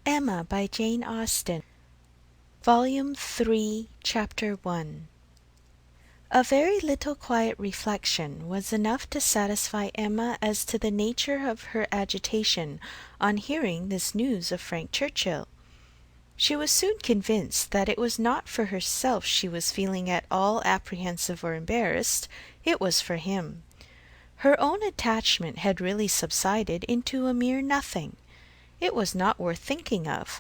Emma by Jane Austen, Volume 3, Chapter 1. A very little quiet reflection was enough to satisfy Emma as to the nature of her agitation on hearing this news of Frank Churchill. She was soon convinced that it was not for herself she was feeling at all apprehensive or embarrassed, it was for him. Her own attachment had really subsided into a mere nothing. It was not worth thinking of.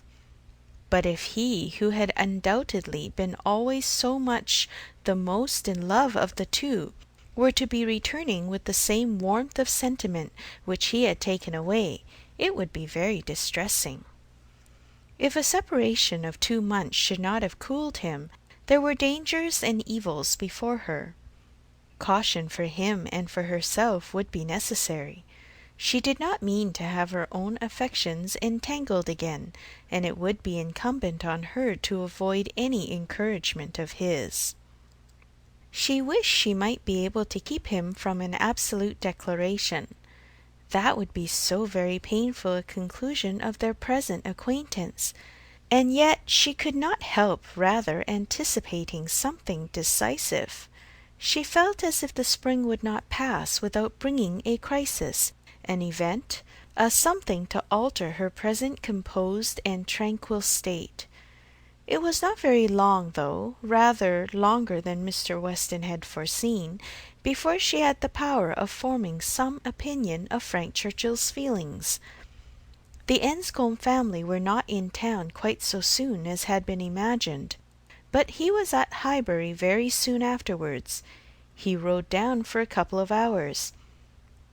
But if he, who had undoubtedly been always so much the most in love of the two, were to be returning with the same warmth of sentiment which he had taken away, it would be very distressing. If a separation of 2 months should not have cooled him, there were dangers and evils before her. Caution for him and for herself would be necessary. She did not mean to have her own affections entangled again, and it would be incumbent on her to avoid any encouragement of his. She wished she might be able to keep him from an absolute declaration. That would be so very painful a conclusion of their present acquaintance, and yet she could not help rather anticipating something decisive. She felt as if the spring would not pass without bringing a crisis, an event, a something to alter her present composed and tranquil state. It was not very long, though rather longer than Mr. Weston had foreseen, before she had the power of forming some opinion of Frank Churchill's feelings. The Enscombe family were not in town quite so soon as had been imagined, but he was at Highbury very soon afterwards. He rode down for a couple of hours.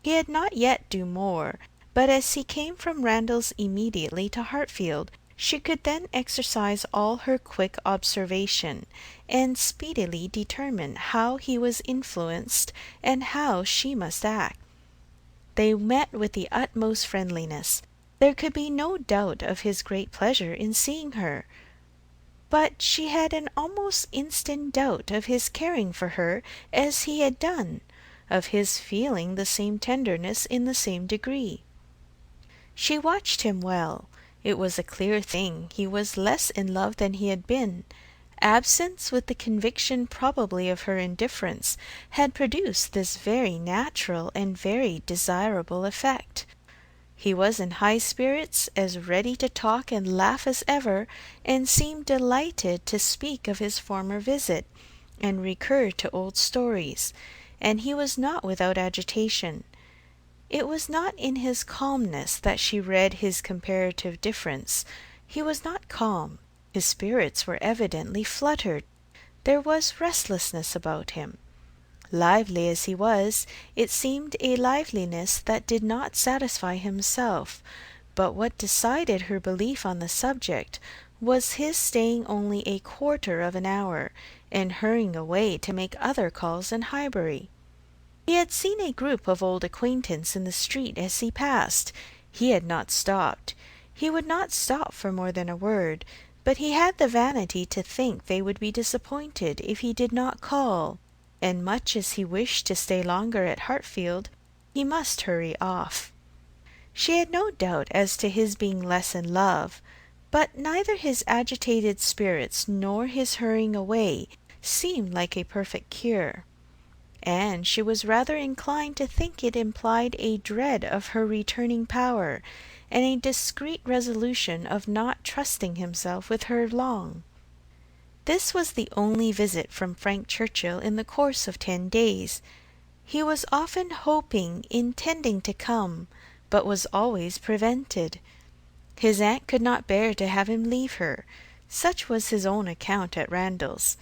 He had not yet do more, but as he came from Randalls immediately to Hartfield, she could then exercise all her quick observation, and speedily determine how he was influenced and how she must act. They met with the utmost friendliness. There could be no doubt of his great pleasure in seeing her, but she had an almost instant doubt of his caring for her as he had done, of his feeling the same tenderness in the same degree. She watched him well. It was a clear thing he was less in love than he had been. Absence, with the conviction probably of her indifference, had produced this very natural and very desirable effect. He was in high spirits, as ready to talk and laugh as ever, and seemed delighted to speak of his former visit, and recur to old stories, and he was not without agitation. It was not in his calmness that she read his comparative difference. He was not calm. His spirits were evidently fluttered. There was restlessness about him. Lively as he was, it seemed a liveliness that did not satisfy himself, but what decided her belief on the subject was his staying only a quarter of an hour, and hurrying away to make other calls in Highbury. He had seen a group of old acquaintance in the street as he passed. He had not stopped. He would not stop for more than a word, but he had the vanity to think they would be disappointed if he did not call, and much as he wished to stay longer at Hartfield, he must hurry off. She had no doubt as to his being less in love, but neither his agitated spirits nor his hurrying away seemed like a perfect cure, and she was rather inclined to think it implied a dread of her returning power, and a discreet resolution of not trusting himself with her long. This was the only visit from Frank Churchill in the course of 10 days. He was often hoping, intending to come, but was always prevented. His aunt could not bear to have him leave her. Such was his own account at Randalls.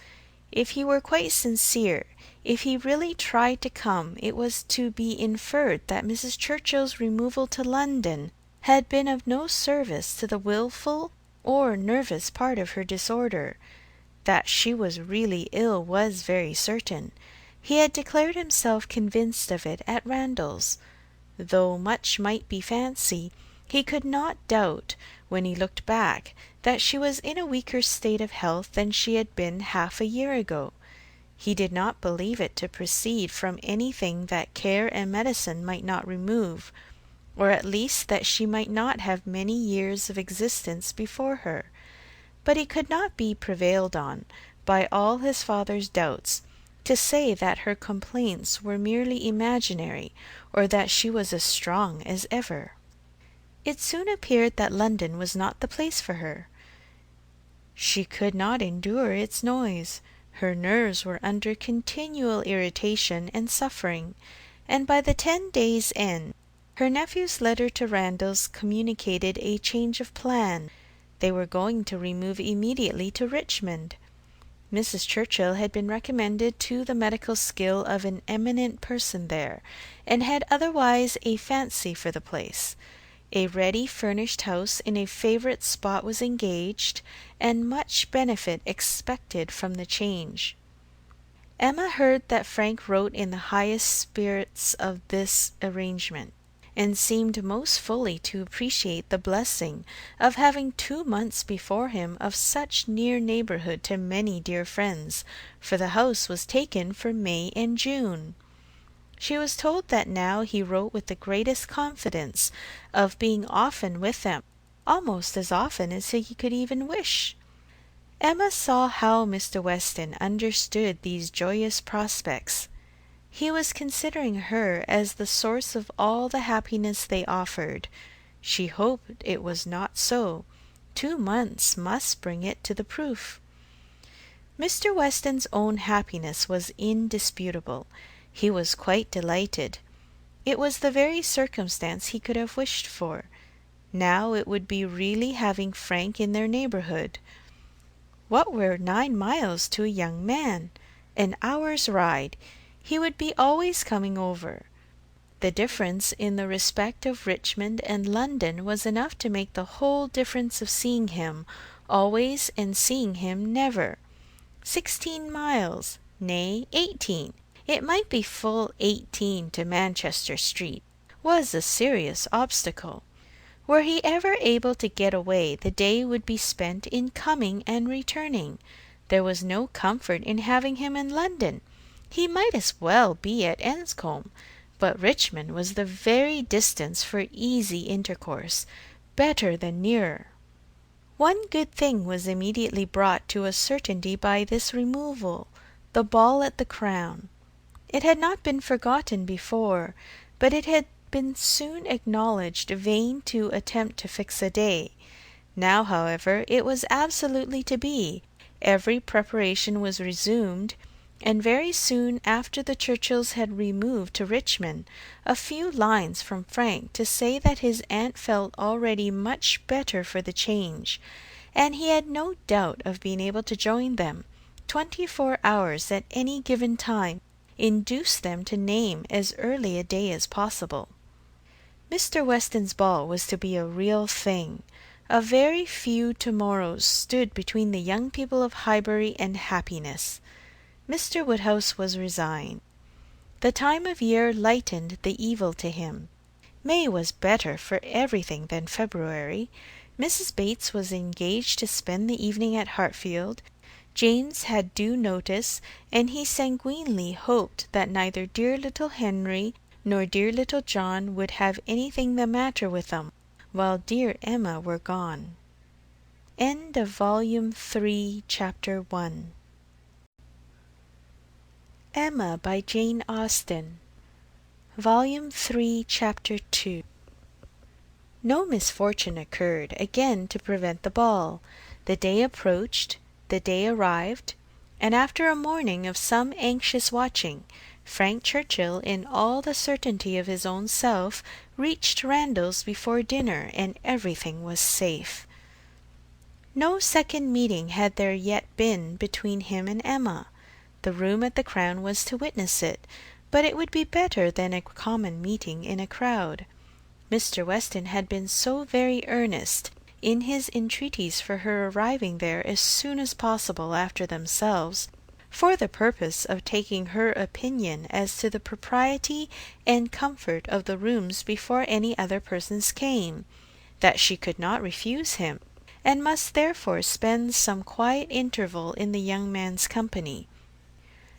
If he were quite sincere, if he really tried to come, it was to be inferred that Mrs. Churchill's removal to London had been of no service to the wilful or nervous part of her disorder. That she was really ill was very certain. He had declared himself convinced of it at Randalls. Though much might be fancy, he could not doubt, when he looked back, that she was in a weaker state of health than she had been half a year ago. He did not believe it to proceed from anything that care and medicine might not remove. or at least that she might not have many years of existence before her. But he could not be prevailed on, by all his father's doubts, to say that her complaints were merely imaginary, or that she was as strong as ever. It soon appeared that London was not the place for her. She could not endure its noise. Her nerves were under continual irritation and suffering, and by the 10 days' end, her nephew's letter to Randalls communicated a change of plan. They were going to remove immediately to Richmond. Mrs. Churchill had been recommended to the medical skill of an eminent person there, and had otherwise a fancy for the place. A ready furnished house in a favourite spot was engaged, and much benefit expected from the change. Emma heard that Frank wrote in the highest spirits of this arrangement, and seemed most fully to appreciate the blessing of having 2 months before him of such near neighbourhood to many dear friends, for the house was taken for May and June. She was told that now he wrote with the greatest confidence of being often with them, almost as often as he could even wish. Emma saw how Mr. Weston understood these joyous prospects. He was considering her as the source of all the happiness they offered. She hoped it was not so. 2 months must bring it to the proof. Mr. Weston's own happiness was indisputable. He was quite delighted. It was the very circumstance he could have wished for. Now it would be really having Frank in their neighbourhood. What were 9 miles to a young man? An hour's ride. He would be always coming over. The difference in the respect of Richmond and London was enough to make the whole difference of seeing him always and seeing him never. 16 miles, nay 18, it might be full 18 to Manchester Street, was a serious obstacle. Were he ever able to get away, the day would be spent in coming and returning. There was no comfort in having him in London. He might as well be at Enscombe, but Richmond was the very distance for easy intercourse, better than nearer. One good thing was immediately brought to a certainty by this removal, the ball at the Crown. It had not been forgotten before, but it had been soon acknowledged vain to attempt to fix a day. Now, however, it was absolutely to be. Every preparation was resumed, and very soon after the Churchills had removed to Richmond, a few lines from Frank to say that his aunt felt already much better for the change, and he had no doubt of being able to join them. 24 hours at any given time induced them to name as early a day as possible. Mr. Weston's ball was to be a real thing. A very few to-morrows stood between the young people of Highbury and happiness. Mr. Woodhouse was resigned. The time of year lightened the evil to him. May was better for everything than February. Mrs. Bates was engaged to spend the evening at Hartfield. James had due notice, and he sanguinely hoped that neither dear little Henry nor dear little John would have anything the matter with them while dear Emma were gone. End of Volume 3, Chapter 1. Emma by Jane Austen. Volume 3, Chapter 2. No misfortune occurred again to prevent the ball. The day approached, the day arrived, and after a morning of some anxious watching, Frank Churchill, in all the certainty of his own self, reached Randalls before dinner, and everything was safe. No second meeting had there yet been between him and Emma. The room at the Crown was to witness it, but it would be better than a common meeting in a crowd. Mr. Weston had been so very earnest in his entreaties for her arriving there as soon as possible after themselves, for the purpose of taking her opinion as to the propriety and comfort of the rooms before any other persons came, that she could not refuse him, and must therefore spend some quiet interval in the young man's company.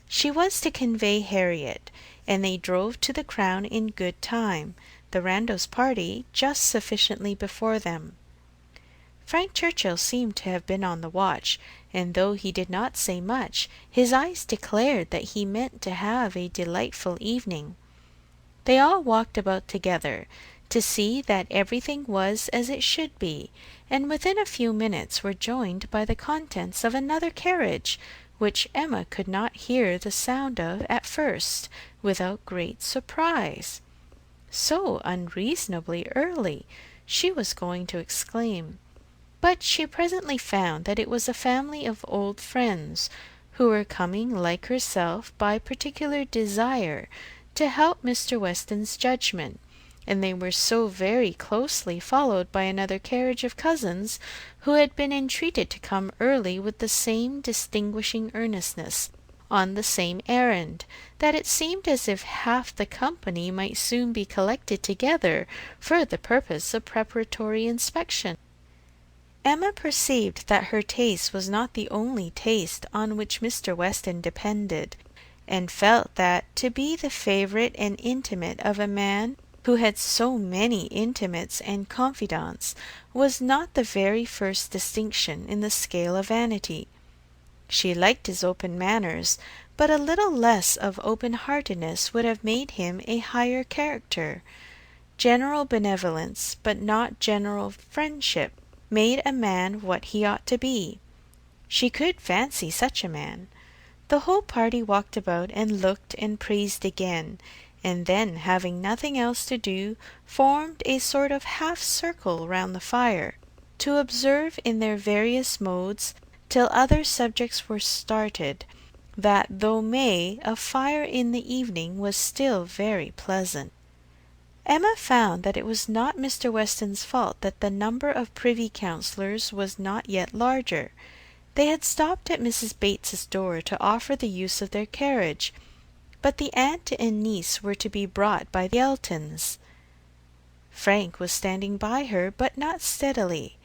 She was to convey Harriet, and they drove to the Crown in good time. the Randos party just sufficiently before them. Frank Churchill seemed to have been on the watch, and though he did not say much, his eyes declared that he meant to have a delightful evening. They all walked about together, to see that everything was as it should be, and within a few minutes were joined by the contents of another carriage, which Emma could not hear the sound of at first without great surprise. So unreasonably early, she was going to exclaim, but she presently found that it was a family of old friends, who were coming like herself by particular desire to help Mr. Weston's judgment, and they were so very closely followed by another carriage of cousins, who had been entreated to come early with the same distinguishing earnestness, on the same errand, that it seemed as if half the company might soon be collected together for the purpose of preparatory inspection. Emma perceived that her taste was not the only taste on which Mr. Weston depended, and felt that to be the favourite and intimate of a man who had so many intimates and confidants was not the very first distinction in the scale of vanity. She liked his open manners, but a little less of open-heartedness would have made him a higher character. General benevolence, but not general friendship, made a man what he ought to be. She could fancy such a man. The whole party walked about and looked and praised again, and then, having nothing else to do, formed a sort of half-circle round the fire, to observe in their various modes, till other subjects were started, that though May, a fire in the evening was still very pleasant. Emma found that it was not Mr. Weston's fault that the number of privy councillors was not yet larger. They had stopped at Mrs. Bates's door to offer the use of their carriage, but the aunt and niece were to be brought by the Eltons. Frank was standing by her, but not steadily.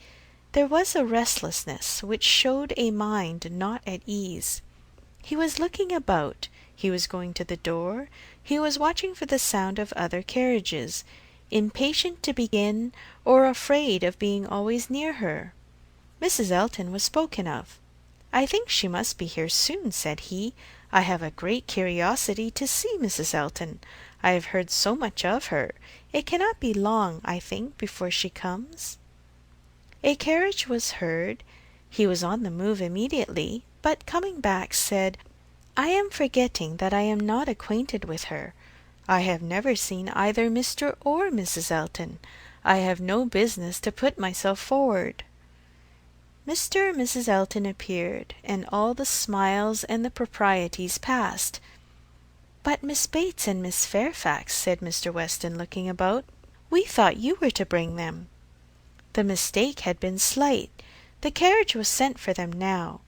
There was a restlessness which showed a mind not at ease. He was looking about, he was going to the door, he was watching for the sound of other carriages, impatient to begin, or afraid of being always near her. Mrs. Elton was spoken of. "I think she must be here soon," said he. "I have a great curiosity to see Mrs. Elton. I have heard so much of her. It cannot be long, I think, before she comes." A carriage was heard. He was on the move immediately, but coming back said, "I am forgetting that I am not acquainted with her. I have never seen either Mr. or Mrs. Elton. I have no business to put myself forward." Mr. and Mrs. Elton appeared, and all the smiles and the proprieties passed. "But Miss Bates and Miss Fairfax," said Mr. Weston, looking about, "we thought you were to bring them." The mistake had been slight. The carriage was sent for them now.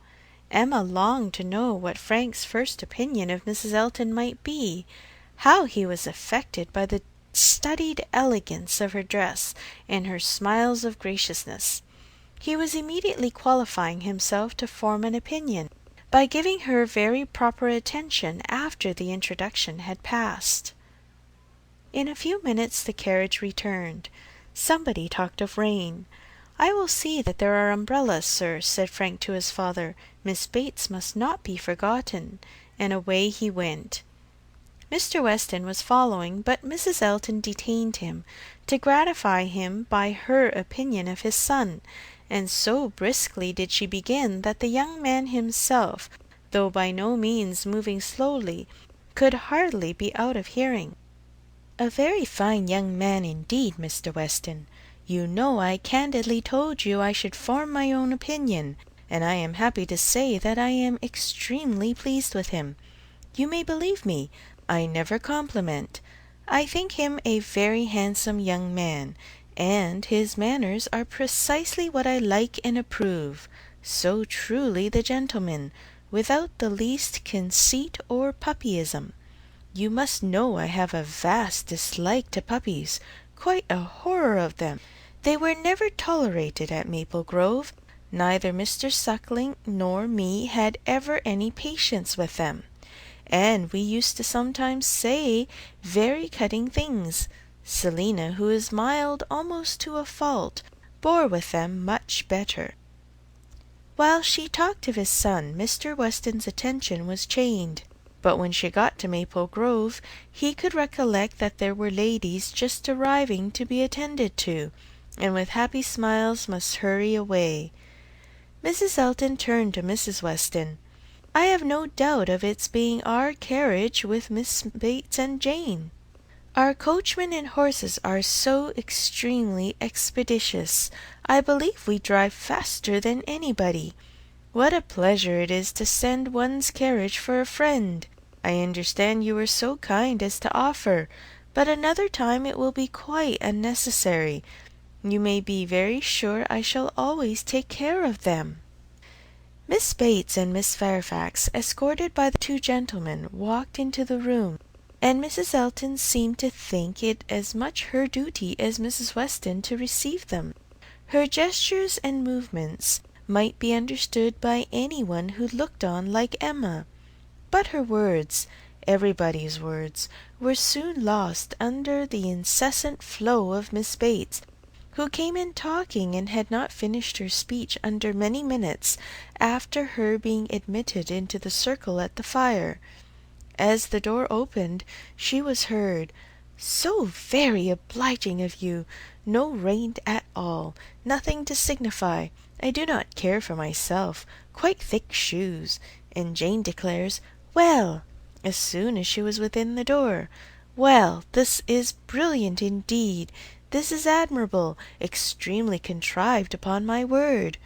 Emma longed to know what Frank's first opinion of Mrs. Elton might be, how he was affected by the studied elegance of her dress and her smiles of graciousness. He was immediately qualifying himself to form an opinion, by giving her very proper attention after the introduction had passed. In a few minutes the carriage returned. Somebody talked of rain. "I will see that there are umbrellas, sir," said Frank to his father. "Miss Bates must not be forgotten." And away he went. Mr. Weston was following, but Mrs. Elton detained him, to gratify him by her opinion of his son, and so briskly did she begin that the young man himself, though by no means moving slowly, could hardly be out of hearing. "A very fine young man indeed, Mr. Weston. You know I candidly told you I should form my own opinion, and I am happy to say that I am extremely pleased with him. You may believe me, I never compliment. I think him a very handsome young man, and his manners are precisely what I like and approve, so truly the gentleman, without the least conceit or puppyism. You must know I have a vast dislike to puppies, quite a horror of them. They were never tolerated at Maple Grove. Neither Mr. Suckling nor me had ever any patience with them, and we used to sometimes say very cutting things, Selina, who is mild almost to a fault, bore with them much better. While she talked of his son, Mr. Weston's attention was chained, but when she got to Maple Grove, he could recollect that there were ladies just arriving to be attended to, and with happy smiles must hurry away. Mrs. Elton turned to Mrs. Weston. "I have no doubt of its being our carriage with Miss Bates and Jane. Our coachman and horses are so extremely expeditious. I believe we drive faster than anybody. What a pleasure it is to send one's carriage for a friend! I understand you were so kind as to offer, but another time it will be quite unnecessary. You may be very sure I shall always take care of them." Miss Bates and Miss Fairfax, escorted by the two gentlemen, walked into the room, and Mrs. Elton seemed to think it as much her duty as Mrs. Weston to receive them. Her gestures and movements might be understood by any one who looked on like Emma, but her words, everybody's words, were soon lost under the incessant flow of Miss Bates, who came in talking and had not finished her speech under many minutes after her being admitted into the circle at the fire. As the door opened, she was heard, "So very obliging of you! No rain at all. Nothing to signify. I do not care for myself. Quite thick shoes." And Jane declares, "Well," as soon as she was within the door, "well, this is brilliant indeed. This is admirable, extremely contrived, upon my word.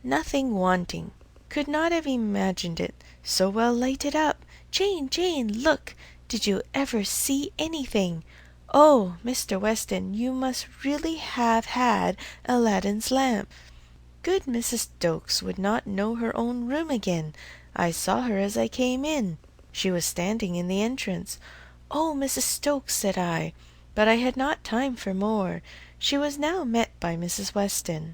Nothing wanting. Could not have imagined it. So well lighted up. Jane, Jane, look! Did you ever see anything? Oh, Mr. Weston, you must really have had Aladdin's lamp. Good Mrs. Stokes would not know her own room again. I saw her as I came in. She was standing in the entrance. 'Oh, Mrs. Stokes,' said I, but I had not time for more. She was now met by Mrs. Weston.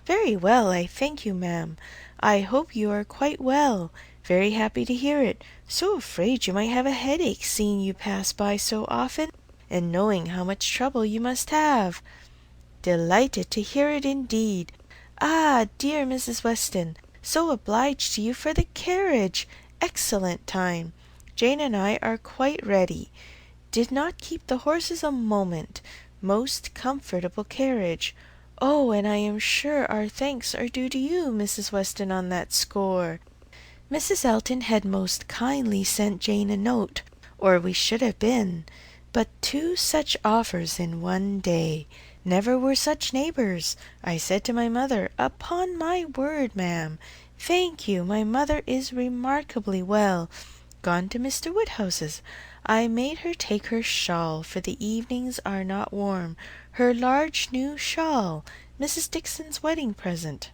'Very well, I thank you, ma'am. I hope you are quite well. Very happy to hear it. So afraid you might have a headache, seeing you pass by so often, and knowing how much trouble you must have.' 'Delighted to hear it indeed. Ah, dear Mrs. Weston, so obliged to you for the carriage. Excellent time. Jane and I are quite ready. Did not keep the horses a moment. Most comfortable carriage. Oh, and I am sure our thanks are due to you, Mrs. Weston, on that score. Mrs. Elton had most kindly sent Jane a note, or we should have been. But two such offers in one day! Never were such neighbours. I said to my mother, 'Upon my word, ma'am, thank you, my mother is remarkably well. Gone to Mr. Woodhouse's. I made her take her shawl, for the evenings are not warm, her large new shawl, Mrs. Dixon's wedding present.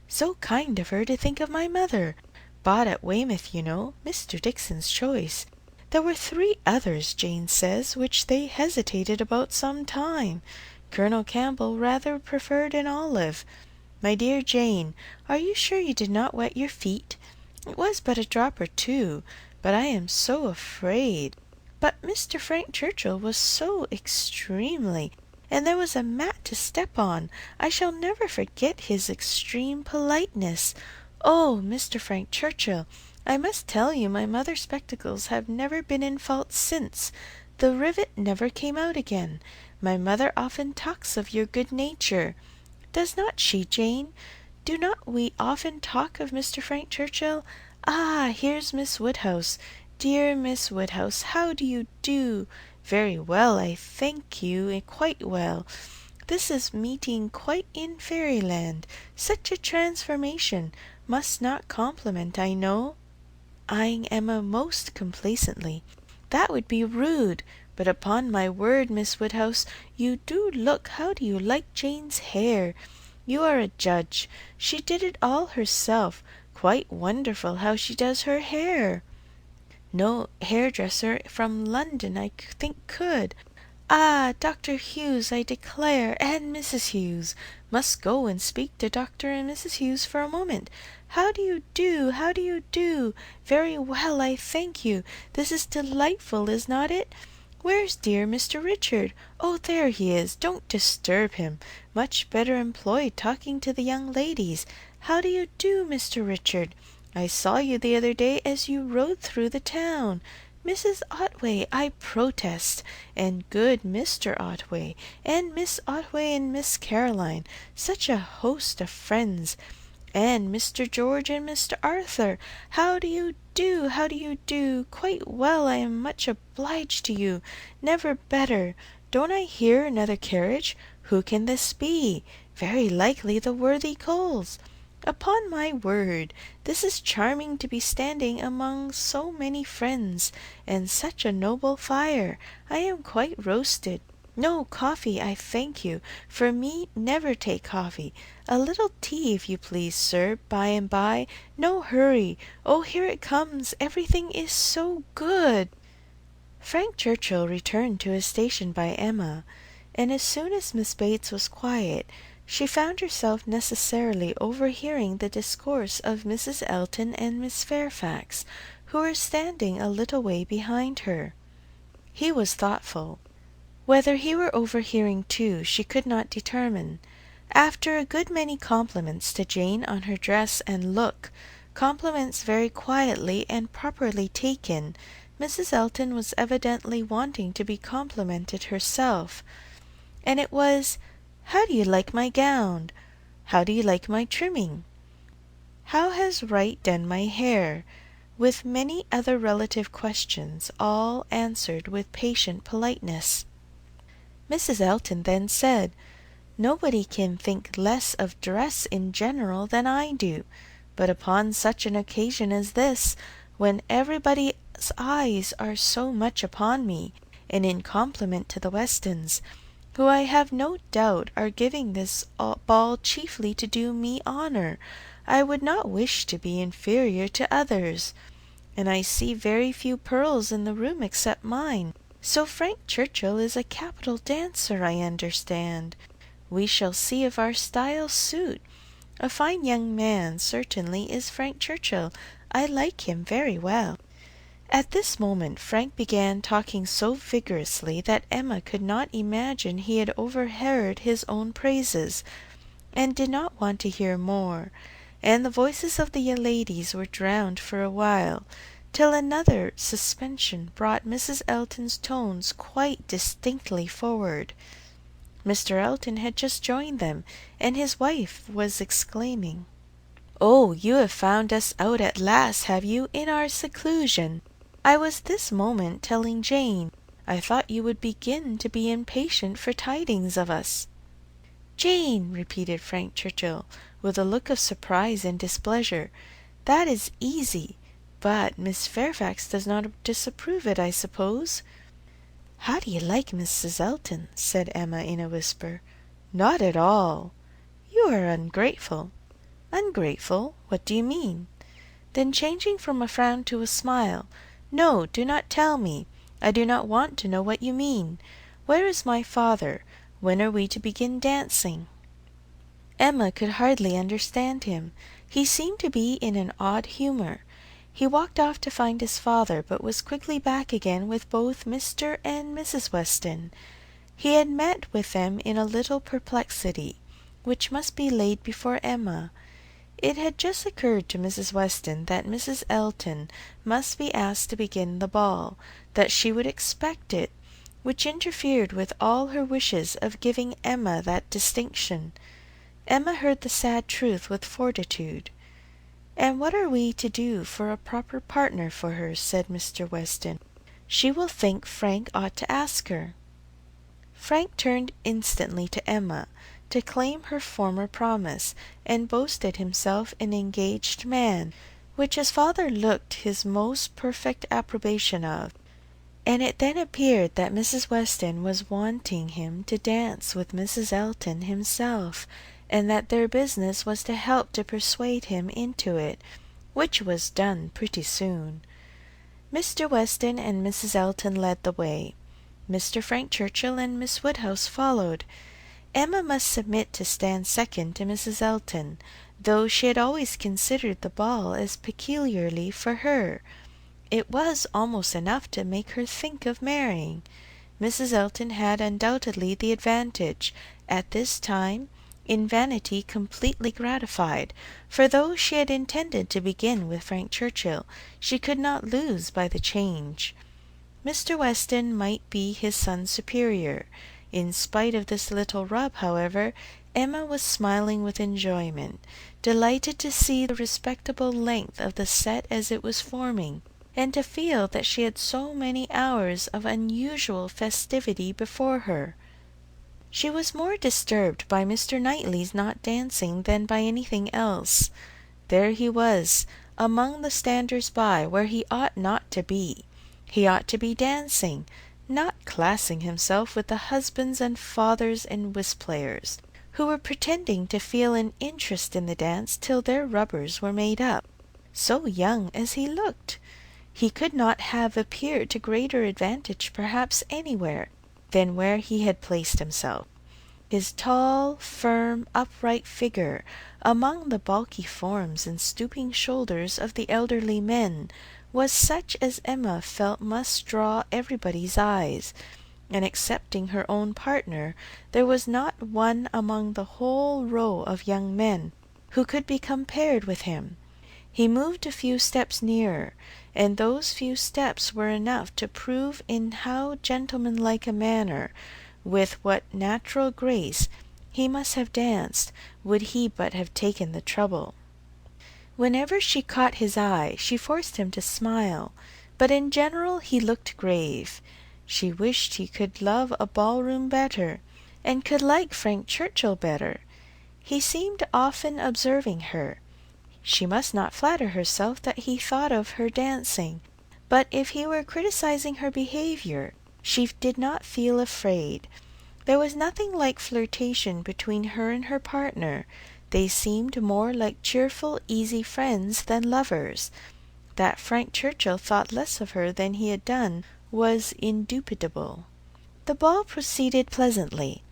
So kind of her to think of my mother. Bought at Weymouth, you know, Mr. Dixon's choice. There were 3 others, Jane says, which they hesitated about some time. Colonel Campbell rather preferred an olive. My dear Jane, are you sure you did not wet your feet? It was but a drop or two, but I am so afraid. But Mr. Frank Churchill was so extremely, and there was a mat to step on. I shall never forget his extreme politeness. Oh, Mr. Frank Churchill, I must tell you my mother's spectacles have never been in fault since. The rivet never came out again. My mother often talks of your good nature. Does not she, Jane? Do not we often talk of Mr. Frank Churchill? Ah, here's Miss Woodhouse. Dear Miss Woodhouse, how do you do? Very well, I thank you, quite well. This is meeting quite in fairyland. Such a transformation. Must not compliment, I know," eyeing Emma most complacently. "That would be rude. But upon my word, Miss Woodhouse, you do look. How do you like Jane's hair? You are a judge. She did it all herself. Quite wonderful how she does her hair. No hairdresser from London, I think, could. Ah, Dr. Hughes, I declare, and Mrs. Hughes. Must go and speak to Dr. and Mrs. Hughes for a moment. How do you do? How do you do? Very well, I thank you. This is delightful, is not it? Where's dear Mr. Richard? Oh, there he is. Don't disturb him. Much better employed talking to the young ladies. How do you do, Mr. Richard? I saw you the other day as you rode through the town. Mrs. Otway, I protest, and good Mr. Otway, and Miss Otway and Miss Caroline, such a host of friends, and Mr. George and Mr. Arthur. How do you do? How do you do? Quite well, I am much obliged to you. Never better. Don't I hear another carriage? Who can this be? Very likely the worthy Coles. Upon my word, this is charming to be standing among so many friends, and such a noble fire. I am quite roasted. No coffee, I thank you. For me, never take coffee. A little tea, if you please, sir, by and by. No hurry. Oh, here it comes. Everything is so good. Frank Churchill returned to his station by Emma, and as soon as Miss Bates was quiet, she found herself necessarily overhearing the discourse of Mrs. Elton and Miss Fairfax, who were standing a little way behind her. He was thoughtful. Whether he were overhearing too, she could not determine. After a good many compliments to Jane on her dress and look, compliments very quietly and properly taken, Mrs. Elton was evidently wanting to be complimented herself, and it was, "How do you like my gown? How do you like my trimming? How has Wright done my hair?" with many other relative questions, all answered with patient politeness. Mrs. Elton then said, "Nobody can think less of dress in general than I do, but upon such an occasion as this, when everybody's eyes are so much upon me, and in compliment to the Westons, who I have no doubt are giving this ball chiefly to do me honour, I would not wish to be inferior to others. And I see very few pearls in the room except mine. So Frank Churchill is a capital dancer, I understand. We shall see if our styles suit. A fine young man, certainly, is Frank Churchill. I like him very well." At this moment Frank began talking so vigorously that Emma could not imagine he had overheard his own praises, and did not want to hear more, and the voices of the ladies were drowned for a while, till another suspension brought Mrs. Elton's tones quite distinctly forward. Mr. Elton had just joined them, and his wife was exclaiming, "Oh, you have found us out at last, have you, in our seclusion? I was this moment telling Jane, I thought you would begin to be impatient for tidings of us." "Jane!" repeated Frank Churchill, with a look of surprise and displeasure. "That is easy. But Miss Fairfax does not disapprove it, I suppose?" "How do you like Mrs. Elton?" said Emma in a whisper. "Not at all." "You are ungrateful." "Ungrateful? What do you mean?" Then changing from a frown to a smile, "No, do not tell me. I do not want to know what you mean. Where is my father? When are we to begin dancing?" Emma could hardly understand him. He seemed to be in an odd humour. He walked off to find his father, but was quickly back again with both Mr. and Mrs. Weston. He had met with them in a little perplexity, which must be laid before Emma. It had just occurred to Mrs. Weston that Mrs. Elton must be asked to begin the ball, that she would expect it, which interfered with all her wishes of giving Emma that distinction. Emma heard the sad truth with fortitude. "And what are we to do for a proper partner for her?" said Mr. Weston. "She will think Frank ought to ask her." Frank turned instantly to Emma, to claim her former promise, and boasted himself an engaged man, which his father looked his most perfect approbation of, and it then appeared that Mrs. Weston was wanting him to dance with Mrs. Elton himself, and that their business was to help to persuade him into it, which was done pretty soon. Mr. Weston and Mrs. Elton led the way. Mr. Frank Churchill and Miss Woodhouse followed. Emma must submit to stand second to Mrs. Elton, though she had always considered the ball as peculiarly for her. It was almost enough to make her think of marrying. Mrs. Elton had undoubtedly the advantage, at this time, in vanity completely gratified, for though she had intended to begin with Frank Churchill, she could not lose by the change. Mr. Weston might be his son's superior. In spite of this little rub, however, Emma was smiling with enjoyment, delighted to see the respectable length of the set as it was forming, and to feel that she had so many hours of unusual festivity before her. She was more disturbed by Mr. Knightley's not dancing than by anything else. There he was, among the standers-by, where he ought not to be. He ought to be dancing, not classing himself with the husbands and fathers and whist-players, who were pretending to feel an interest in the dance till their rubbers were made up. So young as he looked! He could not have appeared to greater advantage perhaps anywhere than where he had placed himself. His tall, firm, upright figure, among the bulky forms and stooping shoulders of the elderly men, was such as Emma felt must draw everybody's eyes, and excepting her own partner, there was not one among the whole row of young men who could be compared with him. He moved a few steps nearer, and those few steps were enough to prove in how gentlemanlike a manner, with what natural grace, he must have danced, would he but have taken the trouble. Whenever she caught his eye, she forced him to smile, but in general he looked grave. She wished he could love a ballroom better, and could like Frank Churchill better. He seemed often observing her. She must not flatter herself that he thought of her dancing, but if he were criticizing her behavior, she did not feel afraid. There was nothing like flirtation between her and her partner. They seemed more like cheerful, easy friends than lovers. That Frank Churchill thought less of her than he had done was indubitable. The ball proceeded pleasantly.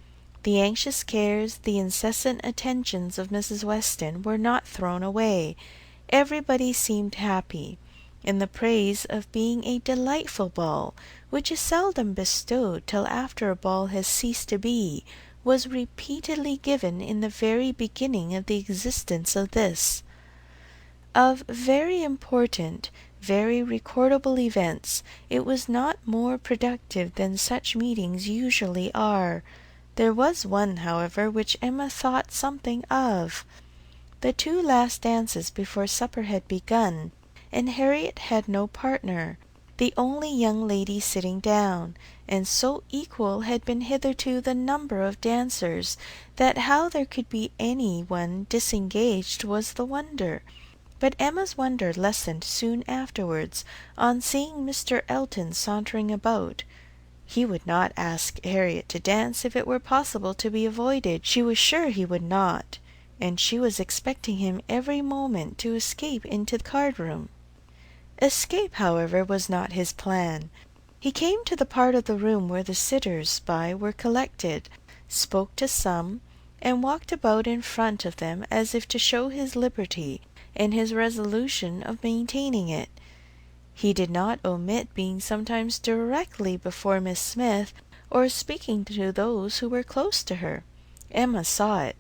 The anxious cares, the incessant attentions of Mrs. Weston were not thrown away. Everybody seemed happy, and the praise of being a delightful ball, which is seldom bestowed till after a ball has ceased to be, was repeatedly given in the very beginning of the existence of this. Of very important, very recordable events, it was not more productive than such meetings usually are. There was one, however, which Emma thought something of. The 2 last dances before supper had begun, and Harriet had no partner, the only young lady sitting down, and so equal had been hitherto the number of dancers, that how there could be any one disengaged was the wonder. But Emma's wonder lessened soon afterwards on seeing Mr. Elton sauntering about. He would not ask Harriet to dance if it were possible to be avoided. She was sure he would not, and she was expecting him every moment to escape into the card-room. Escape, however, was not his plan. He came to the part of the room where the sitters-by were collected, spoke to some, and walked about in front of them as if to show his liberty and his resolution of maintaining it. He did not omit being sometimes directly before Miss Smith, or speaking to those who were close to her. Emma saw it.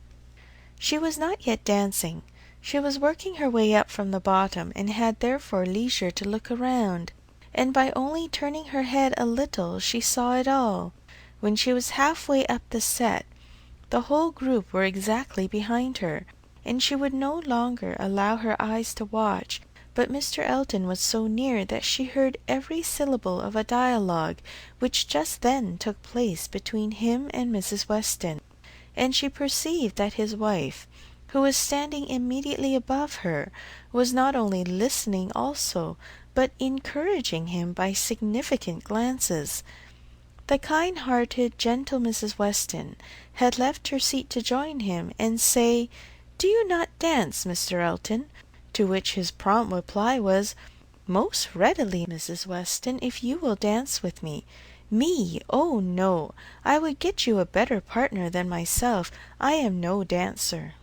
She was not yet dancing. She was working her way up from the bottom, and had therefore leisure to look around, and by only turning her head a little she saw it all. When she was half-way up the set, the whole group were exactly behind her, and she would no longer allow her eyes to watch, but Mr. Elton was so near that she heard every syllable of a dialogue which just then took place between him and Mrs. Weston, and she perceived that his wife, who was standing immediately above her, was not only listening also, but encouraging him by significant glances. The kind-hearted, gentle Mrs. Weston had left her seat to join him, and say, "Do you not dance, Mr. Elton?" To which his prompt reply was, "Most readily, Mrs. Weston, if you will dance with me." "Me? Oh, no! I would get you a better partner than myself. I am no dancer."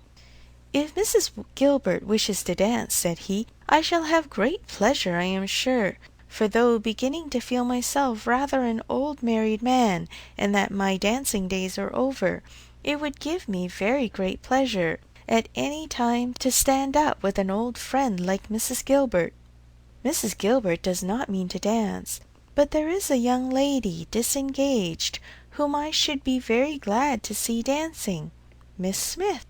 "If Mrs. Gilbert wishes to dance," said he, "I shall have great pleasure, I am sure. for though beginning to feel myself rather an old married man, and that my dancing days are over, it would give me very great pleasure at any time to stand up with an old friend like Mrs. Gilbert. Mrs. Gilbert does not mean to dance, but there is a young lady disengaged whom I should be very glad to see dancing, Miss Smith."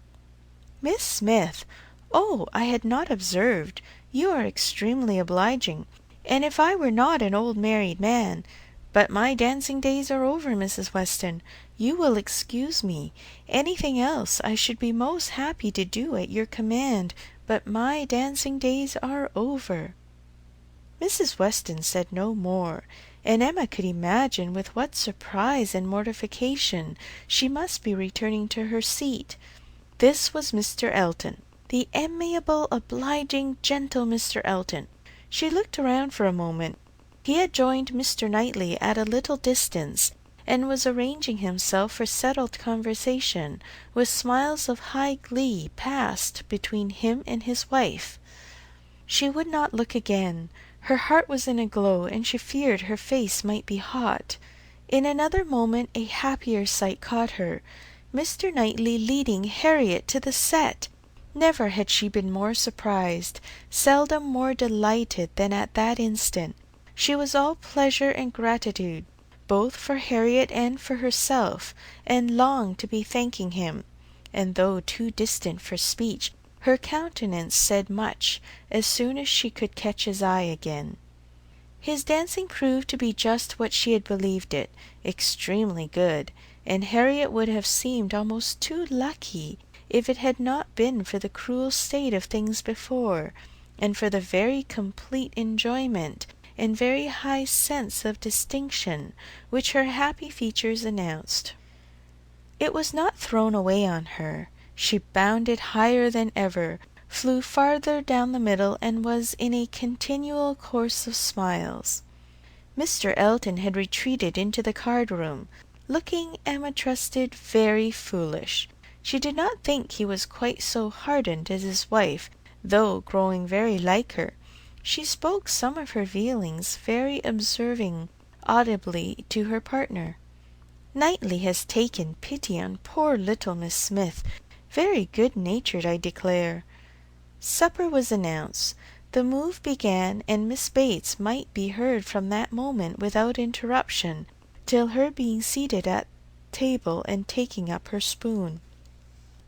"Miss Smith! Oh, I had not observed. You are extremely obliging, and if I were not an old married man, but my dancing days are over, Mrs. Weston, you will excuse me. Anything else I should be most happy to do at your command, but my dancing days are over." Mrs. Weston said no more, and Emma could imagine with what surprise and mortification she must be returning to her seat. This was Mr. Elton, the amiable, obliging, gentle Mr. Elton. She looked around for a moment. He had joined Mr. Knightley at a little distance, and was arranging himself for settled conversation, with smiles of high glee passed between him and his wife. She would not look again. Her heart was in a glow, and she feared her face might be hot. In another moment a happier sight caught her. Mr. Knightley leading Harriet to the set! Never had she been more surprised, seldom more delighted than at that instant. She was all pleasure and gratitude, both for Harriet and for herself, and longed to be thanking him, and though too distant for speech, her countenance said much as soon as she could catch his eye again. His dancing proved to be just what she had believed it, extremely good, and Harriet would have seemed almost too lucky if it had not been for the cruel state of things before, and for the very complete enjoyment and very high sense of distinction which her happy features announced. It was not thrown away on her. She bounded higher than ever, flew farther down the middle, and was in a continual course of smiles. Mr. Elton had retreated into the card-room, looking, Emma trusted, very foolish. She did not think he was quite so hardened as his wife, though growing very like her. She spoke some of her feelings very observing audibly to her partner. "Knightley has taken pity on poor little Miss Smith. Very good-natured, I declare." Supper was announced. The move began, and Miss Bates might be heard from that moment without interruption, till her being seated at table and taking up her spoon.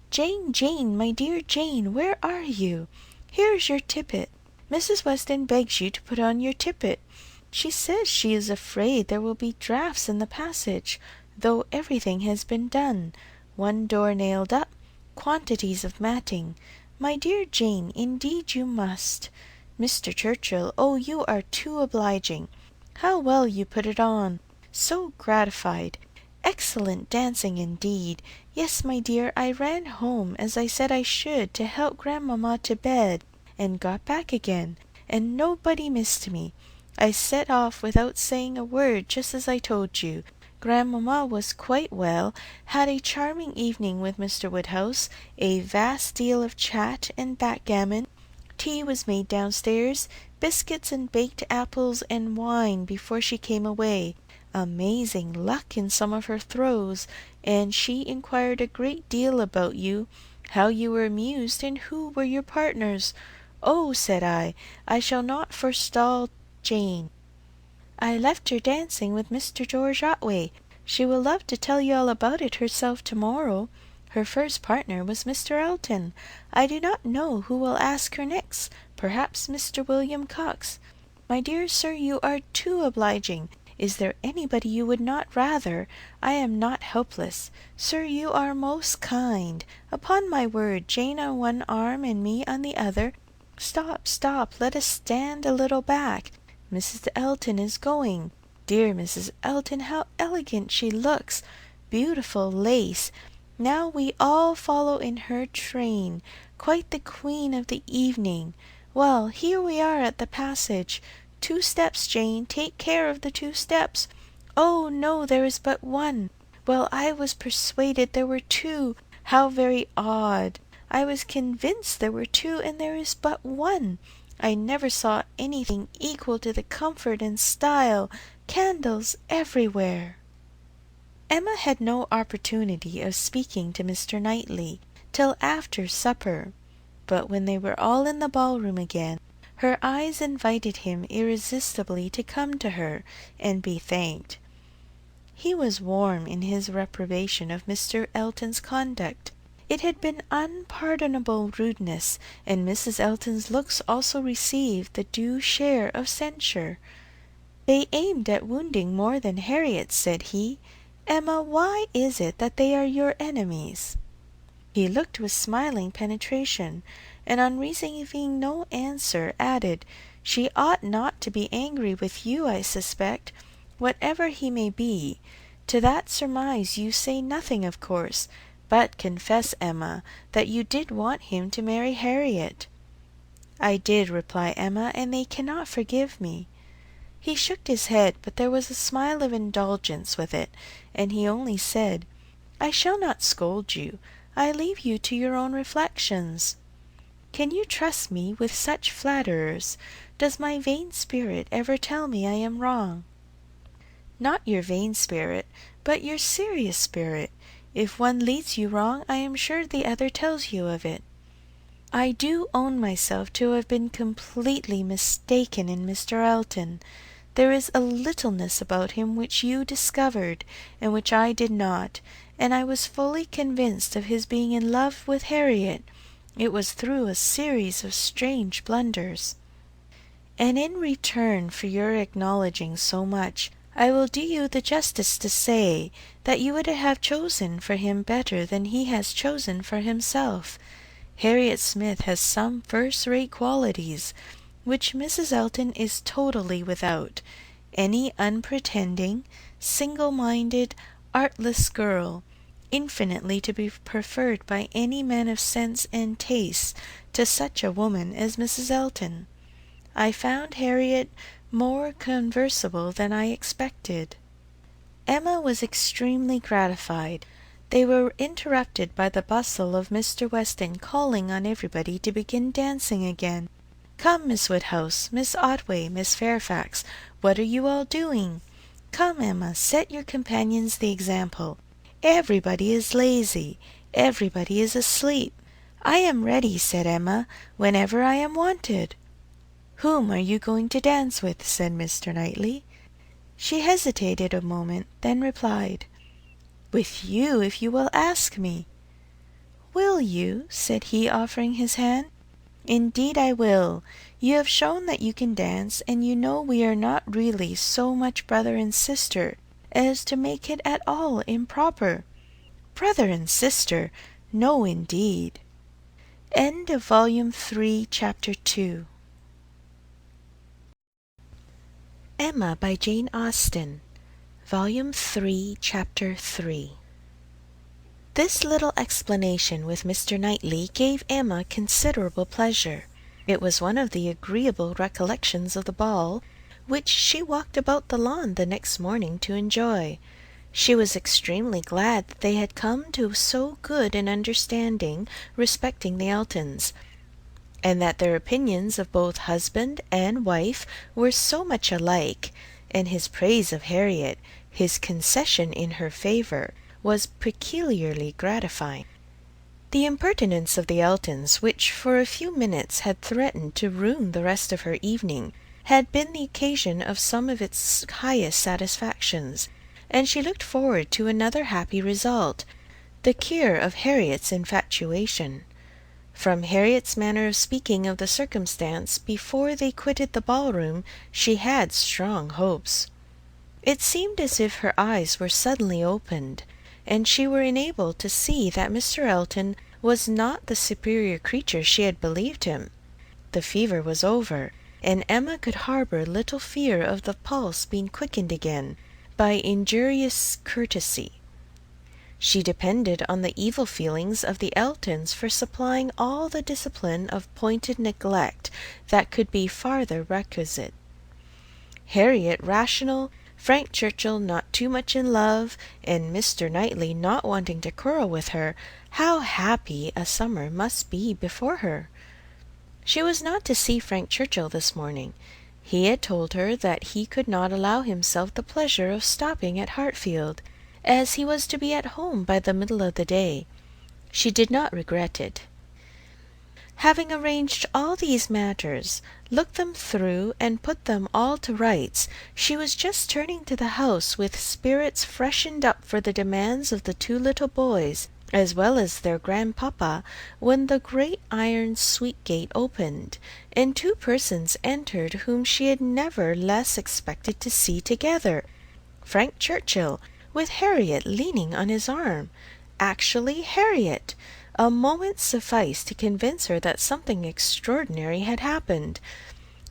"Jane, Jane, my dear Jane, where are you? Here is your tippet. Mrs. Weston begs you to put on your tippet. She says she is afraid there will be draughts in the passage, though everything has been done. One door nailed up, quantities of matting. My dear Jane, indeed you must. Mr. Churchill, oh, you are too obliging. How well you put it on! So gratified. Excellent dancing indeed. Yes, my dear, I ran home, as I said I should, to help grandmamma to bed, and got back again, and nobody missed me. I set off without saying a word, just as I told you. Grandmamma was quite well, had a charming evening with Mr. Woodhouse, a vast deal of chat and backgammon. Tea was made downstairs, biscuits and baked apples and wine before she came away. Amazing luck in some of her throws, and she inquired a great deal about you, how you were amused, and who were your partners. Oh, said I shall not forestall Jane. I left her dancing with Mr. George Otway. She will love to tell you all about it herself to-morrow. Her first partner was Mr. Elton. I do not know who will ask her next. Perhaps Mr. William Cox. My dear sir, you are too obliging. Is there anybody you would not rather? I am not helpless. Sir, you are most kind. Upon my word, Jane on one arm and me on the other. Stop, stop, let us stand a little back. Mrs. Elton is going. Dear Mrs. Elton, how elegant she looks! Beautiful lace. Now we all follow in her train. Quite the queen of the evening. Well, here we are at the passage. 2 steps, Jane. Take care of the 2 steps. Oh, no, there is but one. Well, I was persuaded there were 2. How very odd. I was convinced there were 2, and there is but one. I never saw anything equal to the comfort and style. Candles everywhere." Emma had no opportunity of speaking to Mr. Knightley till after supper, but when they were all in the ballroom again, her eyes invited him irresistibly to come to her and be thanked. He was warm in his reprobation of Mr. Elton's conduct. It had been unpardonable rudeness, and Mrs. Elton's looks also received the due share of censure. "They aimed at wounding more than Harriet," said he. "Emma, why is it that they are your enemies?" He looked with smiling penetration, and on receiving no answer, added, "She ought not to be angry with you, I suspect, whatever he may be. To that surmise you say nothing, of course, but confess, Emma, that you did want him to marry Harriet." "I did," replied Emma, "and they cannot forgive me." He shook his head, but there was a smile of indulgence with it, and he only said, "I shall not scold you. I leave you to your own reflections. Can you trust me with such flatterers? Does my vain spirit ever tell me I am wrong?" "Not your vain spirit, but your serious spirit. If one leads you wrong, I am sure the other tells you of it. I do own myself to have been completely mistaken in Mr. Elton. There is a littleness about him which you discovered, and which I did not, and I was fully convinced of his being in love with Harriet. It was through a series of strange blunders. And in return for your acknowledging so much, I will do you the justice to say that you would have chosen for him better than he has chosen for himself. Harriet Smith has some first-rate qualities, which Mrs. Elton is totally without. Any unpretending, single-minded, artless girl, infinitely to be preferred by any man of sense and taste to such a woman as Mrs. Elton. I found Harriet more conversable than I expected." Emma was extremely gratified. They were interrupted by the bustle of Mr. Weston calling on everybody to begin dancing again. "Come, Miss Woodhouse, Miss Otway, Miss Fairfax, what are you all doing? Come, Emma, set your companions the example. Everybody is lazy, everybody is asleep." "I am ready," said Emma, "whenever I am wanted." "Whom are you going to dance with?" said Mr. Knightley. She hesitated a moment, then replied, "With you, if you will ask me." "Will you?" said he, offering his hand. "Indeed I will. You have shown that you can dance, and you know we are not really so much brother and sister as to make it at all improper." "Brother and sister! No, indeed." End of Volume 3, Chapter 2. Emma by Jane Austen, Volume 3, Chapter 3. This little explanation with Mr. Knightley gave Emma considerable pleasure. It was one of the agreeable recollections of the ball, which she walked about the lawn the next morning to enjoy. She was extremely glad that they had come to so good an understanding respecting the Eltons, and that their opinions of both husband and wife were so much alike, and his praise of Harriet, his concession in her favour, was peculiarly gratifying. The impertinence of the Eltons, which for a few minutes had threatened to ruin the rest of her evening, had been the occasion of some of its highest satisfactions, and she looked forward to another happy result, the cure of Harriet's infatuation. From Harriet's manner of speaking of the circumstance before they quitted the ballroom, she had strong hopes. It seemed as if her eyes were suddenly opened, and she were enabled to see that Mr. Elton was not the superior creature she had believed him. The fever was over, and Emma could harbour little fear of the pulse being quickened again by injurious courtesy. She depended on the evil feelings of the Eltons for supplying all the discipline of pointed neglect that could be farther requisite. Harriet rational, Frank Churchill not too much in love, and Mr. Knightley not wanting to quarrel with her, how happy a summer must be before her! She was not to see Frank Churchill this morning. He had told her that he could not allow himself the pleasure of stopping at Hartfield, as he was to be at home by the middle of the day. She did not regret it. Having arranged all these matters, looked them through, and put them all to rights, she was just turning to the house with spirits freshened up for the demands of the two little boys, as well as their grandpapa, when the great iron sweet-gate opened, and two persons entered whom she had never less expected to see together. Frank Churchill, with Harriet leaning on his arm. Actually Harriet! A moment sufficed to convince her that something extraordinary had happened.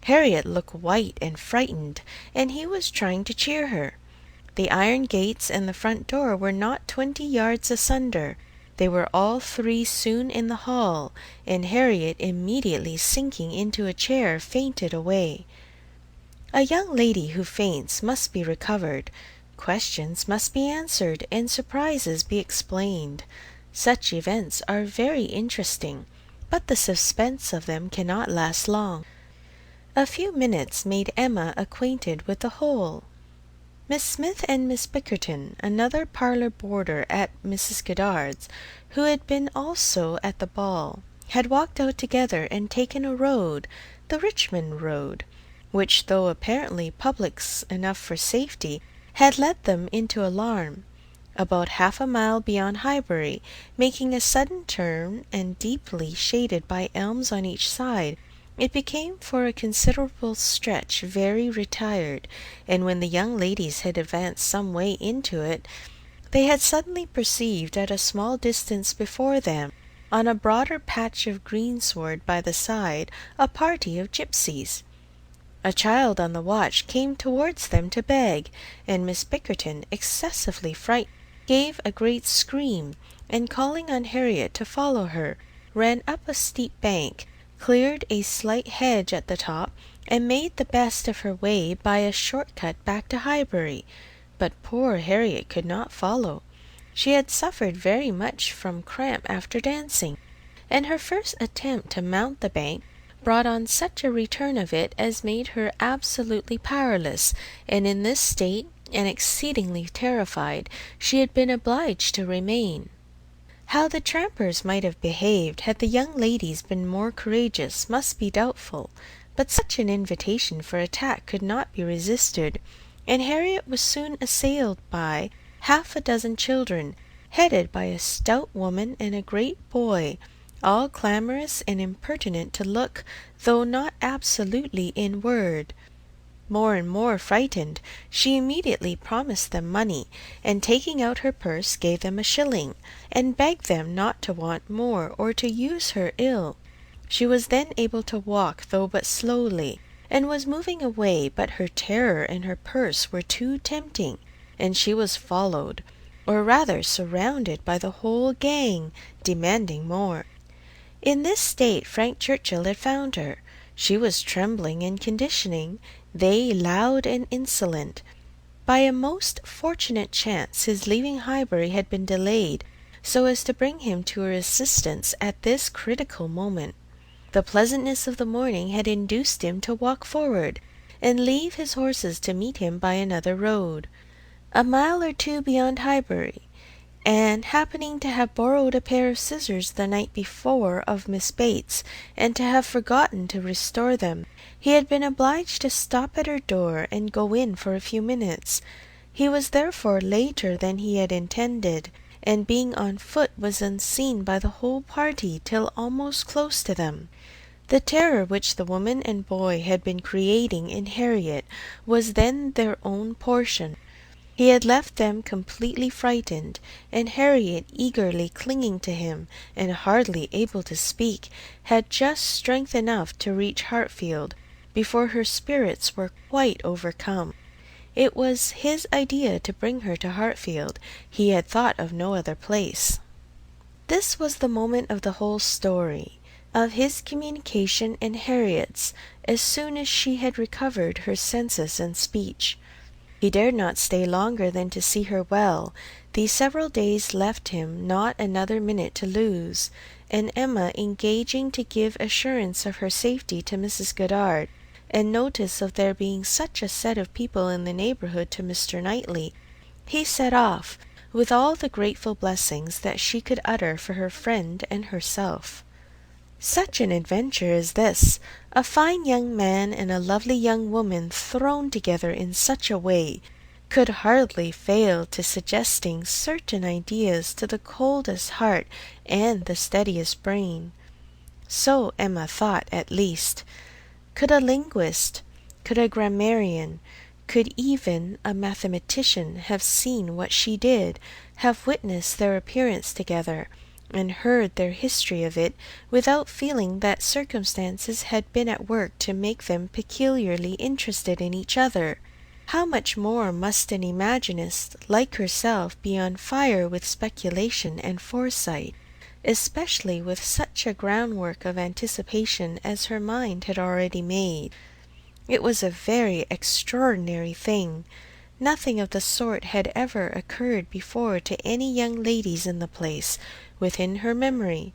Harriet looked white and frightened, and he was trying to cheer her. The iron gates and the front door were not 20 yards asunder. They were all three soon in the hall, and Harriet, immediately sinking into a chair, fainted away. A young lady who faints must be recovered. Questions must be answered, and surprises be explained. Such events are very interesting, but the suspense of them cannot last long. A few minutes made Emma acquainted with the whole. Miss Smith and Miss Bickerton, another parlour boarder at Mrs. Goddard's, who had been also at the ball, had walked out together and taken a road, the Richmond road, which, though apparently public enough for safety, had led them into alarm. About half a mile beyond Highbury, making a sudden turn, and deeply shaded by elms on each side, it became for a considerable stretch very retired, and when the young ladies had advanced some way into it, they had suddenly perceived at a small distance before them, on a broader patch of greensward by the side, a party of gipsies. A child on the watch came towards them to beg, and Miss Bickerton, excessively frightened, gave a great scream, and calling on Harriet to follow her, ran up a steep bank, cleared a slight hedge at the top, and made the best of her way by a short cut back to Highbury. But poor Harriet could not follow. She had suffered very much from cramp after dancing, and her first attempt to mount the bank brought on such a return of it as made her absolutely powerless, and in this state, and exceedingly terrified, she had been obliged to remain. How the trampers might have behaved had the young ladies been more courageous must be doubtful, but such an invitation for attack could not be resisted, and Harriet was soon assailed by half a dozen children, headed by a stout woman and a great boy, all clamorous and impertinent to look, though not absolutely in word. More and more frightened, she immediately promised them money, and taking out her purse gave them a shilling, and begged them not to want more, or to use her ill. She was then able to walk, though but slowly, and was moving away, but her terror and her purse were too tempting, and she was followed, or rather surrounded by the whole gang, demanding more. In this state Frank Churchill had found her. She was trembling and conditioning, they loud and insolent. By a most fortunate chance his leaving Highbury had been delayed, so as to bring him to her assistance at this critical moment. The pleasantness of the morning had induced him to walk forward, and leave his horses to meet him by another road. A mile or two beyond Highbury, and happening to have borrowed a pair of scissors the night before of Miss Bates, and to have forgotten to restore them, he had been obliged to stop at her door and go in for a few minutes. He was therefore later than he had intended, and being on foot was unseen by the whole party till almost close to them. The terror which the woman and boy had been creating in Harriet was then their own portion. He had left them completely frightened, and Harriet, eagerly clinging to him, and hardly able to speak, had just strength enough to reach Hartfield, before her spirits were quite overcome. It was his idea to bring her to Hartfield. He had thought of no other place. This was the moment of the whole story, of his communication and Harriet's, as soon as she had recovered her senses and speech. He dared not stay longer than to see her well. These several days left him not another minute to lose, and Emma engaging to give assurance of her safety to Mrs. Goddard, and notice of there being such a set of people in the neighbourhood to Mr. Knightley, he set off, with all the grateful blessings that she could utter for her friend and herself. Such an adventure as this, a fine young man and a lovely young woman thrown together in such a way, could hardly fail to suggesting certain ideas to the coldest heart and the steadiest brain. So Emma thought, at least. Could a linguist, could a grammarian, could even a mathematician have seen what she did, have witnessed their appearance together, and heard their history of it, without feeling that circumstances had been at work to make them peculiarly interested in each other, how much more must an imaginist like herself be on fire with speculation and foresight, especially with such a groundwork of anticipation as her mind had already made. It was a very extraordinary thing. Nothing of the sort had ever occurred before to any young ladies in the place, within her memory.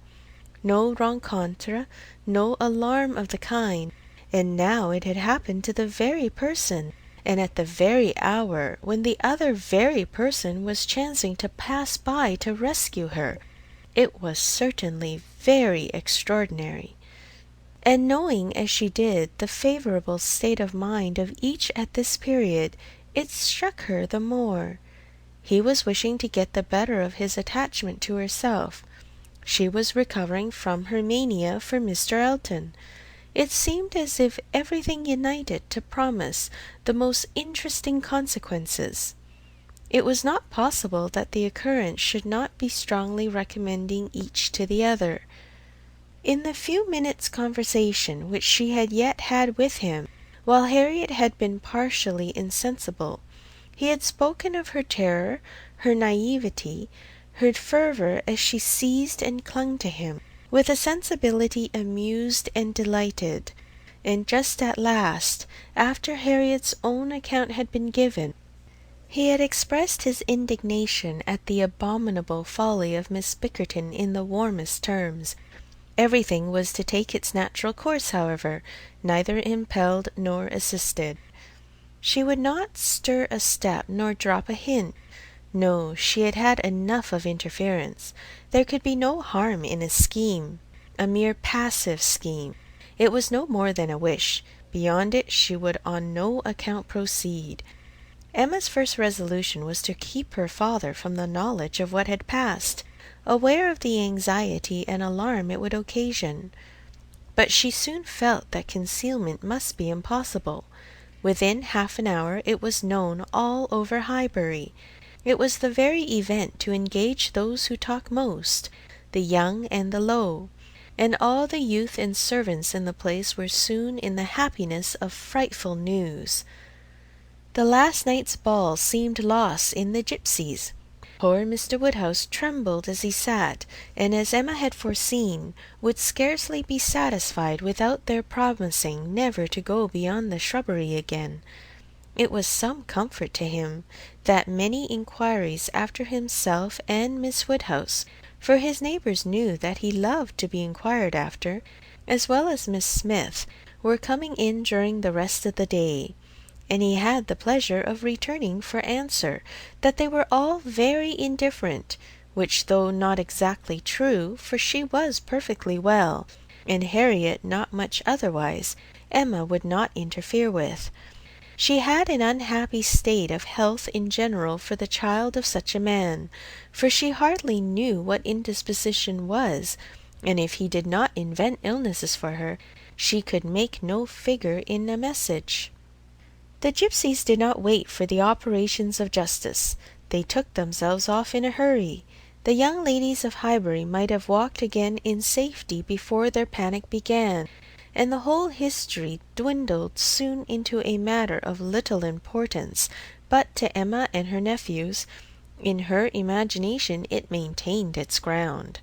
No rencontre, no alarm of the kind, and now it had happened to the very person, and at the very hour when the other very person was chancing to pass by to rescue her. It was certainly very extraordinary. And knowing as she did the favourable state of mind of each at this period, it struck her the more. He was wishing to get the better of his attachment to herself. She was recovering from her mania for Mr. Elton. It seemed as if everything united to promise the most interesting consequences. It was not possible that the occurrence should not be strongly recommending each to the other. In the few minutes' conversation which she had yet had with him, while Harriet had been partially insensible, he had spoken of her terror, her naivety, her fervour as she seized and clung to him, with a sensibility amused and delighted, and just at last, after Harriet's own account had been given, he had expressed his indignation at the abominable folly of Miss Bickerton in the warmest terms. Everything was to take its natural course, however, neither impelled nor assisted. She would not stir a step nor drop a hint. No, she had had enough of interference. There could be no harm in a scheme, a mere passive scheme. It was no more than a wish. Beyond it she would on no account proceed. Emma's first resolution was to keep her father from the knowledge of what had passed, aware of the anxiety and alarm it would occasion. But she soon felt that concealment must be impossible. Within half an hour it was known all over Highbury. It was the very event to engage those who talk most, the young and the low, and all the youth and servants in the place were soon in the happiness of frightful news. The last night's ball seemed lost in the gipsies. Poor Mr. Woodhouse trembled as he sat, and as Emma had foreseen, would scarcely be satisfied without their promising never to go beyond the shrubbery again. It was some comfort to him that many inquiries after himself and Miss Woodhouse, for his neighbours knew that he loved to be inquired after, as well as Miss Smith, were coming in during the rest of the day, and he had the pleasure of returning for answer that they were all very indifferent, which, though not exactly true, for she was perfectly well, and Harriet not much otherwise, Emma would not interfere with. She had an unhappy state of health in general for the child of such a man, for she hardly knew what indisposition was, and if he did not invent illnesses for her, she could make no figure in a message. The gipsies did not wait for the operations of justice. They took themselves off in a hurry. The young ladies of Highbury might have walked again in safety before their panic began, and the whole history dwindled soon into a matter of little importance, but to Emma and her nephews, in her imagination it maintained its ground.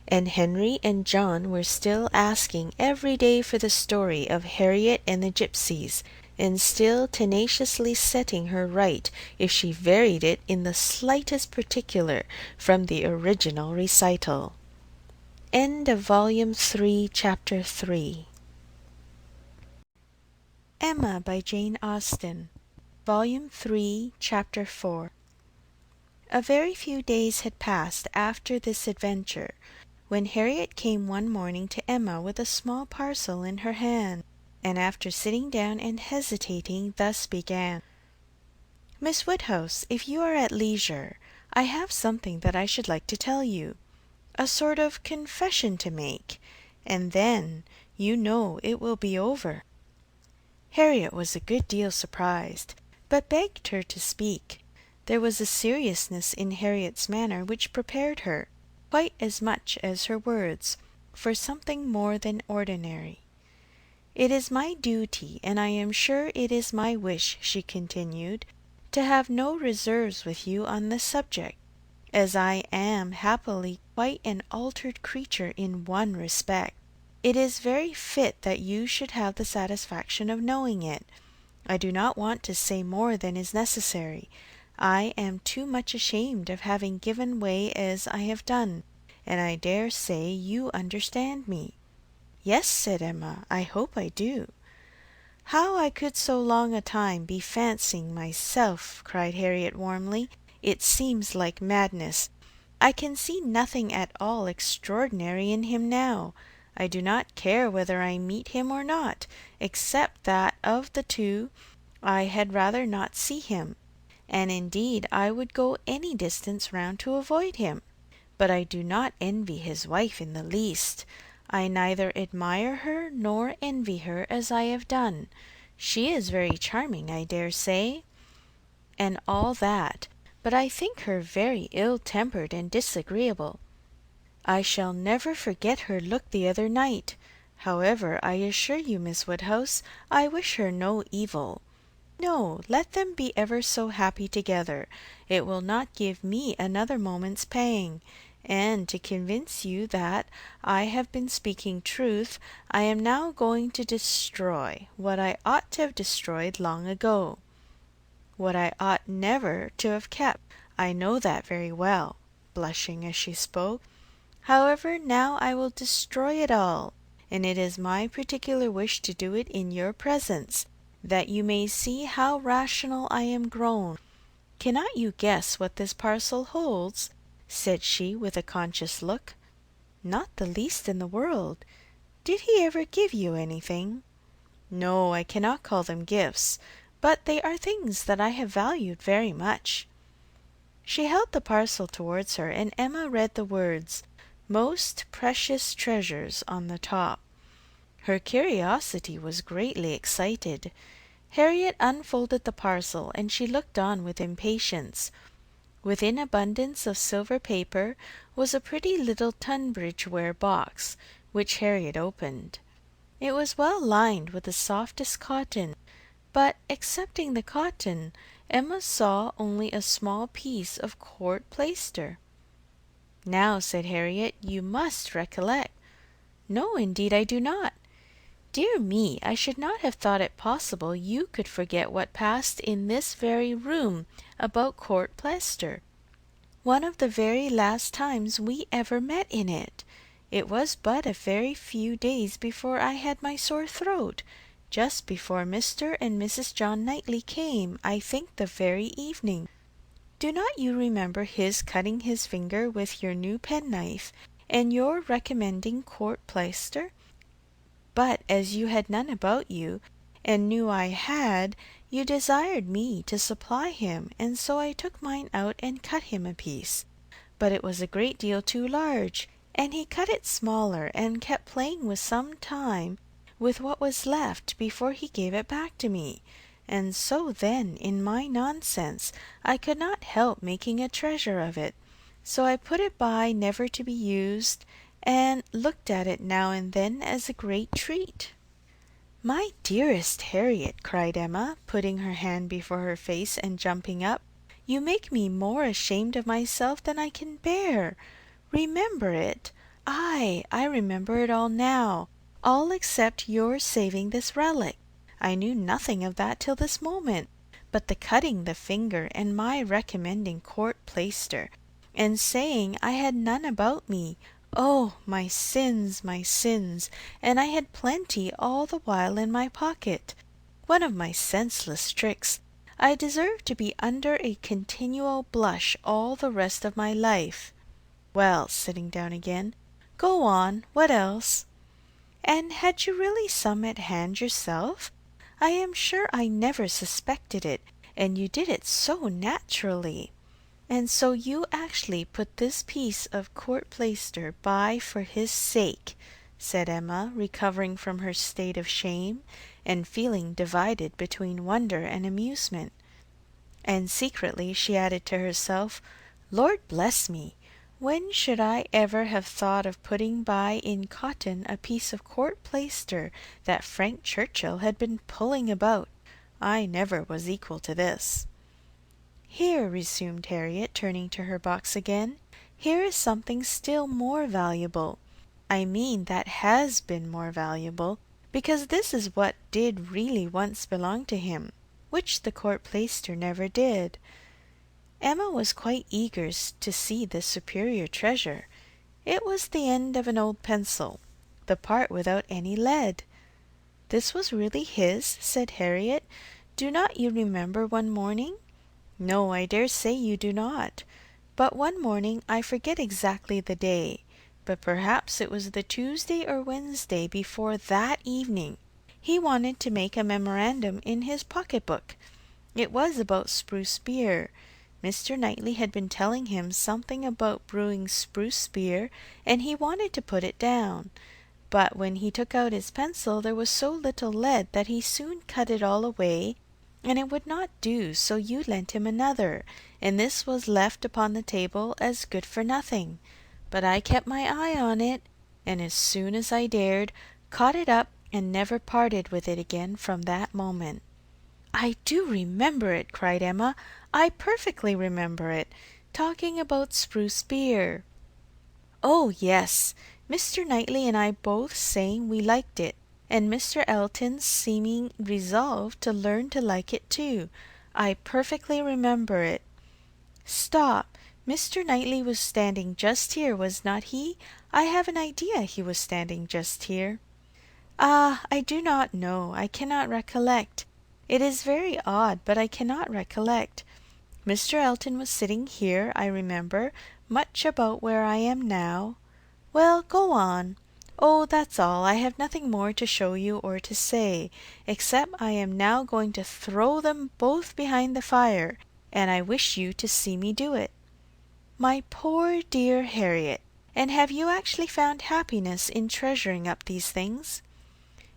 And Henry and John were still asking every day for the story of Harriet and the gipsies, and still tenaciously setting her right if she varied it in the slightest particular from the original recital. End of Volume 3, Chapter 3. Emma by Jane Austen. Volume 3, Chapter 4. A very few days had passed after this adventure, when Harriet came one morning to Emma with a small parcel in her hand, and after sitting down and hesitating, thus began: "Miss Woodhouse, if you are at leisure, I have something that I should like to tell you, a sort of confession to make, and then, you know, it will be over." Harriet was a good deal surprised, but begged her to speak. There was a seriousness in Harriet's manner which prepared her, quite as much as her words, for something more than ordinary. "It is my duty, and I am sure it is my wish," she continued, "to have no reserves with you on this subject, as I am happily quite an altered creature in one respect. It is very fit that you should have the satisfaction of knowing it. I do not want to say more than is necessary. I am too much ashamed of having given way as I have done, and I dare say you understand me." "Yes," said Emma, "I hope I do." "How I could so long a time be fancying myself," cried Harriet warmly, "it seems like madness. I can see nothing at all extraordinary in him now. I do not care whether I meet him or not, except that of the two I had rather not see him, and indeed I would go any distance round to avoid him. But I do not envy his wife in the least. I neither admire her nor envy her as I have done. She is very charming, I dare say, and all that, but I think her very ill-tempered and disagreeable. I shall never forget her look the other night. However, I assure you, Miss Woodhouse, I wish her no evil. No, let them be ever so happy together. It will not give me another moment's pang. And to convince you that I have been speaking truth, I am now going to destroy what I ought to have destroyed long ago. What I ought never to have kept. I know that very well," blushing as she spoke. "However, now I will destroy it all, and it is my particular wish to do it in your presence, that you may see how rational I am grown. Cannot you guess what this parcel holds?" said she with a conscious look. "Not the least in the world. Did he ever give you anything?" "No, I cannot call them gifts, but they are things that I have valued very much." She held the parcel towards her, and Emma read the words, "Most precious treasures," on the top. Her curiosity was greatly excited. Harriet unfolded the parcel, and she looked on with impatience. Within abundance of silver paper was a pretty little Tunbridge ware box, which Harriet opened. It was well lined with the softest cotton, but, excepting the cotton, Emma saw only a small piece of court plaister. "Now," said Harriet, "you must recollect." "No, indeed I do not." "Dear me, I should not have thought it possible you could forget what passed in this very room about court plaister, one of the very last times we ever met in it. It was but a very few days before I had my sore throat, just before Mr. and Mrs. John Knightley came, I think the very evening. Do not you remember his cutting his finger with your new penknife, and your recommending court plaister? But as you had none about you, and knew I had, you desired me to supply him, and so I took mine out and cut him a piece. But it was a great deal too large, and he cut it smaller, and kept playing with some time with what was left before he gave it back to me. And so then, in my nonsense, I could not help making a treasure of it. So I put it by never to be used, and looked at it now and then as a great treat." "My dearest Harriet," cried Emma, putting her hand before her face and jumping up, "you make me more ashamed of myself than I can bear. Remember it! Ay, I remember it all now, all except your saving this relic. I knew nothing of that till this moment, but the cutting the finger, and my recommending court plaister, and saying I had none about me, Oh, my sins, and I had plenty all the while in my pocket. One of my senseless tricks. I deserve to be under a continual blush all the rest of my life. Well, sitting down again, go on, what else? And had you really some at hand yourself? I am sure I never suspected it, and you did it so naturally. And so you actually put this piece of court plaister by for his sake, said Emma, recovering from her state of shame, and feeling divided between wonder and amusement. And secretly she added to herself, Lord bless me! When should I ever have thought of putting by in cotton a piece of court plaister that Frank Churchill had been pulling about? I never was equal to this. Here, resumed Harriet, turning to her box again, here is something still more valuable. I mean that has been more valuable, because this is what did really once belong to him, which the court plaister never did. Emma was quite eager to see this superior treasure. It was the end of an old pencil, the part without any lead. This was really his, said Harriet. Do not you remember one morning? No, I dare say you do not. But one morning, I forget exactly the day, but perhaps it was the Tuesday or Wednesday before that evening, he wanted to make a memorandum in his pocket-book. It was about spruce beer. Mr. Knightley had been telling him something about brewing spruce beer, and he wanted to put it down. But when he took out his pencil there was so little lead that he soon cut it all away, and it would not do, so you lent him another, and this was left upon the table as good for nothing. But I kept my eye on it, and as soon as I dared, caught it up and never parted with it again from that moment. I do remember it, cried Emma. I perfectly remember it. Talking about spruce beer. Oh, yes, Mr. Knightley and I both saying we liked it, and Mr. Elton seeming resolved to learn to like it too. I perfectly remember it. Stop! Mr. Knightley was standing just here, was not he? I have an idea he was standing just here. Ah, I do not know. I cannot recollect. It is very odd, but I cannot recollect. Mr. Elton was sitting here, I remember, much about where I am now. Well, go on. Oh, that's all. I have nothing more to show you or to say, except I am now going to throw them both behind the fire, and I wish you to see me do it. My poor dear Harriet, and have you actually found happiness in treasuring up these things?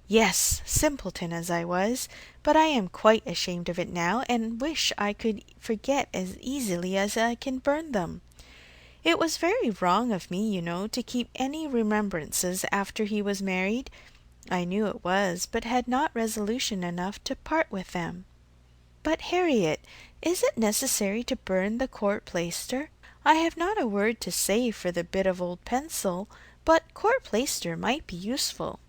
Yes, simpleton as I was, but I am quite ashamed of it now, and wish I could forget as easily as I can burn them. It was very wrong of me, you know, to keep any remembrances after he was married. I knew it was, but had not resolution enough to part with them. But, Harriet, is it necessary to burn the court plaister? I have not a word to say for the bit of old pencil, but court plaister might be useful.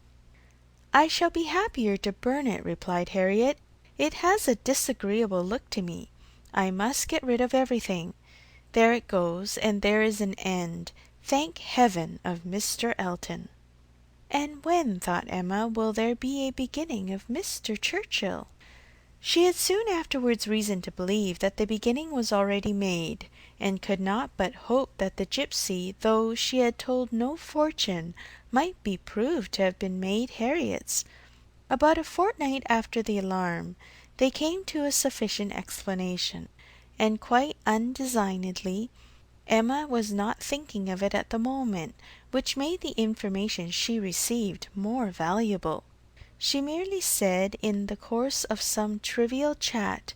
I shall be happier to burn it, replied Harriet. It has a disagreeable look to me. I must get rid of everything. There it goes, and there is an end, thank heaven, of Mr. Elton. And when, thought Emma, will there be a beginning of Mr. Churchill? She had soon afterwards reason to believe that the beginning was already made, and could not but hope that the gipsy, though she had told no fortune, might be proved to have been made Harriet's. About a fortnight after the alarm, they came to a sufficient explanation, and quite undesignedly, Emma was not thinking of it at the moment, which made the information she received more valuable. She merely said in the course of some trivial chat,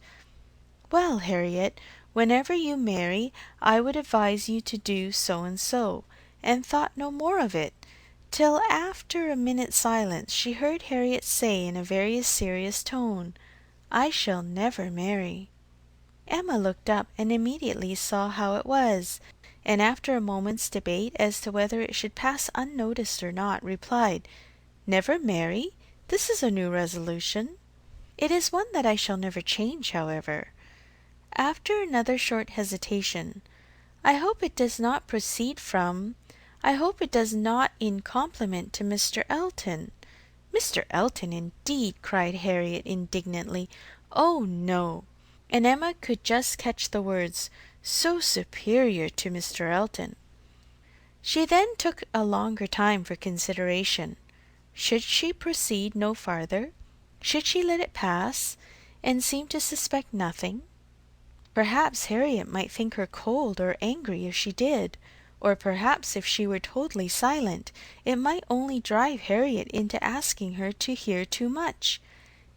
Well, Harriet, whenever you marry, I would advise you to do so, and thought no more of it, till after a minute's silence she heard Harriet say in a very serious tone, I shall never marry. Emma looked up and immediately saw how it was, and after a moment's debate as to whether it should pass unnoticed or not, replied, Never marry? This is a new resolution. It is one that I shall never change, however. After another short hesitation, I hope it does not proceed from I hope it does not in compliment to Mr. Elton." "Mr. Elton, indeed!" cried Harriet indignantly. "Oh, no!" And Emma could just catch the words, "so superior to Mr. Elton." She then took a longer time for consideration. Should she proceed no farther? Should she let it pass, and seem to suspect nothing? Perhaps Harriet might think her cold or angry if she did, or perhaps if she were totally silent, it might only drive Harriet into asking her to hear too much,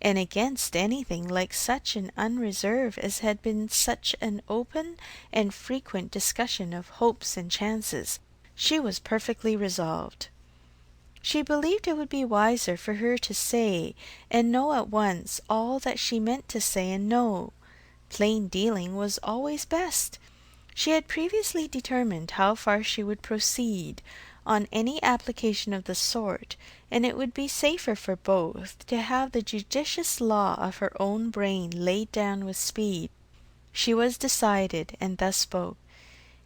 and against anything like such an unreserve as had been such an open and frequent discussion of hopes and chances, she was perfectly resolved. She believed it would be wiser for her to say and know at once all that she meant to say and know. Plain dealing was always best. She had previously determined how far she would proceed on any application of the sort, and it would be safer for both to have the judicious law of her own brain laid down with speed. She was decided, and thus spoke.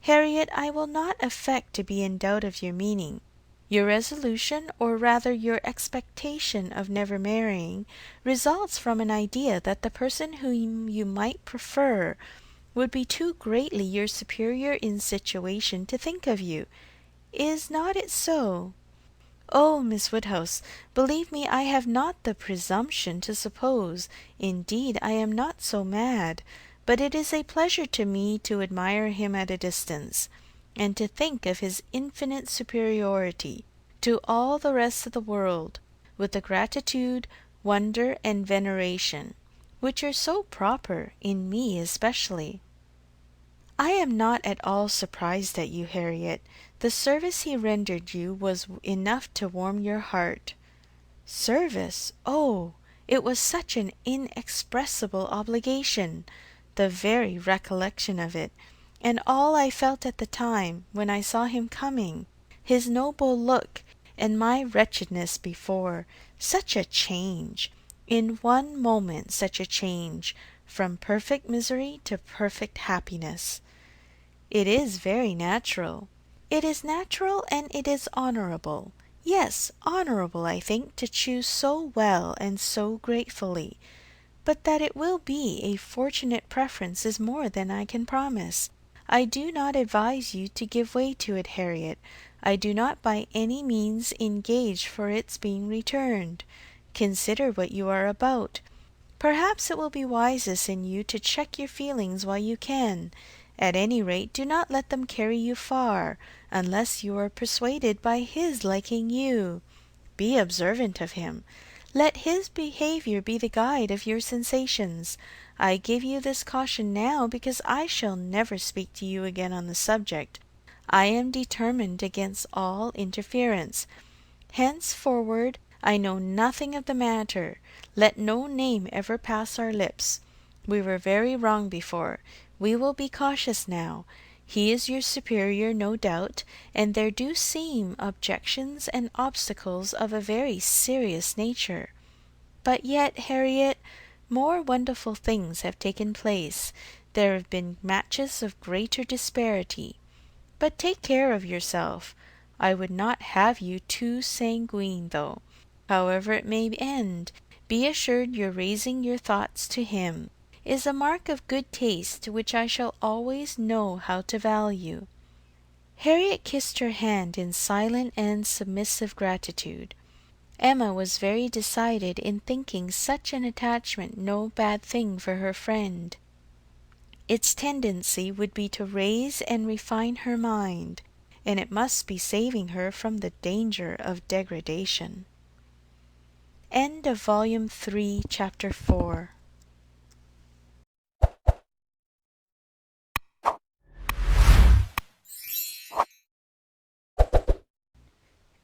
"Harriet, I will not affect to be in doubt of your meaning. Your resolution, or rather your expectation of never marrying, results from an idea that the person whom you might prefer would be too greatly your superior in situation to think of you. Is not it so?" "Oh, Miss Woodhouse, believe me, I have not the presumption to suppose, indeed I am not so mad, but it is a pleasure to me to admire him at a distance, and to think of his infinite superiority to all the rest of the world, with the gratitude, wonder, and veneration, which are so proper in me especially." "I am not at all surprised at you, Harriet. The service he rendered you was enough to warm your heart." "Service! Oh, it was such an inexpressible obligation! The very recollection of it, and all I felt at the time, when I saw him coming, his noble look, and my wretchedness before, such a change! In one moment such a change, from perfect misery to perfect happiness." "It is very natural." "It is natural, and it is honourable. Yes, honourable, I think, to choose so well and so gratefully. But that it will be a fortunate preference is more than I can promise. I do not advise you to give way to it, Harriet. I do not by any means engage for its being returned. Consider what you are about. Perhaps it will be wisest in you to check your feelings while you can. At any rate, do not let them carry you far, unless you are persuaded by his liking you. Be observant of him. Let his behaviour be the guide of your sensations. I give you this caution now, because I shall never speak to you again on the subject. I am determined against all interference. Henceforward I know nothing of the matter. Let no name ever pass our lips. We were very wrong before. We will be cautious now. He is your superior, no doubt, and there do seem objections and obstacles of a very serious nature. But yet, Harriet, more wonderful things have taken place. There have been matches of greater disparity. But take care of yourself. I would not have you too sanguine, though. However it may end, be assured your raising your thoughts to him is a mark of good taste which I shall always know how to value." Harriet kissed her hand in silent and submissive gratitude. Emma was very decided in thinking such an attachment no bad thing for her friend. Its tendency would be to raise and refine her mind, and it must be saving her from the danger of degradation. End of Volume 3, Chapter 4.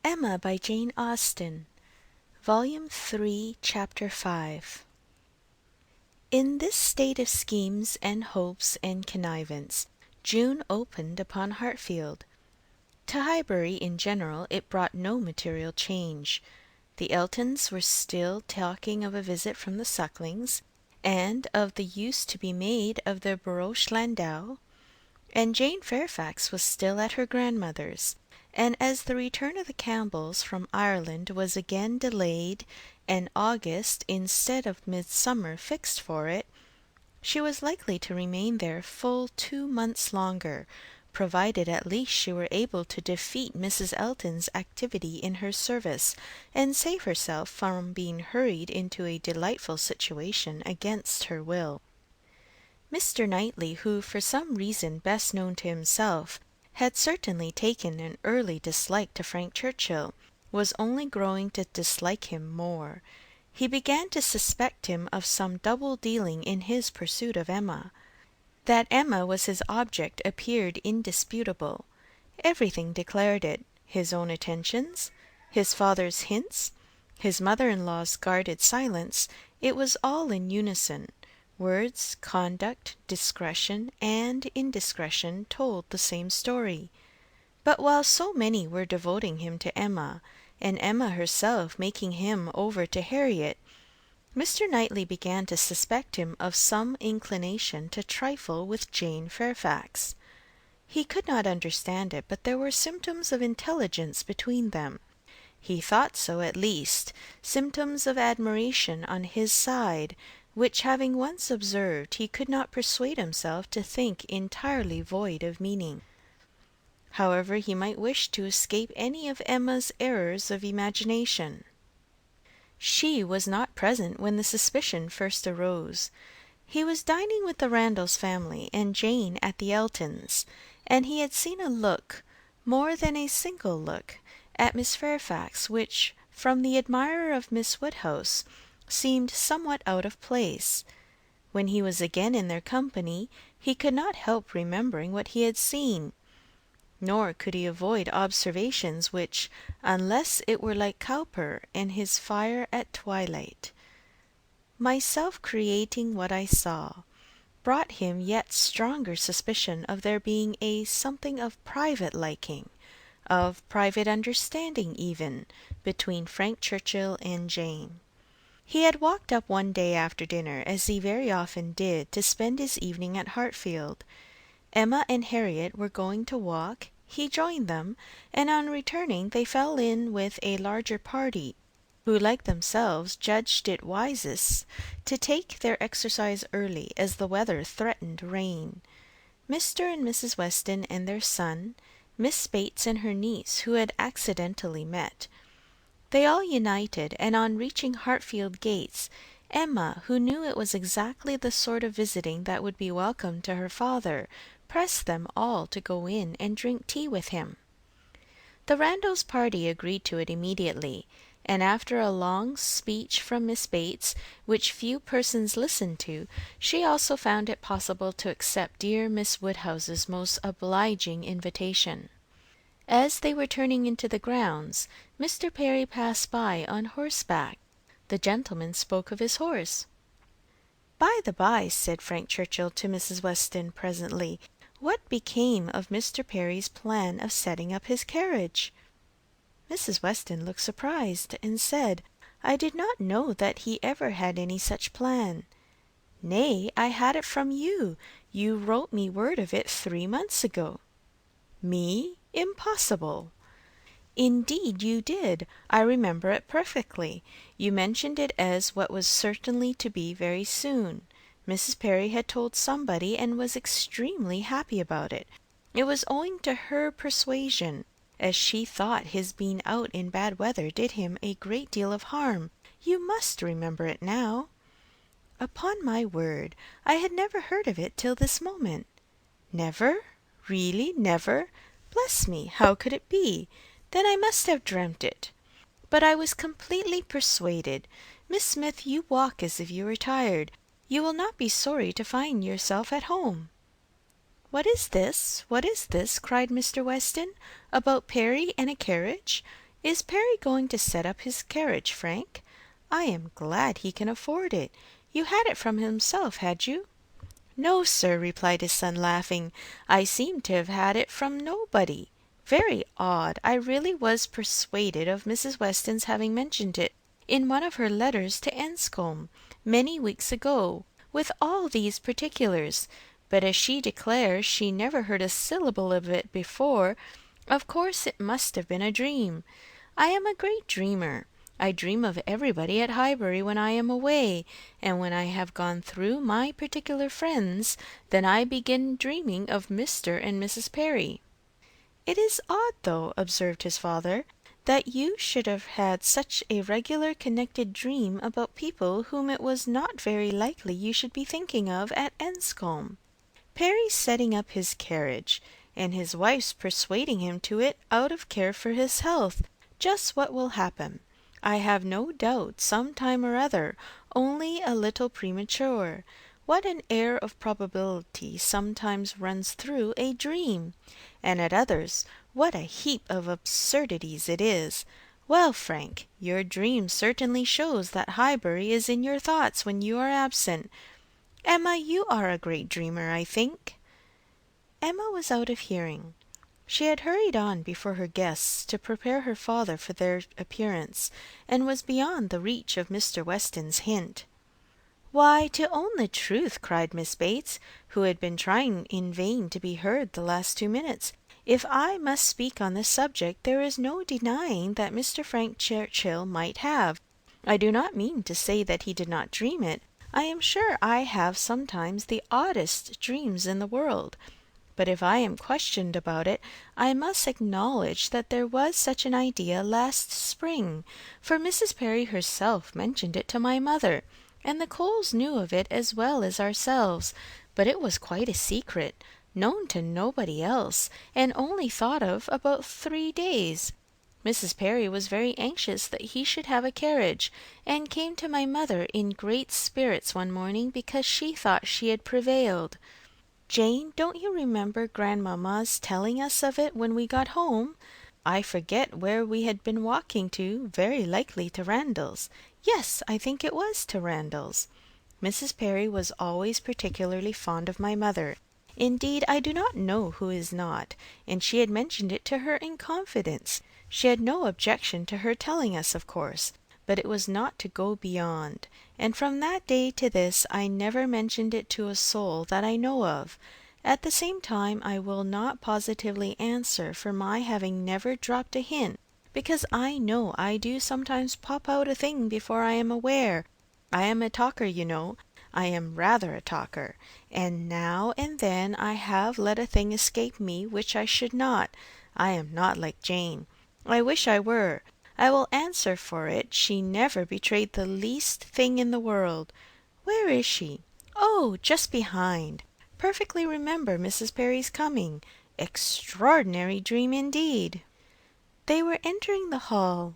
Emma by Jane Austen, Volume 3, Chapter 5. In this state of schemes and hopes and connivance, June opened upon Hartfield. To Highbury in general it brought no material change. The Eltons were still talking of a visit from the Sucklings, and of the use to be made of the barouche landau, and Jane Fairfax was still at her grandmother's, and as the return of the Campbells from Ireland was again delayed, and August instead of midsummer fixed for it, she was likely to remain there full 2 months longer, provided at least she were able to defeat Mrs. Elton's activity in her service, and save herself from being hurried into a delightful situation against her will. Mr. Knightley, who for some reason best known to himself had certainly taken an early dislike to Frank Churchill, was only growing to dislike him more. He began to suspect him of some double dealing in his pursuit of Emma. That Emma was his object appeared indisputable. Everything declared it. His own attentions, his father's hints, his mother-in-law's guarded silence, it was all in unison. Words, conduct, discretion, and indiscretion told the same story. But while so many were devoting him to Emma, and Emma herself making him over to Harriet, Mr. Knightley began to suspect him of some inclination to trifle with Jane Fairfax. He could not understand it, but there were symptoms of intelligence between them. He thought so, at least, symptoms of admiration on his side, which having once observed, he could not persuade himself to think entirely void of meaning. However he might wish to escape any of Emma's errors of imagination, she was not present when the suspicion first arose. He was dining with the Randalls family and Jane at the Eltons, and he had seen a look, more than a single look, at Miss Fairfax, which, from the admirer of Miss Woodhouse, seemed somewhat out of place. When he was again in their company, he could not help remembering what he had seen, nor could he avoid observations which, unless it were like Cowper in his Fire at Twilight, myself creating what I saw, brought him yet stronger suspicion of there being a something of private liking, of private understanding even, between Frank Churchill and Jane. He had walked up one day after dinner, as he very often did, to spend his evening at Hartfield. Emma and Harriet were going to walk, he joined them, and on returning they fell in with a larger party, who like themselves judged it wisest to take their exercise early, as the weather threatened rain. Mr. and Mrs. Weston and their son, Miss Bates and her niece, who had accidentally met. They all united, and on reaching Hartfield gates, Emma, who knew it was exactly the sort of visiting that would be welcome to her father, pressed them all to go in and drink tea with him. The Randalls party agreed to it immediately, and after a long speech from Miss Bates, which few persons listened to, she also found it possible to accept dear Miss Woodhouse's most obliging invitation. As they were turning into the grounds, Mr. Perry passed by on horseback. The gentleman spoke of his horse. "By the by," said Frank Churchill to Mrs. Weston presently, "what became of Mr. Perry's plan of setting up his carriage?" Mrs. Weston looked surprised, and said, "I did not know that he ever had any such plan." "Nay, I had it from you. You wrote me word of it 3 months ago." "Me? Impossible!" "Indeed you did. I remember it perfectly. You mentioned it as what was certainly to be very soon. Mrs. Perry had told somebody, and was extremely happy about it. It was owing to her persuasion, as she thought his being out in bad weather did him a great deal of harm. You must remember it now." "Upon my word, I had never heard of it till this moment." "Never? Really never? Bless me, how could it be? Then I must have dreamt it. But I was completely persuaded. Miss Smith, you walk as if you were tired. You will not be sorry to find yourself at home." "What is this? What is this?" cried Mr. Weston. "About Perry and a carriage? Is Perry going to set up his carriage, Frank? I am glad he can afford it. You had it from himself, had you?" "No, sir," replied his son, laughing. "I seem to have had it from nobody. Very odd. I really was persuaded of Mrs. Weston's having mentioned it in one of her letters to Enscombe, many weeks ago, with all these particulars. But as she declares she never heard a syllable of it before, Of course it must have been a dream. I am a great dreamer. I dream of everybody at Highbury when I am away, and when I have gone through my particular friends, then I begin dreaming of Mr. and Mrs. Perry." "It is odd, though," observed his father, "that you should have had such a regular connected dream about people whom it was not very likely you should be thinking of at Enscombe. Perry's setting up his carriage, and his wife's persuading him to it out of care for his health, just what will happen, I have no doubt, some time or other, only a little premature. What an air of probability sometimes runs through a dream! And at others, what a heap of absurdities it is! Well, Frank, your dream certainly shows that Highbury is in your thoughts when you are absent. Emma, you are a great dreamer, I think." Emma was out of hearing. She had hurried on before her guests to prepare her father for their appearance, and was beyond the reach of Mr. Weston's hint. "Why, to own the truth," cried Miss Bates, who had been trying in vain to be heard the last 2 minutes, "if I must speak on this subject, there is no denying that Mr. Frank Churchill might have. I do not mean to say that he did not dream it. I am sure I have sometimes the oddest dreams in the world. But if I am questioned about it, I must acknowledge that there was such an idea last spring, for Mrs. Perry herself mentioned it to my mother, and the Coles knew of it as well as ourselves, but it was quite a secret, known to nobody else, and only thought of about 3 days. Mrs. Perry was very anxious that he should have a carriage, and came to my mother in great spirits one morning because she thought she had prevailed. Jane, don't you remember grandmamma's telling us of it when we got home? I forget where we had been walking to, very likely to Randalls. Yes, I think it was to Randalls. Mrs. Perry was always particularly fond of my mother. Indeed, I do not know who is not, and she had mentioned it to her in confidence. She had no objection to her telling us, of course, but it was not to go beyond, and from that day to this I never mentioned it to a soul that I know of. At the same time I will not positively answer for my having never dropped a hint, because I know I do sometimes pop out a thing before I am aware. I am a talker, you know. I am rather a talker, and now and then I have let a thing escape me which I should not. I am not like Jane. I wish I were. I will answer for it she never betrayed the least thing in the world. Where is she? Oh, just behind. Perfectly remember Mrs. Perry's coming. Extraordinary dream indeed." They were entering the hall.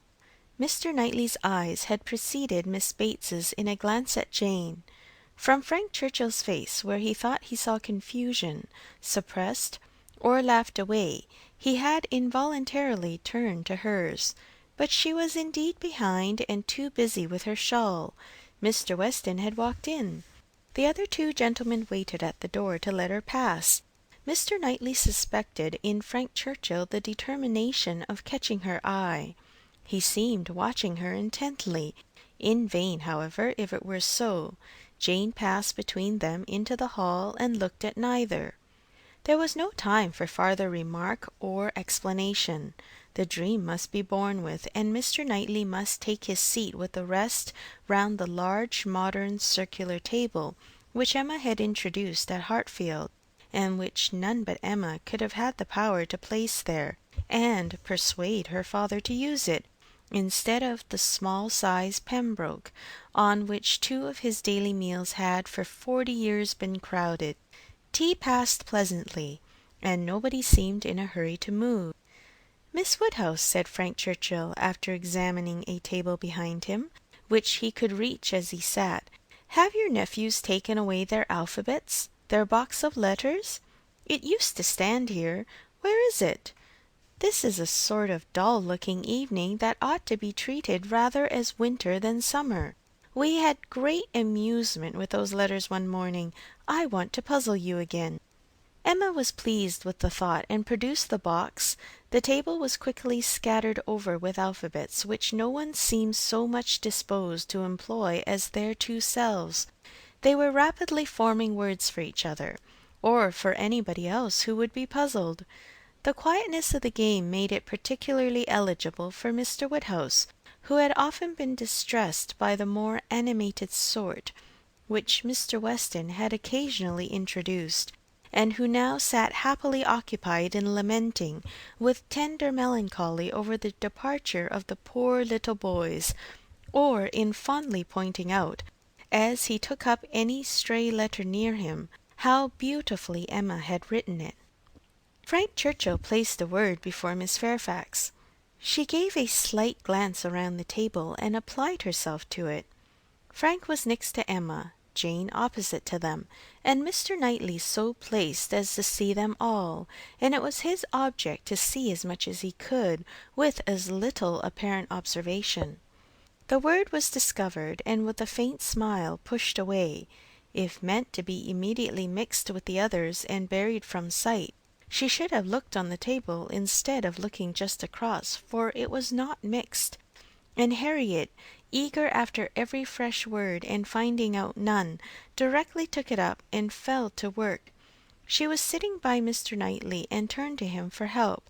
Mr. Knightley's eyes had preceded Miss Bates's in a glance at Jane. From Frank Churchill's face, where he thought he saw confusion, suppressed, or laughed away, he had involuntarily turned to hers. But she was indeed behind, and too busy with her shawl. Mr. Weston had walked in. The other 2 gentlemen waited at the door to let her pass. Mr. Knightley suspected in Frank Churchill the determination of catching her eye. He seemed watching her intently. In vain, however, if it were so. Jane passed between them into the hall and looked at neither. There was no time for farther remark or explanation. The dream must be borne with, and Mr. Knightley must take his seat with the rest round the large modern circular table which Emma had introduced at Hartfield, and which none but Emma could have had the power to place there, and persuade her father to use it, instead of the small-sized Pembroke, on which 2 of his daily meals had for 40 years been crowded. Tea passed pleasantly, and nobody seemed in a hurry to move. "Miss Woodhouse," said Frank Churchill, after examining a table behind him, which he could reach as he sat, "have your nephews taken away their alphabets, their box of letters? It used to stand here. Where is it? This is a sort of dull-looking evening that ought to be treated rather as winter than summer. We had great amusement with those letters one morning. I want to puzzle you again." Emma was pleased with the thought, and produced the box. The table was quickly scattered over with alphabets, which no one seemed so much disposed to employ as their 2 selves. They were rapidly forming words for each other, or for anybody else who would be puzzled. The quietness of the game made it particularly eligible for Mr. Woodhouse, who had often been distressed by the more animated sort which Mr. Weston had occasionally introduced, and who now sat happily occupied in lamenting with tender melancholy over the departure of the poor little boys, or in fondly pointing out, as he took up any stray letter near him, how beautifully Emma had written it. Frank Churchill placed the word before Miss Fairfax. She gave a slight glance around the table, and applied herself to it. Frank was next to Emma, Jane opposite to them, and Mr. Knightley so placed as to see them all, and it was his object to see as much as he could, with as little apparent observation. The word was discovered, and with a faint smile pushed away. If meant to be immediately mixed with the others and buried from sight, she should have looked on the table instead of looking just across, for it was not mixed, and Harriet, eager after every fresh word and finding out none, directly took it up and fell to work. She was sitting by Mr. Knightley and turned to him for help.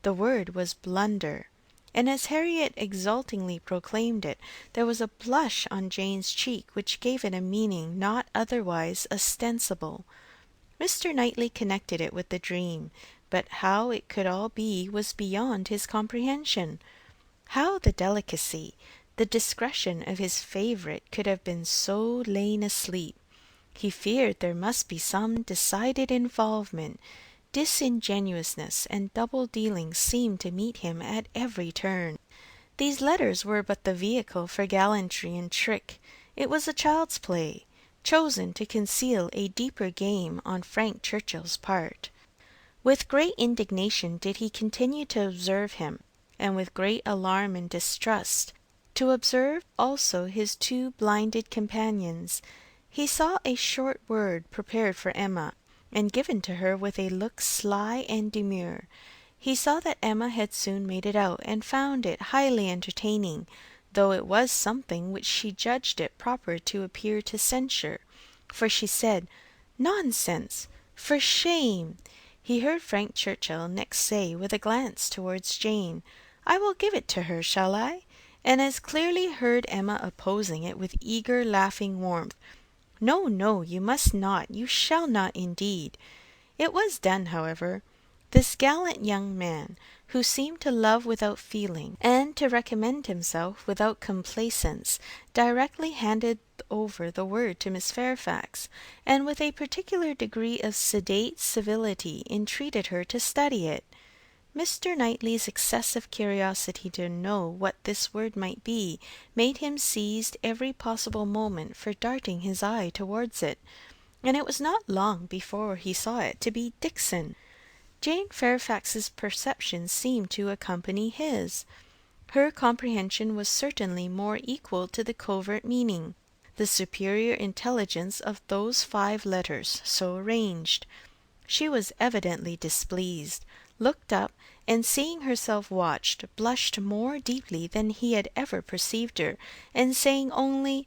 The word was blunder, and as Harriet exultingly proclaimed it, there was a blush on Jane's cheek which gave it a meaning not otherwise ostensible. Mr. Knightley connected it with the dream, but how it could all be was beyond his comprehension. How the delicacy, the discretion of his favourite could have been so lain asleep. He feared there must be some decided involvement. Disingenuousness and double dealing seemed to meet him at every turn. These letters were but the vehicle for gallantry and trick. It was a child's play, chosen to conceal a deeper game on Frank Churchill's part. With great indignation did he continue to observe him, and with great alarm and distrust to observe also his two blinded companions. He saw a short word prepared for Emma, and given to her with a look sly and demure. He saw that Emma had soon made it out, and found it highly entertaining, though it was something which she judged it proper to appear to censure, for she said, "Nonsense! For shame!" He heard Frank Churchill next say, with a glance towards Jane, "I will give it to her, shall I?" and as clearly heard Emma opposing it with eager laughing warmth. "No, no, you must not, you shall not indeed." It was done, however. This gallant young man, who seemed to love without feeling, and to recommend himself without complaisance, directly handed over the word to Miss Fairfax, and with a particular degree of sedate civility entreated her to study it. Mr. Knightley's excessive curiosity to know what this word might be made him seize every possible moment for darting his eye towards it, and it was not long before he saw it to be Dixon. Jane Fairfax's perception seemed to accompany his. Her comprehension was certainly more equal to the covert meaning, the superior intelligence of those 5 letters so arranged. She was evidently displeased, looked up, and seeing herself watched, blushed more deeply than he had ever perceived her, and saying only,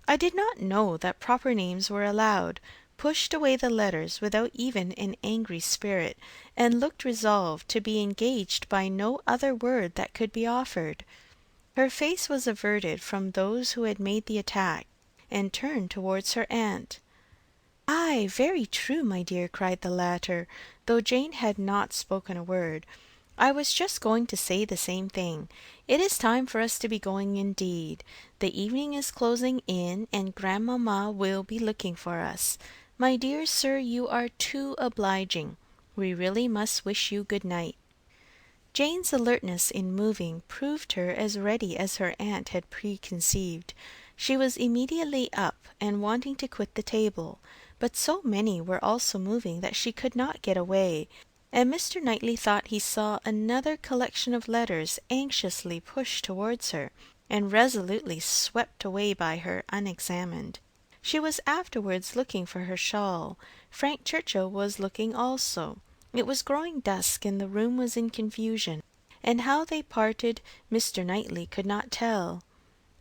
"I did not know that proper names were allowed," pushed away the letters without even an angry spirit, and looked resolved to be engaged by no other word that could be offered. Her face was averted from those who had made the attack, and turned towards her aunt. "Ay, very true, my dear," cried the latter, though Jane had not spoken a word. "I was just going to say the same thing. It is time for us to be going indeed. The evening is closing in, and grandmamma will be looking for us. My dear sir, you are too obliging. We really must wish you good night." Jane's alertness in moving proved her as ready as her aunt had preconceived. She was immediately up, and wanting to quit the table, but so many were also moving that she could not get away, and Mr. Knightley thought he saw another collection of letters anxiously pushed towards her, and resolutely swept away by her unexamined. She was afterwards looking for her shawl. Frank Churchill was looking also. It was growing dusk, and the room was in confusion, and how they parted Mr. Knightley could not tell.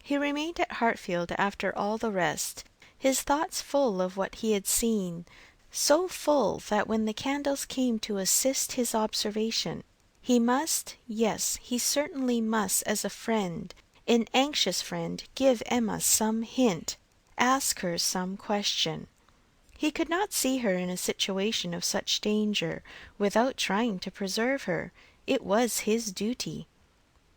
He remained at Hartfield after all the rest, his thoughts full of what he had seen, so full that when the candles came to assist his observation, he must, yes, he certainly must, as a friend, an anxious friend, give Emma some hint, ask her some question. He could not see her in a situation of such danger without trying to preserve her. It was his duty.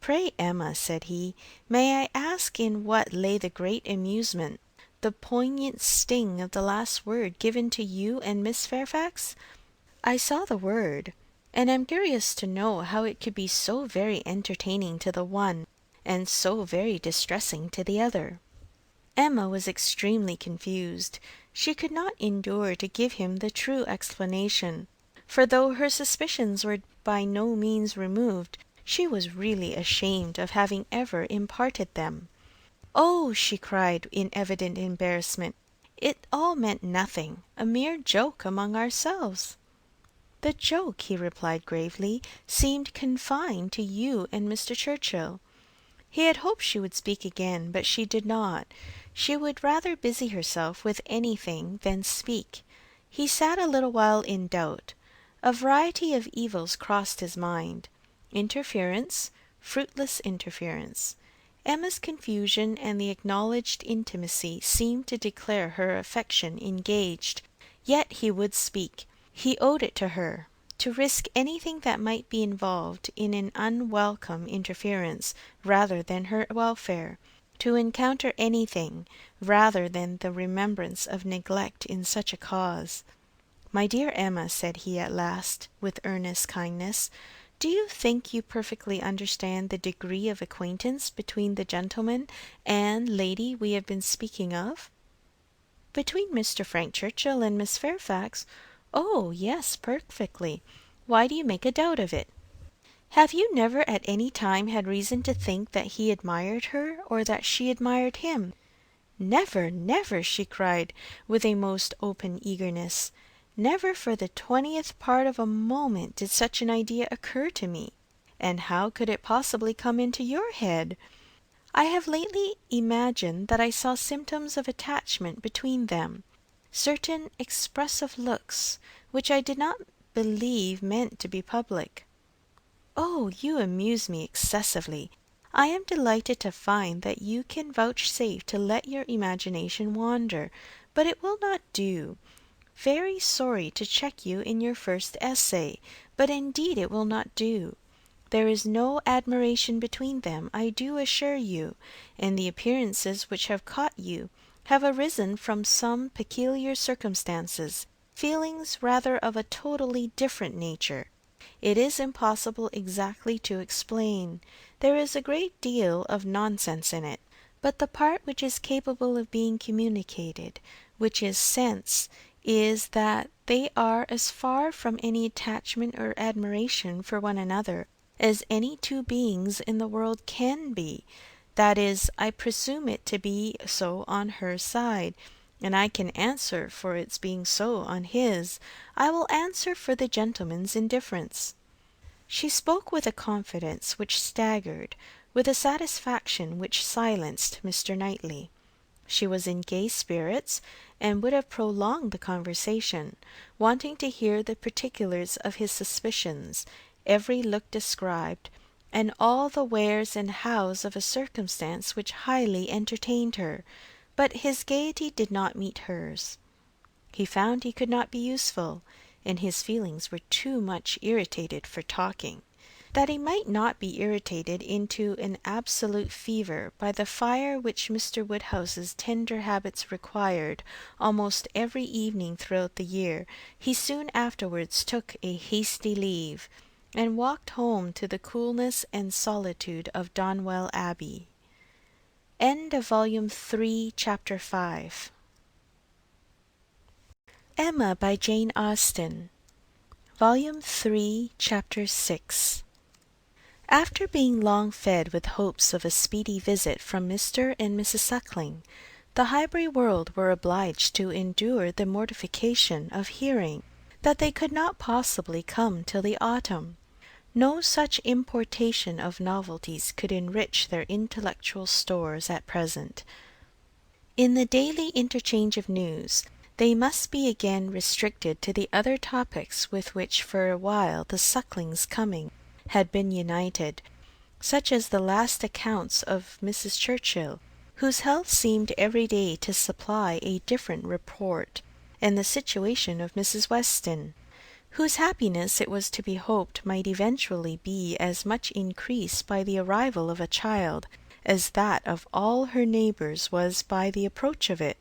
"Pray, Emma," said he, "may I ask in what lay the great amusement, the poignant sting of the last word given to you and Miss Fairfax? I saw the word, and am curious to know how it could be so very entertaining to the one, and so very distressing to the other." Emma was extremely confused. She could not endure to give him the true explanation, for though her suspicions were by no means removed, she was really ashamed of having ever imparted them. "Oh," she cried, in evident embarrassment, "it all meant nothing, a mere joke among ourselves." "The joke," he replied gravely, "seemed confined to you and Mr. Churchill." He had hoped she would speak again, but she did not. She would rather busy herself with anything than speak. He sat a little while in doubt. A variety of evils crossed his mind. Interference, fruitless interference. Emma's confusion and the acknowledged intimacy seemed to declare her affection engaged. Yet he would speak. He owed it to her. To risk anything that might be involved in an unwelcome interference rather than her welfare, to encounter anything rather than the remembrance of neglect in such a cause. "My dear Emma," said he at last, with earnest kindness, "do you think you perfectly understand the degree of acquaintance between the gentleman and lady we have been speaking of?" "Between Mr. Frank Churchill and Miss Fairfax? Oh, yes, perfectly. Why do you make a doubt of it? Have you never at any time had reason to think that he admired her, or that she admired him?" "Never, never!" she cried, with a most open eagerness. "Never for the 20th part of a moment did such an idea occur to me. And how could it possibly come into your head? I have lately imagined that I saw symptoms of attachment between them, certain expressive looks, which I did not believe meant to be public." "Oh, you amuse me excessively. I am delighted to find that you can vouchsafe to let your imagination wander, but it will not do. Very sorry to check you in your first essay, but indeed it will not do. There is no admiration between them, I do assure you, and the appearances which have caught you have arisen from some peculiar circumstances, feelings rather of a totally different nature. It is impossible exactly to explain. There is a great deal of nonsense in it, but the part which is capable of being communicated, which is sense, is that they are as far from any attachment or admiration for one another as any two beings in the world can be. That is, I presume it to be so on her side, and I can answer for its being so on his. I will answer for the gentleman's indifference." She spoke with a confidence which staggered, with a satisfaction which silenced Mr. Knightley. She was in gay spirits, and would have prolonged the conversation, wanting to hear the particulars of his suspicions, every look described, and all the wheres and hows of a circumstance which highly entertained her, but his gaiety did not meet hers. He found he could not be useful, and his feelings were too much irritated for talking. That he might not be irritated into an absolute fever by the fire which Mr. Woodhouse's tender habits required almost every evening throughout the year, he soon afterwards took a hasty leave, and walked home to the coolness and solitude of Donwell Abbey. End of Volume 3, Chapter 5. Emma by Jane Austen. Volume 3, Chapter 6. After being long fed with hopes of a speedy visit from Mr. and Mrs. Suckling, the Highbury world were obliged to endure the mortification of hearing that they could not possibly come till the autumn. No such importation of novelties could enrich their intellectual stores at present. In the daily interchange of news, they must be again restricted to the other topics with which for a while the Sucklings' coming had been united, such as the last accounts of Mrs. Churchill, whose health seemed every day to supply a different report, and the situation of Mrs. Weston, whose happiness it was to be hoped might eventually be as much increased by the arrival of a child as that of all her neighbours was by the approach of it.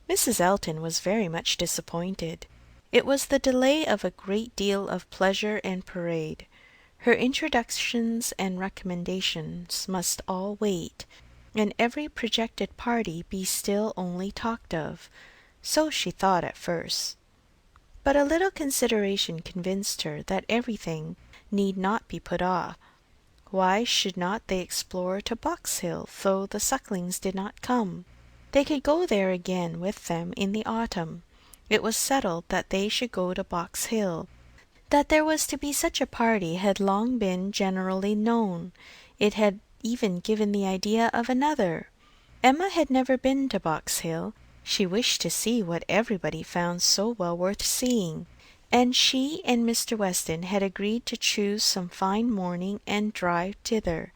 Mrs. Elton was very much disappointed. It was the delay of a great deal of pleasure and parade. Her introductions and recommendations must all wait, and every projected party be still only talked of. So she thought at first. But a little consideration convinced her that everything need not be put off. Why should not they explore to Box Hill, though the Sucklings did not come? They could go there again with them in the autumn. It was settled that they should go to Box Hill. That there was to be such a party had long been generally known. It had even given the idea of another. Emma had never been to Box Hill. She wished to see what everybody found so well worth seeing, and she and Mr. Weston had agreed to choose some fine morning and drive thither.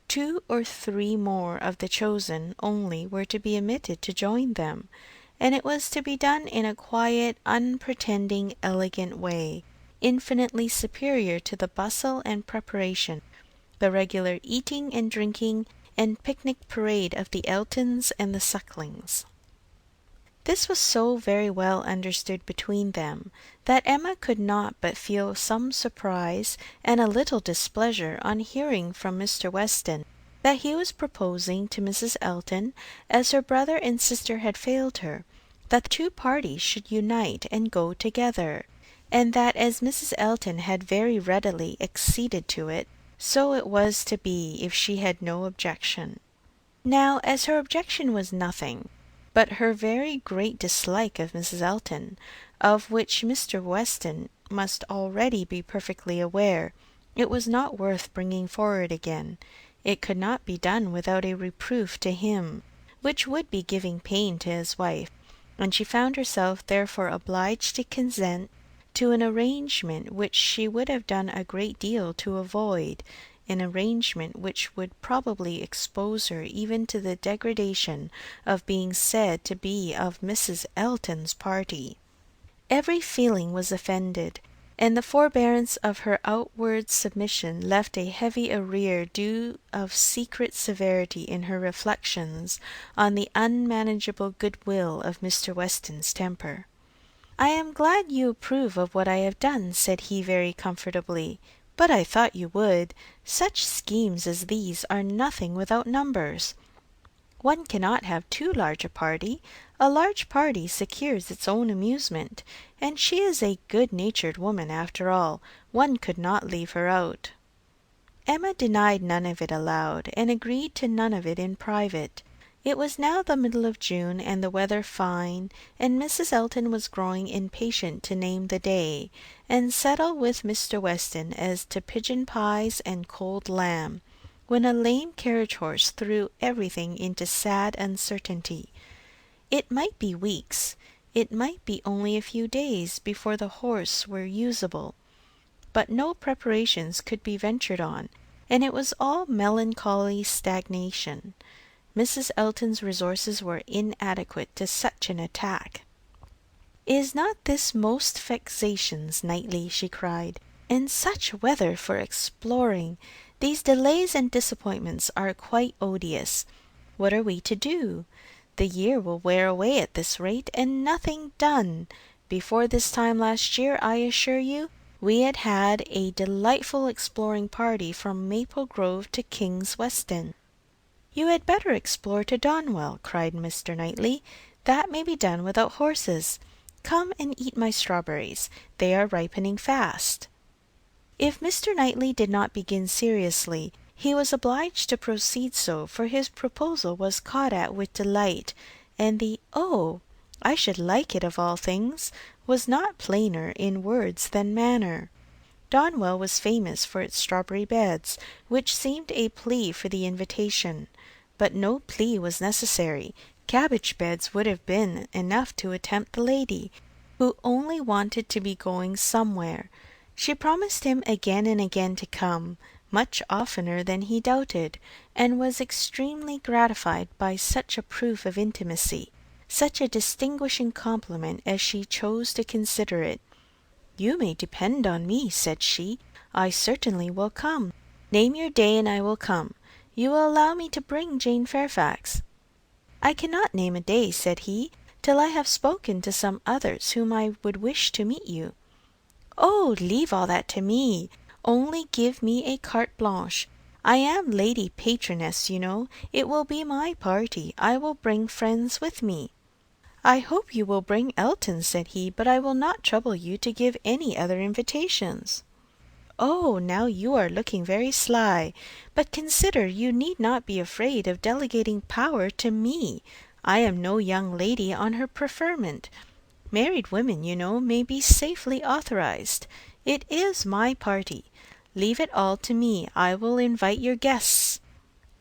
2 or 3 more of the chosen only were to be admitted to join them, and it was to be done in a quiet, unpretending, elegant way, infinitely superior to the bustle and preparation, the regular eating and drinking and picnic parade of the Eltons and the Sucklings. This was so very well understood between them, that Emma could not but feel some surprise and a little displeasure on hearing from Mr. Weston that he was proposing to Mrs. Elton, as her brother and sister had failed her, that the 2 parties should unite and go together, and that as Mrs. Elton had very readily acceded to it, so it was to be if she had no objection. Now, as her objection was nothing but her very great dislike of Mrs. Elton, of which Mr. Weston must already be perfectly aware, it was not worth bringing forward again. It could not be done without a reproof to him, which would be giving pain to his wife, and she found herself therefore obliged to consent to an arrangement which she would have done a great deal to avoid, an arrangement which would probably expose her even to the degradation of being said to be of Mrs. Elton's party. Every feeling was offended, and the forbearance of her outward submission left a heavy arrear due of secret severity in her reflections on the unmanageable goodwill of Mr. Weston's temper. "I am glad you approve of what I have done," said he very comfortably. "But I thought you would. Such schemes as these are nothing without numbers. One cannot have too large a party. A large party secures its own amusement, and she is a good-natured woman after all. One could not leave her out." Emma denied none of it aloud, and agreed to none of it in private. It was now the middle of June, and the weather fine, and Mrs. Elton was growing impatient to name the day, and settle with Mr. Weston as to pigeon pies and cold lamb, when a lame carriage-horse threw everything into sad uncertainty. It might be weeks, it might be only a few days, before the horse were usable, but no preparations could be ventured on, and it was all melancholy stagnation. Mrs. Elton's resources were inadequate to such an attack. "Is not this most vexations, Knightley?" she cried. "And such weather for exploring! These delays and disappointments are quite odious. What are we to do? The year will wear away at this rate, and nothing done. Before this time last year, I assure you, we had had a delightful exploring party from Maple Grove to King's Weston." "You had better explore to Donwell," cried Mr. Knightley. "That may be done without horses. Come and eat my strawberries. They are ripening fast." If Mr. Knightley did not begin seriously, he was obliged to proceed so, for his proposal was caught at with delight, and the "Oh, I should like it of all things" was not plainer in words than manner. Donwell was famous for its strawberry beds, which seemed a plea for the invitation. but no plea was necessary. Cabbage beds would have been enough to tempt the lady, who only wanted to be going somewhere. She promised him again and again to come, much oftener than he doubted, and was extremely gratified by such a proof of intimacy, such a distinguishing compliment as she chose to consider it. "You may depend on me," said she. "I certainly will come. Name your day and I will come. You will allow me to bring Jane Fairfax." "I cannot name a day," said he, "till I have spoken to some others whom I would wish to meet you." "Oh, leave all that to me. Only give me a carte blanche. I am Lady Patroness, you know. It will be my party. I will bring friends with me." "I hope you will bring Elton," said he, "but I will not trouble you to give any other invitations." "Oh, now you are looking very sly. But consider, you need not be afraid of delegating power to me. I am no young lady on her preferment. Married women, you know, may be safely authorized. It is my party. Leave it all to me. I will invite your guests."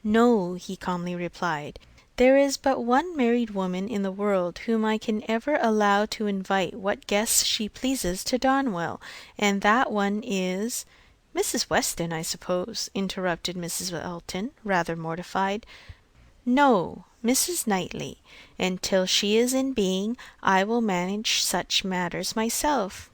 "No," he calmly replied. "There is but one married woman in the world whom I can ever allow to invite what guests she pleases to Donwell, and that one is—" "Mrs. Weston, I suppose," interrupted Mrs. Elton, rather mortified. "No, Mrs. Knightley, and till she is in being, I will manage such matters myself."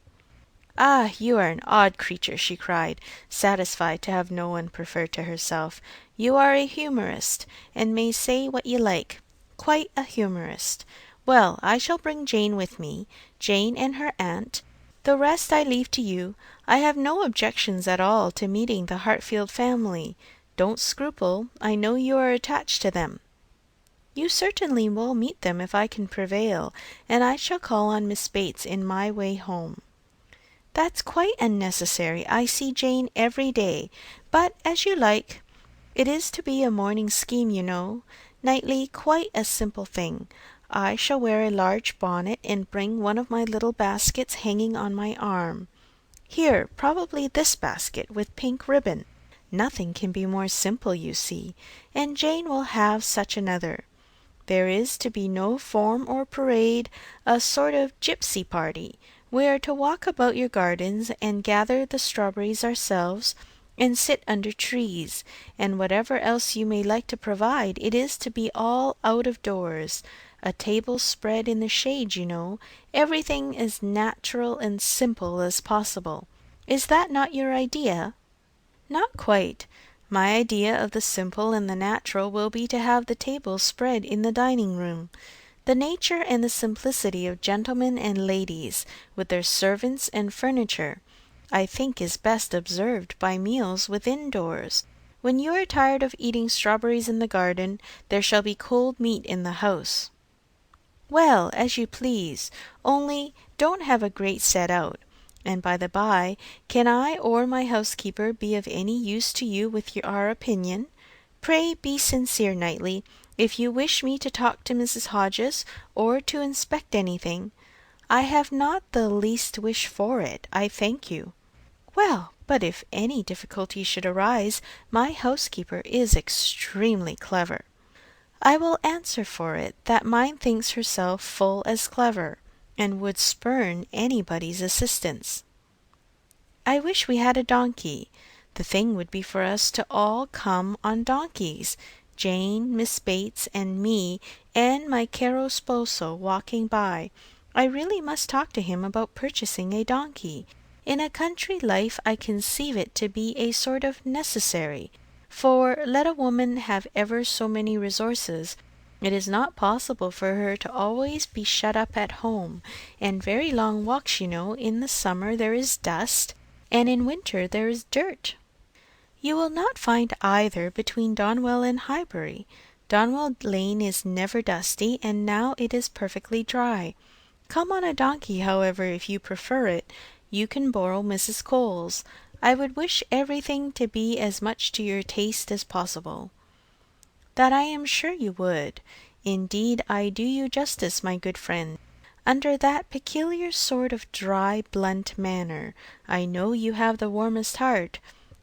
"Ah, you are an odd creature!" she cried, satisfied to have no one preferred to herself. "You are a humorist, and may say what you like. Quite a humorist. Well, I shall bring Jane with me, Jane and her aunt. The rest I leave to you. I have no objections at all to meeting the Hartfield family. Don't scruple. I know you are attached to them." "You certainly will meet them if I can prevail, and I shall call on Miss Bates in my way home." "That's quite unnecessary. I see Jane every day. But as you like. It is to be a morning scheme, you know. Knightley, quite a simple thing. I shall wear a large bonnet and bring one of my little baskets hanging on my arm. Here, probably this basket with pink ribbon. Nothing can be more simple, you see. And Jane will have such another. There is to be no form or parade, a sort of gipsy party. We are to walk about your gardens and gather the strawberries ourselves, and sit under trees, and whatever else you may like to provide, it is to be all out of doors. A table spread in the shade, you know. Everything as natural and simple as possible. Is that not your idea?" "Not quite. My idea of the simple and the natural will be to have the table spread in the dining room. The nature and the simplicity of gentlemen and ladies, with their servants and furniture, I think is best observed by meals within doors. When you are tired of eating strawberries in the garden, there shall be cold meat in the house." "Well, as you please. Only don't have a great set out. And by the by, can I or my housekeeper be of any use to you with our opinion? Pray be sincere, Knightley, if you wish me to talk to Mrs. Hodges, or to inspect anything." "I have not the least wish for it, I thank you." "Well, but if any difficulty should arise, my housekeeper is extremely clever." "I will answer for it that mine thinks herself full as clever, and would spurn anybody's assistance." "I wish we had a donkey. The thing would be for us to all come on donkeys, Jane, Miss Bates, and me, and my caro sposo walking by. I really must talk to him about purchasing a donkey. In a country life I conceive it to be a sort of necessary, for let a woman have ever so many resources, it is not possible for her to always be shut up at home, and very long walks, you know. In the summer there is dust, and in winter there is dirt." "You will not find either between Donwell and Highbury. Donwell Lane is never dusty, and now it is perfectly dry. Come on a donkey, however, if you prefer it. You can borrow Mrs. Cole's. I would wish everything to be as much to your taste as possible." "That I am sure you would. Indeed, I do you justice, my good friend. Under that peculiar sort of dry, blunt manner, I know you have the warmest heart.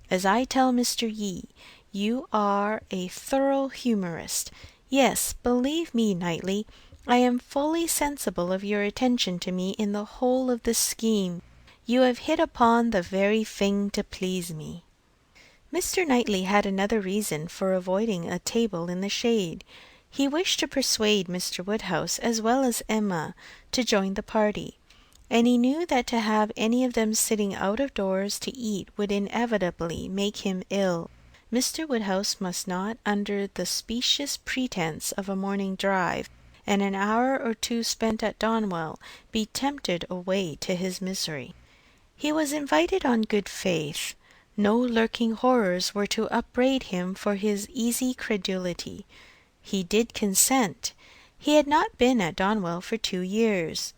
As I tell Mr. Yee, You are a thorough humorist. Yes, believe me, Knightley, I am fully sensible of your attention to me in the whole of this scheme. You have hit upon the very thing to please me." Mr. Knightley had another reason for avoiding a table in the shade. He wished to persuade Mr. Woodhouse as well as Emma to join the party, and he knew that to have any of them sitting out of doors to eat would inevitably make him ill. Mr. Woodhouse must not, under the specious pretence of a morning drive, and an hour or two spent at Donwell, be tempted away to his misery. He was invited on good faith. No lurking horrors were to upbraid him for his easy credulity. He did consent. He had not been at Donwell for 2 years.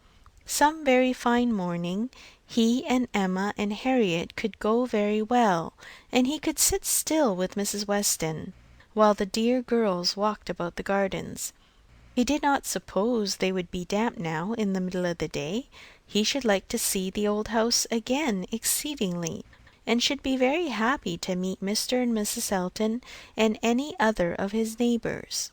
Some very fine morning he and Emma and Harriet could go very well, and he could sit still with Mrs. Weston, while the dear girls walked about the gardens. He did not suppose they would be damp now in the middle of the day. He should like to see the old house again exceedingly, and should be very happy to meet Mr. and Mrs. Elton and any other of his neighbours.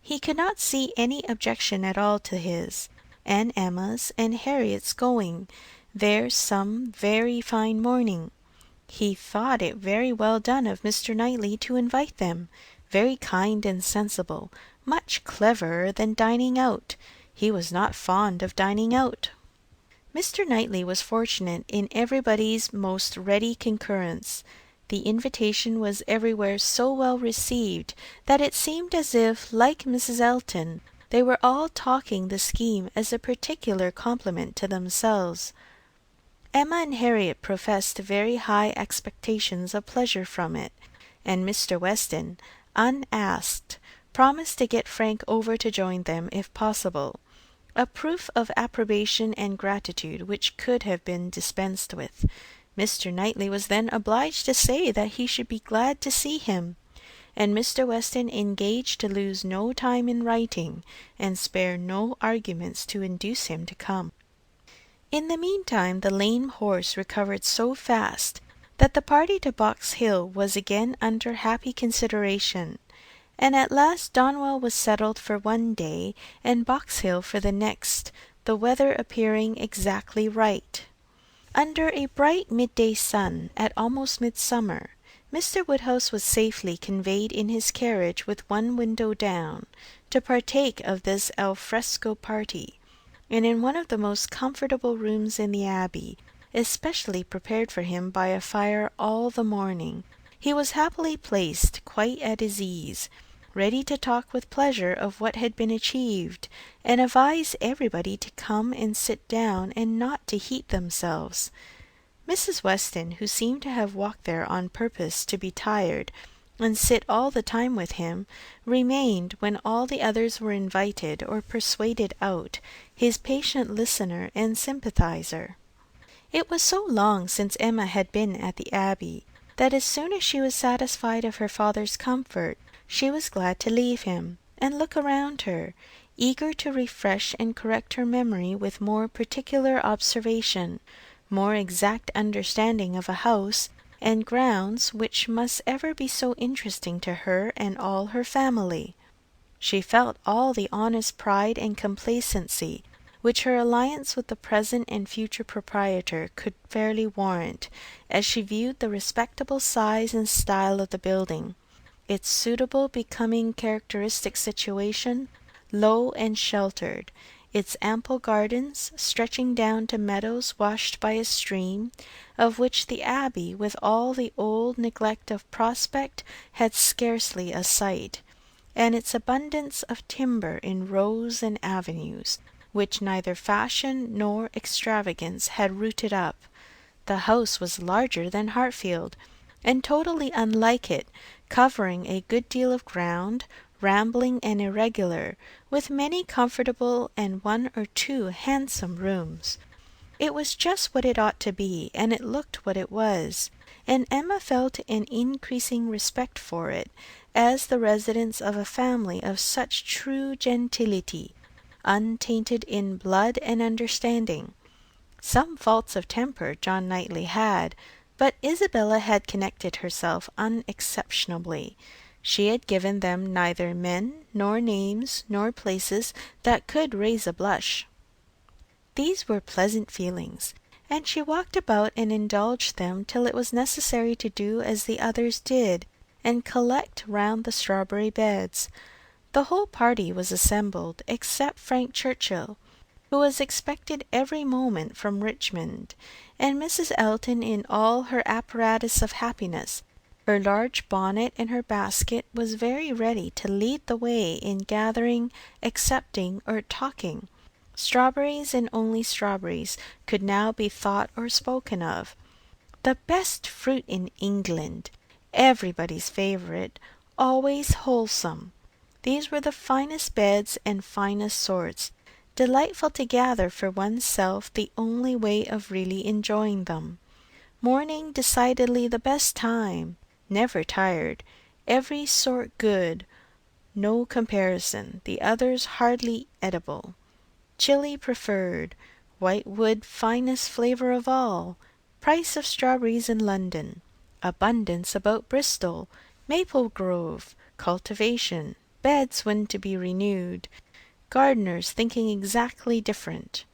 He could not see any objection at all to his, and Emma's, and Harriet's going there some very fine morning. He thought it very well done of Mr. Knightley to invite them, very kind and sensible, much cleverer than dining out. He was not fond of dining out. Mr. Knightley was fortunate in everybody's most ready concurrence. The invitation was everywhere so well received that it seemed as if, like Mrs. Elton, they were all talking the scheme as a particular compliment to themselves. Emma and Harriet professed very high expectations of pleasure from it, and Mr. Weston, unasked, promised to get Frank over to join them if possible, a proof of approbation and gratitude which could have been dispensed with. Mr. Knightley was then obliged to say that he should be glad to see him, and Mr. Weston engaged to lose no time in writing, and spare no arguments to induce him to come. In the meantime the lame horse recovered so fast that the party to Box Hill was again under happy consideration, and at last Donwell was settled for one day, and Box Hill for the next, the weather appearing exactly right. Under a bright midday sun, at almost midsummer, Mr. Woodhouse was safely conveyed in his carriage with one window down, to partake of this al fresco party, and in one of the most comfortable rooms in the Abbey, especially prepared for him by a fire all the morning, he was happily placed quite at his ease, ready to talk with pleasure of what had been achieved, and advise everybody to come and sit down and not to heat themselves. Mrs. Weston, who seemed to have walked there on purpose to be tired, and sit all the time with him, remained when all the others were invited or persuaded out, his patient listener and sympathizer. It was so long since Emma had been at the Abbey, that as soon as she was satisfied of her father's comfort, she was glad to leave him, and look around her, eager to refresh and correct her memory with more particular observation, more exact understanding of a house and grounds which must ever be so interesting to her and all her family. She felt all the honest pride and complacency which her alliance with the present and future proprietor could fairly warrant, as she viewed the respectable size and style of the building, its suitable becoming characteristic situation, low and sheltered, its ample gardens, stretching down to meadows washed by a stream, of which the Abbey, with all the old neglect of prospect, had scarcely a sight, and its abundance of timber in rows and avenues, which neither fashion nor extravagance had rooted up. The house was larger than Hartfield, and totally unlike it, covering a good deal of ground, rambling and irregular, with many comfortable and 1 or 2 handsome rooms. It was just what it ought to be, and it looked what it was, and Emma felt an increasing respect for it, as the residence of a family of such true gentility, untainted in blood and understanding. Some faults of temper John Knightley had, But Isabella had connected herself unexceptionably. She had given them neither men, nor names, nor places that could raise a blush. These were pleasant feelings, and she walked about and indulged them till it was necessary to do as the others did, and collect round the strawberry beds. The whole party was assembled, except Frank Churchill, who was expected every moment from Richmond, and Mrs. Elton in all her apparatus of happiness. Her large bonnet and her basket was very ready to lead the way in gathering, accepting, or talking. Strawberries, and only strawberries, could now be thought or spoken of. The best fruit in England, everybody's favourite, always wholesome. These were the finest beds and finest sorts, delightful to gather for oneself, the only way of really enjoying them. Morning decidedly the best time, never tired, every sort good, no comparison, the others hardly edible. Chili preferred, white wood finest flavour of all, price of strawberries in London, abundance about Bristol, Maple Grove, cultivation, beds when to be renewed, gardeners thinking exactly different.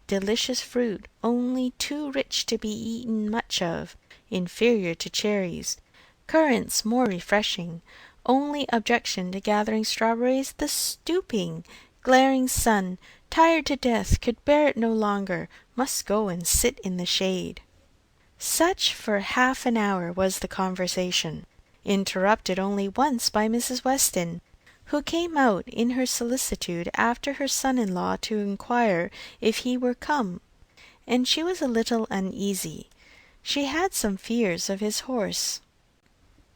Delicious fruit, only too rich to be eaten much of, inferior to cherries. Currants more refreshing. Only objection to gathering strawberries, the stooping, glaring sun. Tired to death, could bear it no longer, must go and sit in the shade. Such for half an hour was the conversation, interrupted only once by Mrs. Weston, who came out in her solicitude after her son-in-law to inquire if he were come, and she was a little uneasy. She had some fears of his horse.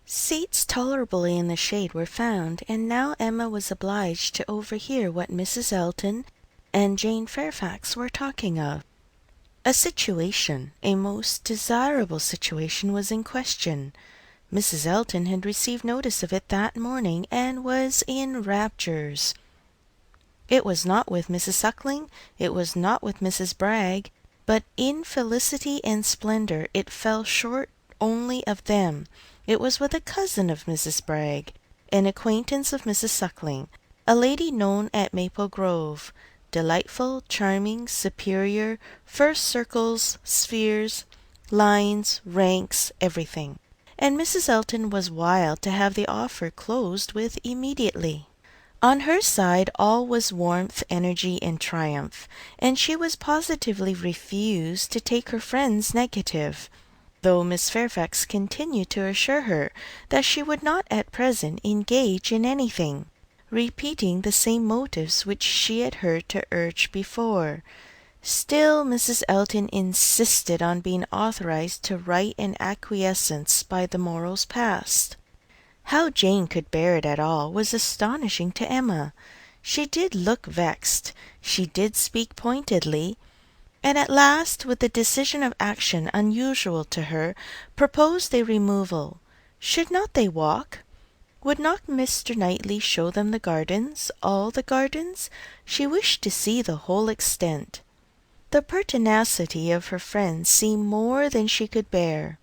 Seats tolerably in the shade were found, and now Emma was obliged to overhear what Mrs. Elton and Jane Fairfax were talking of. A situation, a most desirable situation, was in question. Mrs. Elton had received notice of it that morning, and was in raptures. It was not with Mrs. Suckling, it was not with Mrs. Bragg, but in felicity and splendour it fell short only of them. It was with a cousin of Mrs. Bragg, an acquaintance of Mrs. Suckling, a lady known at Maple Grove, delightful, charming, superior, first circles, spheres, lines, ranks, everything. And Mrs. Elton was wild to have the offer closed with immediately. On her side all was warmth, energy, and triumph, and she was positively refused to take her friend's negative, though Miss Fairfax continued to assure her that she would not at present engage in anything, repeating the same motives which she had heard to urge before. Still Mrs. Elton insisted on being authorized to write an acquiescence by the morrow's past. How Jane could bear it at all was astonishing to Emma. She did look vexed, she did speak pointedly, and at last, with a decision of action unusual to her, proposed a removal. Should not they walk? Would not Mr. Knightley show them the gardens, all the gardens? She wished to see the whole extent. The pertinacity of her friend seemed more than she could bear.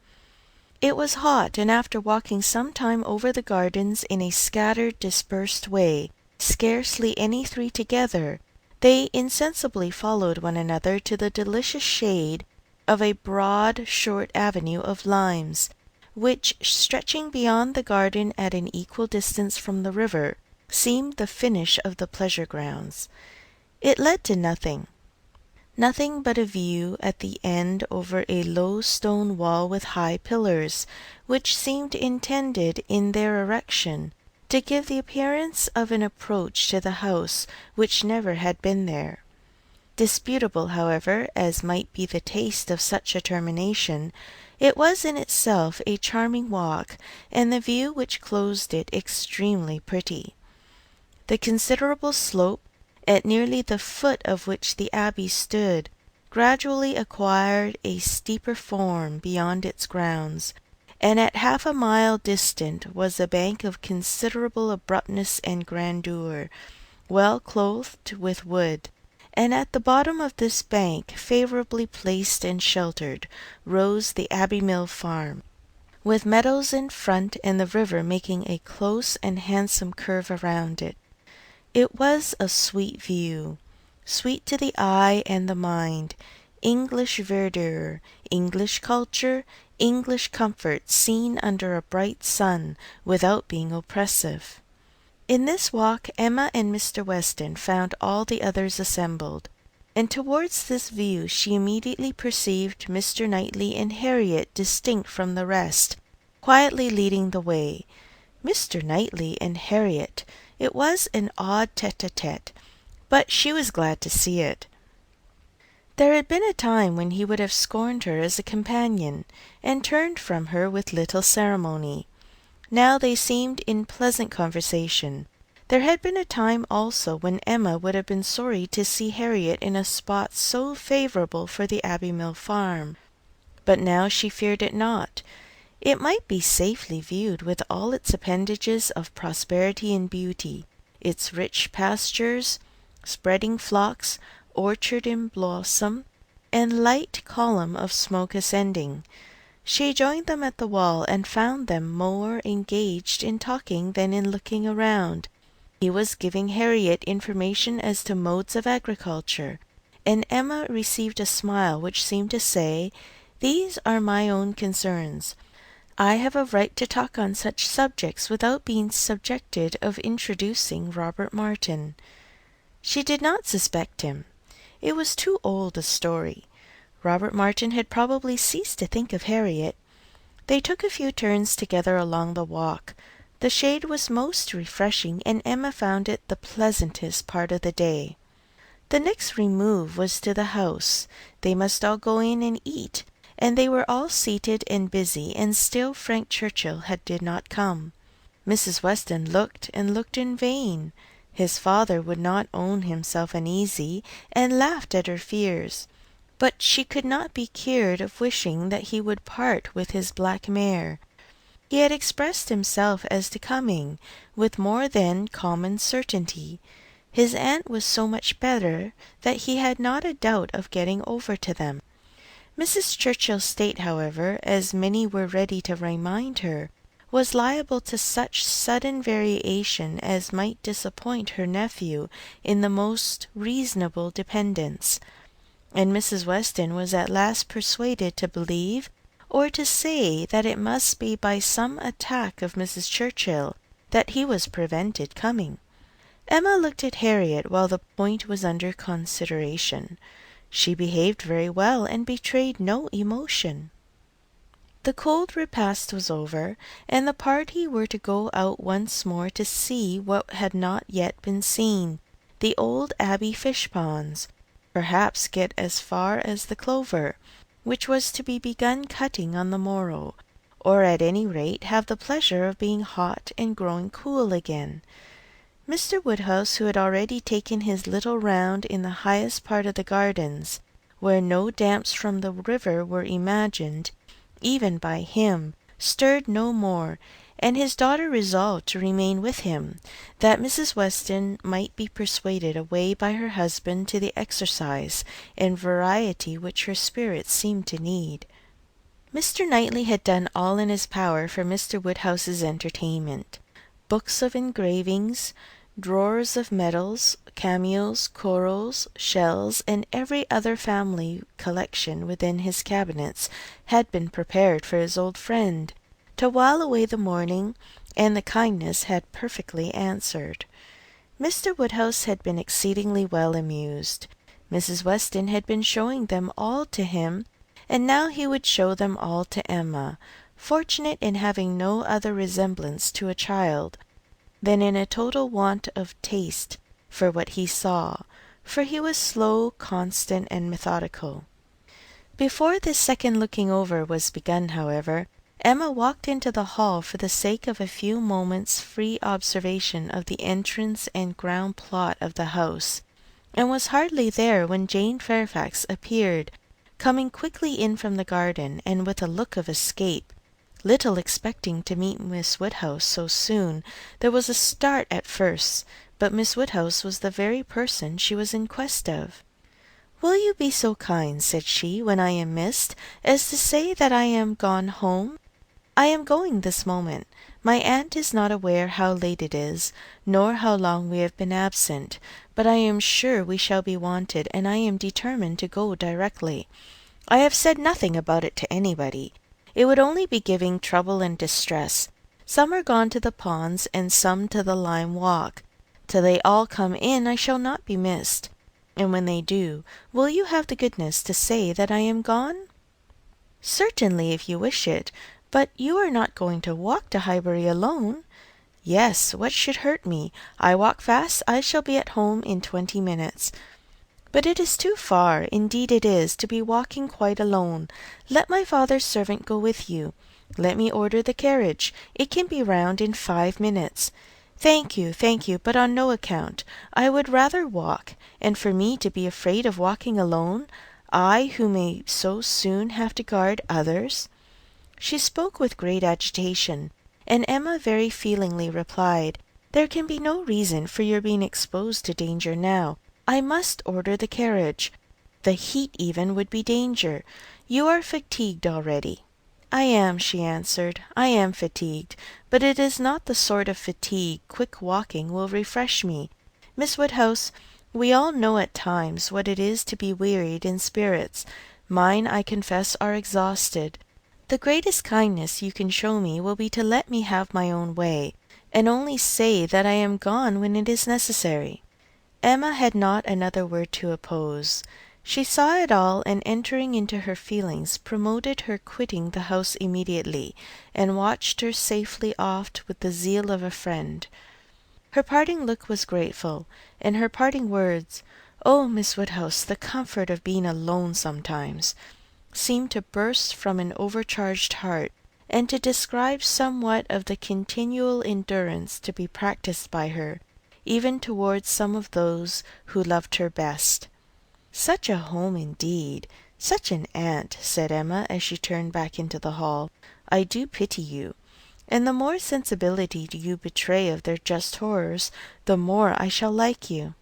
It was hot, and after walking some time over the gardens in a scattered, dispersed way, scarcely any three together, they insensibly followed one another to the delicious shade of a broad, short avenue of limes, which, stretching beyond the garden at an equal distance from the river, seemed the finish of the pleasure grounds. It led to nothing but a view at the end over a low stone wall with high pillars, which seemed intended in their erection to give the appearance of an approach to the house which never had been there. Disputable, however, as might be the taste of such a termination, it was in itself a charming walk, and the view which closed it extremely pretty. The considerable slope, at nearly the foot of which the abbey stood, gradually acquired a steeper form beyond its grounds, and at half a mile distant was a bank of considerable abruptness and grandeur, well clothed with wood, and at the bottom of this bank, favourably placed and sheltered, rose the Abbey Mill farm, with meadows in front and the river making a close and handsome curve around it. It was a sweet view, sweet to the eye and the mind, English verdure, English culture, English comfort seen under a bright sun without being oppressive. In this walk Emma and Mr. Weston found all the others assembled, and towards this view she immediately perceived Mr. Knightley and Harriet distinct from the rest, quietly leading the way. Mr. Knightley and Harriet! It was an odd tête-à-tête, but she was glad to see it. There had been a time when he would have scorned her as a companion, and turned from her with little ceremony. Now they seemed in pleasant conversation. There had been a time also when Emma would have been sorry to see Harriet in a spot so favourable for the Abbey Mill farm, but now she feared it not. It might be safely viewed with all its appendages of prosperity and beauty, its rich pastures, spreading flocks, orchard in blossom, and light column of smoke ascending. She joined them at the wall, and found them more engaged in talking than in looking around. He was giving Harriet information as to modes of agriculture, and Emma received a smile which seemed to say, "These are my own concerns. I have a right to talk on such subjects without being subjected of introducing Robert Martin." She did not suspect him. It was too old a story. Robert Martin had probably ceased to think of Harriet. They took a few turns together along the walk. The shade was most refreshing, and Emma found it the pleasantest part of the day. The next remove was to the house. They must all go in and eat, and they were all seated and busy, and still Frank Churchill did not come. Mrs. Weston looked and looked in vain. His father would not own himself uneasy, and laughed at her fears. But she could not be cured of wishing that he would part with his black mare. He had expressed himself as to coming, with more than common certainty. His aunt was so much better that he had not a doubt of getting over to them. Mrs. Churchill's state, however, as many were ready to remind her, was liable to such sudden variation as might disappoint her nephew in the most reasonable dependence, and Mrs. Weston was at last persuaded to believe or to say that it must be by some attack of Mrs. Churchill that he was prevented coming. Emma looked at Harriet while the point was under consideration. She behaved very well, and betrayed no emotion. The cold repast was over, and the party were to go out once more to see what had not yet been seen, the old Abbey fish ponds, perhaps get as far as the clover, which was to be begun cutting on the morrow, or at any rate have the pleasure of being hot and growing cool again. Mr. Woodhouse, who had already taken his little round in the highest part of the gardens, where no damps from the river were imagined, even by him, stirred no more, and his daughter resolved to remain with him, that Mrs. Weston might be persuaded away by her husband to the exercise and variety which her spirits seemed to need. Mr. Knightley had done all in his power for Mr. Woodhouse's entertainment. Books of engravings, drawers of medals, cameos, corals, shells, and every other family collection within his cabinets had been prepared for his old friend, to while away the morning, and the kindness had perfectly answered. Mr. Woodhouse had been exceedingly well amused. Mrs. Weston had been showing them all to him, and now he would show them all to Emma, fortunate in having no other resemblance to a child than in a total want of taste for what he saw, for he was slow, constant, and methodical. Before this second looking over was begun, however, Emma walked into the hall for the sake of a few moments' free observation of the entrance and ground plot of the house, and was hardly there when Jane Fairfax appeared, coming quickly in from the garden, and with a look of escape. Little expecting to meet Miss Woodhouse so soon, there was a start at first, but Miss Woodhouse was the very person she was in quest of. "Will you be so kind," said she, "when I am missed, as to say that I am gone home? I am going this moment. My aunt is not aware how late it is, nor how long we have been absent, but I am sure we shall be wanted, and I am determined to go directly. I have said nothing about it to anybody. It would only be giving trouble and distress. Some are gone to the ponds, and some to the lime walk. Till they all come in, I shall not be missed. And when they do, will you have the goodness to say that I am gone?" "Certainly, if you wish it. But you are not going to walk to Highbury alone?" "Yes, what should hurt me? I walk fast, I shall be at home in 20 minutes." "But it is too far, indeed it is, to be walking quite alone. Let my father's servant go with you. Let me order the carriage. It can be round in 5 minutes." Thank you, but on no account. I would rather walk, and for me to be afraid of walking alone, I who may so soon have to guard others." She spoke with great agitation, and Emma very feelingly replied, "There can be no reason for your being exposed to danger now. I must order the carriage. The heat even would be danger. You are fatigued already." "I am," she answered, "I am fatigued, but it is not the sort of fatigue quick walking will refresh me. Miss Woodhouse, we all know at times what it is to be wearied in spirits. Mine, I confess, are exhausted. The greatest kindness you can show me will be to let me have my own way, and only say that I am gone when it is necessary." Emma had not another word to oppose. She saw it all, and entering into her feelings, promoted her quitting the house immediately, and watched her safely off with the zeal of a friend. Her parting look was grateful, and her parting words, "Oh, Miss Woodhouse, the comfort of being alone sometimes," seemed to burst from an overcharged heart, and to describe somewhat of the continual endurance to be practised by her, even towards some of those who loved her best. "Such a home indeed! Such an aunt!" said Emma, as she turned back into the hall. "I do pity you. And the more sensibility you betray of their just horrors, the more I shall like you."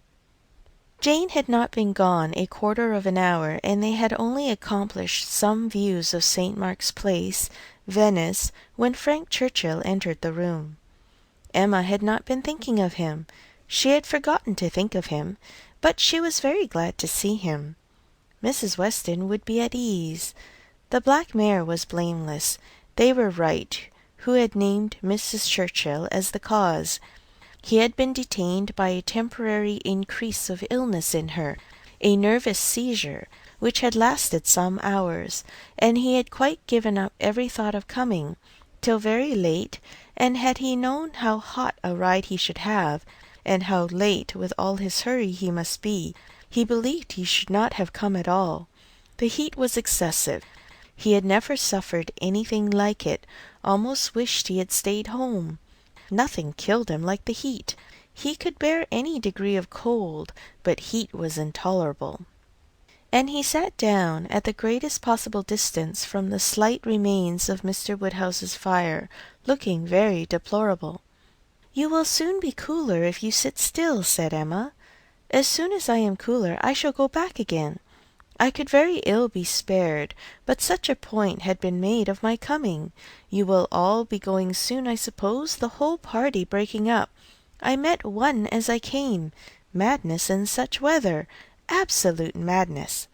Jane had not been gone a quarter of an hour, and they had only accomplished some views of St. Mark's Place, Venice, when Frank Churchill entered the room. Emma had not been thinking of him. She had forgotten to think of him, but she was very glad to see him. Mrs. Weston would be at ease. The black mare was blameless. They were right who had named Mrs. Churchill as the cause. He had been detained by a temporary increase of illness in her, a nervous seizure, which had lasted some hours, and he had quite given up every thought of coming, till very late, and had he known how hot a ride he should have, and how late with all his hurry he must be, he believed he should not have come at all. The heat was excessive. He had never suffered anything like it, almost wished he had stayed home. Nothing killed him like the heat. He could bear any degree of cold, but heat was intolerable. And he sat down at the greatest possible distance from the slight remains of Mr. Woodhouse's fire, looking very deplorable. "You will soon be cooler if you sit still," said Emma. "As soon as I am cooler I shall go back again. I could very ill be spared, but such a point had been made of my coming. You will all be going soon, I suppose, the whole party breaking up. I met one as I came. Madness in such weather! Absolute madness!"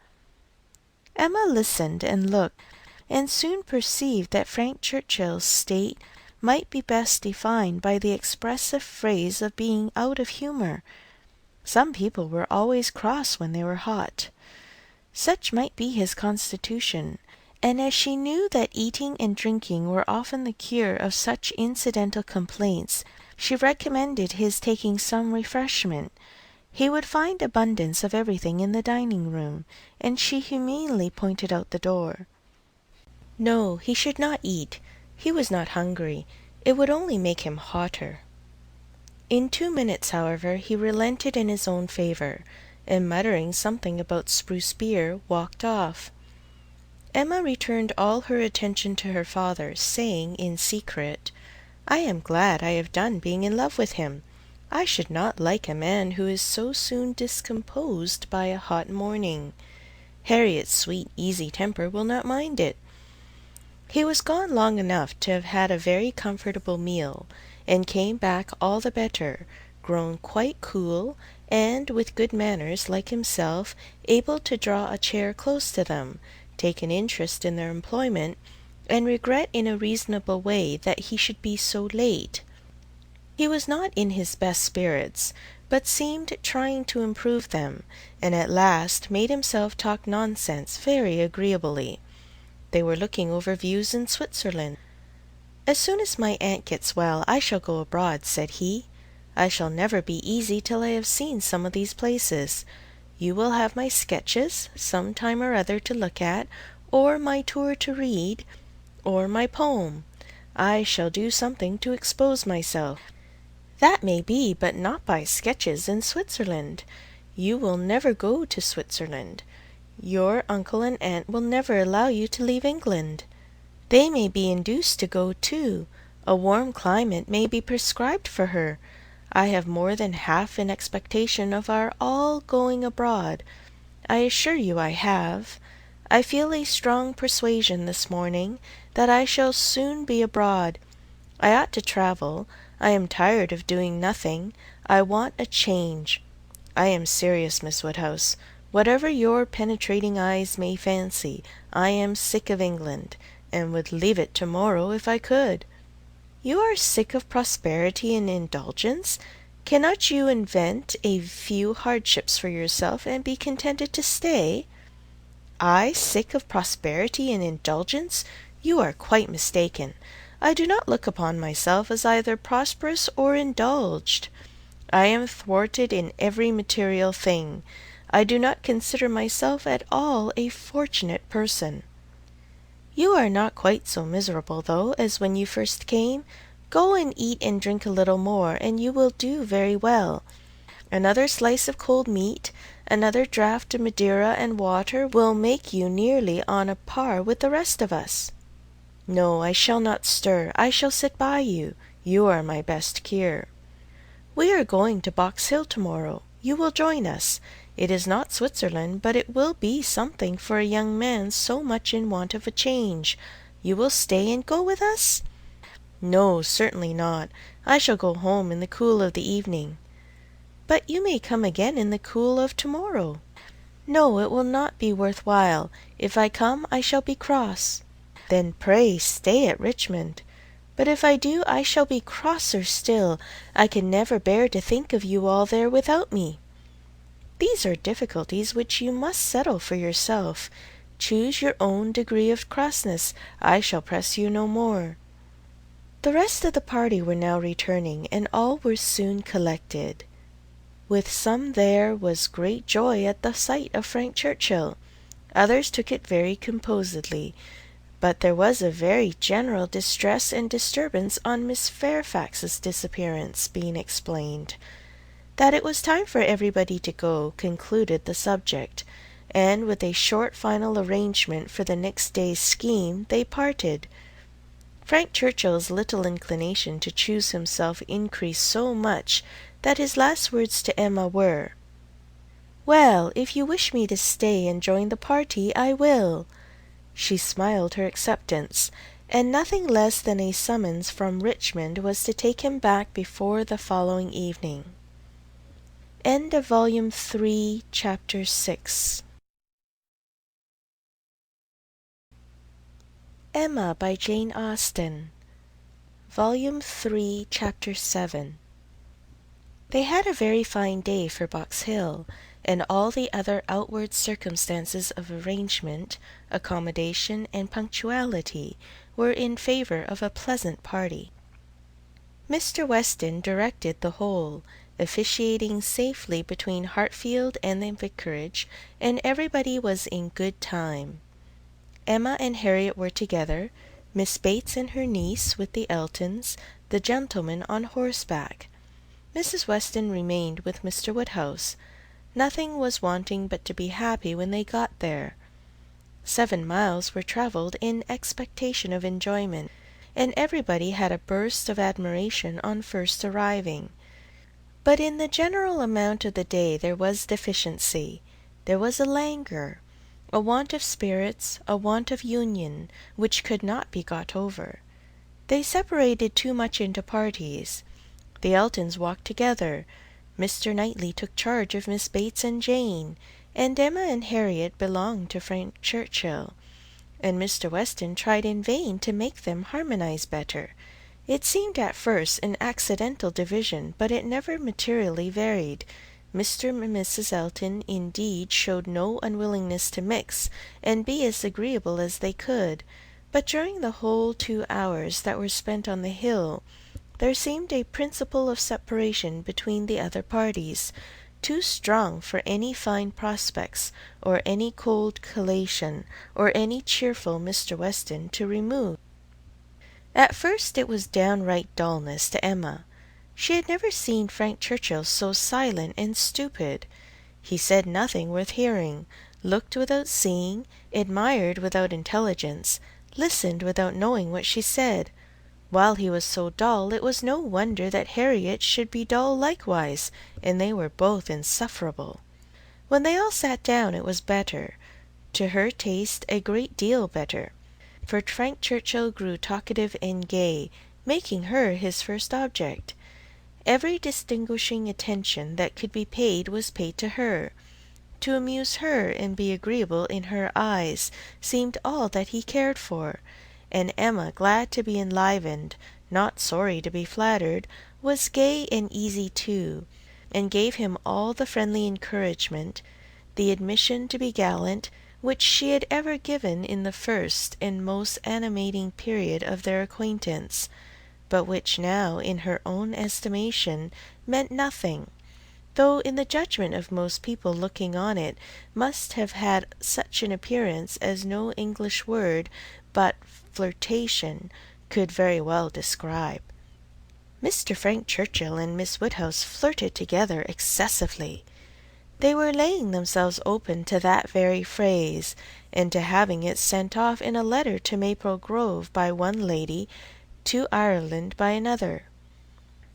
Emma listened and looked, and soon perceived that Frank Churchill's state might be best defined by the expressive phrase of being out of humour. Some people were always cross when they were hot. Such might be his constitution, and as she knew that eating and drinking were often the cure of such incidental complaints, she recommended his taking some refreshment. He would find abundance of everything in the dining-room, and she humanely pointed out the door. No, he should not eat. He was not hungry. It would only make him hotter. In 2 minutes, however, he relented in his own favour, and muttering something about spruce beer, walked off. Emma returned all her attention to her father, saying in secret, "I am glad I have done being in love with him. I should not like a man who is so soon discomposed by a hot morning. Harriet's sweet, easy temper will not mind it." He was gone long enough to have had a very comfortable meal, and came back all the better, grown quite cool, and, with good manners like himself, able to draw a chair close to them, take an interest in their employment, and regret in a reasonable way that he should be so late. He was not in his best spirits, but seemed trying to improve them, and at last made himself talk nonsense very agreeably. They were looking over views in Switzerland. "As soon as my aunt gets well, I shall go abroad," said he. "I shall never be easy till I have seen some of these places. You will have my sketches, some time or other, to look at, or my tour to read, or my poem. I shall do something to expose myself." "That may be, but not by sketches in Switzerland. You will never go to Switzerland. Your uncle and aunt will never allow you to leave England. They may be induced to go too. A warm climate may be prescribed for her. I have more than half an expectation of our all going abroad. I assure you I have. I feel a strong persuasion this morning that I shall soon be abroad. I ought to travel. I am tired of doing nothing. I want a change. I am serious, Miss Woodhouse. Whatever your penetrating eyes may fancy, I am sick of England, and would leave it to-morrow if I could." "You are sick of prosperity and indulgence? Cannot you invent a few hardships for yourself, and be contented to stay?" "I sick of prosperity and indulgence? You are quite mistaken. I do not look upon myself as either prosperous or indulged. I am thwarted in every material thing. I do not consider myself at all a fortunate person." "You are not quite so miserable, though, as when you first came. Go and eat and drink a little more, and you will do very well. Another slice of cold meat, another draught of Madeira and water, will make you nearly on a par with the rest of us." "No, I shall not stir. I shall sit by you. You are my best cure." "We are going to Box Hill to-morrow. You will join us. It is not Switzerland, but it will be something for a young man so much in want of a change. You will stay and go with us?" "No, certainly not. I shall go home in the cool of the evening." "But you may come again in the cool of to-morrow." "No, it will not be worth while. If I come, I shall be cross." "Then pray stay at Richmond." "But if I do, I shall be crosser still. I can never bear to think of you all there without me." "These are difficulties which you must settle for yourself. Choose your own degree of crossness. I shall press you no more." The rest of the party were now returning, and all were soon collected. With some there was great joy at the sight of Frank Churchill. Others took it very composedly, but there was a very general distress and disturbance on Miss Fairfax's disappearance being explained. That it was time for everybody to go concluded the subject, and with a short final arrangement for the next day's scheme they parted. Frank Churchill's little inclination to choose himself increased so much that his last words to Emma were, "Well, if you wish me to stay and join the party, I will." She smiled her acceptance, and nothing less than a summons from Richmond was to take him back before the following evening. End of Volume 3, Chapter 6. Emma by Jane Austen. Volume 3, Chapter 7. They had a very fine day for Box Hill, and all the other outward circumstances of arrangement, accommodation, and punctuality were in favour of a pleasant party. Mr. Weston directed the whole, officiating safely between Hartfield and the vicarage, and everybody was in good time. Emma and Harriet were together, Miss Bates and her niece with the Eltons, the gentleman on horseback. Mrs. Weston remained with Mr. Woodhouse. Nothing was wanting but to be happy when they got there. 7 miles were travelled in expectation of enjoyment, and everybody had a burst of admiration on first arriving. But in the general amount of the day there was deficiency. There was a languor, a want of spirits, a want of union, which could not be got over. They separated too much into parties. The Eltons walked together. Mr. Knightley took charge of Miss Bates and Jane, and Emma and Harriet belonged to Frank Churchill, and Mr. Weston tried in vain to make them harmonize better. It seemed at first an accidental division, but it never materially varied. Mr. and Mrs. Elton, indeed, showed no unwillingness to mix, and be as agreeable as they could, but during the whole 2 hours that were spent on the hill, there seemed a principle of separation between the other parties, too strong for any fine prospects, or any cold collation, or any cheerful Mr. Weston to remove. At first it was downright dullness to Emma. She had never seen Frank Churchill so silent and stupid. He said nothing worth hearing, looked without seeing, admired without intelligence, listened without knowing what she said. While he was so dull, it was no wonder that Harriet should be dull likewise, and they were both insufferable. When they all sat down it was better, to her taste a great deal better, for Frank Churchill grew talkative and gay, making her his first object. Every distinguishing attention that could be paid was paid to her. To amuse her and be agreeable in her eyes seemed all that he cared for, and Emma, glad to be enlivened, not sorry to be flattered, was gay and easy too, and gave him all the friendly encouragement, the admission to be gallant, which she had ever given in the first and most animating period of their acquaintance, but which now, in her own estimation, meant nothing, though in the judgment of most people looking on it must have had such an appearance as no English word but flirtation could very well describe. Mr. Frank Churchill and Miss Woodhouse flirted together excessively. They were laying themselves open to that very phrase, and to having it sent off in a letter to Maple Grove by one lady, to Ireland by another.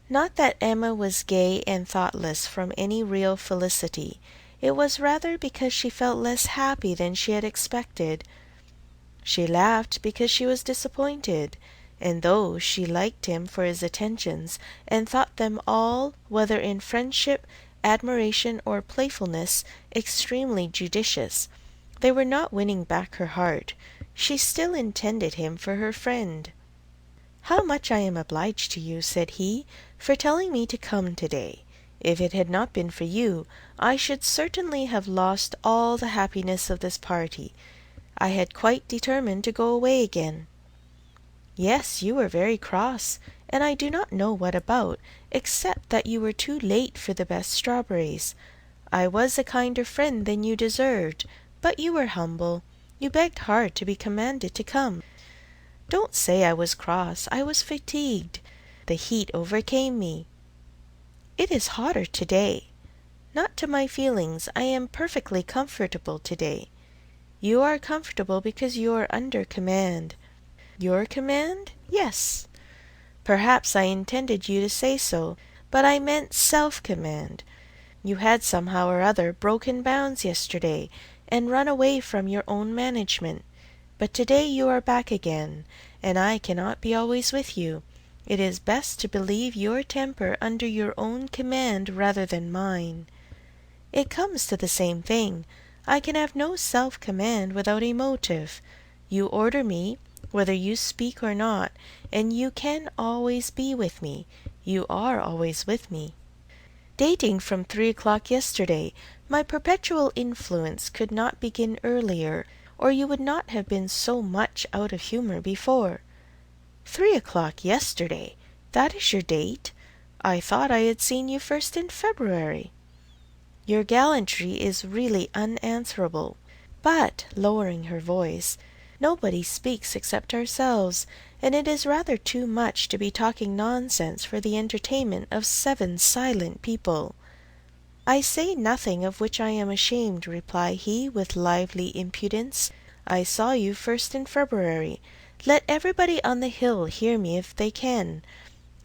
Not that Emma was gay and thoughtless from any real felicity. It was rather because she felt less happy than she had expected. She laughed because she was disappointed, and though she liked him for his attentions, and thought them all, whether in friendship, admiration, or playfulness, extremely judicious, they were not winning back her heart. She still intended him for her friend. "How much I am obliged to you," said he, "for telling me to come to-day. If it had not been for you, I should certainly have lost all the happiness of this party. I had quite determined to go away again." "Yes, you were very cross, and I do not know what about, except that you were too late for the best strawberries. I was a kinder friend than you deserved, but you were humble. You begged hard to be commanded to come." "Don't say I was cross. I was fatigued. The heat overcame me." "It is hotter to-day." "Not to my feelings. I am perfectly comfortable to-day." "You are comfortable because you are under command." "Your command?" "Yes." "Perhaps I intended you to say so, but I meant self-command. You had somehow or other broken bounds yesterday, and run away from your own management. But to-day you are back again, and I cannot be always with you. It is best to believe your temper under your own command rather than mine." "It comes to the same thing. I can have no self-command without a motive. You order me, whether you speak or not, and you can always be with me. You are always with me. Dating from 3 o'clock yesterday, my perpetual influence could not begin earlier, or you would not have been so much out of humour before." 3 o'clock yesterday! That is your date? I thought I had seen you first in February. Your gallantry is really unanswerable. But, lowering her voice, nobody speaks except ourselves, and it is rather too much to be talking nonsense for the entertainment of 7 silent people. "I say nothing of which I am ashamed," replied he, with lively impudence. "I saw you first in February. Let everybody on the hill hear me if they can.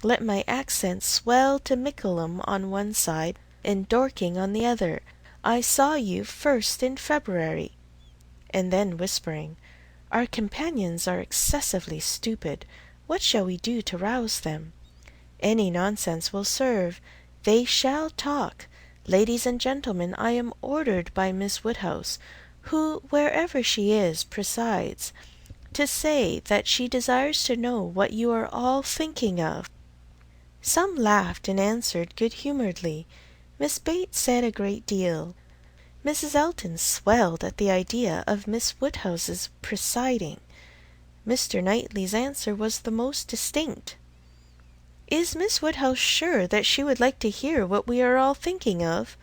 Let my accent swell to Mickleham on one side, and Dorking on the other. I saw you first in February. And then whispering, our companions are excessively stupid. What shall we do to rouse them? Any nonsense will serve. They shall talk. Ladies and gentlemen, I am ordered by Miss Woodhouse, who, wherever she is, presides, to say that she desires to know what you are all thinking of. Some laughed and answered good-humouredly. Miss Bates said a great deal. Mrs. Elton swelled at the idea of Miss Woodhouse's presiding. Mr. Knightley's answer was the most distinct. Is Miss Woodhouse sure that she would like to hear what we are all thinking of?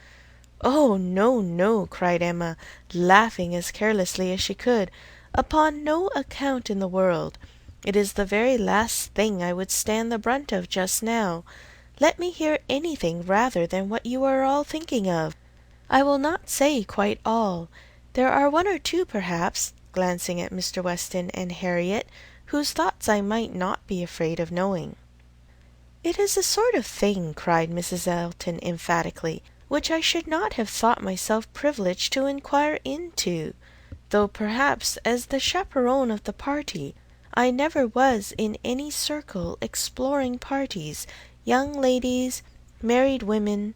Oh, no, no, cried Emma, laughing as carelessly as she could. Upon no account in the world. It is the very last thing I would stand the brunt of just now. Let me hear anything rather than what you are all thinking of. I will not say quite all. There are one or two, perhaps, glancing at Mr. Weston and Harriet, whose thoughts I might not be afraid of knowing. It is a sort of thing, cried Mrs. Elton emphatically, which I should not have thought myself privileged to inquire into, though perhaps as the chaperon of the party I never was in any circle exploring parties, young ladies, married women.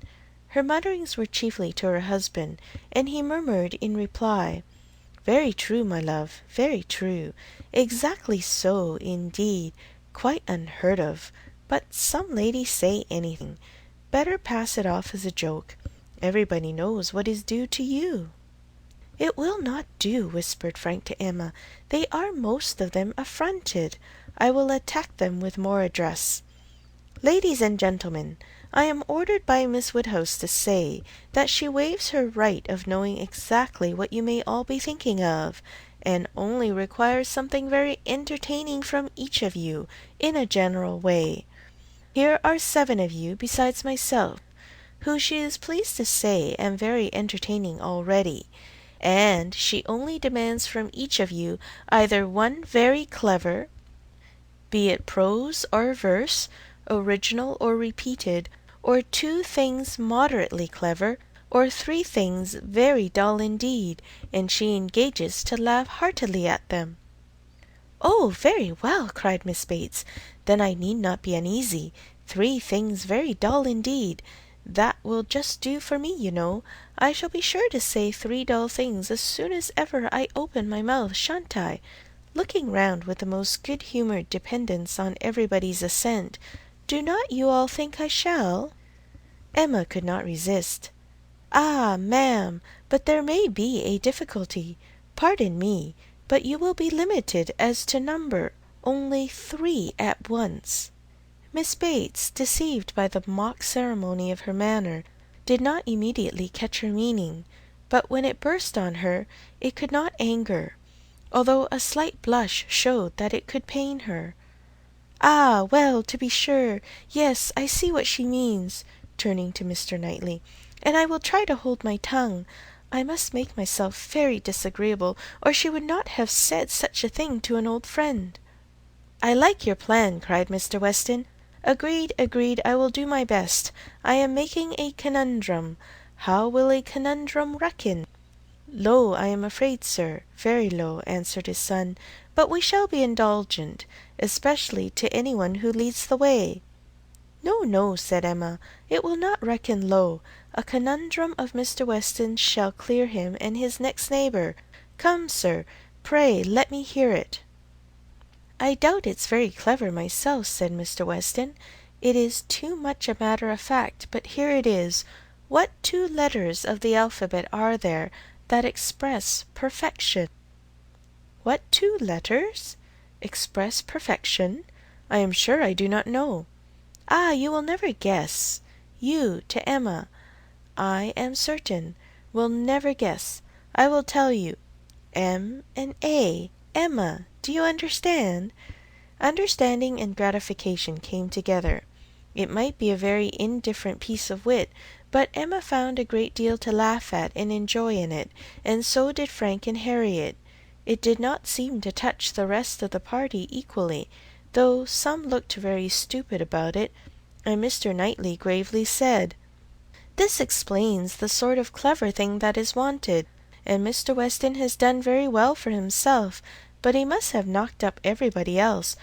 Her mutterings were chiefly to her husband, and he murmured in reply, very true, my love, very true. Exactly so, indeed, quite unheard of. But some ladies say anything. Better pass it off as a joke. Everybody knows what is due to you. It will not do, whispered Frank to Emma. They are most of them affronted. I will attack them with more address. Ladies and gentlemen, I am ordered by Miss Woodhouse to say that she waives her right of knowing exactly what you may all be thinking of, and only requires something very entertaining from each of you, in a general way. Here are 7 of you, besides myself, who she is pleased to say am very entertaining already, and she only demands from each of you either one very clever, be it prose or verse, original or repeated, or 2 things moderately clever, or 3 things very dull indeed, and she engages to laugh heartily at them. Oh, very well, cried Miss Bates. Then I need not be uneasy. 3 things very dull indeed. That will just do for me, you know. I shall be sure to say 3 dull things as soon as ever I open my mouth, shan't I? Looking round with the most good-humoured dependence on everybody's assent. Do not you all think I shall? Emma could not resist. Ah, ma'am, but there may be a difficulty. Pardon me, but you will be limited as to number, only 3 at once. Miss Bates, deceived by the mock ceremony of her manner, did not immediately catch her meaning, but when it burst on her, it could not anger, although a slight blush showed that it could pain her. Ah, well, to be sure, yes, I see what she means, turning to Mr. Knightley, and I will try to hold my tongue. I must make myself very disagreeable, or she would not have said such a thing to an old friend. I like your plan, cried Mr. Weston. Agreed, agreed, I will do my best. I am making a conundrum. How will a conundrum reckon? Low, I am afraid, sir, very low, answered his son, but we shall be indulgent, especially to any one who leads the way. No, no, said Emma, it will not reckon low. A conundrum of Mr. Weston's shall clear him and his next neighbour. Come, sir, pray let me hear it. I doubt it's very clever myself, said Mr. Weston. It is too much a matter of fact, but here it is. What 2 letters of the alphabet are there that express perfection? What 2 letters express perfection? I am sure I do not know. Ah, you will never guess. You, to Emma, I am certain, will never guess. I will tell you. M and A. Emma, do you understand? Understanding and gratification came together. It might be a very indifferent piece of wit, but Emma found a great deal to laugh at and enjoy in it, and so did Frank and Harriet. It did not seem to touch the rest of the party equally, though some looked very stupid about it, and Mr. Knightley gravely said, "This explains the sort of clever thing that is wanted, and Mr. Weston has done very well for himself, but he must have knocked up everybody else.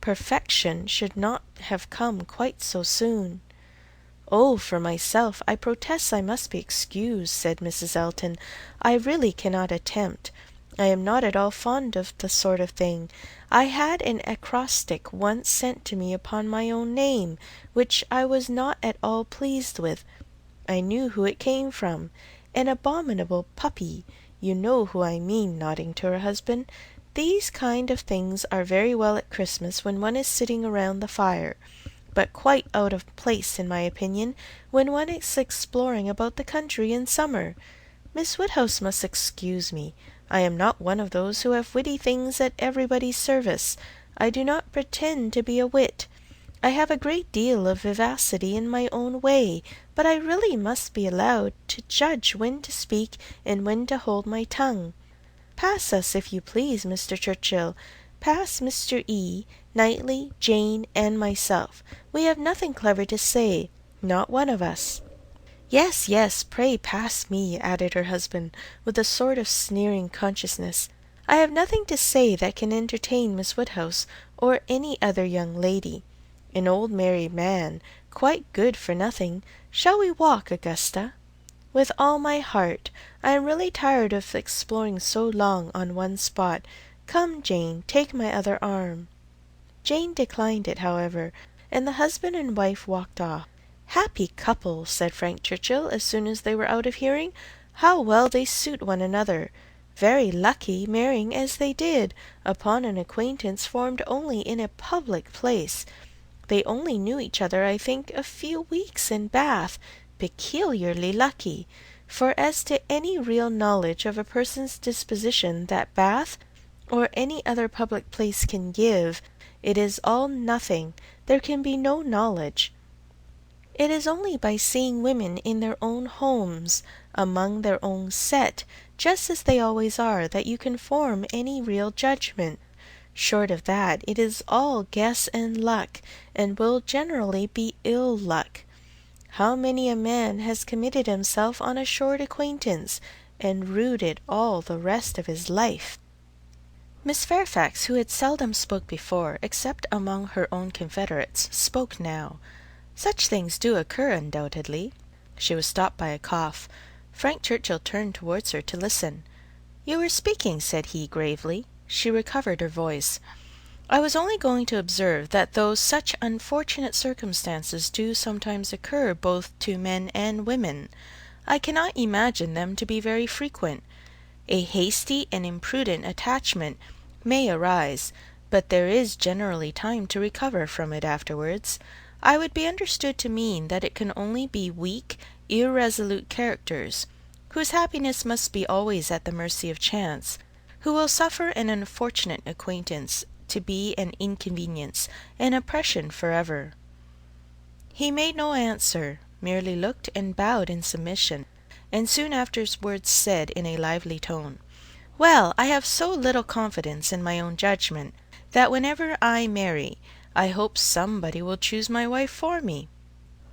Perfection should not have come quite so soon." "Oh, for myself, I protest I must be excused," said Mrs. Elton. "I really cannot attempt. I am not at all fond of the sort of thing. I had an acrostic once sent to me upon my own name, which I was not at all pleased with. I knew who it came from. An abominable puppy. You know who I mean," nodding to her husband. "These kind of things are very well at Christmas when one is sitting around the fire, but quite out of place, in my opinion, when one is exploring about the country in summer. Miss Woodhouse must excuse me. I am not one of those who have witty things at everybody's service. I do not pretend to be a wit. I have a great deal of vivacity in my own way, but I really must be allowed to judge when to speak and when to hold my tongue. Pass us, if you please, Mr. Churchill. Pass Mr. E., Knightley, Jane, and myself. We have nothing clever to say, not one of us." "Yes, yes, pray pass me," added her husband, with a sort of sneering consciousness. "I have nothing to say that can entertain Miss Woodhouse, or any other young lady. An old married man, quite good for nothing. Shall we walk, Augusta?" "With all my heart. I am really tired of exploring so long on one spot. Come, Jane, take my other arm." Jane declined it, however, and the husband and wife walked off. "Happy couple," said Frank Churchill, as soon as they were out of hearing. "How well they suit one another! Very lucky, marrying as they did, upon an acquaintance formed only in a public place. They only knew each other, I think, a few weeks in Bath. Peculiarly lucky; for as to any real knowledge of a person's disposition that Bath, or any other public place can give, it is all nothing. There can be no knowledge. It is only by seeing women in their own homes, among their own set, just as they always are, that you can form any real judgment. Short of that, it is all guess and luck, and will generally be ill luck. How many a man has committed himself on a short acquaintance, and rued it all the rest of his life?" Miss Fairfax, who had seldom spoke before, except among her own confederates, spoke now. "Such things do occur, undoubtedly." She was stopped by a cough. Frank Churchill turned towards her to listen. "You were speaking," said he, gravely. She recovered her voice. "I was only going to observe that though such unfortunate circumstances do sometimes occur both to men and women, I cannot imagine them to be very frequent. A hasty and imprudent attachment may arise, but there is generally time to recover from it afterwards. I would be understood to mean that it can only be weak, irresolute characters, whose happiness must be always at the mercy of chance, who will suffer an unfortunate acquaintance to be an inconvenience, an oppression forever." He made no answer, merely looked and bowed in submission, and soon afterwards said in a lively tone, "Well, I have so little confidence in my own judgment, that whenever I marry, I hope somebody will choose my wife for me.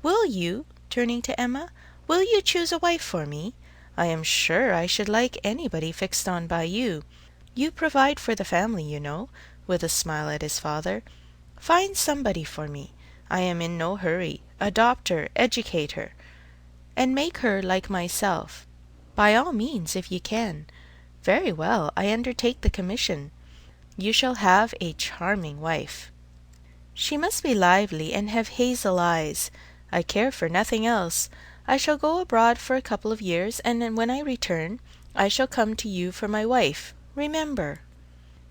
Will you?" turning to Emma. "Will you choose a wife for me? I am sure I should like anybody fixed on by you. You provide for the family, you know," with a smile at his father. "Find somebody for me. I am in no hurry. Adopt her, educate her, and make her like myself. By all means, if you can. Very well, I undertake the commission. You shall have a charming wife. She must be lively and have hazel eyes. I care for nothing else. I shall go abroad for a couple of years, and then when I return, I shall come to you for my wife. Remember."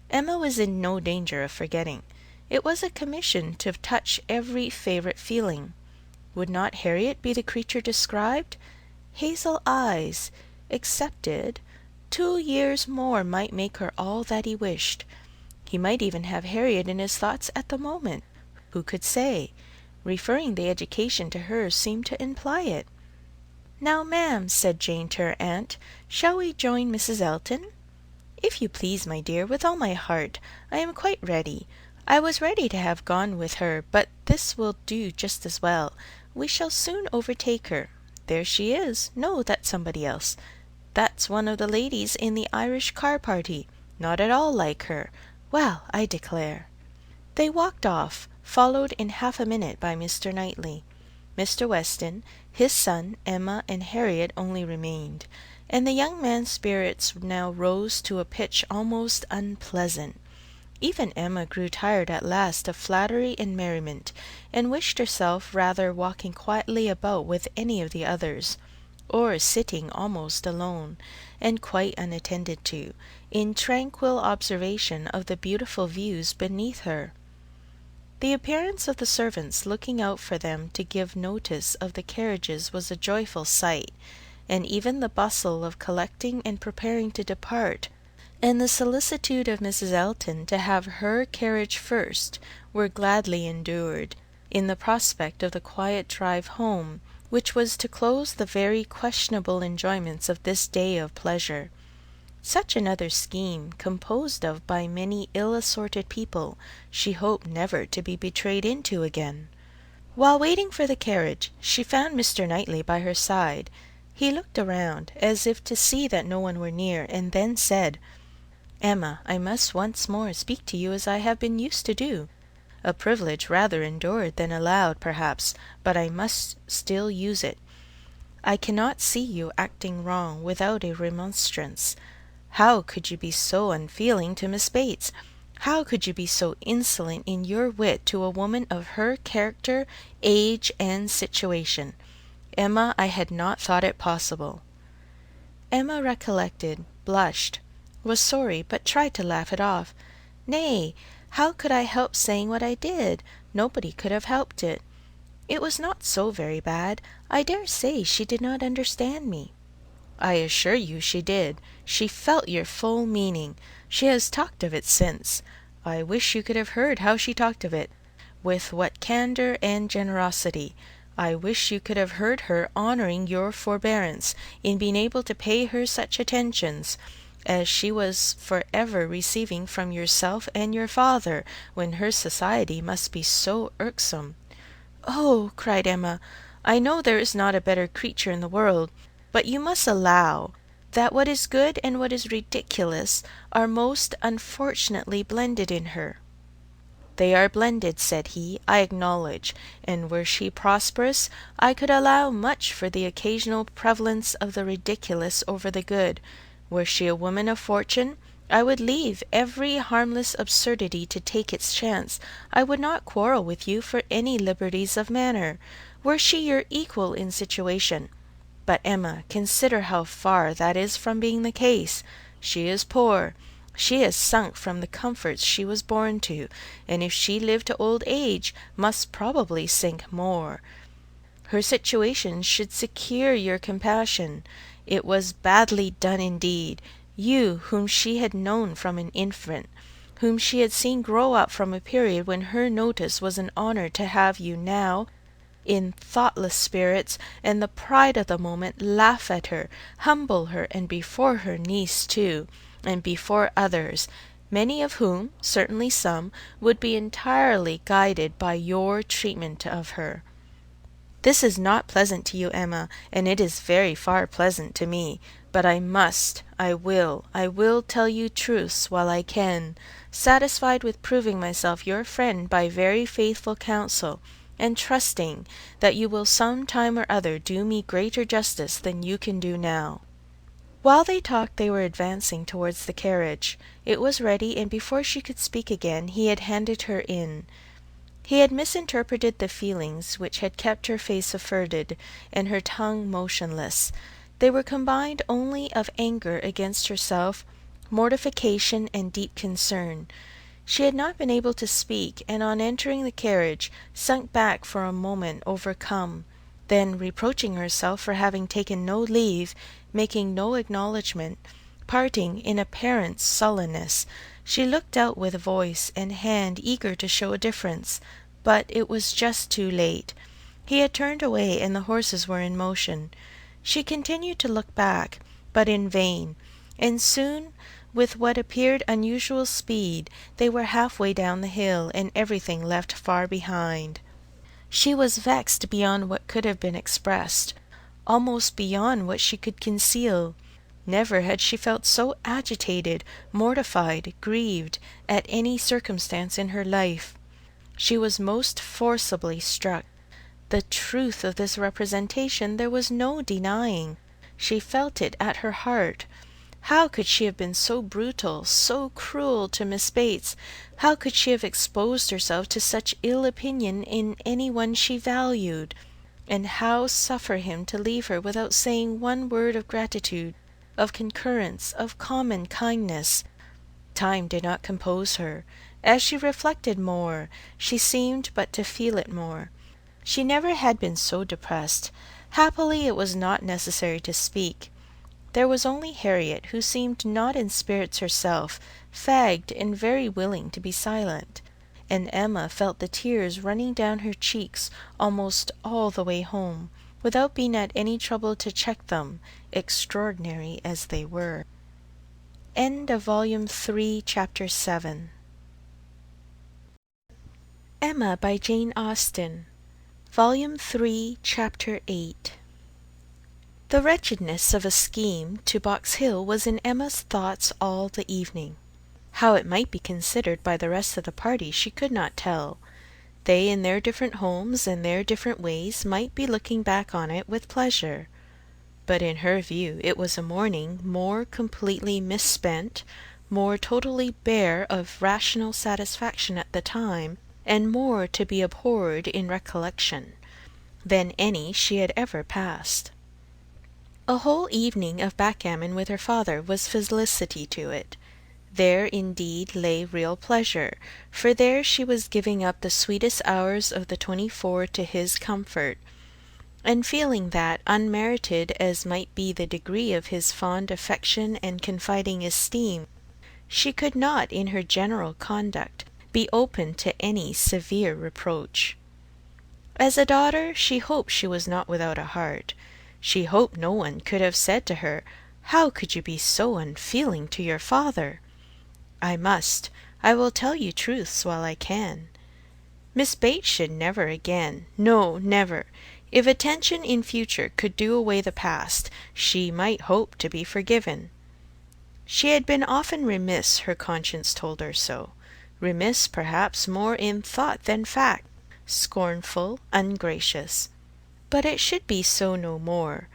Emma was in no danger of forgetting. It was a commission to touch every favourite feeling. Would not Harriet be the creature described? Hazel eyes, accepted. 2 years more might make her all that he wished. He might even have Harriet in his thoughts at the moment. Who could say? Referring the education to her seemed to imply it. "Now, ma'am," said Jane to her aunt, "shall we join Mrs. Elton?" "If you please, my dear, with all my heart. I am quite ready. I was ready to have gone with her, but this will do just as well. We shall soon overtake her. There she is. No, that's somebody else. That's one of the ladies in the Irish car party. Not at all like her. Well, I declare." They walked off, followed in half a minute by Mr. Knightley. Mr. Weston, his son, Emma, and Harriet only remained, and the young man's spirits now rose to a pitch almost unpleasant. Even Emma grew tired at last of flattery and merriment, and wished herself rather walking quietly about with any of the others, or sitting almost alone, and quite unattended to, in tranquil observation of the beautiful views beneath her. The appearance of the servants looking out for them to give notice of the carriages was a joyful sight, and even the bustle of collecting and preparing to depart, and the solicitude of Mrs. Elton to have her carriage first, were gladly endured, in the prospect of the quiet drive home, which was to close the very questionable enjoyments of this day of pleasure. Such another scheme, composed of by many ill-assorted people, she hoped never to be betrayed into again. While waiting for the carriage, she found Mr. Knightley by her side. He looked around, as if to see that no one were near, and then said, "Emma, I must once more speak to you as I have been used to do. A privilege rather endured than allowed, perhaps, but I must still use it. I cannot see you acting wrong without a remonstrance. How could you be so unfeeling to Miss Bates? How could you be so insolent in your wit to a woman of her character, age, and situation? Emma, I had not thought it possible." Emma recollected, blushed, was sorry, but tried to laugh it off. "Nay, how could I help saying what I did? Nobody could have helped it. It was not so very bad. I dare say she did not understand me." "I assure you she did. She felt your full meaning. She has talked of it since. I wish you could have heard how she talked of it. With what candour and generosity. I wish you could have heard her honouring your forbearance in being able to pay her such attentions as she was for ever receiving from yourself and your father, when her society must be so irksome." "Oh," cried Emma, "I know there is not a better creature in the world, but you must allow that what is good and what is ridiculous are most unfortunately blended in her." "They are blended," said he, "I acknowledge, and were she prosperous, I could allow much for the occasional prevalence of the ridiculous over the good. Were she a woman of fortune, I would leave every harmless absurdity to take its chance. I would not quarrel with you for any liberties of manner, were she your equal in situation. But, Emma, consider how far that is from being the case. She is poor. She has sunk from the comforts she was born to, and if she live to old age, must probably sink more. Her situation should secure your compassion. It was badly done indeed. You, whom she had known from an infant, whom she had seen grow up from a period when her notice was an honour, to have you now, in thoughtless spirits and the pride of the moment, laugh at her, humble her, and before her niece too, and before others, many of whom, certainly some, would be entirely guided by your treatment of her. This is not pleasant to you, Emma, and it is very far pleasant to me, but I must, I will tell you truths while I can, satisfied with proving myself your friend by very faithful counsel, and trusting that you will some time or other do me greater justice than you can do now." While they talked they were advancing towards the carriage. It was ready, and before she could speak again he had handed her in. He had misinterpreted the feelings which had kept her face averted and her tongue motionless. They were combined only of anger against herself, mortification, and deep concern. She had not been able to speak, and on entering the carriage, sunk back for a moment overcome. Then, reproaching herself for having taken no leave, making no acknowledgment, parting in apparent sullenness, she looked out with voice and hand eager to show a difference, but it was just too late. He had turned away, and the horses were in motion. She continued to look back, but in vain, and soon With what appeared unusual speed, they were halfway down the hill, and everything left far behind. She was vexed beyond what could have been expressed, almost beyond what she could conceal. Never had she felt so agitated, mortified, grieved, at any circumstance in her life. She was most forcibly struck. The truth of this representation there was no denying. She felt it at her heart. How could she have been so brutal, so cruel to Miss Bates? How could she have exposed herself to such ill opinion in any one she valued? And how suffer him to leave her without saying one word of gratitude, of concurrence, of common kindness? Time did not compose her. As she reflected more, she seemed but to feel it more. She never had been so depressed. Happily it was not necessary to speak. There was only Harriet, who seemed not in spirits herself, fagged and very willing to be silent, and Emma felt the tears running down her cheeks almost all the way home, without being at any trouble to check them, extraordinary as they were. End of Volume 3, Chapter 7. Emma by Jane Austen. Volume 3, Chapter 8. The wretchedness of a scheme to Box Hill was in Emma's thoughts all the evening. How it might be considered by the rest of the party she could not tell. They in their different homes and their different ways might be looking back on it with pleasure. But in her view it was a morning more completely misspent, more totally bare of rational satisfaction at the time, and more to be abhorred in recollection, than any she had ever passed. A whole evening of backgammon with her father was felicity to it. There indeed lay real pleasure, for there she was giving up the sweetest hours of the 24 to his comfort, and feeling that, unmerited as might be the degree of his fond affection and confiding esteem, she could not in her general conduct be open to any severe reproach. As a daughter, she hoped she was not without a heart. She hoped no one could have said to her, "How could you be so unfeeling to your father?" I will tell you truths while I can. Miss Bates should never again, no, never. If attention in future could do away the past, she might hope to be forgiven. She had been often remiss, her conscience told her so. Remiss, perhaps, more in thought than fact, scornful, ungracious. But it should be so no more.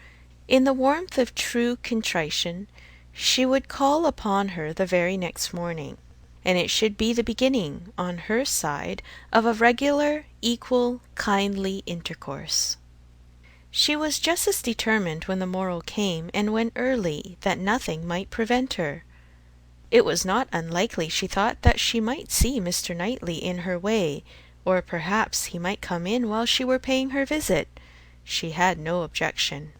In the warmth of true contrition, she would call upon her the very next morning, and it should be the beginning, on her side, of a regular, equal, kindly intercourse. She was just as determined when the morrow came, and went early, that nothing might prevent her. It was not unlikely, she thought, that she might see Mr. Knightley in her way, or perhaps he might come in while she were paying her visit. She had no objection.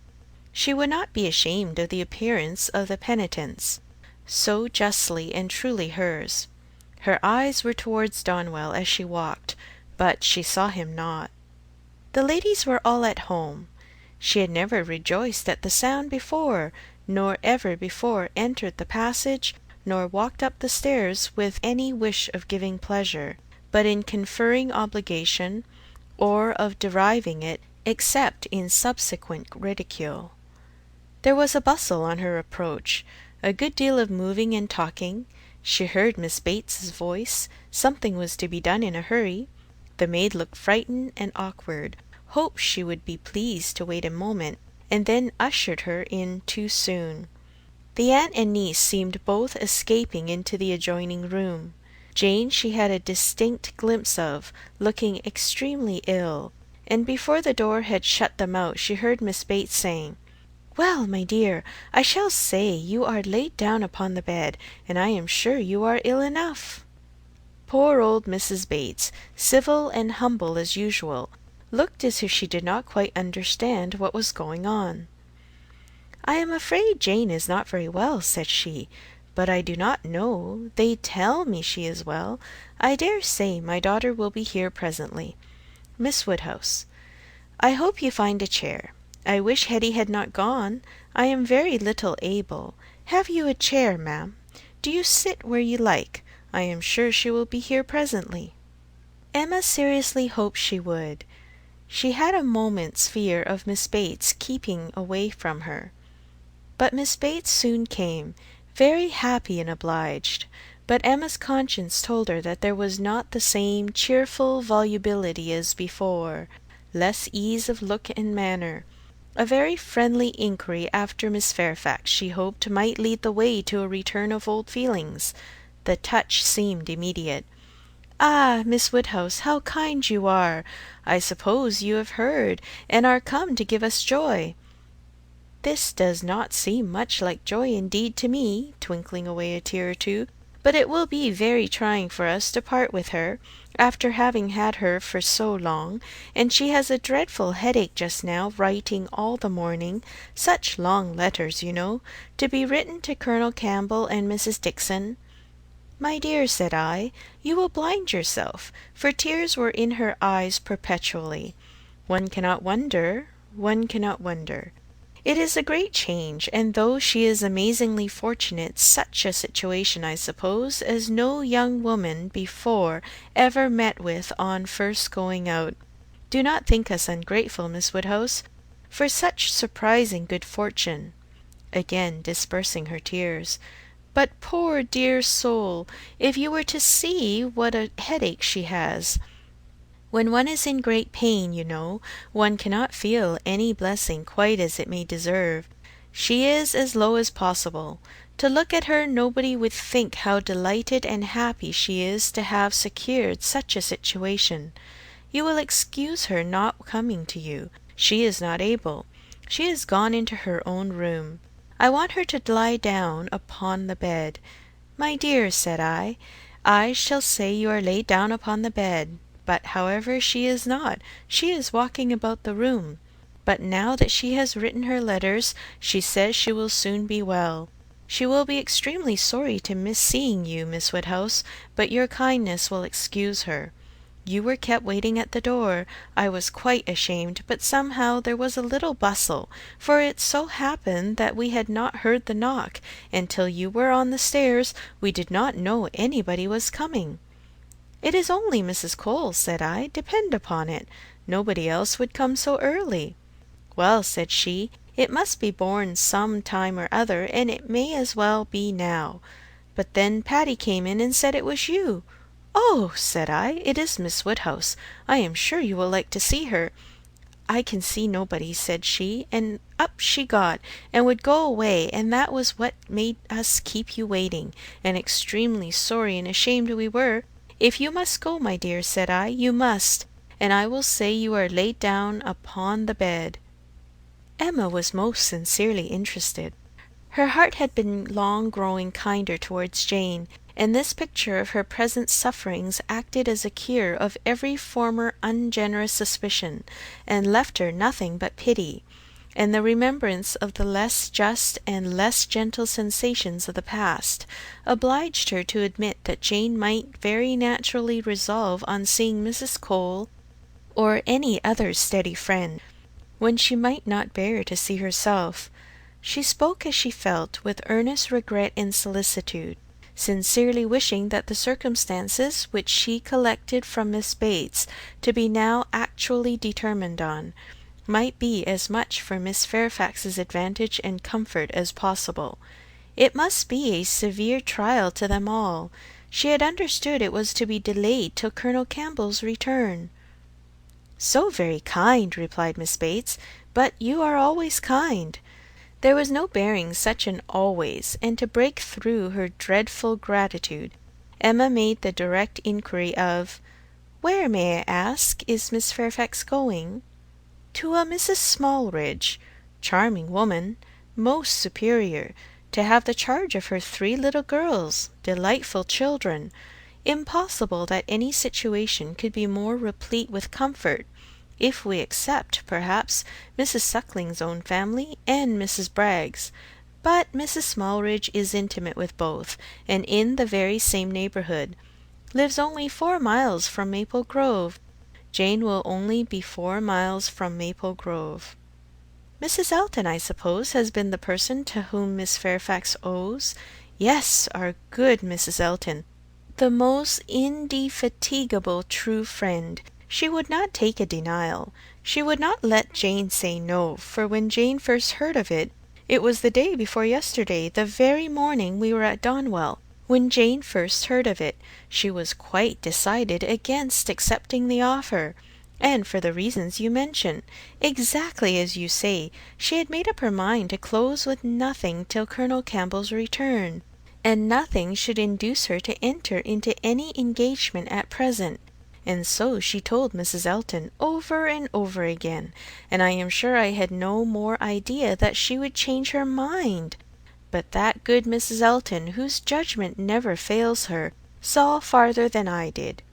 She would not be ashamed of the appearance of the penitents, so justly and truly hers. Her eyes were towards Donwell as she walked, but she saw him not. The ladies were all at home. She had never rejoiced at the sound before, nor ever before entered the passage, nor walked up the stairs with any wish of giving pleasure, but in conferring obligation, or of deriving it, except in subsequent ridicule. There was a bustle on her approach, a good deal of moving and talking. She heard Miss Bates's voice. Something was to be done in a hurry. The maid looked frightened and awkward, hoped she would be pleased to wait a moment, and then ushered her in too soon. The aunt and niece seemed both escaping into the adjoining room. Jane she had a distinct glimpse of, looking extremely ill, and before the door had shut them out she heard Miss Bates saying, "Well, my dear, I shall say you are laid down upon the bed, and I am sure you are ill enough." Poor old Mrs. Bates, civil and humble as usual, looked as if she did not quite understand what was going on. "I am afraid Jane is not very well," said she, "but I do not know. They tell me she is well. I dare say my daughter will be here presently. Miss Woodhouse, I hope you find a chair. I wish Hetty had not gone. I am very little able. Have you a chair, ma'am? Do you sit where you like. I am sure she will be here presently." Emma seriously hoped she would. She had a moment's fear of Miss Bates keeping away from her. But Miss Bates soon came, very happy and obliged, but Emma's conscience told her that there was not the same cheerful volubility as before, less ease of look and manner. A very friendly inquiry after Miss Fairfax she hoped might lead the way to a return of old feelings. The touch seemed immediate. "Ah, Miss Woodhouse, how kind you are! I suppose you have heard, and are come to give us joy." This does not seem much like joy indeed to me, twinkling away a tear or two, but it will be very trying for us to part with her, after having had her for so long, and she has a dreadful headache just now, writing all the morning, such long letters, you know, to be written to Colonel Campbell and Mrs. Dixon. "My dear," said I, "you will blind yourself," for tears were in her eyes perpetually. One cannot wonder, one cannot wonder. It is a great change, and though she is amazingly fortunate, such a situation, I suppose, as no young woman before ever met with on first going out. Do not think us ungrateful, Miss Woodhouse, for such surprising good fortune," again dispersing her tears. "But poor dear soul, if you were to see what a headache she has! When one is in great pain, you know, one cannot feel any blessing quite as it may deserve. She is as low as possible. To look at her, nobody would think how delighted and happy she is to have secured such a situation. You will excuse her not coming to you. She is not able. She has gone into her own room. I want her to lie down upon the bed." "My dear," said I shall say you are laid down upon the bed. But, however, she is not. She is walking about the room. But now that she has written her letters, she says she will soon be well. She will be extremely sorry to miss seeing you, Miss Woodhouse, but your kindness will excuse her. You were kept waiting at the door. I was quite ashamed, but somehow there was a little bustle, for it so happened that we had not heard the knock, and till you were on the stairs we did not know anybody was coming." "It is only Mrs. Cole," said I. "Depend upon it, nobody else would come so early." "Well," said she, "it must be borne some time or other, and it may as well be now. But then Patty came in and said it was you." "Oh!" said I, "it is Miss Woodhouse. I am sure you will like to see her." "I can see nobody," said she, and up she got, and would go away, and that was what made us keep you waiting, and extremely sorry and ashamed we were. If you must go, my dear," said I, "you must, and I will say you are laid down upon the bed." Emma was most sincerely interested. Her heart had been long growing kinder towards Jane, and this picture of her present sufferings acted as a cure of every former ungenerous suspicion, and left her nothing but pity, and the remembrance of the less just and less gentle sensations of the past obliged her to admit that Jane might very naturally resolve on seeing Mrs. Cole or any other steady friend, when she might not bear to see herself. She spoke as she felt, with earnest regret and solicitude, sincerely wishing that the circumstances which she collected from Miss Bates to be now actually determined on, might be as much for Miss Fairfax's advantage and comfort as possible. It must be a severe trial to them all. She had understood it was to be delayed till Colonel Campbell's return. "So very kind," replied Miss Bates, "but you are always kind." There was no bearing such an always, and to break through her dreadful gratitude, Emma made the direct inquiry of, "Where, may I ask, is Miss Fairfax going?" "To a Mrs. Smallridge, charming woman, most superior, to have the charge of her 3 little girls, delightful children. Impossible that any situation could be more replete with comfort, if we except, perhaps, Mrs. Suckling's own family and Mrs. Bragg's. But Mrs. Smallridge is intimate with both, and in the very same neighbourhood. Lives only 4 miles from Maple Grove. Jane will only be 4 miles from Maple Grove." "Mrs. Elton, I suppose, has been the person to whom Miss Fairfax owes?" Yes, our good Mrs. Elton, the most indefatigable true friend. She would not take a denial. She would not let Jane say no, for when Jane first heard of it, it was the day before yesterday, the very morning we were at Donwell. When Jane first heard of it, she was quite decided against accepting the offer, and for the reasons you mention. Exactly as you say, she had made up her mind to close with nothing till Colonel Campbell's return, and nothing should induce her to enter into any engagement at present. And so she told Mrs. Elton over and over again, and I am sure I had no more idea that she would change her mind. But that good Mrs. Elton, whose judgment never fails her, saw farther than I did.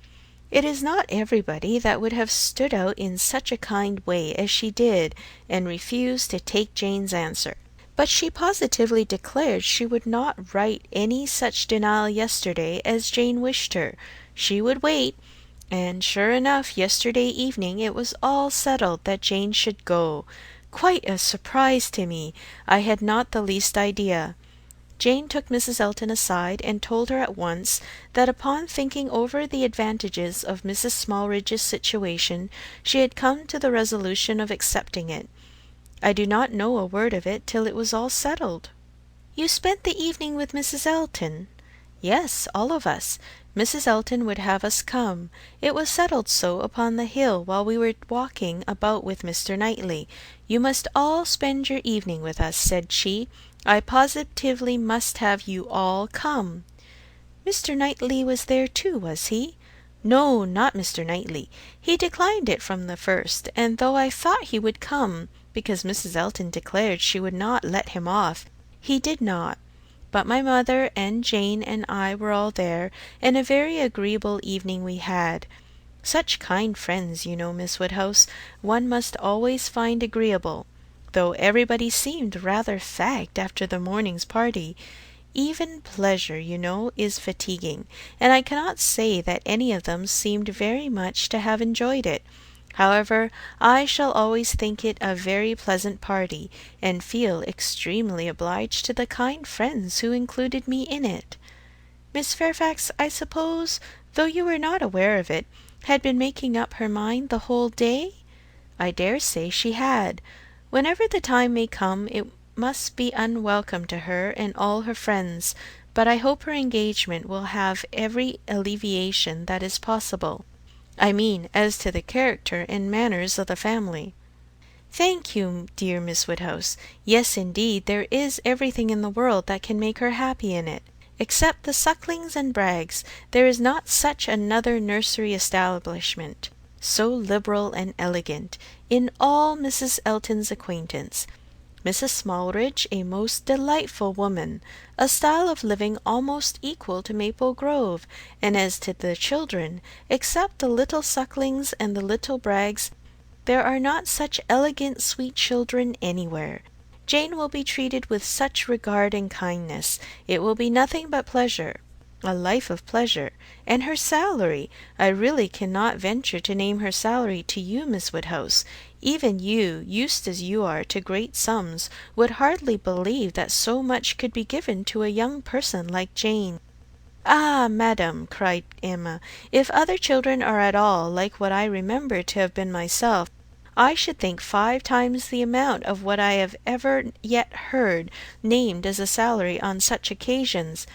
It is not everybody that would have stood out in such a kind way as she did, and refused to take Jane's answer. But she positively declared she would not write any such denial yesterday as Jane wished her. She would wait, and sure enough, yesterday evening it was all settled that Jane should go. Quite a surprise to me. I had not the least idea. Jane took Mrs. Elton aside, and told her at once that upon thinking over the advantages of Mrs. Smallridge's situation, she had come to the resolution of accepting it. I do not know a word of it till it was all settled. You spent the evening with Mrs. Elton? Yes, all of us. Mrs. Elton would have us come. It was settled so upon the hill while we were walking about with Mr. Knightley. You must all spend your evening with us, said she. I positively must have you all come. Mr. Knightley was there too, was he? No, not Mr. Knightley. He declined it from the first, and though I thought he would come, because Mrs. Elton declared she would not let him off, he did not. But my mother and Jane and I were all there, and a very agreeable evening we had. Such kind friends, you know, Miss Woodhouse, one must always find agreeable, though everybody seemed rather fagged after the morning's party. Even pleasure, you know, is fatiguing, and I cannot say that any of them seemed very much to have enjoyed it. However, I shall always think it a very pleasant party, and feel extremely obliged to the kind friends who included me in it. Miss Fairfax, I suppose, though you were not aware of it, had been making up her mind the whole day? I dare say she had. Whenever the time may come, it must be unwelcome to her and all her friends, but I hope her engagement will have every alleviation that is possible. I mean, as to the character and manners of the family. Thank you, dear Miss Woodhouse. Yes, indeed, there is everything in the world that can make her happy in it. Except the Sucklings and Braggs, there is not such another nursery establishment, so liberal and elegant, in all Mrs. Elton's acquaintance. Mrs. Smallridge, a most delightful woman, a style of living almost equal to Maple Grove, and as to the children, except the little Sucklings and the little Braggs, there are not such elegant sweet children anywhere. Jane will be treated with such regard and kindness. It will be nothing but pleasure, a life of pleasure. And her salary! I really cannot venture to name her salary to you, Miss Woodhouse. Even you, used as you are to great sums, would hardly believe that so much could be given to a young person like Jane. Ah, madam, cried Emma, if other children are at all like what I remember to have been myself, I should think 5 times the amount of what I have ever yet heard named as a salary on such occasions,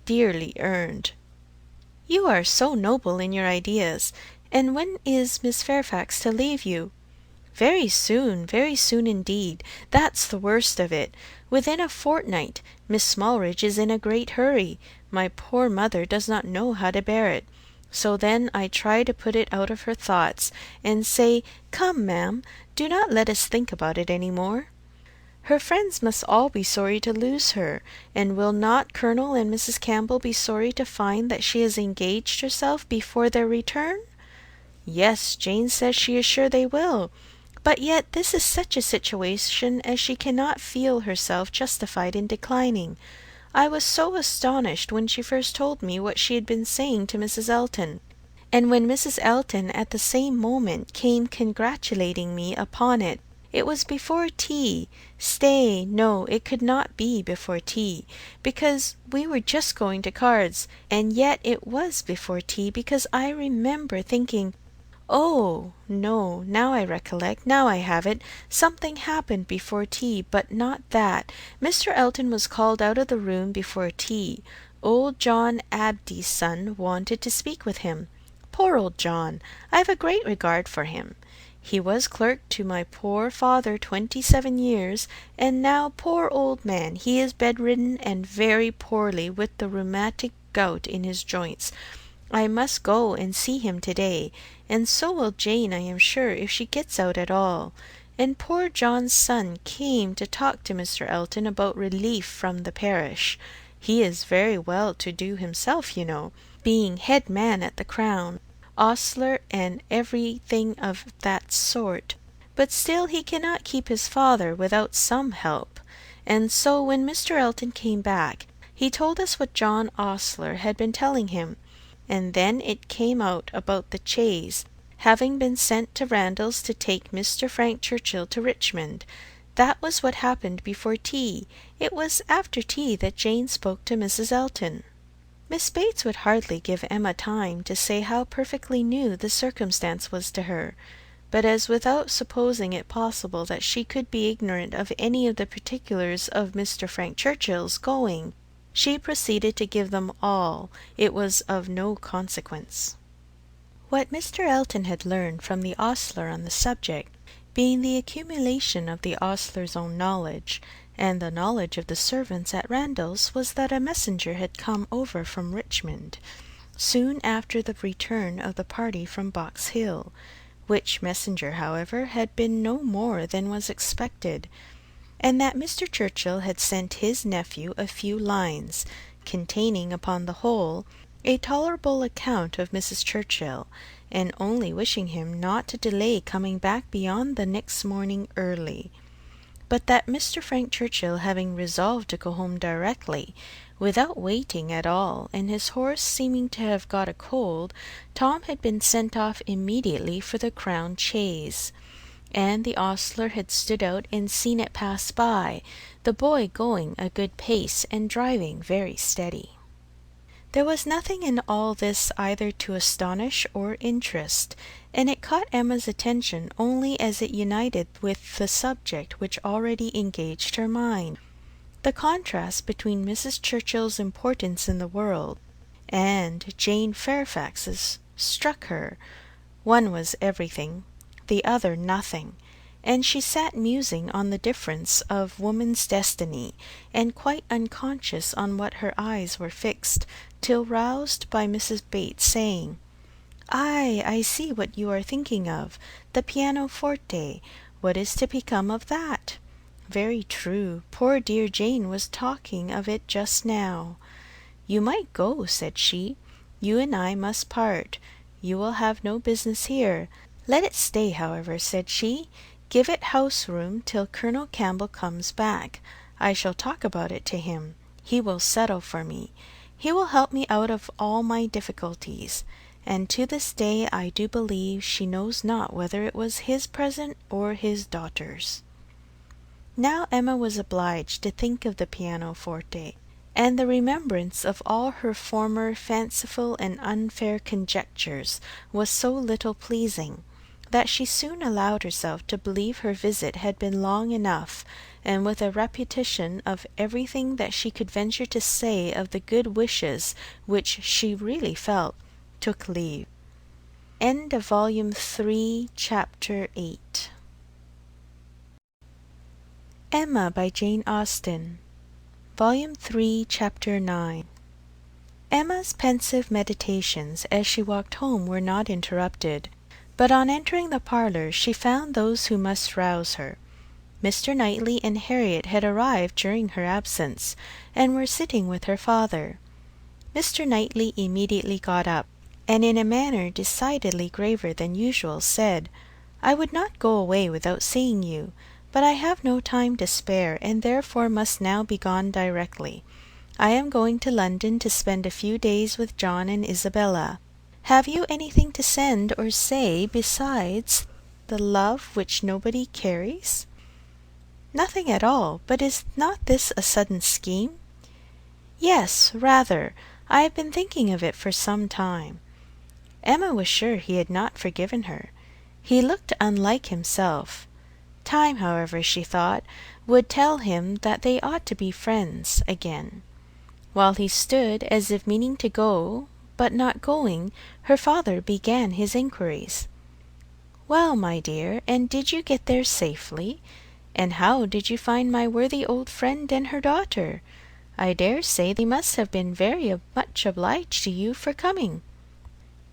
dearly earned. You are so noble in your ideas. And when is Miss Fairfax to leave you? Very soon indeed. That's the worst of it. Within a fortnight. Miss Smallridge is in a great hurry. My poor mother does not know how to bear it. So then I try to put it out of her thoughts, and say, come, ma'am, do not let us think about it any more. Her friends must all be sorry to lose her, and will not Colonel and Mrs. Campbell be sorry to find that she has engaged herself before their return? Yes, Jane says she is sure they will. But yet this is such a situation as she cannot feel herself justified in declining. I was so astonished when she first told me what she had been saying to Mrs. Elton, and when Mrs. Elton at the same moment came congratulating me upon it, It was before tea. Stay, no, it could not be before tea, because we were just going to cards, and yet it was before tea, because I remember thinking, oh, no, now I recollect, now I have it. Something happened before tea, but not that. Mr. Elton was called out of the room before tea. Old John Abdy's son wanted to speak with him. Poor old John! I have a great regard for him. He was clerk to my poor father 27 years, and now, poor old man, he is bedridden and very poorly with the rheumatic gout in his joints. I must go and see him to-day, and so will Jane, I am sure, if she gets out at all. And poor John's son came to talk to Mr. Elton about relief from the parish. He is very well to do himself, you know, being head man at the Crown, ostler, and everything of that sort. But still he cannot keep his father without some help. And so when Mr. Elton came back, he told us what John Ostler had been telling him, and then it came out about the chaise having been sent to Randalls to take Mr. Frank Churchill to Richmond. That was what happened before tea. It was after tea that Jane spoke to Mrs. Elton. Miss Bates would hardly give Emma time to say how perfectly new the circumstance was to her, but as without supposing it possible that she could be ignorant of any of the particulars of Mr. Frank Churchill's going, she proceeded to give them all. It was of no consequence. What Mr. Elton had learned from the ostler on the subject, being the accumulation of the ostler's own knowledge, and the knowledge of the servants at Randalls, was that a messenger had come over from Richmond, soon after the return of the party from Box Hill, which messenger, however, had been no more than was expected, and that Mr. Churchill had sent his nephew a few lines, containing, upon the whole, a tolerable account of Mrs. Churchill, and only wishing him not to delay coming back beyond the next morning early; but that Mr. Frank Churchill having resolved to go home directly, without waiting at all, and his horse seeming to have got a cold, Tom had been sent off immediately for the Crown chaise, and the ostler had stood out and seen it pass by, the boy going a good pace and driving very steady. There was nothing in all this either to astonish or interest, and it caught Emma's attention only as it united with the subject which already engaged her mind. The contrast between Mrs. Churchill's importance in the world and Jane Fairfax's struck her. One was everything, the other nothing, and she sat musing on the difference of woman's destiny, and quite unconscious on what her eyes were fixed, till roused by Mrs. Bates saying, "Ay, I see what you are thinking of, the pianoforte. What is to become of that?" "Very true. Poor dear Jane was talking of it just now." "You might go," said she. "You and I must part. You will have no business here. Let it stay, however," said she. "Give it house room till Colonel Campbell comes back. I shall talk about it to him. He will settle for me. He will help me out of all my difficulties." And to this day I do believe she knows not whether it was his present or his daughter's. Now Emma was obliged to think of the pianoforte, and the remembrance of all her former fanciful and unfair conjectures was so little pleasing, that she soon allowed herself to believe her visit had been long enough, and with a repetition of everything that she could venture to say of the good wishes which she really felt, took leave. End of Volume 3, Chapter 8. Emma by Jane Austen. Volume 3, Chapter 9. Emma's pensive meditations as she walked home were not interrupted, but on entering the parlour she found those who must rouse her. Mr. Knightley and Harriet had arrived during her absence, and were sitting with her father. Mr. Knightley immediately got up, and in a manner decidedly graver than usual said, "I would not go away without seeing you, but I have no time to spare, and therefore must now be gone directly. I am going to London to spend a few days with John and Isabella. Have you anything to send or say besides the love which nobody carries? Nothing at all, but is not this a sudden scheme? Yes, rather. I have been thinking of it for some time. Emma was sure he had not forgiven her. He looked unlike himself. Time, however, she thought, would tell him that they ought to be friends again. While he stood as if meaning to go, but not going, her father began his inquiries. "Well, my dear, and did you get there safely? And how did you find my worthy old friend and her daughter? I dare say they must have been very much obliged to you for coming."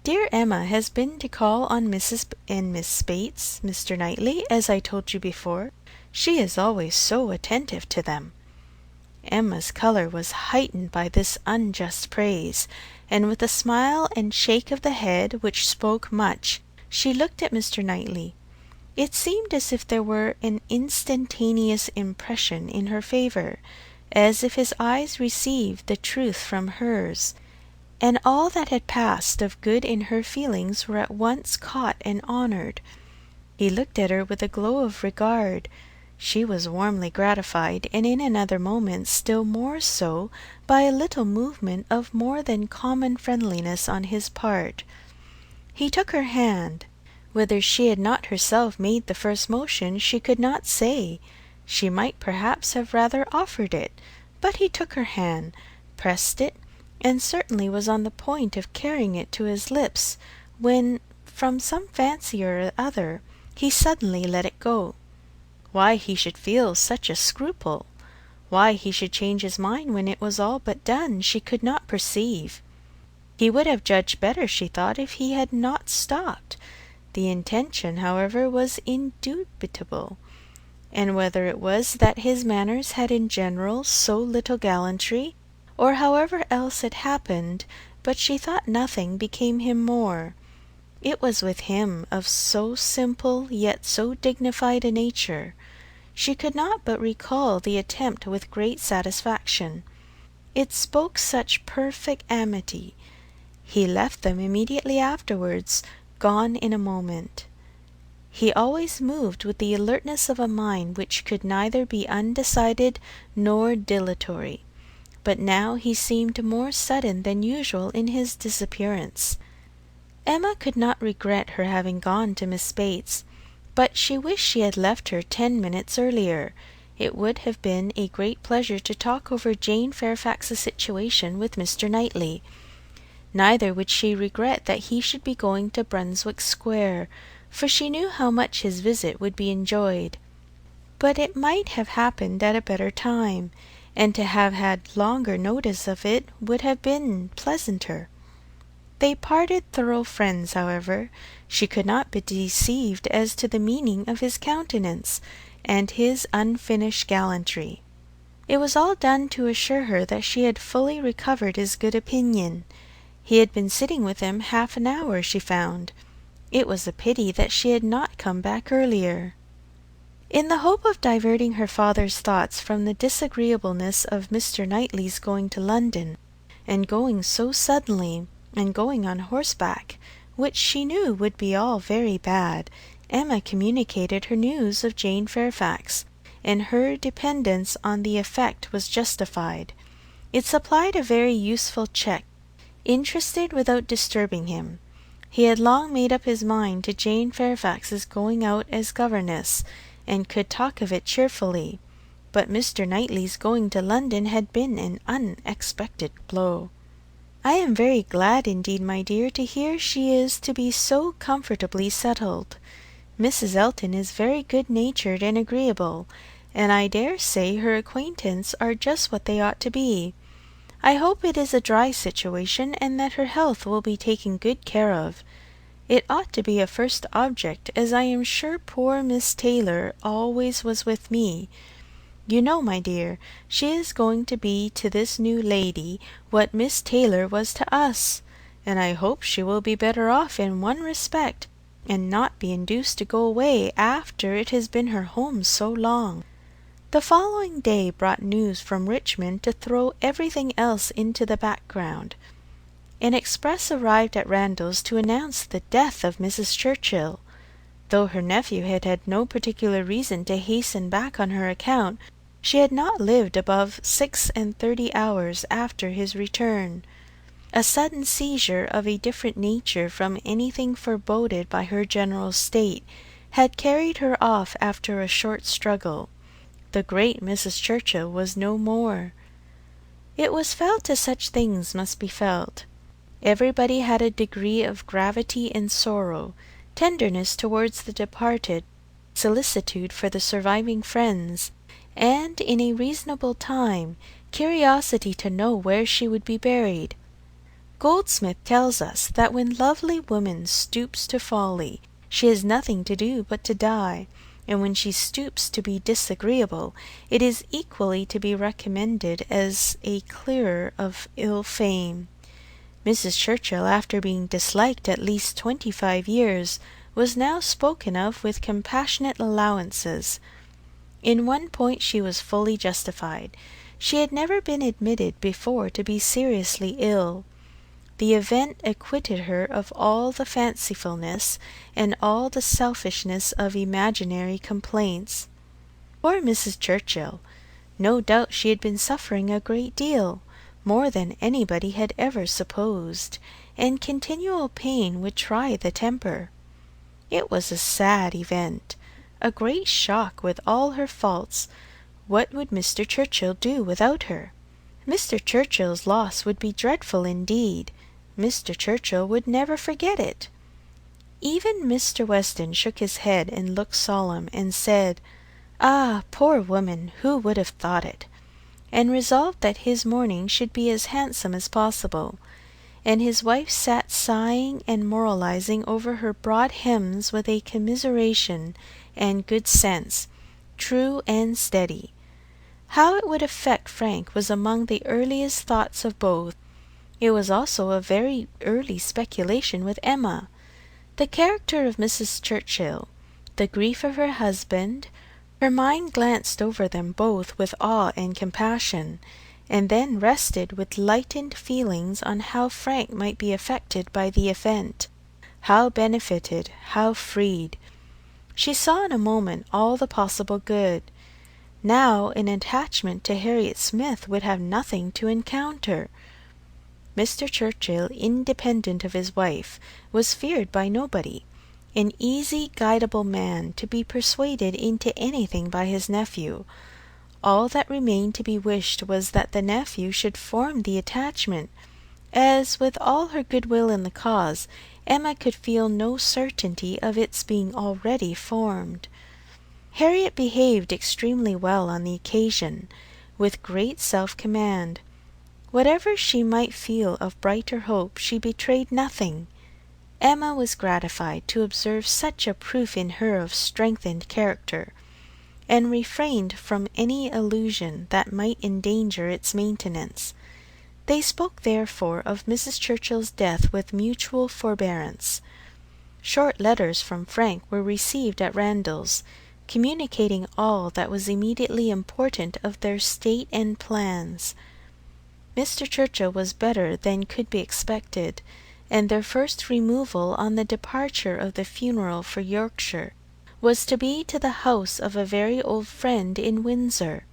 "Dear Emma has been to call on Mrs. and Miss Bates, Mr. Knightley, as I told you before. She is always so attentive to them." Emma's colour was heightened by this unjust praise, and with a smile and shake of the head which spoke much, she looked at Mr. Knightley. It seemed as if there were an instantaneous impression in her favour, as if his eyes received the truth from hers, and all that had passed of good in her feelings were at once caught and honoured. He looked at her with a glow of regard. She was warmly gratified, and in another moment still more so, by a little movement of more than common friendliness on his part. He took her hand. Whether she had not herself made the first motion she could not say. She might perhaps have rather offered it, but he took her hand, pressed it, and certainly was on the point of carrying it to his lips, when, from some fancy or other, he suddenly let it go. Why he should feel such a scruple, why he should change his mind when it was all but done, she could not perceive. He would have judged better, she thought, if he had not stopped. The intention, however, was indubitable, and whether it was that his manners had in general so little gallantry, or however else it happened, but she thought nothing became him more. It was with him of so simple yet so dignified a nature. She could not but recall the attempt with great satisfaction. It spoke such perfect amity. He left them immediately afterwards, gone in a moment. He always moved with the alertness of a mind which could neither be undecided nor dilatory, but now he seemed more sudden than usual in his disappearance. Emma could not regret her having gone to Miss Bates, but she wished she had left her 10 minutes earlier. It would have been a great pleasure to talk over Jane Fairfax's situation with Mr. Knightley. Neither would she regret that he should be going to Brunswick Square, for she knew how much his visit would be enjoyed. But it might have happened at a better time, and to have had longer notice of it would have been pleasanter. They parted thorough friends, however. She could not be deceived as to the meaning of his countenance, and his unfinished gallantry. It was all done to assure her that she had fully recovered his good opinion. He had been sitting with him half an hour, she found. It was a pity that she had not come back earlier. In the hope of diverting her father's thoughts from the disagreeableness of Mr. Knightley's going to London, and going so suddenly, and going on horseback, which she knew would be all very bad, Emma communicated her news of Jane Fairfax, and her dependence on the effect was justified. It supplied a very useful check, interested without disturbing him. He had long made up his mind to Jane Fairfax's going out as governess, and could talk of it cheerfully, but Mr. Knightley's going to London had been an unexpected blow. "I am very glad indeed, my dear, to hear she is to be so comfortably settled. Mrs. Elton is very good-natured and agreeable, and I dare say her acquaintance are just what they ought to be. I hope it is a dry situation, and that her health will be taken good care of. It ought to be a first object, as I am sure poor Miss Taylor always was with me. You know, my dear, she is going to be to this new lady what Miss Taylor was to us, and I hope she will be better off in one respect, and not be induced to go away after it has been her home so long." The following day brought news from Richmond to throw everything else into the background. An express arrived at Randalls to announce the death of Mrs. Churchill. Though her nephew had had no particular reason to hasten back on her account, she had not lived above 36 hours after his return. A sudden seizure of a different nature from anything foreboded by her general state had carried her off after a short struggle. The great Mrs. Churchill was no more. It was felt as such things must be felt. Everybody had a degree of gravity and sorrow, tenderness towards the departed, solicitude for the surviving friends, and, in a reasonable time, curiosity to know where she would be buried. Goldsmith tells us that when lovely woman stoops to folly, she has nothing to do but to die, and when she stoops to be disagreeable, it is equally to be recommended as a clearer of ill fame. Mrs. Churchill, after being disliked at least 25 years, was now spoken of with compassionate allowances. In one point she was fully justified. She had never been admitted before to be seriously ill. The event acquitted her of all the fancifulness and all the selfishness of imaginary complaints. Poor Mrs. Churchill! No doubt she had been suffering a great deal, more than anybody had ever supposed, and continual pain would try the temper. It was a sad event, a great shock with all her faults. What would Mr. Churchill do without her? Mr. Churchill's loss would be dreadful indeed. Mr. Churchill would never forget it. Even Mr. Weston shook his head and looked solemn, and said, "Ah, poor woman, who would have thought it?" and resolved that his mourning should be as handsome as possible. And his wife sat sighing and moralizing over her broad hems with a commiseration and good sense, true and steady. How it would affect Frank was among the earliest thoughts of both. It was also a very early speculation with Emma. The character of Mrs. Churchill, the grief of her husband, her mind glanced over them both with awe and compassion, and then rested with lightened feelings on how Frank might be affected by the event, how benefited, how freed. She saw in a moment all the possible good. Now an attachment to Harriet Smith would have nothing to encounter. Mr. Churchill, independent of his wife, was feared by nobody, an easy guidable man, to be persuaded into anything by his nephew. All that remained to be wished was that the nephew should form the attachment, as, with all her goodwill in the cause, Emma could feel no certainty of its being already formed. Harriet behaved extremely well on the occasion, with great self-command. Whatever she might feel of brighter hope, she betrayed nothing. Emma was gratified to observe such a proof in her of strengthened character, and refrained from any allusion that might endanger its maintenance. They spoke therefore of Mrs. Churchill's death with mutual forbearance. Short letters from Frank were received at Randalls, communicating all that was immediately important of their state and plans. Mr. Churchill was better than could be expected, and their first removal on the departure of the funeral for Yorkshire was to be to the house of a very old friend in Windsor,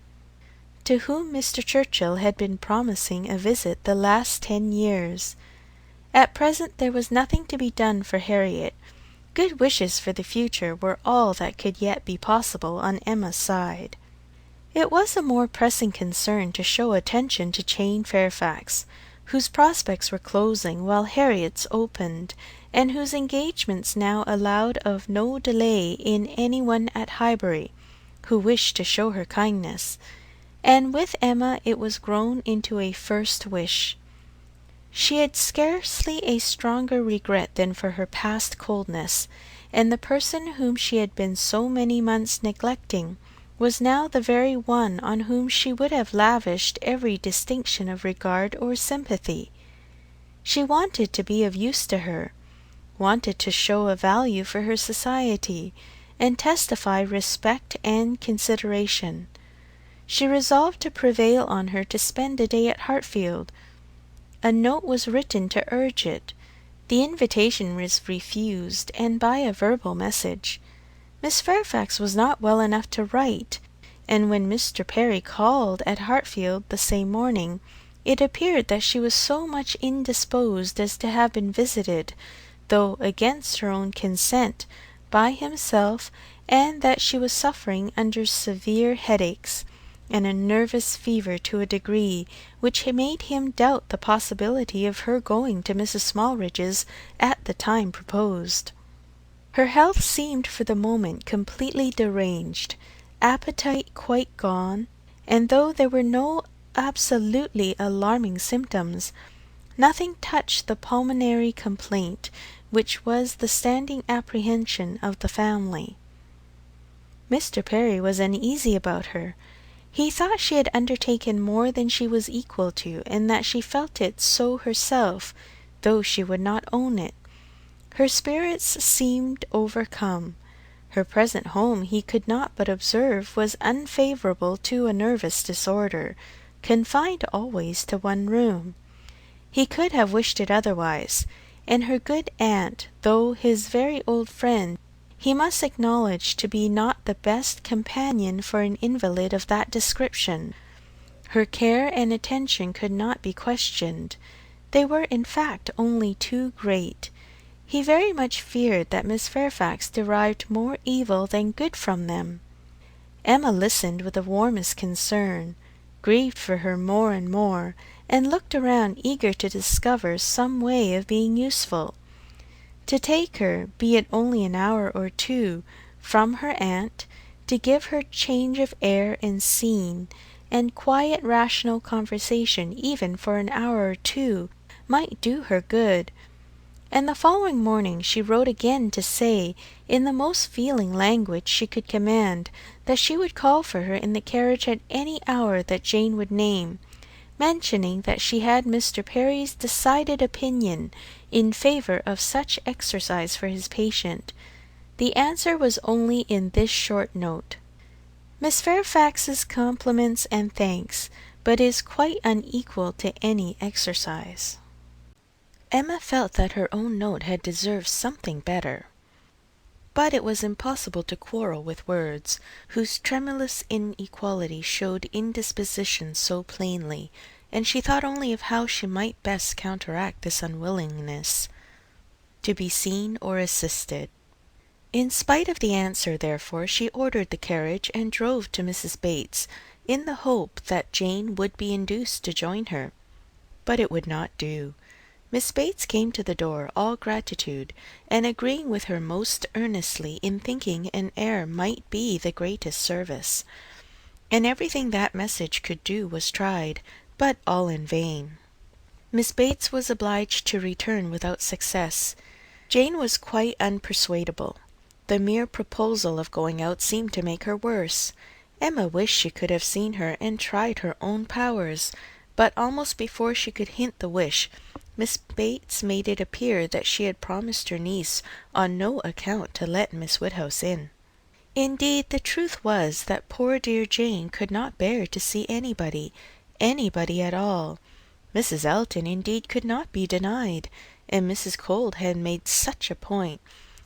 to whom Mr. Churchill had been promising a visit the last 10 years. At present there was nothing to be done for Harriet. Good wishes for the future were all that could yet be possible on Emma's side. It was a more pressing concern to show attention to Jane Fairfax, whose prospects were closing while Harriet's opened, and whose engagements now allowed of no delay in any one at Highbury who wished to show her kindness, and with Emma it was grown into a first wish. She had scarcely a stronger regret than for her past coldness, and the person whom she had been so many months neglecting was now the very one on whom she would have lavished every distinction of regard or sympathy. She wanted to be of use to her, wanted to show a value for her society, and testify respect and consideration. She resolved to prevail on her to spend a day at Hartfield. A note was written to urge it. The invitation was refused, and by a verbal message. Miss Fairfax was not well enough to write, and when Mr. Perry called at Hartfield the same morning, it appeared that she was so much indisposed as to have been visited, though against her own consent, by himself, and that she was suffering under severe headaches, and a nervous fever to a degree which made him doubt the possibility of her going to Mrs. Smallridge's at the time proposed. Her health seemed for the moment completely deranged, appetite quite gone, and though there were no absolutely alarming symptoms, nothing touched the pulmonary complaint, which was the standing apprehension of the family. Mr. Perry was uneasy about her. He thought she had undertaken more than she was equal to, and that she felt it so herself, though she would not own it. Her spirits seemed overcome. Her present home, he could not but observe, was unfavourable to a nervous disorder, confined always to one room. He could have wished it otherwise, and her good aunt, though his very old friend, he must acknowledge to be not the best companion for an invalid of that description. Her care and attention could not be questioned. They were in fact only too great. He very much feared that Miss Fairfax derived more evil than good from them. Emma listened with the warmest concern, grieved for her more and more, and looked around eager to discover some way of being useful. To take her, be it only an hour or two, from her aunt, to give her change of air and scene, and quiet rational conversation even for an hour or two, might do her good. And the following morning she wrote again to say, in the most feeling language she could command, that she would call for her in the carriage at any hour that Jane would name, mentioning that she had Mr. Perry's decided opinion in favour of such exercise for his patient. The answer was only in this short note: Miss Fairfax's compliments and thanks, but is quite unequal to any exercise. Emma felt that her own note had deserved something better. But it was impossible to quarrel with words, whose tremulous inequality showed indisposition so plainly, and she thought only of how she might best counteract this unwillingness to be seen or assisted. In spite of the answer, therefore, she ordered the carriage and drove to Mrs. Bates, in the hope that Jane would be induced to join her. But it would not do. Miss Bates came to the door, all gratitude, and agreeing with her most earnestly in thinking an air might be the greatest service. And everything that message could do was tried, but all in vain. Miss Bates was obliged to return without success. Jane was quite unpersuadable. The mere proposal of going out seemed to make her worse. Emma wished she could have seen her and tried her own powers, but almost before she could hint the wish, Miss Bates made it appear that she had promised her niece on no account to let Miss Woodhouse in. Indeed, the truth was that poor dear Jane could not bear to see anybody at all. Mrs. Elton, indeed, could not be denied, and Mrs. Cold had made such a point,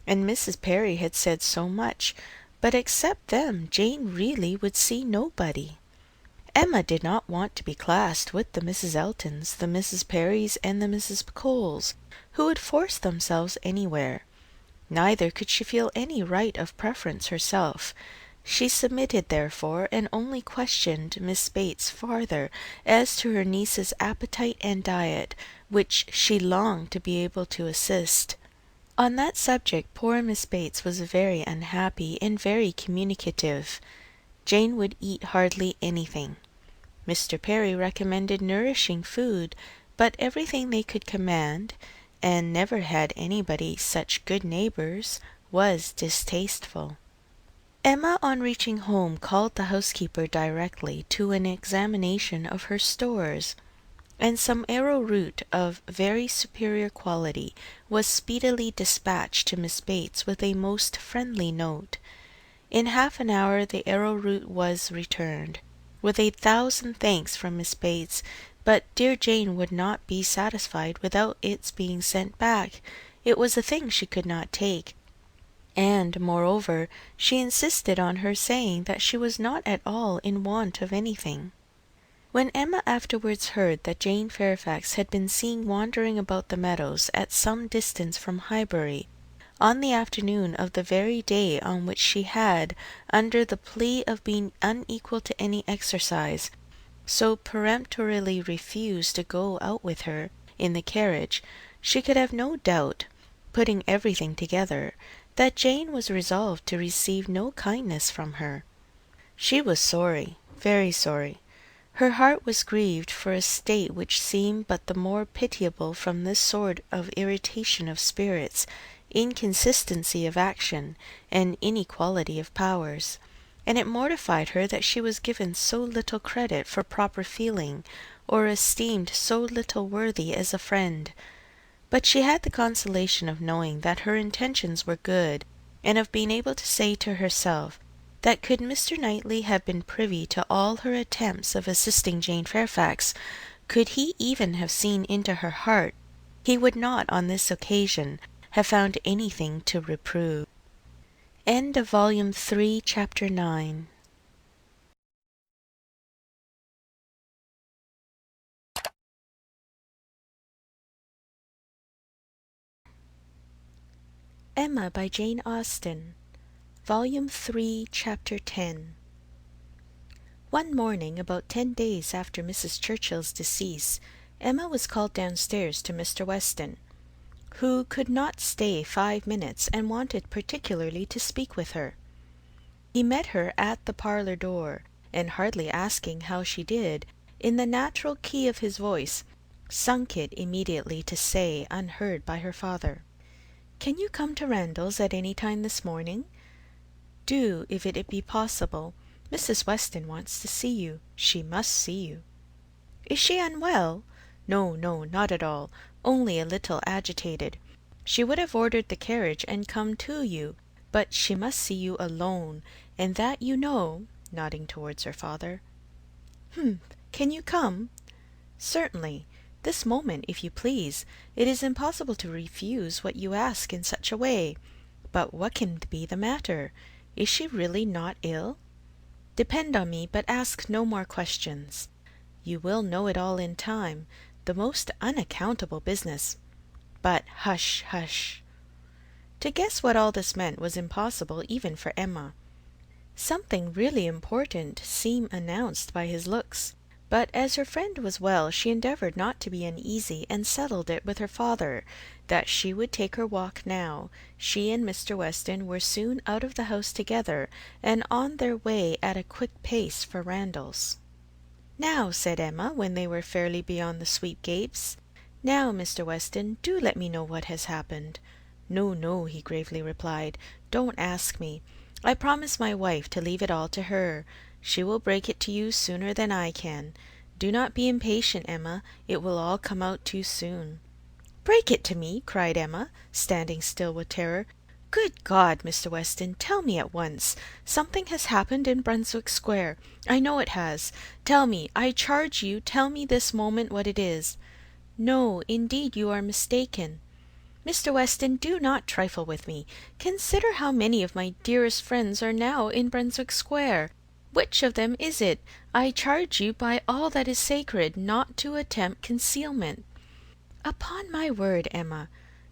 and Mrs. Perry had said so much, but except them Jane really would see nobody. Emma did not want to be classed with the Mrs. Eltons, the Mrs. Perrys, and the Mrs. Coles, who would force themselves anywhere. Neither could she feel any right of preference herself. She submitted, therefore, and only questioned Miss Bates farther as to her niece's appetite and diet, which she longed to be able to assist. On that subject poor Miss Bates was very unhappy and very communicative. Jane would eat hardly anything. Mr. Perry recommended nourishing food, but everything they could command, and never had anybody such good neighbours, was distasteful. Emma, on reaching home, called the housekeeper directly to an examination of her stores, and some arrowroot of very superior quality was speedily dispatched to Miss Bates with a most friendly note. In half an hour the arrowroot was returned, with 1,000 thanks from Miss Bates, but dear Jane would not be satisfied without its being sent back. It was a thing she could not take. and, moreover, she insisted on her saying that she was not at all in want of anything. When Emma afterwards heard that Jane Fairfax had been seen wandering about the meadows at some distance from Highbury, on the afternoon of the very day on which she had, under the plea of being unequal to any exercise, so peremptorily refused to go out with her in the carriage, she could have no doubt, putting everything together, that Jane was resolved to receive no kindness from her. She was sorry, very sorry. Her heart was grieved for a state which seemed but the more pitiable from this sort of irritation of spirits, inconsistency of action, and inequality of powers, and it mortified her that she was given so little credit for proper feeling, or esteemed so little worthy as a friend. But she had the consolation of knowing that her intentions were good, and of being able to say to herself that could Mr. Knightley have been privy to all her attempts of assisting Jane Fairfax, could he even have seen into her heart, he would not on this occasion have found anything to reprove. End of Volume 3, Chapter 9. Emma by Jane Austen, Volume 3, Chapter 10. One morning, about 10 days after Mrs. Churchill's decease, Emma was called downstairs to Mr. Weston, who could not stay 5 minutes, and wanted particularly to speak with her. He met her at the parlour door, and hardly asking how she did, in the natural key of his voice, sunk it immediately to say, unheard by her father, "Can you come to Randalls at any time this morning? Do, if it be possible. Mrs. Weston wants to see you. She must see you." "Is she unwell?" "No, no, not at all. Only a little agitated. She would have ordered the carriage and come to you, but she must see you alone, and that you know," nodding towards her father. Can you come?" "Certainly. This moment, if you please. It is impossible to refuse what you ask in such a way. But what can be the matter? Is she really not ill? Depend on me, but ask no more questions. You will know it all in time. The most unaccountable business. But hush, hush." To guess what all this meant was impossible even for Emma. Something really important seemed announced by his looks, but as her friend was well, she endeavoured not to be uneasy, and settled it with her father that she would take her walk now. She and Mr. Weston were soon out of the house together, and on their way at a quick pace for Randalls. "Now," said Emma, when they were fairly beyond the sweep gates, "now, Mr. Weston, do let me know what has happened." "No, no," he gravely replied, "don't ask me. I promised my wife to leave it all to her. She will break it to you sooner than I can. Do not be impatient, Emma. It will all come out too soon." "Break it to me!" cried Emma, standing still with terror. "Good God, Mr. Weston, tell me at once. Something has happened in Brunswick Square. I know it has. Tell me, I charge you, tell me this moment what it is." "No, indeed you are mistaken." "Mr. Weston, do not trifle with me. Consider how many of my dearest friends are now in Brunswick Square. Which of them is it? I charge you by all that is sacred not to attempt concealment." "Upon my word, Emma."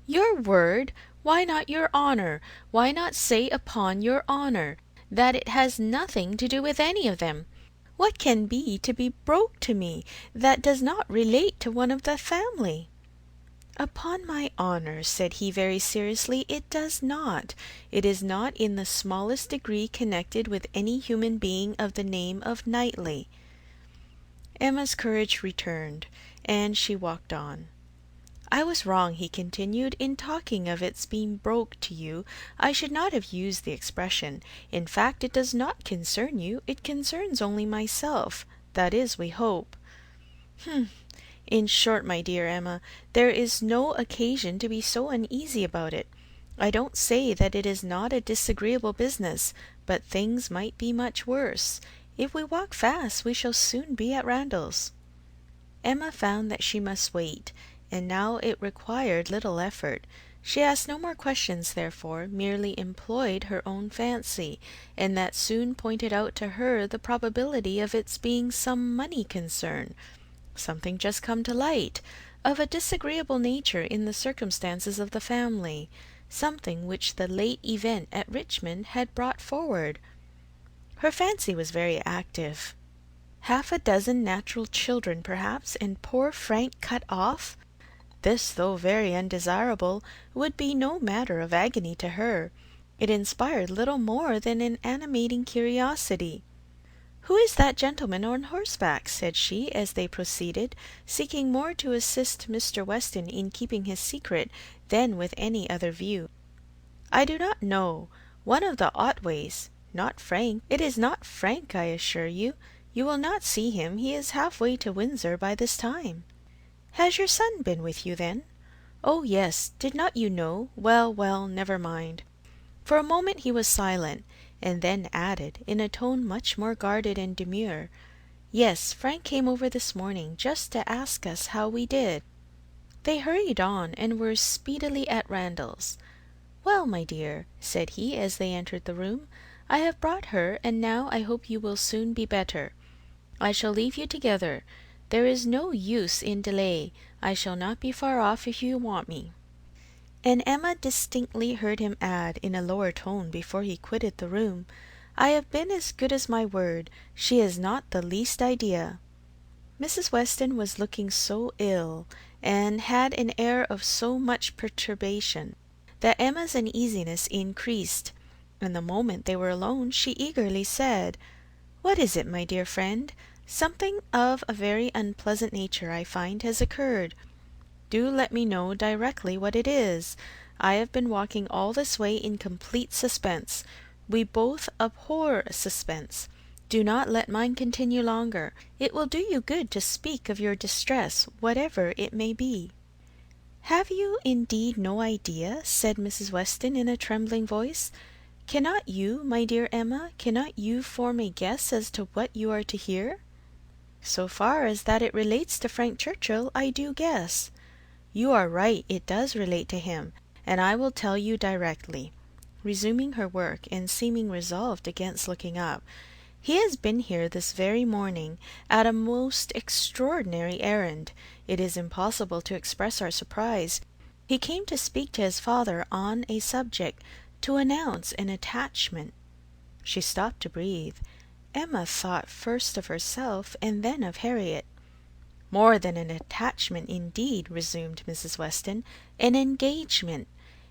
"Your word? Why not your honour? Why not say upon your honour that it has nothing to do with any of them? What can be to be broke to me that does not relate to one of the family?" "Upon my honour," said he very seriously, "it does not. It is not in the smallest degree connected with any human being of the name of Knightley." Emma's courage returned, and she walked on. "I was wrong," he continued, "in talking of its being broke to you. I should not have used the expression. In fact, it does not concern you. It concerns only myself. That is, we hope." "In short, my dear Emma, there is no occasion to be so uneasy about it. I don't say that it is not a disagreeable business, but things might be much worse. If we walk fast, we shall soon be at Randalls." Emma found that she must wait, and now it required little effort. She asked no more questions, therefore, merely employed her own fancy, and that soon pointed out to her the probability of its being some money concern, something just come to light, of a disagreeable nature in the circumstances of the family, something which the late event at Richmond had brought forward. Her fancy was very active. Half a dozen natural children, perhaps, and poor Frank cut off! This, though very undesirable, would be no matter of agony to her. It inspired little more than an animating curiosity. "Who is that gentleman on horseback?" said she, as they proceeded, seeking more to assist Mr. Weston in keeping his secret than with any other view. "I do not know. One of the Otways. Not Frank. It is not Frank, I assure you. You will not see him. He is half-way to Windsor by this time." "Has your son been with you, then?" "Oh, yes. Did not you know? Well, well, never mind." For a moment he was silent, and then added, in a tone much more guarded and demure, "Yes, Frank came over this morning, just to ask us how we did." They hurried on, and were speedily at Randalls. "Well, my dear," said he, as they entered the room, "I have brought her, and now I hope you will soon be better. I shall leave you together. There is no use in delay. I shall not be far off if you want me." And Emma distinctly heard him add, in a lower tone before he quitted the room, "I have been as good as my word. She has not the least idea." Mrs. Weston was looking so ill, and had an air of so much perturbation, that Emma's uneasiness increased, and the moment they were alone she eagerly said, "What is it, my dear friend? Something of a very unpleasant nature, I find, has occurred. Do let me know directly what it is. I have been walking all this way in complete suspense. We both abhor suspense. Do not let mine continue longer. It will do you good to speak of your distress, whatever it may be." "Have you indeed no idea?" said Mrs. Weston in a trembling voice. "Cannot you, my dear Emma, cannot you form a guess as to what you are to hear?" "So far as that it relates to Frank Churchill, I do guess." "You are right, it does relate to him, and I will tell you directly." Resuming her work, and seeming resolved against looking up, "He has been here this very morning, at a most extraordinary errand. It is impossible to express our surprise. He came to speak to his father on a subject, to announce an attachment." She stopped to breathe. Emma thought first of herself, and then of Harriet. "More than an attachment, indeed," resumed Mrs. Weston. "An engagement.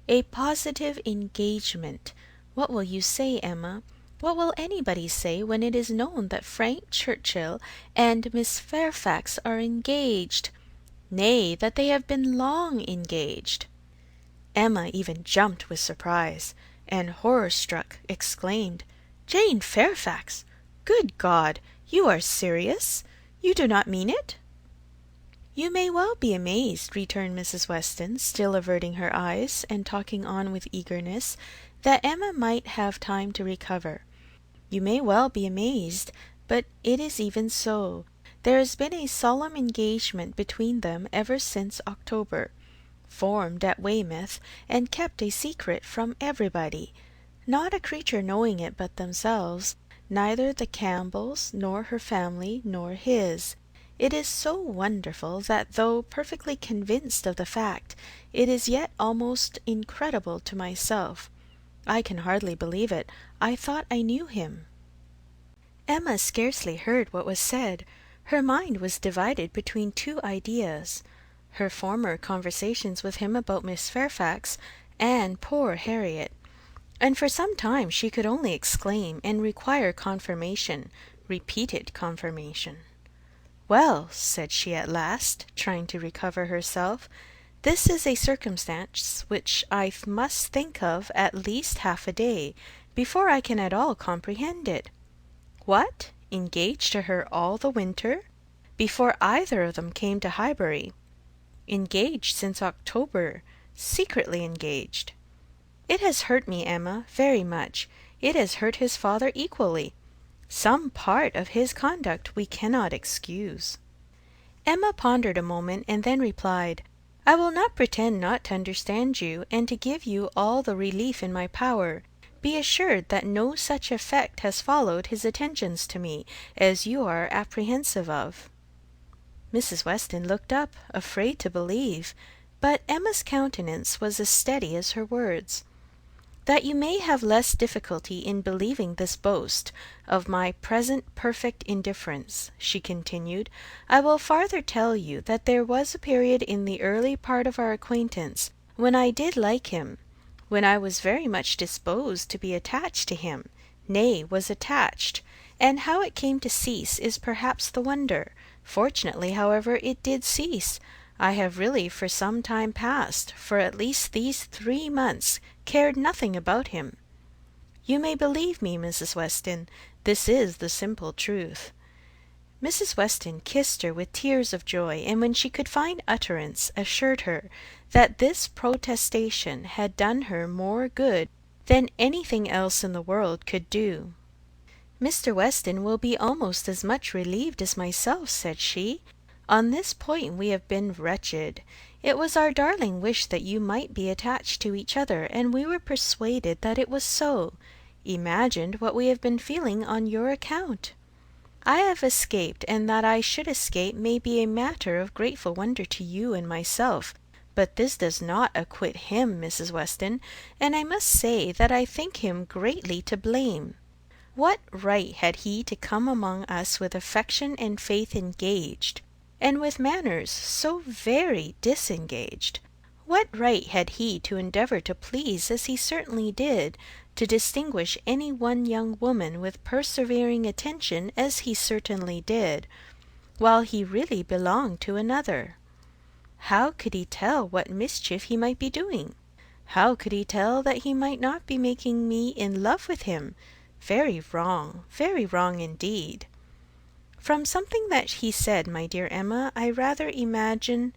A positive engagement. What will you say, Emma? What will anybody say when it is known that Frank Churchill and Miss Fairfax are engaged? Nay, that they have been long engaged?" Emma even jumped with surprise, and horror-struck exclaimed, "Jane Fairfax! Good God! You are serious? You do not mean it?" "You may well be amazed," returned Mrs. Weston, still averting her eyes, and talking on with eagerness, that Emma might have time to recover. "You may well be amazed, but it is even so. There has been a solemn engagement between them ever since October, formed at Weymouth, and kept a secret from everybody, not a creature knowing it but themselves, neither the Campbells, nor her family, nor his. It is so wonderful that though perfectly convinced of the fact, it is yet almost incredible to myself. I can hardly believe it. I thought I knew him." Emma scarcely heard what was said. Her mind was divided between two ideas, her former conversations with him about Miss Fairfax, and poor Harriet, and for some time she could only exclaim, and require confirmation, repeated confirmation. "Well," said she at last, trying to recover herself, "this is a circumstance which I must think of at least half a day, before I can at all comprehend it. What! Engaged to her all the winter? Before either of them came to Highbury? Engaged since October? Secretly engaged? It has hurt me, Emma, very much. It has hurt his father equally. Some part of his conduct we cannot excuse." Emma pondered a moment, and then replied, I will not pretend not to understand you, and to give you all the relief in my power. Be assured that no such effect has followed his attentions to me as you are apprehensive of." Mrs. Weston looked up, afraid to believe, but Emma's countenance was as steady as her words. "That you may have less difficulty in believing this boast of my present perfect indifference," she continued, "I will farther tell you that there was a period in the early part of our acquaintance when I did like him, when I was very much disposed to be attached to him, nay, was attached, and how it came to cease is perhaps the wonder. Fortunately, however, it did cease. I have really for some time past, for at least these 3 months, cared nothing about him. You may believe me, Mrs. Weston, this is the simple truth." Mrs. Weston kissed her with tears of joy, and when she could find utterance, assured her that this protestation had done her more good than anything else in the world could do. "Mr. Weston will be almost as much relieved as myself," said she. "On this point we have been wretched. It was our darling wish that you might be attached to each other, and we were persuaded that it was so. Imagined what we have been feeling on your account. I have escaped, and that I should escape may be a matter of grateful wonder to you and myself, but this does not acquit him, Mrs. Weston, and I must say that I think him greatly to blame. What right had he to come among us with affection and faith engaged, and with manners so very disengaged? What right had he to endeavour to please as he certainly did, to distinguish any one young woman with persevering attention as he certainly did, while he really belonged to another? How could he tell what mischief he might be doing? How could he tell that he might not be making me in love with him? Very wrong indeed. From something that he said, my dear Emma, I rather imagine—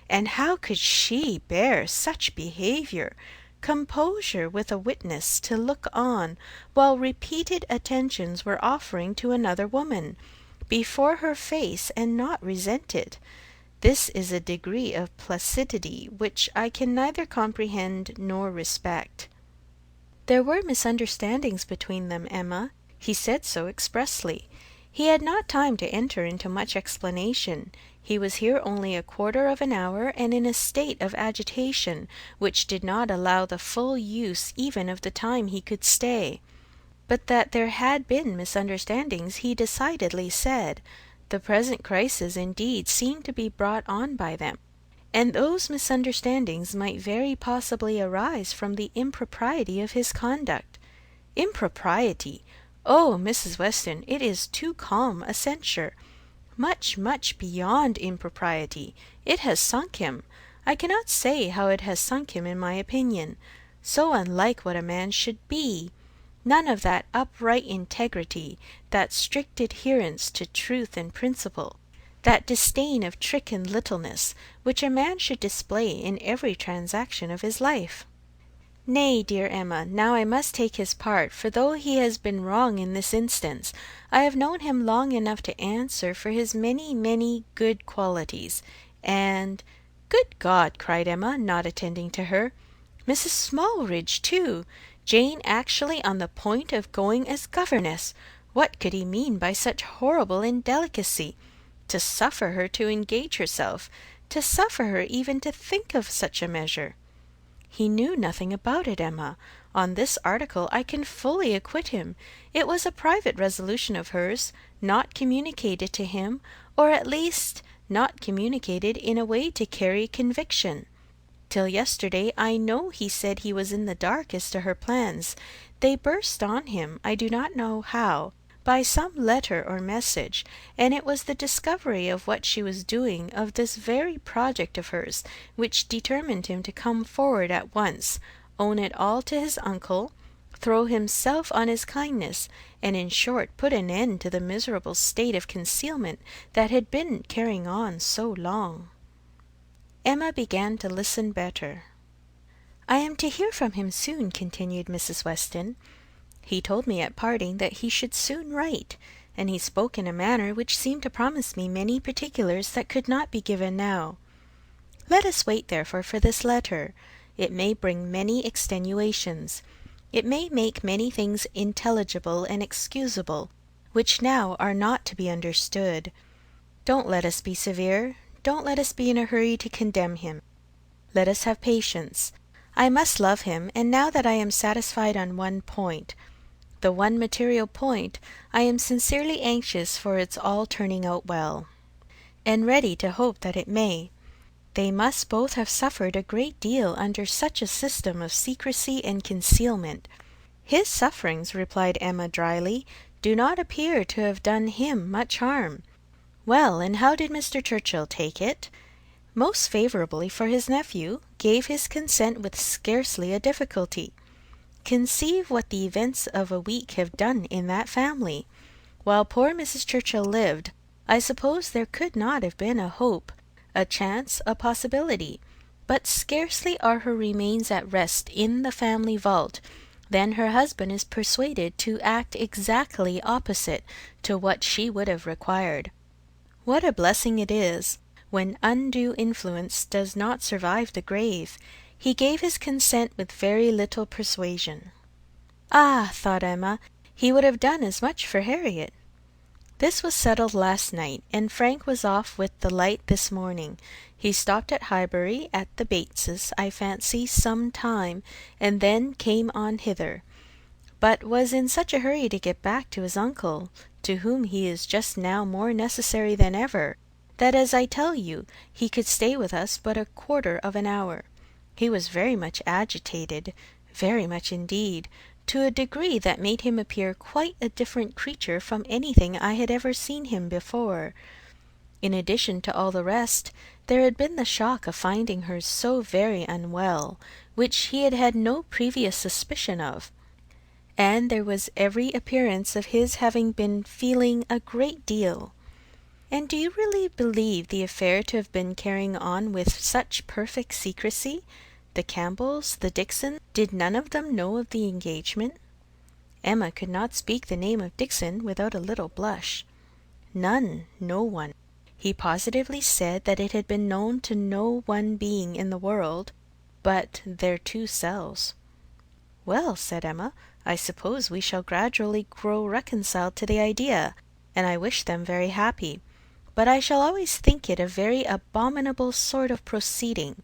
And how could she bear such behaviour? Composure with a witness to look on while repeated attentions were offering to another woman, before her face, and not resent it. This is a degree of placidity which I can neither comprehend nor respect. There were misunderstandings between them, Emma. He said so expressly. He had not time to enter into much explanation. He was here only a quarter of an hour, and in a state of agitation which did not allow the full use even of the time he could stay. But that there had been misunderstandings he decidedly said. The present crisis indeed seemed to be brought on by them, and those misunderstandings might very possibly arise from the impropriety of his conduct. Impropriety! Oh, Mrs. Weston, it is too calm a censure. Much beyond impropriety. It has sunk him. I cannot say how it has sunk him in my opinion. So unlike what a man should be. None of that upright integrity, that strict adherence to truth and principle, that disdain of trick and littleness, which a man should display in every transaction of his life. Nay, dear Emma, now I must take his part, for though he has been wrong in this instance, I have known him long enough to answer for his many good qualities, and— "Good God!" cried Emma, not attending to her. "Mrs. Smallridge, too! Jane actually on the point of going as governess! What could he mean by such horrible indelicacy? To suffer her to engage herself, to suffer her even to think of such a measure!" "He knew nothing about it, Emma. On this article I can fully acquit him. It was a private resolution of hers, not communicated to him, or at least not communicated in a way to carry conviction. Till yesterday I know he said he was in the dark as to her plans. They burst on him, I do not know how, by some letter or message, and it was the discovery of what she was doing of this very project of hers which determined him to come forward at once, own it all to his uncle, throw himself on his kindness, and in short put an end to the miserable state of concealment that had been carrying on so long." Emma began to listen better. "I am to hear from him soon," continued Mrs. Weston. "He told me at parting that he should soon write, and he spoke in a manner which seemed to promise me many particulars that could not be given now. Let us wait, therefore, for this letter. It may bring many extenuations. It may make many things intelligible and excusable, which now are not to be understood. Don't let us be severe. Don't let us be in a hurry to condemn him. Let us have patience. I must love him, and now that I am satisfied on one point, the one material point, I am sincerely anxious for its all turning out well, and ready to hope that it may. They must both have suffered a great deal under such a system of secrecy and concealment. His sufferings, replied Emma dryly, do not appear to have done him much harm. Well, and how did Mr. Churchill take it? Most favourably for his nephew, gave his consent with scarcely a difficulty. Conceive what the events of a week have done in that family. While poor Mrs. Churchill lived, I suppose there could not have been a hope, a chance, a possibility. But scarcely are her remains at rest in the family vault, than her husband is persuaded to act exactly opposite to what she would have required. What a blessing it is, when undue influence does not survive the grave! He gave his consent with very little persuasion. Ah, thought Emma, he would have done as much for Harriet. This was settled last night, and Frank was off with the light this morning. He stopped at Highbury, at the Bateses, I fancy, some time, and then came on hither, but was in such a hurry to get back to his uncle, to whom he is just now more necessary than ever, that, as I tell you, he could stay with us but a quarter of an hour. He was very much agitated, very much indeed, to a degree that made him appear quite a different creature from anything I had ever seen him before. In addition to all the rest, there had been the shock of finding her so very unwell, which he had had no previous suspicion of, and there was every appearance of his having been feeling a great deal. And do you really believe the affair to have been carrying on with such perfect secrecy? The Campbells, the Dicksons, did none of them know of the engagement? Emma could not speak the name of Dickson without a little blush. None, no one. He positively said that it had been known to no one being in the world but their two selves. Well, said Emma, I suppose we shall gradually grow reconciled to the idea, and I wish them very happy. But I shall always think it a very abominable sort of proceeding.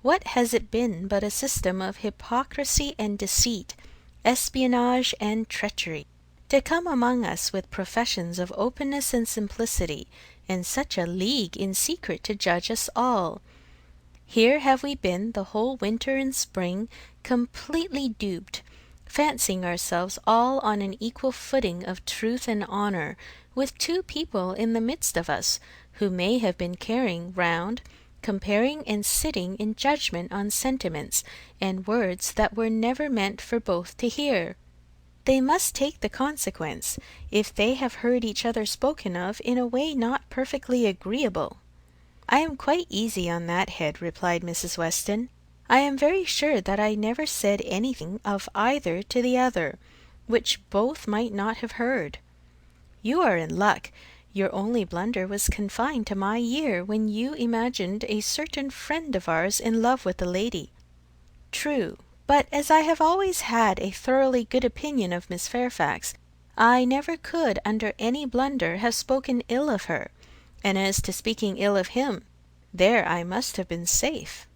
What has it been but a system of hypocrisy and deceit, espionage and treachery, to come among us with professions of openness and simplicity, and such a league in secret to judge us all? Here have we been the whole winter and spring completely duped, fancying ourselves all on an equal footing of truth and honour, with two people in the midst of us, who may have been carrying round, comparing and sitting in judgment on sentiments and words that were never meant for both to hear. They must take the consequence, if they have heard each other spoken of in a way not perfectly agreeable. I am quite easy on that head, replied Mrs. Weston. I am very sure that I never said anything of either to the other, which both might not have heard. You are in luck. Your only blunder was confined to my year, when you imagined a certain friend of ours in love with a lady. True, but as I have always had a thoroughly good opinion of Miss Fairfax, I never could under any blunder have spoken ill of her, and as to speaking ill of him, there I must have been safe.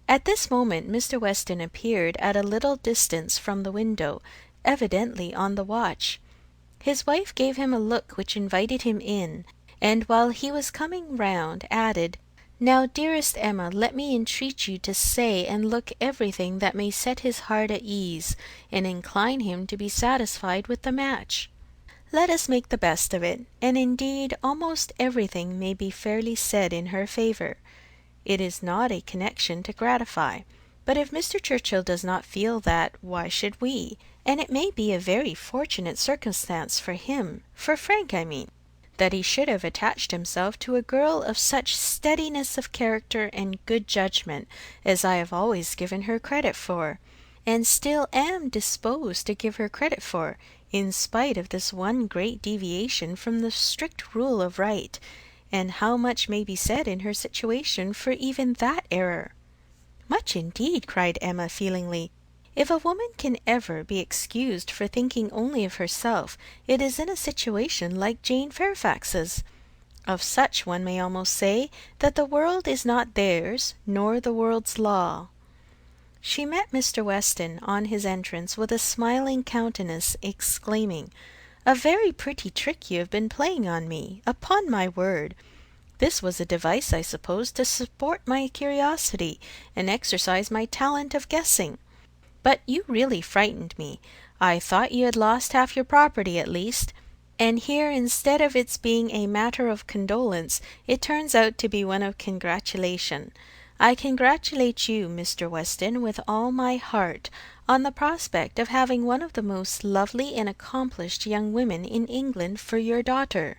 At this moment Mr. Weston appeared at a little distance from the window, evidently on the watch. His wife gave him a look which invited him in, and while he was coming round, added, Now, dearest Emma, let me entreat you to say and look everything that may set his heart at ease, and incline him to be satisfied with the match. Let us make the best of it, and indeed almost everything may be fairly said in her favour. It is not a connection to gratify, but if Mr. Churchill does not feel that, why should we? And it may be a very fortunate circumstance for him, for Frank I mean, that he should have attached himself to a girl of such steadiness of character and good judgment as I have always given her credit for, and still am disposed to give her credit for, in spite of this one great deviation from the strict rule of right, and how much may be said in her situation for even that error." "Much indeed," cried Emma feelingly. "If a woman can ever be excused for thinking only of herself, it is in a situation like Jane Fairfax's. Of such one may almost say that the world is not theirs, nor the world's law." She met Mr. Weston on his entrance with a smiling countenance, exclaiming, "A very pretty trick you have been playing on me, upon my word! This was a device, I suppose, to support my curiosity, and exercise my talent of guessing. But you really frightened me. I thought you had lost half your property at least, and here, instead of its being a matter of condolence, it turns out to be one of congratulation. I congratulate you, Mr. Weston, with all my heart, on the prospect of having one of the most lovely and accomplished young women in England for your daughter."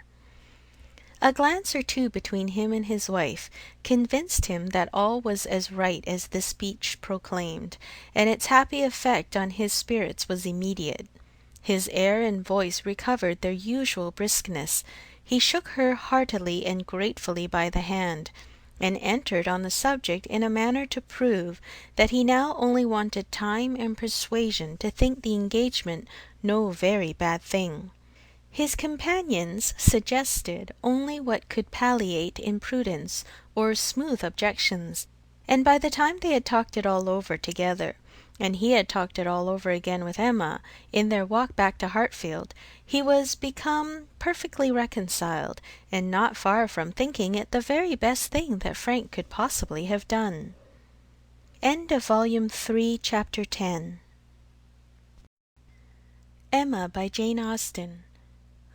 A glance or two between him and his wife convinced him that all was as right as this speech proclaimed, and its happy effect on his spirits was immediate. His air and voice recovered their usual briskness. He shook her heartily and gratefully by the hand, and entered on the subject in a manner to prove that he now only wanted time and persuasion to think the engagement no very bad thing. His companions suggested only what could palliate imprudence or smooth objections, and by the time they had talked it all over together, and he had talked it all over again with Emma, in their walk back to Hartfield, he was become perfectly reconciled, and not far from thinking it the very best thing that Frank could possibly have done. End of Volume 3, Chapter 10. Emma by Jane Austen.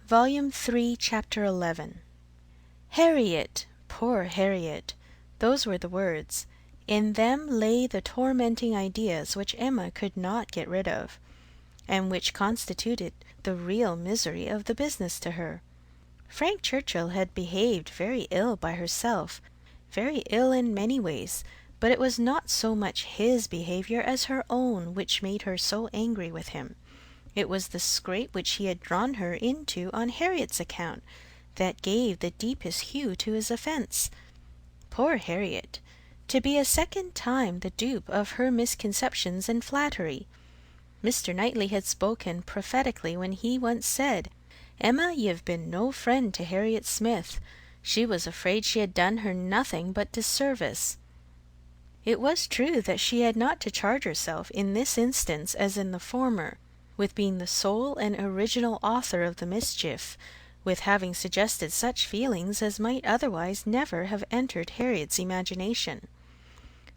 Volume 3, Chapter 11. Harriet, poor Harriet! Those were the words. In them lay the tormenting ideas which Emma could not get rid of, and which constituted the real misery of the business to her. Frank Churchill had behaved very ill by herself, very ill in many ways, but it was not so much his behaviour as her own which made her so angry with him. It was the scrape which he had drawn her into on Harriet's account that gave the deepest hue to his offence. Poor Harriet! To be a second time the dupe of her misconceptions and flattery. Mr. Knightley had spoken prophetically when he once said, "Emma, you have been no friend to Harriet Smith. She was afraid she had done her nothing but disservice." It was true that she had not to charge herself, in this instance as in the former, with being the sole and original author of the mischief, with having suggested such feelings as might otherwise never have entered Harriet's imagination.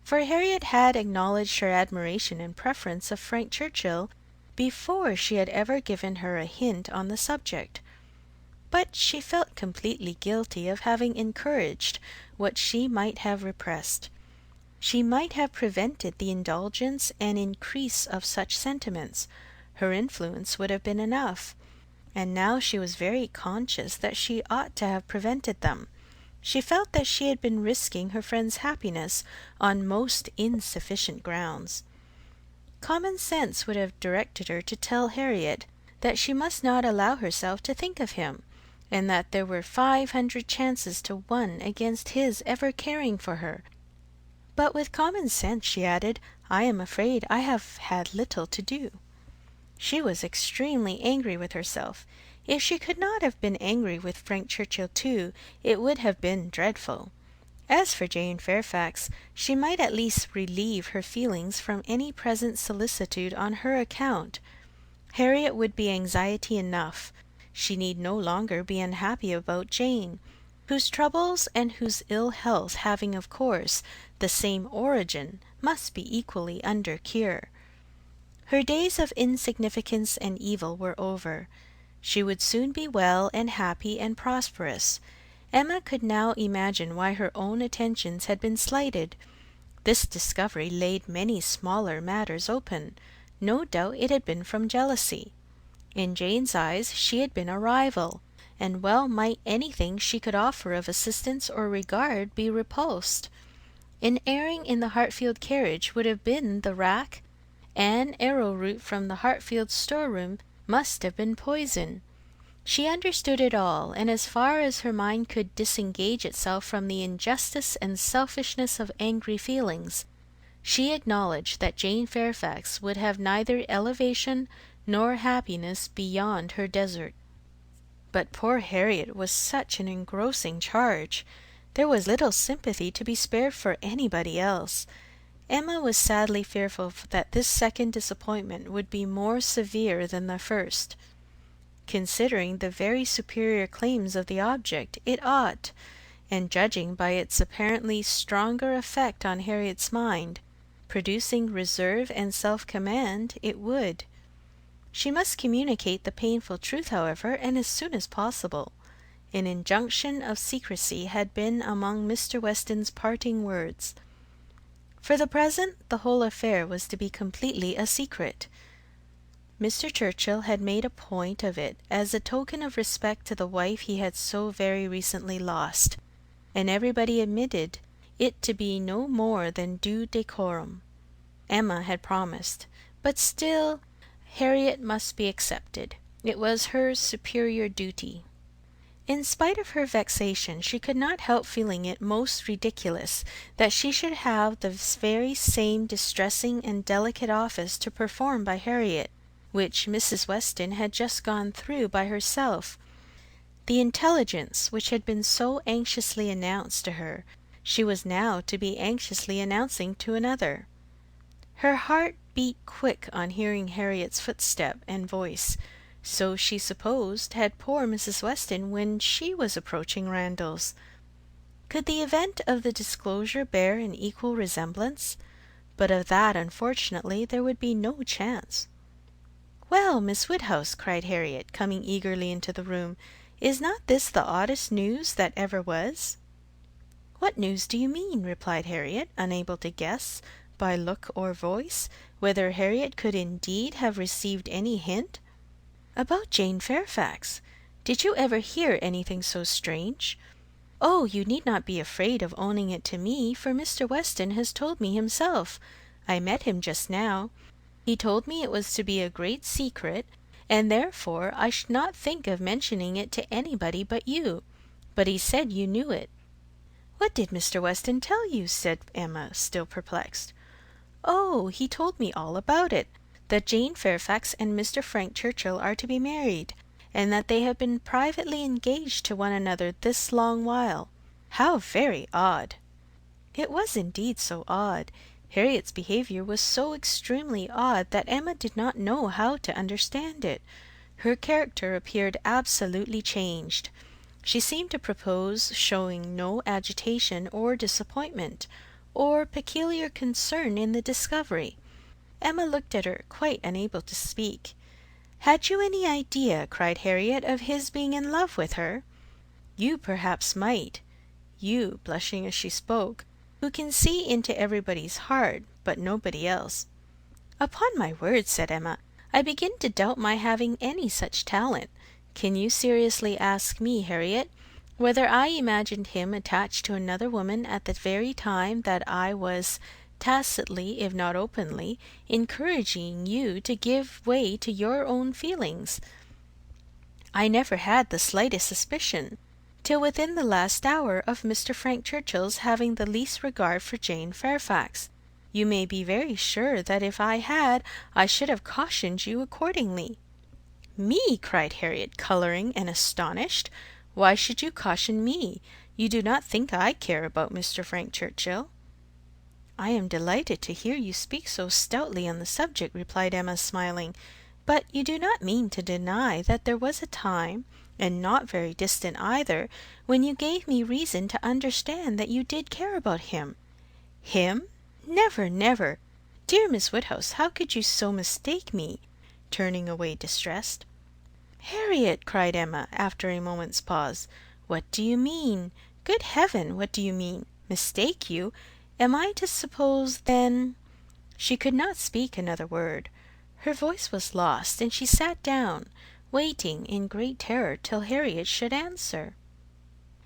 For Harriet had acknowledged her admiration and preference of Frank Churchill before she had ever given her a hint on the subject. But she felt completely guilty of having encouraged what she might have repressed. She might have prevented the indulgence and increase of such sentiments. Her influence would have been enough, and now she was very conscious that she ought to have prevented them. She felt that she had been risking her friend's happiness on most insufficient grounds. Common sense would have directed her to tell Harriet that she must not allow herself to think of him, and that there were 500 chances to 1 against his ever caring for her. But with common sense, she added, I am afraid I have had little to do. She was extremely angry with herself. If she could not have been angry with Frank Churchill too, it would have been dreadful. As for Jane Fairfax, she might at least relieve her feelings from any present solicitude on her account. Harriet would be anxiety enough. She need no longer be unhappy about Jane, whose troubles and whose ill health having, of course, the same origin, must be equally under cure. Her days of insignificance and evil were over. She would soon be well and happy and prosperous. Emma could now imagine why her own attentions had been slighted. This discovery laid many smaller matters open. No doubt it had been from jealousy. In Jane's eyes she had been a rival, and well might anything she could offer of assistance or regard be repulsed. An airing in the Hartfield carriage would have been the rack, and arrowroot from the Hartfield storeroom must have been poison. She understood it all, and as far as her mind could disengage itself from the injustice and selfishness of angry feelings, she acknowledged that Jane Fairfax would have neither elevation nor happiness beyond her desert. But poor Harriet was such an engrossing charge. There was little sympathy to be spared for anybody else. Emma was sadly fearful that this second disappointment would be more severe than the first. Considering the very superior claims of the object, it ought, and judging by its apparently stronger effect on Harriet's mind, producing reserve and self-command, it would. She must communicate the painful truth, however, and as soon as possible. An injunction of secrecy had been among Mr. Weston's parting words. For the present, the whole affair was to be completely a secret. Mr. Churchill had made a point of it as a token of respect to the wife he had so very recently lost, and everybody admitted it to be no more than due decorum. Emma had promised, but still Harriet must be accepted. It was her superior duty. In spite of her vexation, she could not help feeling it most ridiculous that she should have the very same distressing and delicate office to perform by Harriet, which Mrs. Weston had just gone through by herself. The intelligence which had been so anxiously announced to her, she was now to be anxiously announcing to another. Her heart beat quick on hearing Harriet's footstep and voice. So she supposed had poor Mrs. Weston when she was approaching Randalls. Could the event of the disclosure bear an equal resemblance? But of that, unfortunately, there would be no chance. "Well, Miss Woodhouse," cried Harriet, coming eagerly into the room, "is not this the oddest news that ever was?" "What news do you mean?" replied Harriet, unable to guess, by look or voice, whether Harriet could indeed have received any hint. "About Jane Fairfax. Did you ever hear anything so strange? Oh, you need not be afraid of owning it to me, for Mr. Weston has told me himself. I met him just now. He told me it was to be a great secret, and therefore I should not think of mentioning it to anybody but you. But he said you knew it." "What did Mr. Weston tell you?" said Emma, still perplexed. "Oh, he told me all about it. That Jane Fairfax and Mr. Frank Churchill are to be married, and that they have been privately engaged to one another this long while." "How very odd!" It was indeed so odd. Harriet's behaviour was so extremely odd that Emma did not know how to understand it. Her character appeared absolutely changed. She seemed to propose showing no agitation or disappointment, or peculiar concern in the discovery. Emma looked at her, quite unable to speak. "Had you any idea," cried Harriet, "of his being in love with her? You perhaps might, you," blushing as she spoke, "who can see into everybody's heart, but nobody else." "Upon my word," said Emma, "I begin to doubt my having any such talent. Can you seriously ask me, Harriet, whether I imagined him attached to another woman at the very time that I was tacitly, if not openly, encouraging you to give way to your own feelings? I never had the slightest suspicion, till within the last hour, of Mr. Frank Churchill's having the least regard for Jane Fairfax. You may be very sure that if I had, I should have cautioned you accordingly." "Me!" cried Harriet, colouring and astonished. "Why should you caution me? You do not think I care about Mr. Frank Churchill?" "I am delighted to hear you speak so stoutly on the subject," replied Emma, smiling. "But you do not mean to deny that there was a time, and not very distant either, when you gave me reason to understand that you did care about him?" "Him? Never, never! Dear Miss Woodhouse, how could you so mistake me?" turning away distressed. "Harriet!" cried Emma, after a moment's pause, "what do you mean? Good heaven, what do you mean? Mistake you? Am I to suppose, then—" She could not speak another word. Her voice was lost, and she sat down, waiting in great terror till Harriet should answer.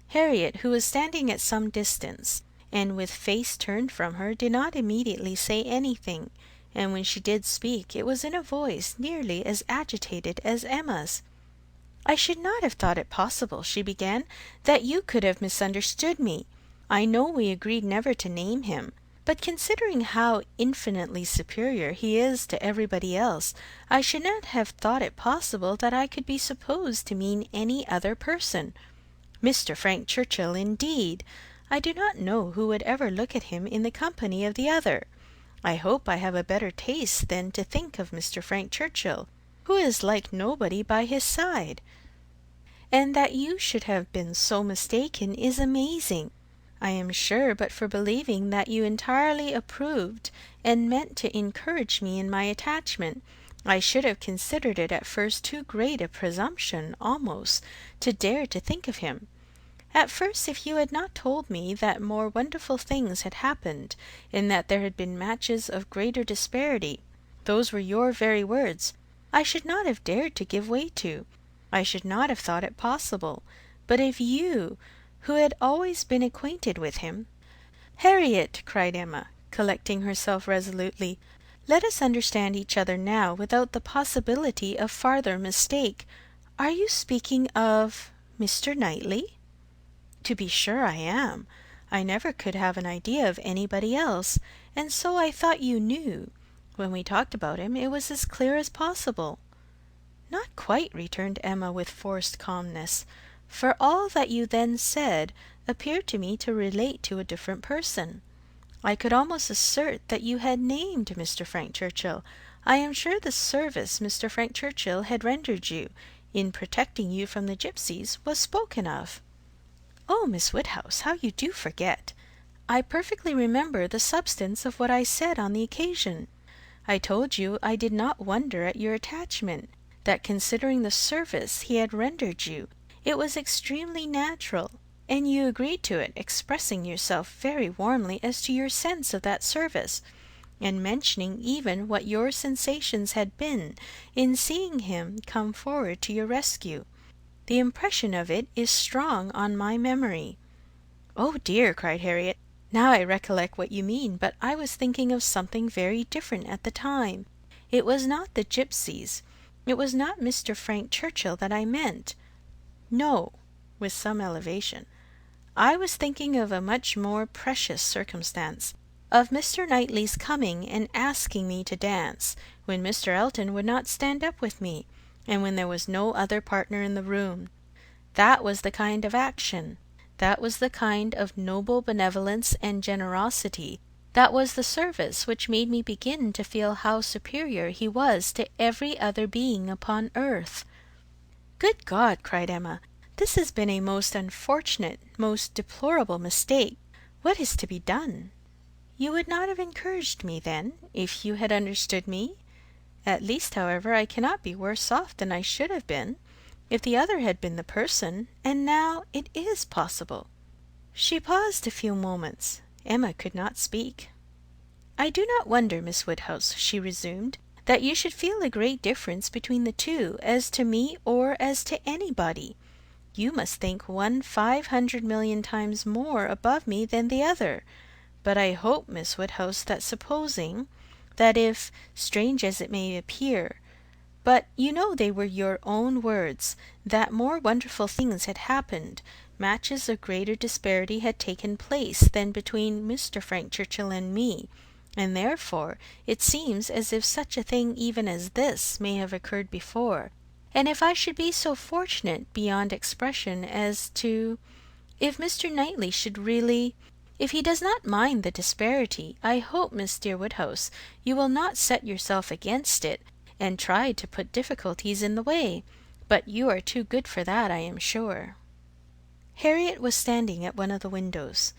Harriet, who was standing at some distance, and with face turned from her, did not immediately say anything, and when she did speak, it was in a voice nearly as agitated as Emma's. "I should not have thought it possible," she began, "that you could have misunderstood me. I know we agreed never to name him, but considering how infinitely superior he is to everybody else, I should not have thought it possible that I could be supposed to mean any other person. Mr. Frank Churchill, indeed! I do not know who would ever look at him in the company of the other. I hope I have a better taste than to think of Mr. Frank Churchill, who is like nobody by his side. And that you should have been so mistaken is amazing. I am sure but for believing that you entirely approved and meant to encourage me in my attachment, I should have considered it at first too great a presumption almost to dare to think of him. At first, if you had not told me that more wonderful things had happened, and that there had been matches of greater disparity, those were your very words, I should not have dared to give way to. I should not have thought it possible. But if you, who had always been acquainted with him— "Harriet," cried Emma, collecting herself resolutely, "let us understand each other now without the possibility of farther mistake. Are you speaking of Mr. Knightley?" "To be sure I am. I never could have an idea of anybody else, and so I thought you knew. When we talked about him it was as clear as possible." "Not quite," returned Emma with forced calmness, "for all that you then said appeared to me to relate to a different person. I could almost assert that you had named Mr. Frank Churchill. I am sure the service Mr. Frank Churchill had rendered you, in protecting you from the gipsies, was spoken of." "Oh, Miss Woodhouse, how you do forget! I perfectly remember the substance of what I said on the occasion. I told you I did not wonder at your attachment, that considering the service he had rendered you, it was extremely natural, and you agreed to it, expressing yourself very warmly as to your sense of that service, and mentioning even what your sensations had been in seeing him come forward to your rescue. The impression of it is strong on my memory." "Oh dear!" cried Harriet, "now I recollect what you mean, but I was thinking of something very different at the time. It was not the gipsies, it was not Mr. Frank Churchill that I meant. No," with some elevation, "I was thinking of a much more precious circumstance, of Mr. Knightley's coming and asking me to dance, when Mr. Elton would not stand up with me, and when there was no other partner in the room. That was the kind of action, that was the kind of noble benevolence and generosity, that was the service which made me begin to feel how superior he was to every other being upon earth." "Good God!" cried Emma, "this has been a most unfortunate, most deplorable mistake. What is to be done?" "You would not have encouraged me, then, if you had understood me? At least, however, I cannot be worse off than I should have been, if the other had been the person, and now it is possible." She paused a few moments. Emma could not speak. "I do not wonder, Miss Woodhouse," she resumed, "that you should feel a great difference between the two, as to me or as to anybody. You must think one 500,000,000 times more above me than the other. But I hope, Miss Woodhouse, that supposing that if, strange as it may appear, but you know they were your own words, that more wonderful things had happened, matches of greater disparity had taken place than between Mr. Frank Churchill and me, and therefore it seems as if such a thing even as this may have occurred before, and if I should be so fortunate beyond expression as to— if Mr. Knightley should really— if he does not mind the disparity, I hope, Miss dear Woodhouse, you will not set yourself against it, and try to put difficulties in the way. But you are too good for that, I am sure." Harriet was standing at one of the windows.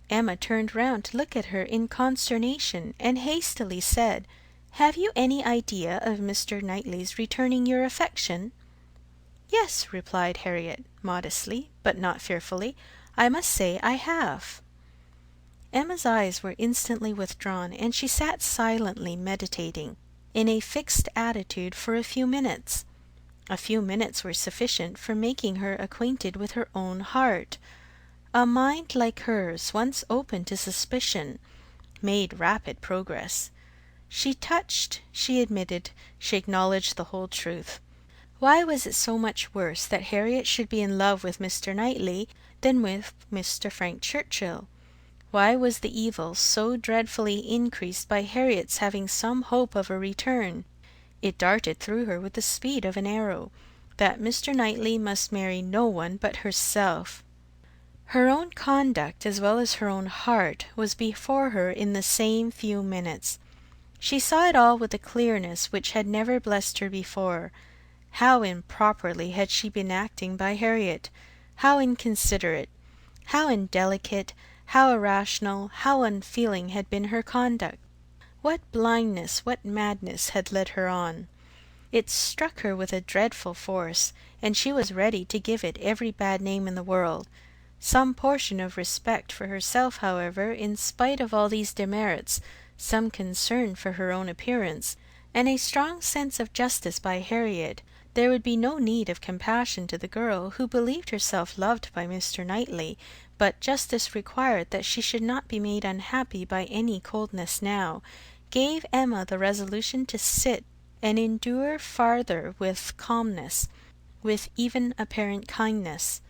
Emma turned round to look at her in consternation, and hastily said, "Have you any idea of Mr. Knightley's returning your affection?" "Yes," replied Harriet, modestly, but not fearfully, "I must say I have." Emma's eyes were instantly withdrawn, and she sat silently meditating, in a fixed attitude for a few minutes. A few minutes were sufficient for making her acquainted with her own heart. A mind like hers, once open to suspicion, made rapid progress. She touched, she admitted, she acknowledged the whole truth. Why was it so much worse that Harriet should be in love with Mr. Knightley than with Mr. Frank Churchill? Why was the evil so dreadfully increased by Harriet's having some hope of a return? It darted through her with the speed of an arrow, that Mr. Knightley must marry no one but herself. Her own conduct, as well as her own heart, was before her in the same few minutes. She saw it all with a clearness which had never blessed her before. How improperly had she been acting by Harriet! How inconsiderate, how indelicate, how irrational, how unfeeling had been her conduct! What blindness, what madness had led her on! It struck her with a dreadful force, and she was ready to give it every bad name in the world. Some portion of respect for herself, however, in spite of all these demerits, some concern for her own appearance, and a strong sense of justice by Harriet, there would be no need of compassion to the girl, who believed herself loved by Mr. Knightley, but justice required that she should not be made unhappy by any coldness now, gave Emma the resolution to sit and endure farther with calmness, with even apparent kindness.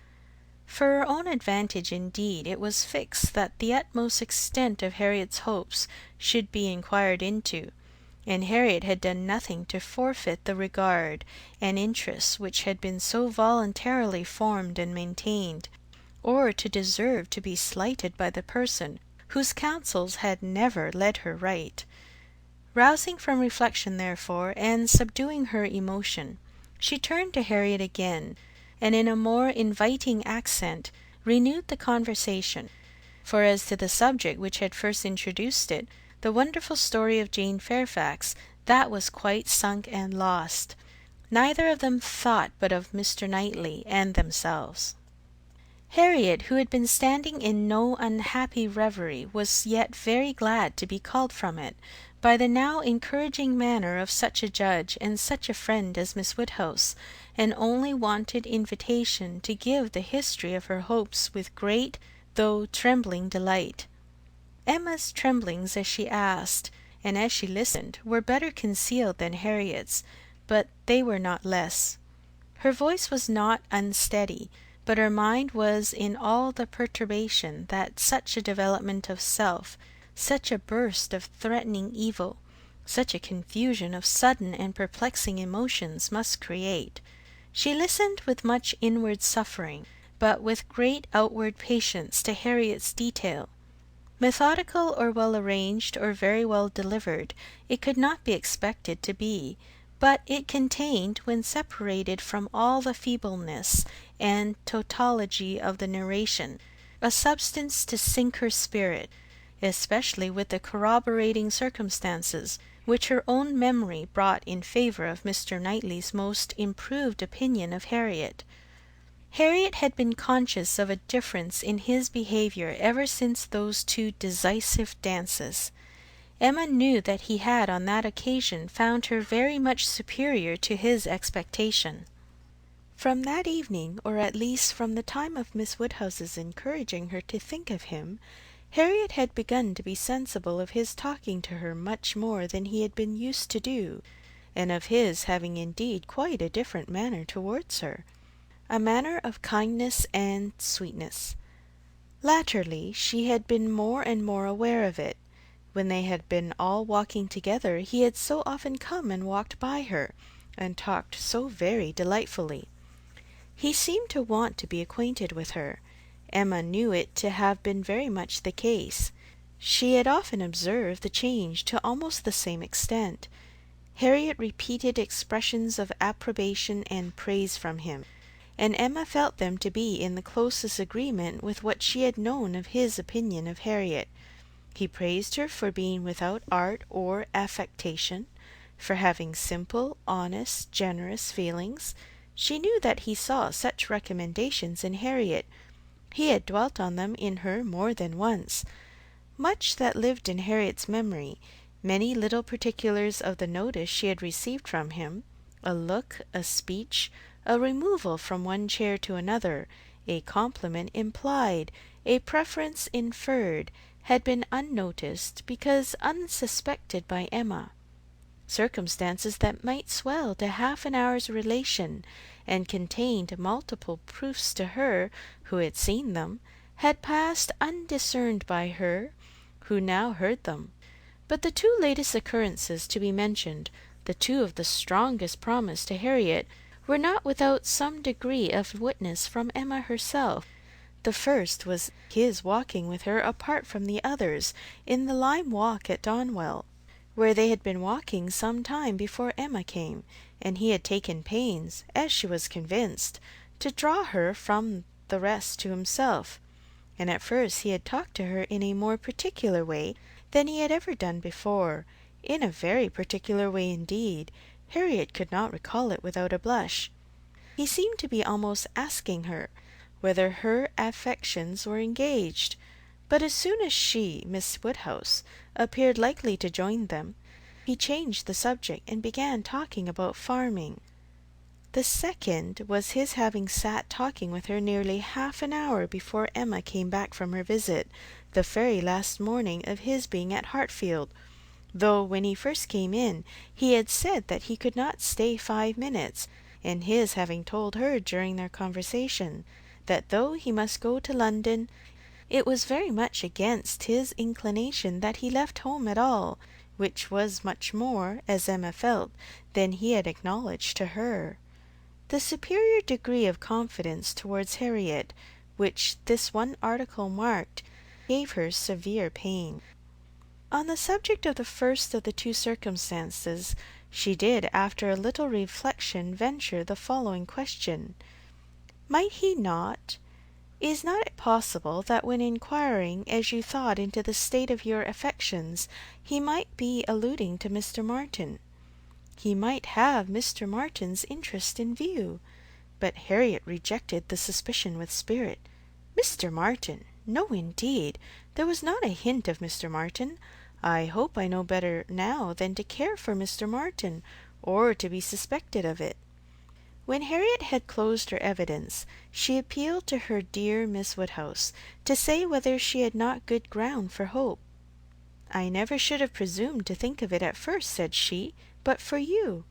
For her own advantage, indeed, it was fixed that the utmost extent of Harriet's hopes should be inquired into, and Harriet had done nothing to forfeit the regard and interest which had been so voluntarily formed and maintained, or to deserve to be slighted by the person whose counsels had never led her right. Rousing from reflection, therefore, and subduing her emotion, she turned to Harriet again, and in a more inviting accent renewed the conversation; for as to the subject which had first introduced it, the wonderful story of Jane Fairfax, that was quite sunk and lost. Neither of them thought but of Mr. Knightley and themselves. Harriet, who had been standing in no unhappy reverie, was yet very glad to be called from it by the now encouraging manner of such a judge and such a friend as Miss Woodhouse, and only wanted invitation to give the history of her hopes with great, though trembling delight. Emma's tremblings as she asked, and as she listened, were better concealed than Harriet's, but they were not less. Her voice was not unsteady, but her mind was in all the perturbation that such a development of self, such a burst of threatening evil, such a confusion of sudden and perplexing emotions must create. She listened with much inward suffering, but with great outward patience to Harriet's detail. Methodical or well arranged or very well delivered, it could not be expected to be, but it contained, when separated from all the feebleness and tautology of the narration, a substance to sink her spirit, especially with the corroborating circumstances which her own memory brought in favour of Mr. Knightley's most improved opinion of Harriet. Harriet had been conscious of a difference in his behaviour ever since those two decisive dances. Emma knew that he had on that occasion found her very much superior to his expectation. From that evening, or at least from the time of Miss Woodhouse's encouraging her to think of him, Harriet had begun to be sensible of his talking to her much more than he had been used to do, and of his having indeed quite a different manner towards her, a manner of kindness and sweetness. Latterly she had been more and more aware of it. When they had been all walking together, he had so often come and walked by her, and talked so very delightfully. He seemed to want to be acquainted with her. Emma knew it to have been very much the case. She had often observed the change to almost the same extent. Harriet repeated expressions of approbation and praise from him, and Emma felt them to be in the closest agreement with what she had known of his opinion of Harriet. He praised her for being without art or affectation, for having simple, honest, generous feelings. She knew that he saw such recommendations in Harriet. He had dwelt on them in her more than once. Much that lived in Harriet's memory, many little particulars of the notice she had received from him, a look, a speech, a removal from one chair to another, a compliment implied, a preference inferred, had been unnoticed because unsuspected by Emma. circumstances that might swell to half an hour's relation, and contained multiple proofs to her who had seen them, had passed undiscerned by her who now heard them. But the two latest occurrences to be mentioned, the two of the strongest promise to Harriet, were not without some degree of witness from Emma herself. The first was his walking with her apart from the others in the lime walk at Donwell, where they had been walking some time before Emma came, and he had taken pains, as she was convinced, to draw her from the rest to himself, and at first he had talked to her in a more particular way than he had ever done before, in a very particular way indeed. Harriet could not recall it without a blush. He seemed to be almost asking her whether her affections were engaged, but as soon as she, Miss Woodhouse, appeared likely to join them, he changed the subject and began talking about farming. The second was his having sat talking with her nearly half an hour before Emma came back from her visit, the very last morning of his being at Hartfield, though when he first came in he had said that he could not stay 5 minutes, and his having told her during their conversation that though he must go to London, it was very much against his inclination that he left home at all, which was much more, as Emma felt, than he had acknowledged to her. The superior degree of confidence towards Harriet, which this one article marked, gave her severe pain. On the subject of the first of the two circumstances, she did, after a little reflection, venture the following question: Might he not? Is not it possible that when inquiring, as you thought, into the state of your affections, he might be alluding to Mr. Martin? He might have Mr. Martin's interest in view. But Harriet rejected the suspicion with spirit. Mr. Martin! No, indeed. There was not a hint of Mr. Martin. I hope I know better now than to care for Mr. Martin, or to be suspected of it. When Harriet had closed her evidence, she appealed to her dear Miss Woodhouse to say whether she had not good ground for hope. I never should have presumed to think of it at first, said she, but for you.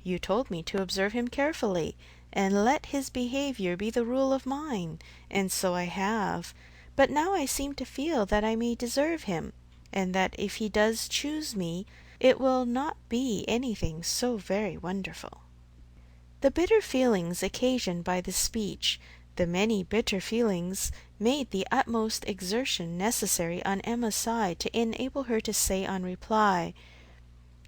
You told me to observe him carefully, and let his behaviour be the rule of mine, and so I have. But now I seem to feel that I may deserve him, and that if he does choose me, it will not be anything so very wonderful. The bitter feelings occasioned by this speech, the many bitter feelings, made the utmost exertion necessary on Emma's side to enable her to say on reply,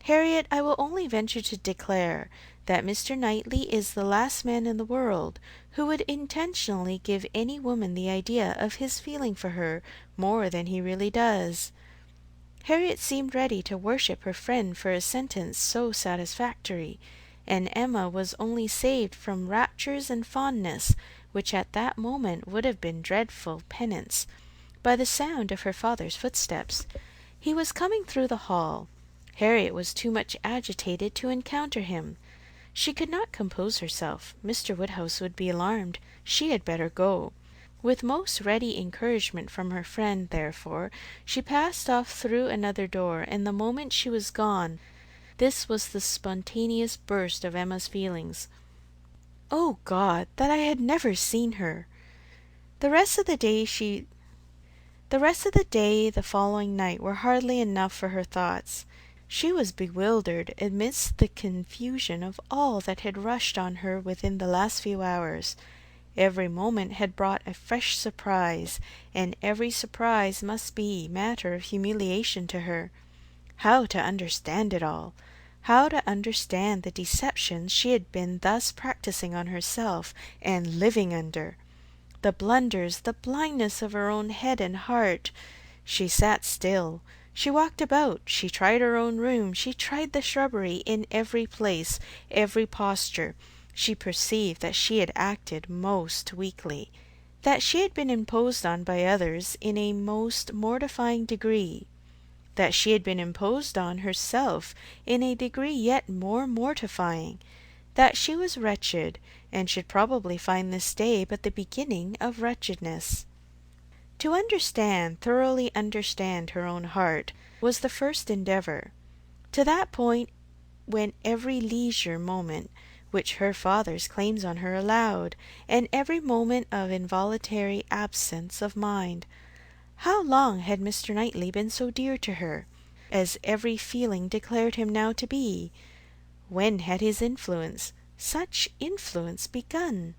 Harriet, I will only venture to declare that Mr. Knightley is the last man in the world who would intentionally give any woman the idea of his feeling for her more than he really does. Harriet seemed ready to worship her friend for a sentence so satisfactory, and Emma was only saved from raptures and fondness, which at that moment would have been dreadful penance, by the sound of her father's footsteps. He was coming through the hall. Harriet was too much agitated to encounter him. She could not compose herself. Mr. Woodhouse would be alarmed. She had better go. With most ready encouragement from her friend, therefore, she passed off through another door, and the moment she was gone, this was the spontaneous burst of Emma's feelings. Oh God, that I had never seen her! The rest of the day, the following night, were hardly enough for her thoughts. She was bewildered amidst the confusion of all that had rushed on her within the last few hours. Every moment had brought a fresh surprise, and every surprise must be matter of humiliation to her. How to understand it all? How to understand the deceptions she had been thus practising on herself and living under? The blunders, the blindness of her own head and heart. She sat still. She walked about. She tried her own room. She tried the shrubbery. In every place, every posture, she perceived that she had acted most weakly, that she had been imposed on by others in a most mortifying degree, that she had been imposed on herself in a degree yet more mortifying, that she was wretched, and should probably find this day but the beginning of wretchedness. To understand, thoroughly understand her own heart, was the first endeavour. To that point when every leisure moment which her father's claims on her allowed, and every moment of involuntary absence of mind. How long had Mr. Knightley been so dear to her, as every feeling declared him now to be? When had his influence, such influence, begun?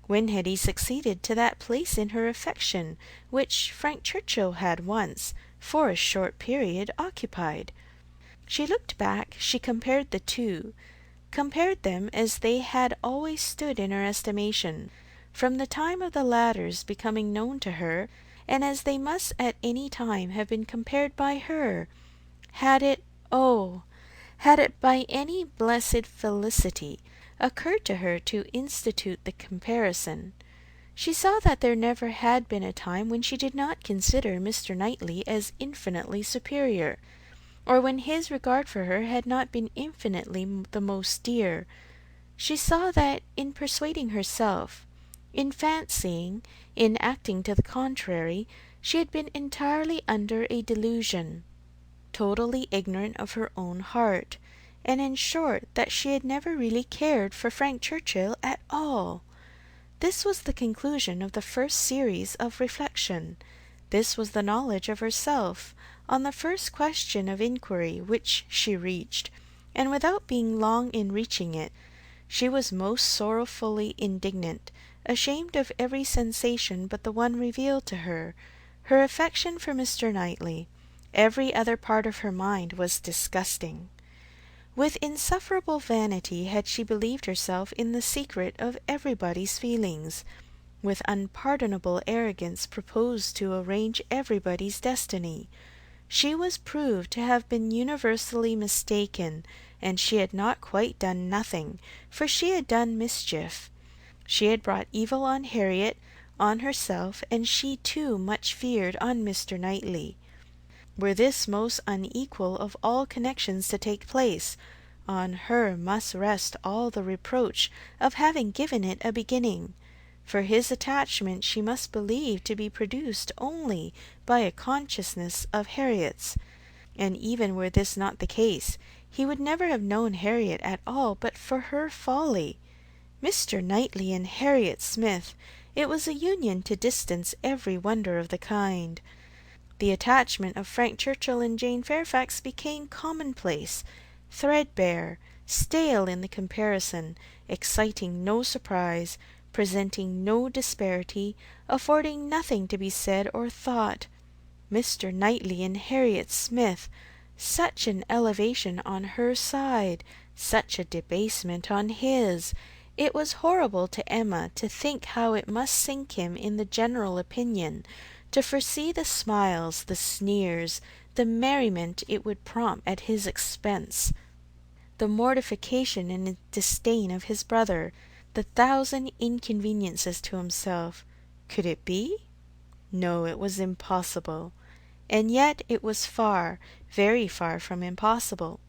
When had he succeeded to that place in her affection which Frank Churchill had once, for a short period, occupied? She looked back, she compared the two, compared them as they had always stood in her estimation, from the time of the latter's becoming known to her, and as they must at any time have been compared by her, had it, oh, had it by any blessed felicity occurred to her to institute the comparison. She saw that there never had been a time when she did not consider Mr. Knightley as infinitely superior, or when his regard for her had not been infinitely the most dear. She saw that in persuading herself, in fancying, in acting to the contrary, she had been entirely under a delusion, totally ignorant of her own heart, and in short that she had never really cared for Frank Churchill at all. This was the conclusion of the first series of reflection. This was the knowledge of herself, on the first question of inquiry which she reached, and without being long in reaching it, she was most sorrowfully indignant, ashamed of every sensation but the one revealed to her, her affection for Mr. Knightley. Every other part of her mind was disgusting. With insufferable vanity had she believed herself in the secret of everybody's feelings, with unpardonable arrogance proposed to arrange everybody's destiny. She was proved to have been universally mistaken, and she had not quite done nothing, for she had done mischief. She had brought evil on Harriet, on herself, and she too much feared on Mr. Knightley. Were this most unequal of all connections to take place, on her must rest all the reproach of having given it a beginning, for his attachment she must believe to be produced only by a consciousness of Harriet's, and even were this not the case, he would never have known Harriet at all but for her folly. Mr. Knightley and Harriet Smith, it was a union to distance every wonder of the kind. The attachment of Frank Churchill and Jane Fairfax became commonplace, threadbare, stale in the comparison, exciting no surprise, presenting no disparity, affording nothing to be said or thought. Mr. Knightley and Harriet Smith, such an elevation on her side, such a debasement on his! It was horrible to Emma to think how it must sink him in the general opinion, to foresee the smiles, the sneers, the merriment it would prompt at his expense, the mortification and disdain of his brother, the thousand inconveniences to himself. Could it be? No, it was impossible. And yet it was far, very far from impossible.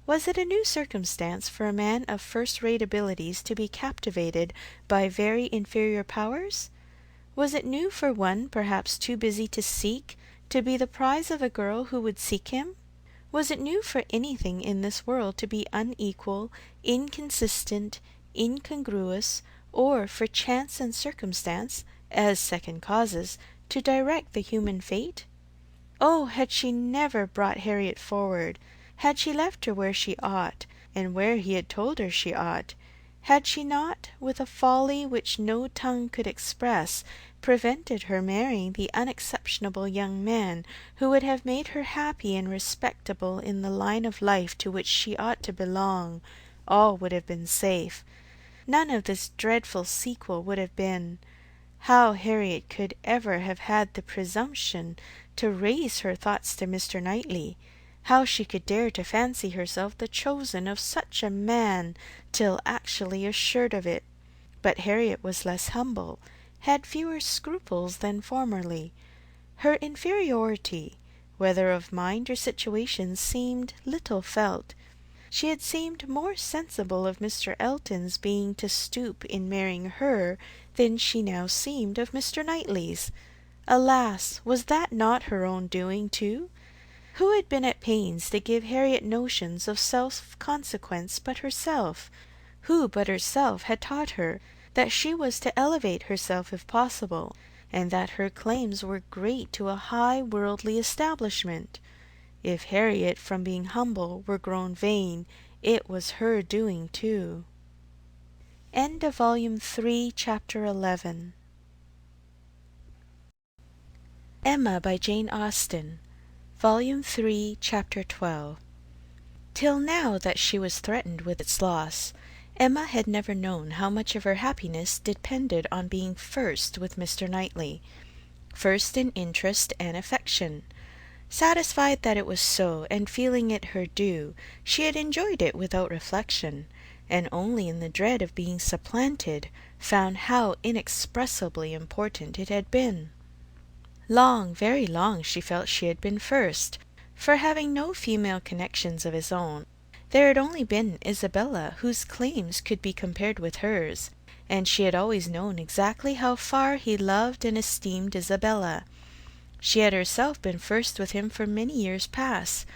Was it a new circumstance for a man of first-rate abilities to be captivated by very inferior powers? Was it new for one perhaps too busy to seek, to be the prize of a girl who would seek him? Was it new for anything in this world to be unequal, inconsistent, incongruous, or for chance and circumstance, as second causes, to direct the human fate? Oh, had she never brought Harriet forward, had she left her where she ought, and where he had told her she ought, had she not, with a folly which no tongue could express, prevented her marrying the unexceptionable young man who would have made her happy and respectable in the line of life to which she ought to belong, all would have been safe. None of this dreadful sequel would have been. How Harriet could ever have had the presumption to raise her thoughts to Mr. Knightley, how she could dare to fancy herself the chosen of such a man, till actually assured of it. But Harriet was less humble, had fewer scruples than formerly. Her inferiority, whether of mind or situation, seemed little felt. She had seemed more sensible of Mr. Elton's being to stoop in marrying her than she now seemed of Mr. Knightley's. Alas, was that not her own doing too? Who had been at pains to give Harriet notions of self-consequence but herself? Who but herself had taught her that she was to elevate herself if possible, and that her claims were great to a high worldly establishment? If Harriet, from being humble, were grown vain, it was her doing too. End of Volume 3, Chapter 11. Emma by Jane Austen, Volume 3, Chapter 12. Till now that she was threatened with its loss, Emma had never known how much of her happiness depended on being first with Mr. Knightley, first in interest and affection. Satisfied that it was so, and feeling it her due, she had enjoyed it without reflection, and only in the dread of being supplanted found how inexpressibly important it had been. Long, very long, she felt she had been first, for having no female connections of his own, there had only been Isabella, whose claims could be compared with hers, and she had always known exactly how far he loved and esteemed Isabella. She had herself been first with him for many years past.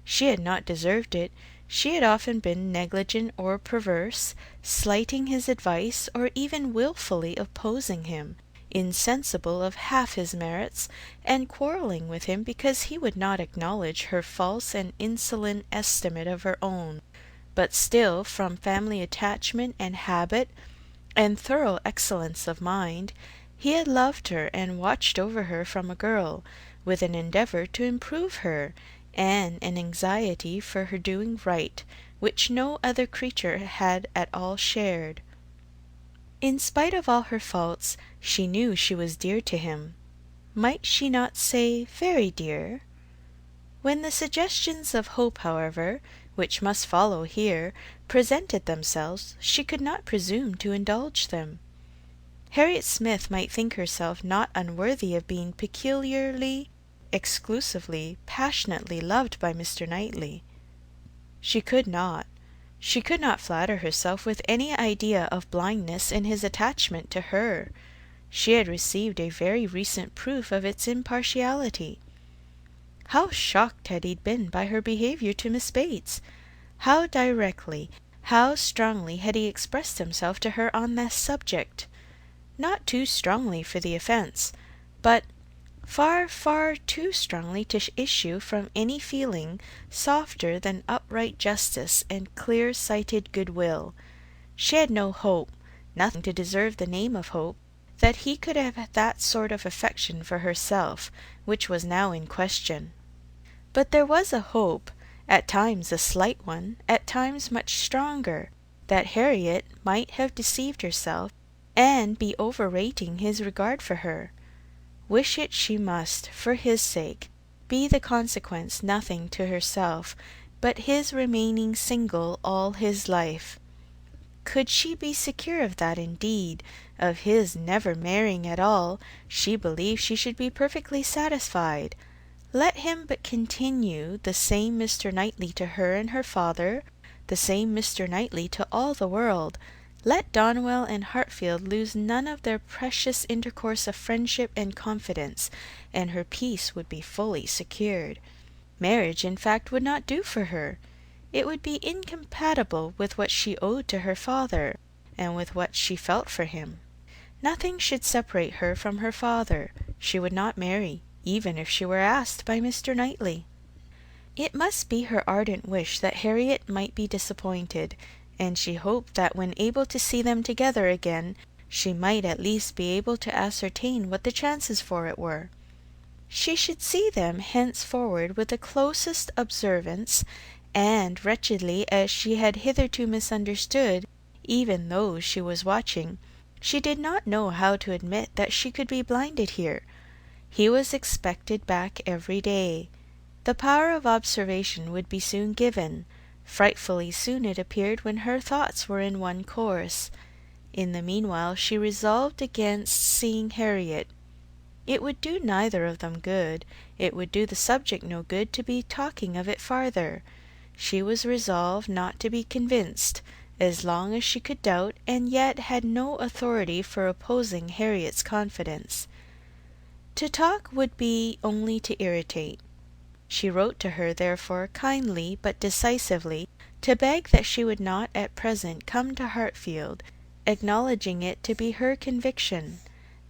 She had not deserved it. She had often been negligent or perverse, slighting his advice, or even wilfully opposing him, insensible of half his merits, and quarrelling with him because he would not acknowledge her false and insolent estimate of her own. But still, from family attachment and habit, and thorough excellence of mind, he had loved her and watched over her from a girl, with an endeavour to improve her, and an anxiety for her doing right, which no other creature had at all shared. In spite of all her faults, she knew she was dear to him. Might she not say very dear? When the suggestions of hope, however, which must follow here, presented themselves, she could not presume to indulge them. Harriet Smith might think herself not unworthy of being peculiarly, exclusively, passionately loved by Mr. Knightley. She could not flatter herself with any idea of blindness in his attachment to her. She had received a very recent proof of its impartiality. How shocked had he been by her behaviour to Miss Bates! How directly, how strongly had he expressed himself to her on that subject! Not too strongly for the offence, but far, far too strongly to issue from any feeling softer than upright justice and clear-sighted goodwill. She had no hope, nothing to deserve the name of hope, that he could have that sort of affection for herself, which was now in question. But there was a hope, at times a slight one, at times much stronger, that Harriet might have deceived herself, and be overrating his regard for her. Wish it she must, for his sake, be the consequence nothing to herself, but his remaining single all his life. Could she be secure of that indeed, of his never marrying at all, she believed she should be perfectly satisfied. Let him but continue the same Mr. Knightley to her and her father, the same Mr. Knightley to all the world. Let Donwell and Hartfield lose none of their precious intercourse of friendship and confidence, and her peace would be fully secured. Marriage, in fact, would not do for her. It would be incompatible with what she owed to her father, and with what she felt for him. Nothing should separate her from her father. She would not marry, even if she were asked by Mr. Knightley. It must be her ardent wish that Harriet might be disappointed, and she hoped that when able to see them together again, she might at least be able to ascertain what the chances for it were. She should see them henceforward with the closest observance, and, wretchedly as she had hitherto misunderstood even those she was watching, she did not know how to admit that she could be blinded here. He was expected back every day. The power of observation would be soon given. Frightfully soon it appeared when her thoughts were in one course. In the meanwhile she resolved against seeing Harriet. It would do neither of them good. It would do the subject no good to be talking of it farther. She was resolved not to be convinced, as long as she could doubt, and yet had no authority for opposing Harriet's confidence. To talk would be only to irritate. She wrote to her, therefore, kindly but decisively, to beg that she would not at present come to Hartfield, acknowledging it to be her conviction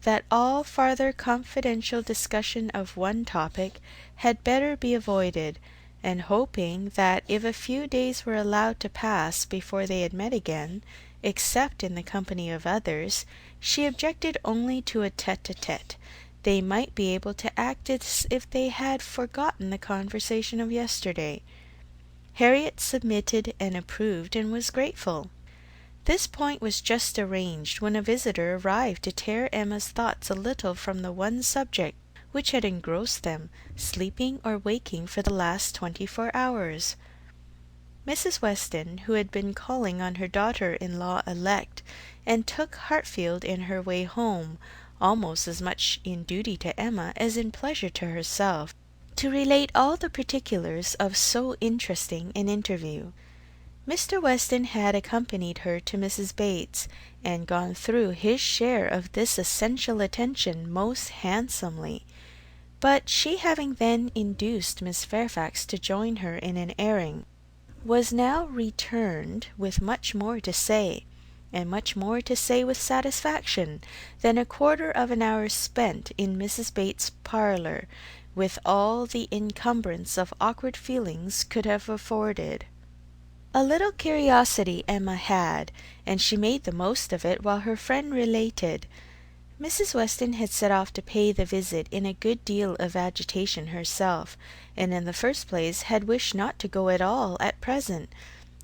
that all farther confidential discussion of one topic had better be avoided, and hoping that if a few days were allowed to pass before they had met again, except in the company of others, she objected only to a tete-a-tete. They might be able to act as if they had forgotten the conversation of yesterday. Harriet submitted and approved, and was grateful. This point was just arranged when a visitor arrived to tear Emma's thoughts a little from the one subject which had engrossed them, sleeping or waking, for the last 24 hours. Mrs. Weston, who had been calling on her daughter-in-law elect, and took Hartfield in her way home, almost as much in duty to Emma as in pleasure to herself, to relate all the particulars of so interesting an interview. Mr. Weston had accompanied her to Mrs. Bates, and gone through his share of this essential attention most handsomely; but she having then induced Miss Fairfax to join her in an airing, was now returned with much more to say, and much more to say with satisfaction, than a quarter of an hour spent in Mrs. Bates's parlour, with all the encumbrance of awkward feelings, could have afforded. A little curiosity Emma had, and she made the most of it while her friend related. Mrs. Weston had set off to pay the visit in a good deal of agitation herself, and in the first place had wished not to go at all at present,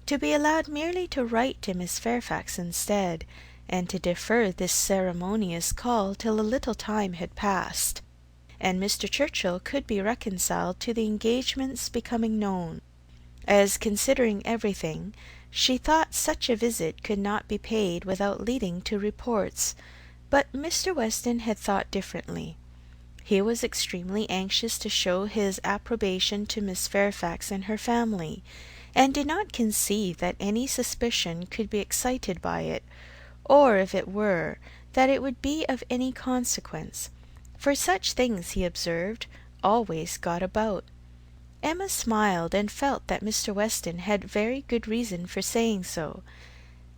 to be allowed merely to write to Miss Fairfax instead, and to defer this ceremonious call till a little time had passed, and Mr. Churchill could be reconciled to the engagements becoming known. As, considering everything, she thought such a visit could not be paid without leading to reports, but Mr. Weston had thought differently. He was extremely anxious to show his approbation to Miss Fairfax and her family, and did not conceive that any suspicion could be excited by it, or, if it were, that it would be of any consequence, for such things, he observed, always got about. Emma smiled, and felt that Mr. Weston had very good reason for saying so.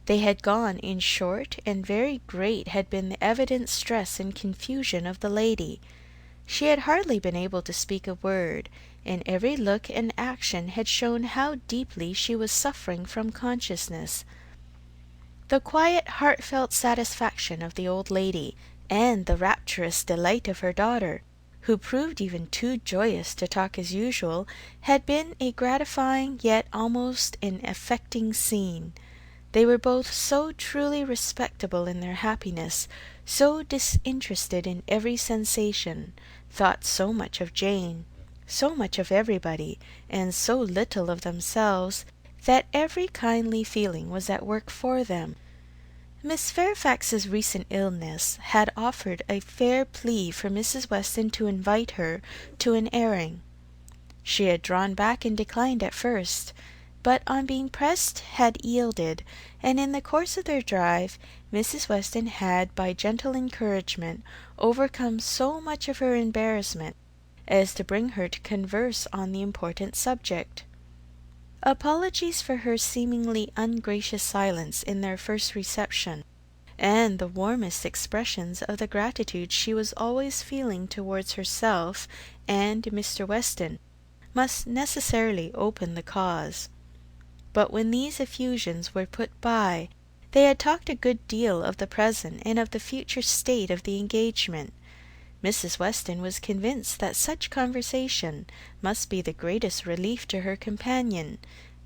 They had gone, in short, and very great had been the evident stress and confusion of the lady. She had hardly been able to speak a word, and every look and action had shown how deeply she was suffering from consciousness. The quiet heartfelt satisfaction of the old lady, and the rapturous delight of her daughter, who proved even too joyous to talk as usual, had been a gratifying yet almost an affecting scene. They were both so truly respectable in their happiness, so disinterested in every sensation, thought so much of Jane, so much of everybody, and so little of themselves, that every kindly feeling was at work for them. Miss Fairfax's recent illness had offered a fair plea for Mrs. Weston to invite her to an airing. She had drawn back and declined at first, but on being pressed had yielded, and in the course of their drive Mrs. Weston had by gentle encouragement overcome so much of her embarrassment as to bring her to converse on the important subject. Apologies for her seemingly ungracious silence in their first reception, and the warmest expressions of the gratitude she was always feeling towards herself and Mr. Weston, must necessarily open the cause. But when these effusions were put by, they had talked a good deal of the present and of the future state of the engagement. Mrs. Weston was convinced that such conversation must be the greatest relief to her companion,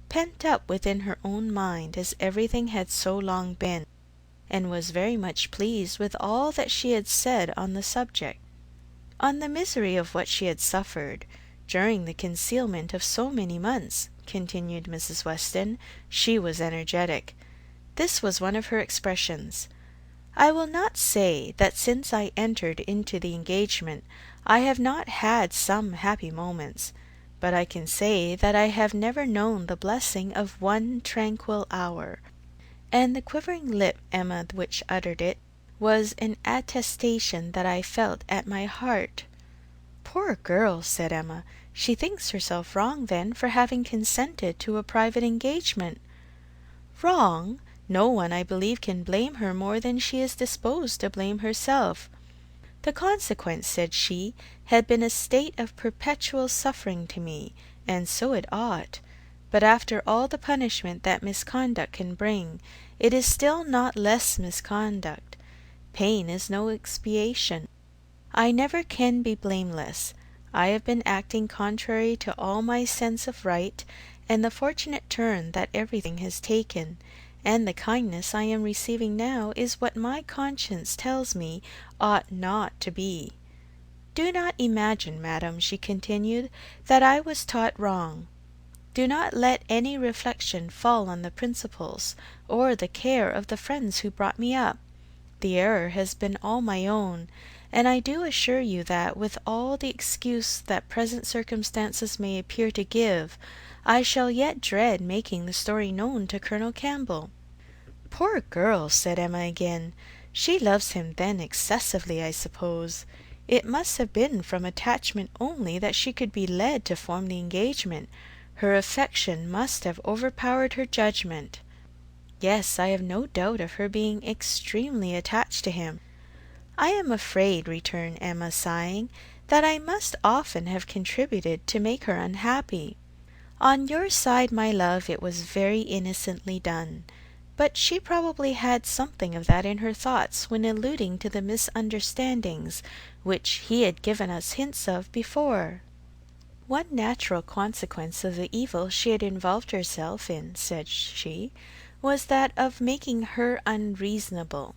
pent up within her own mind as everything had so long been, and was very much pleased with all that she had said on the subject. On the misery of what she had suffered during the concealment of so many months, continued Mrs. Weston, she was energetic. This was one of her expressions: "I will not say that since I entered into the engagement I have not had some happy moments, but I can say that I have never known the blessing of one tranquil hour." And the quivering lip, Emma, which uttered it, was an attestation that I felt at my heart. "Poor girl!" said Emma, She thinks herself wrong, then, for having consented to a private engagement. Wrong! No one, I believe, can blame her more than she is disposed to blame herself. The consequence, said she, had been a state of perpetual suffering to me, and so it ought. But after all the punishment that misconduct can bring, it is still not less misconduct. Pain is no expiation. I never can be blameless. I have been acting contrary to all my sense of right, and the fortunate turn that everything has taken, and the kindness I am receiving now, is what my conscience tells me ought not to be. Do not imagine, madam, she continued, that I was taught wrong. Do not let any reflection fall on the principles, or the care of the friends who brought me up. The error has been all my own, and I do assure you that, with all the excuse that present circumstances may appear to give, I shall yet dread making the story known to Colonel Campbell. Poor girl, said Emma again. She loves him then excessively, I suppose. It must have been from attachment only that she could be led to form the engagement. Her affection must have overpowered her judgment. Yes, I have no doubt of her being extremely attached to him. I am afraid, returned Emma, sighing, that I must often have contributed to make her unhappy. On your side, my love, it was very innocently done, but she probably had something of that in her thoughts when alluding to the misunderstandings which he had given us hints of before. One natural consequence of the evil she had involved herself in, said she, was that of making her unreasonable.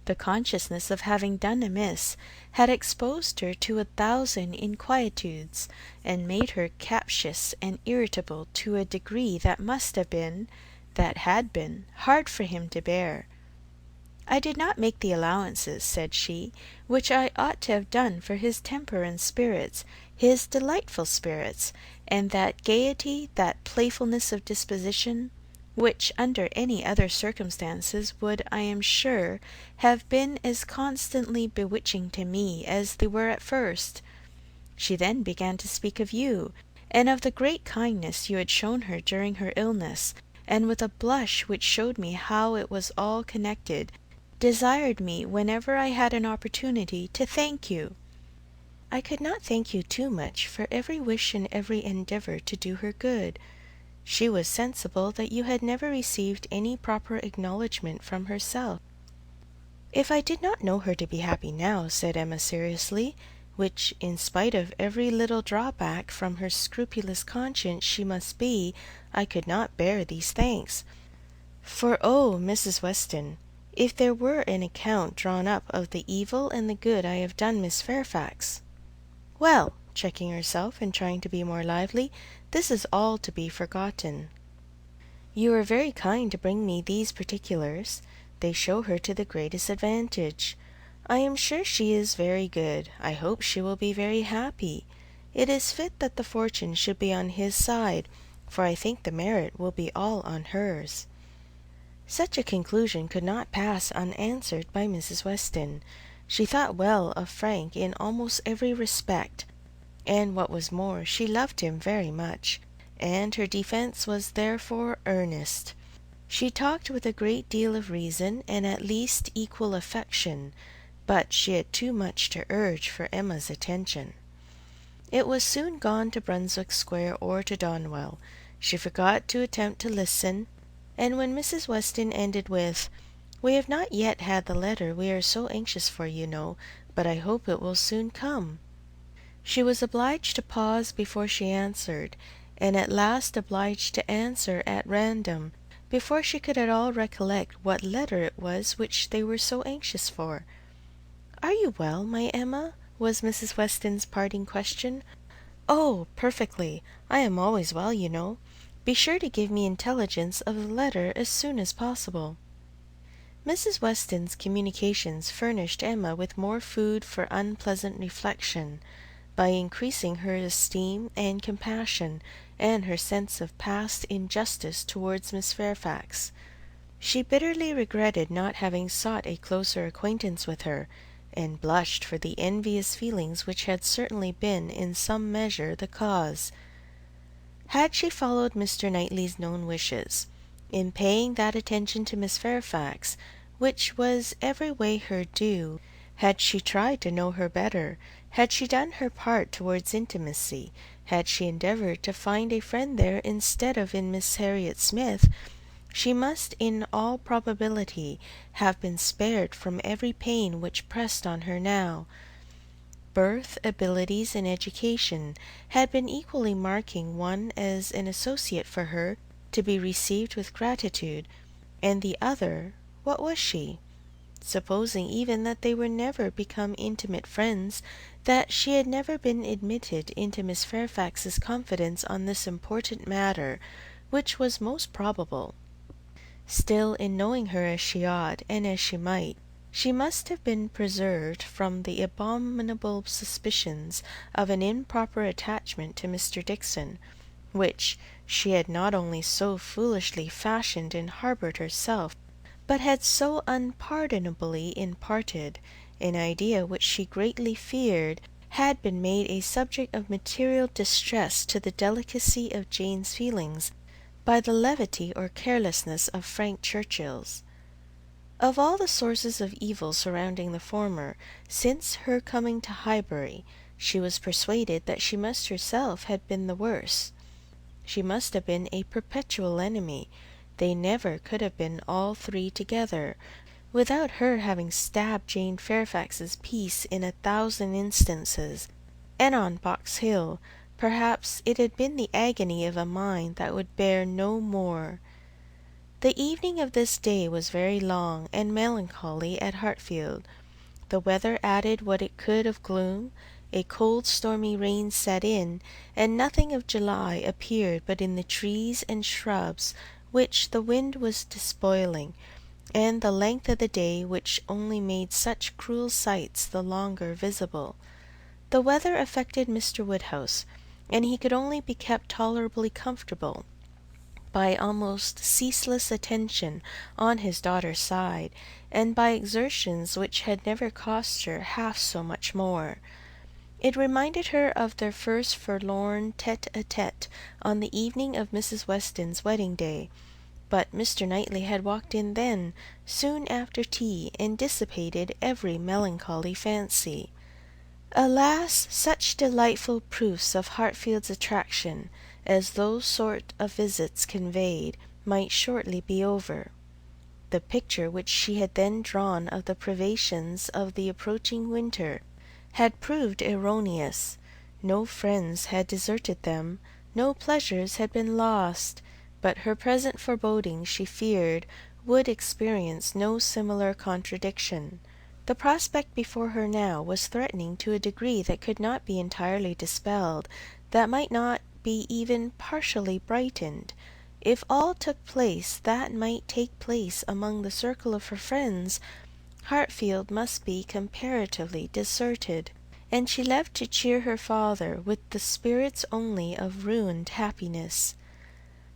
The consciousness of having done amiss had exposed her to 1,000 inquietudes, and made her captious and irritable to a degree that must have been, that had been, hard for him to bear. I did not make the allowances, said she, which I ought to have done for his temper and spirits, his delightful spirits, and that gaiety, that playfulness of disposition, which under any other circumstances would, I am sure, have been as constantly bewitching to me as they were at first. She then began to speak of you, and of the great kindness you had shown her during her illness, and with a blush which showed me how it was all connected, desired me, whenever I had an opportunity, to thank you. I could not thank you too much for every wish and every endeavour to do her good. She was sensible that you had never received any proper acknowledgment from herself. If I did not know her to be happy now, said Emma seriously, which, in spite of every little drawback from her scrupulous conscience, she must be, I could not bear these thanks. For, oh, Mrs. Weston, if there were an account drawn up of the evil and the good I have done Miss Fairfax. Well, checking herself and trying to be more lively, this is all to be forgotten. You are very kind to bring me these particulars. They show her to the greatest advantage. I am sure she is very good. I hope she will be very happy. It is fit that the fortune should be on his side, for I think the merit will be all on hers. Such a conclusion could not pass unanswered by Mrs. Weston. She thought well of Frank in almost every respect, and what was more, she loved him very much, and her defence was therefore earnest. She talked with a great deal of reason, and at least equal affection, but she had too much to urge for Emma's attention. It was soon gone to Brunswick Square or to Donwell. She forgot to attempt to listen, and when Mrs. Weston ended with, "We have not yet had the letter we are so anxious for, you know, but I hope it will soon come," she was obliged to pause before she answered, and at last obliged to answer at random, before she could at all recollect what letter it was which they were so anxious for. "Are you well, my Emma?" was Mrs. Weston's parting question. "Oh, perfectly. I am always well, you know. Be sure to give me intelligence of the letter as soon as possible." Mrs. Weston's communications furnished Emma with more food for unpleasant reflection, by increasing her esteem and compassion, and her sense of past injustice towards Miss Fairfax. She bitterly regretted not having sought a closer acquaintance with her, and blushed for the envious feelings which had certainly been in some measure the cause. Had she followed Mr. Knightley's known wishes, in paying that attention to Miss Fairfax which was every way her due, had she tried to know her better, had she done her part towards intimacy, had she endeavoured to find a friend there instead of in Miss Harriet Smith, she must in all probability have been spared from every pain which pressed on her now. Birth, abilities, and education had been equally marking one as an associate for her to be received with gratitude, and the other, what was she? Supposing even that they were never become intimate friends, that she had never been admitted into Miss Fairfax's confidence on this important matter, which was most probable. Still, in knowing her as she ought, and as she might, she must have been preserved from the abominable suspicions of an improper attachment to Mr. Dixon, which she had not only so foolishly fashioned and harboured herself, but had so unpardonably imparted, an idea which she greatly feared had been made a subject of material distress to the delicacy of Jane's feelings by the levity or carelessness of Frank Churchill's. Of all the sources of evil surrounding the former, since her coming to Highbury, she was persuaded that she must herself have been the worse. She must have been a perpetual enemy. They never could have been all three together, without her having stabbed Jane Fairfax's peace in 1,000 instances, and on Box Hill, perhaps it had been the agony of a mind that would bear no more. The evening of this day was very long and melancholy at Hartfield. The weather added what it could of gloom, a cold stormy rain set in, and nothing of July appeared but in the trees and shrubs which the wind was despoiling, and the length of the day which only made such cruel sights the longer visible. The weather affected Mr. Woodhouse, and he could only be kept tolerably comfortable by almost ceaseless attention on his daughter's side, and by exertions which had never cost her half so much more. It reminded her of their first forlorn tête-à-tête on the evening of Mrs. Weston's wedding day, but Mr. Knightley had walked in then, soon after tea, and dissipated every melancholy fancy. Alas, such delightful proofs of Hartfield's attraction as those sort of visits conveyed might shortly be over. The picture which she had then drawn of the privations of the approaching winter had proved erroneous. No friends had deserted them, no pleasures had been lost, but her present forebodings, she feared, would experience no similar contradiction. The prospect before her now was threatening to a degree that could not be entirely dispelled, that might not be even partially brightened. If all took place that might take place among the circle of her friends, Hartfield must be comparatively deserted, and she left to cheer her father with the spirits only of ruined happiness.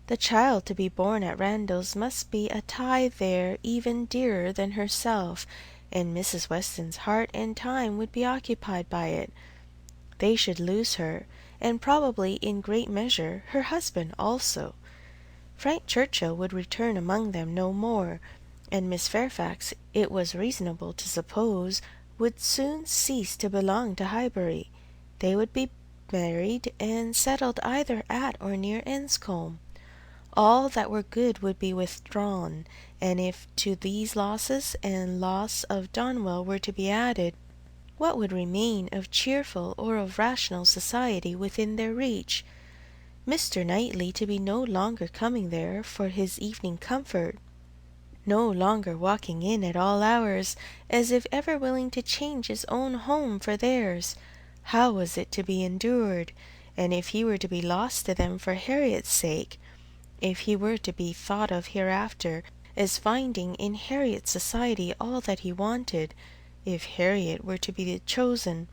The child to be born at Randalls must be a tie there even dearer than herself, and Mrs. Weston's heart and time would be occupied by it. They should lose her, and probably in great measure her husband also. Frank Churchill would return among them no more, and Miss Fairfax, it was reasonable to suppose, would soon cease to belong to Highbury. They would be married and settled either at or near Enscombe. All that were good would be withdrawn, and if to these losses and loss of Donwell were to be added, what would remain of cheerful or of rational society within their reach? Mr. Knightley to be no longer coming there for his evening comfort, no longer walking in at all hours, as if ever willing to change his own home for theirs. How was it to be endured? And if he were to be lost to them for Harriet's sake, if he were to be thought of hereafter as finding in Harriet's society all that he wanted, if Harriet were to be the chosen,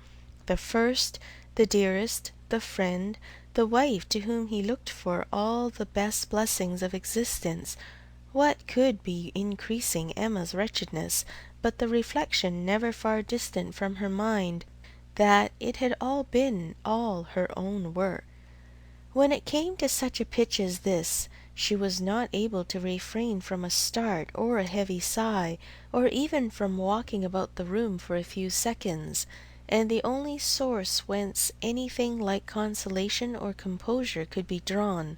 the first, the dearest, the friend, the wife to whom he looked for all the best blessings of existence, What could be increasing Emma's wretchedness but the reflection, never far distant from her mind, that it had all been all her own work? When it came to such a pitch as this, she was not able to refrain from a start or a heavy sigh, or even from walking about the room for a few seconds, and the only source whence anything like consolation or composure could be drawn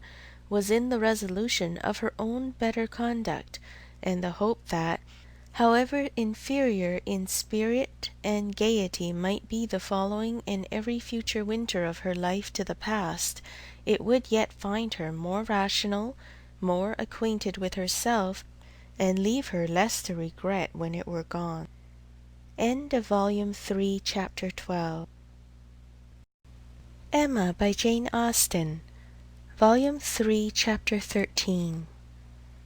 was in the resolution of her own better conduct, and the hope that, however inferior in spirit and gaiety might be the following and every future winter of her life to the past, it would yet find her more rational, more acquainted with herself, and leave her less to regret when it were gone. End of Volume 3, Chapter 12. Emma by Jane Austen, Volume 3, Chapter 13.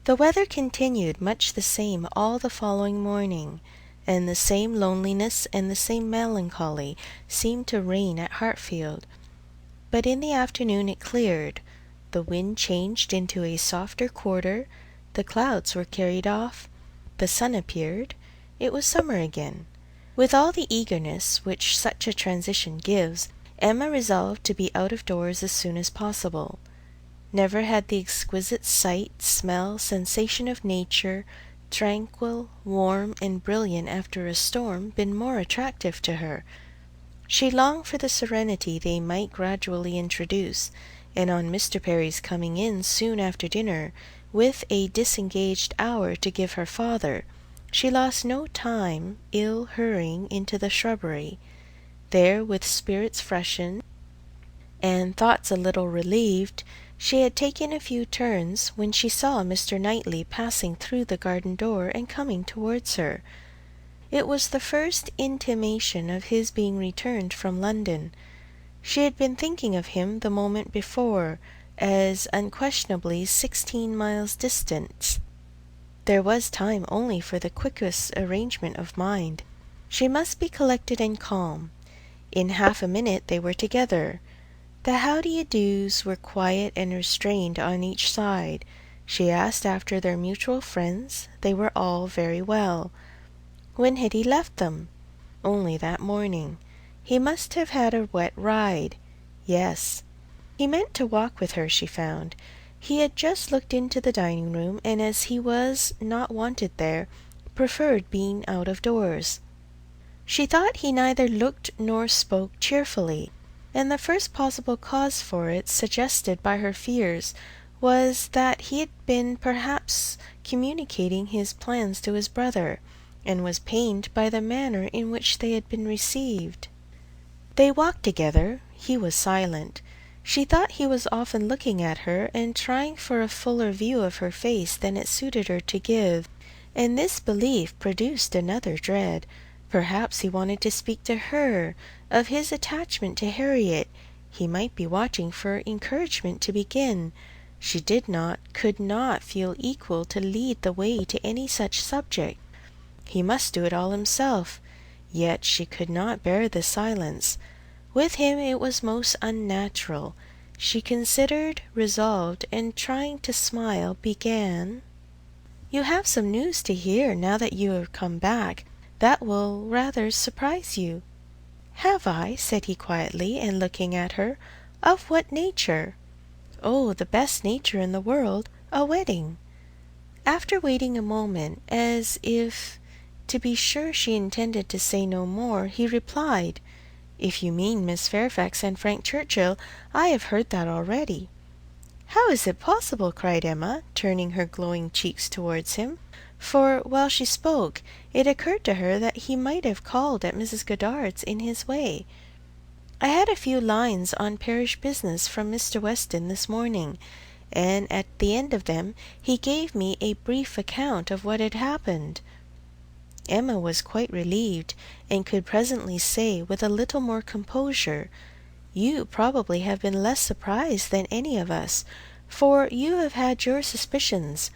The weather continued much the same all the following morning, and the same loneliness and the same melancholy seemed to reign at Hartfield. But in the afternoon it cleared, the wind changed into a softer quarter, the clouds were carried off, the sun appeared, it was summer again. With all the eagerness which such a transition gives, Emma resolved to be out of doors as soon as possible. Never had the exquisite sight, smell, sensation of nature, tranquil, warm, and brilliant after a storm, been more attractive to her. She longed for the serenity they might gradually introduce, and on Mr. Perry's coming in soon after dinner, with a disengaged hour to give her father, she lost no time ill hurrying into the shrubbery. There, with spirits freshened, and thoughts a little relieved, she had taken a few turns, when she saw Mr. Knightley passing through the garden door and coming towards her. It was the first intimation of his being returned from London. She had been thinking of him the moment before, as unquestionably 16 miles distant. There was time only for the quickest arrangement of mind. She must be collected and calm. In half a minute they were together. The how-do-you-dos were quiet and restrained on each side. She asked after their mutual friends. They were all very well. When had he left them? Only that morning. He must have had a wet ride. Yes. He meant to walk with her, she found. He had just looked into the dining-room, and as he was not wanted there, preferred being out of doors. She thought he neither looked nor spoke cheerfully, and the first possible cause for it, suggested by her fears, was that he had been perhaps communicating his plans to his brother, and was pained by the manner in which they had been received. They walked together. He was silent. She thought he was often looking at her, and trying for a fuller view of her face than it suited her to give, and this belief produced another dread. Perhaps he wanted to speak to her of his attachment to Harriet. He might be watching for encouragement to begin. She could not feel equal to lead the way to any such subject. He must do it all himself. Yet she could not bear the silence. With him it was most unnatural. She considered, resolved, and trying to smile, began, "You have some news to hear now that you have come back. That will rather surprise you." "Have I?" said he quietly, and looking at her. "Of what nature?" "Oh, the best nature in the world, a wedding." After waiting a moment, as if to be sure she intended to say no more, he replied, "If you mean Miss Fairfax and Frank Churchill, I have heard that already." "How is it possible?" cried Emma, turning her glowing cheeks towards him, for, while she spoke, it occurred to her that he might have called at Mrs. Goddard's in his way. "I had a few lines on parish business from Mr. Weston this morning, and at the end of them he gave me a brief account of what had happened." Emma was quite relieved, and could presently say, with a little more composure, "You probably have been less surprised than any of us, for you have had your suspicions.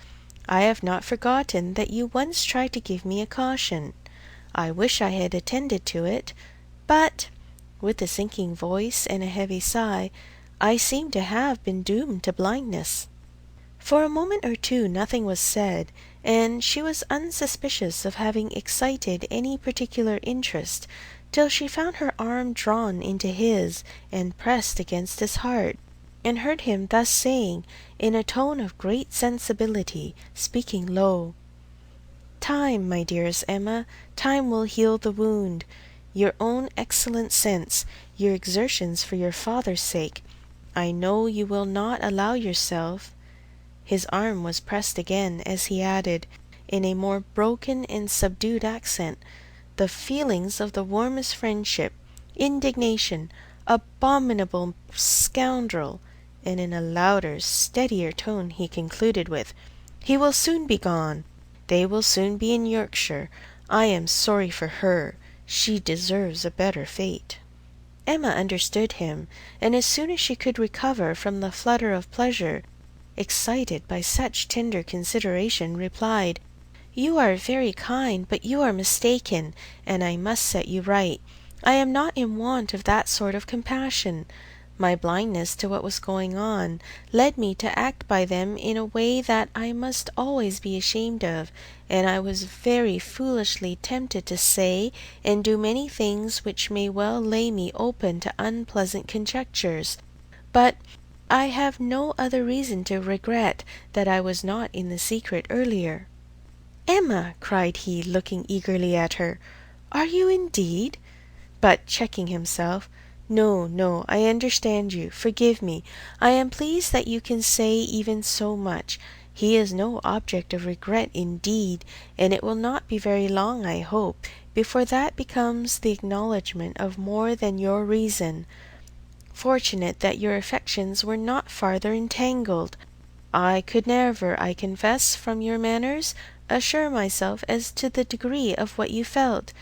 I have not forgotten that you once tried to give me a caution. I wish I had attended to it, but," with a sinking voice and a heavy sigh, "I seem to have been doomed to blindness." For a moment or two nothing was said, and she was unsuspicious of having excited any particular interest, till she found her arm drawn into his and pressed against his heart, and heard him thus saying, in a tone of great sensibility, speaking low: "Time, my dearest Emma, time will heal the wound. Your own excellent sense, your exertions for your father's sake, I know you will not allow yourself—" His arm was pressed again, as he added, in a more broken and subdued accent, "The feelings of the warmest friendship, indignation, abominable scoundrel," and in a louder, steadier tone he concluded with, "He will soon be gone. They will soon be in Yorkshire. I am sorry for her. She deserves a better fate." Emma understood him, and as soon as she could recover from the flutter of pleasure excited by such tender consideration, replied, "You are very kind, but you are mistaken, and I must set you right. I am not in want of that sort of compassion. My blindness to what was going on led me to act by them in a way that I must always be ashamed of, and I was very foolishly tempted to say and do many things which may well lay me open to unpleasant conjectures. But I have no other reason to regret that I was not in the secret earlier." "Emma!" cried he, looking eagerly at her, "are you indeed—" But checking himself, "No, no, I understand you. Forgive me. I am pleased that you can say even so much. He is no object of regret indeed, and it will not be very long, I hope, before that becomes the acknowledgment of more than your reason. Fortunate that your affections were not farther entangled. I could never, I confess, from your manners, assure myself as to the degree of what you felt.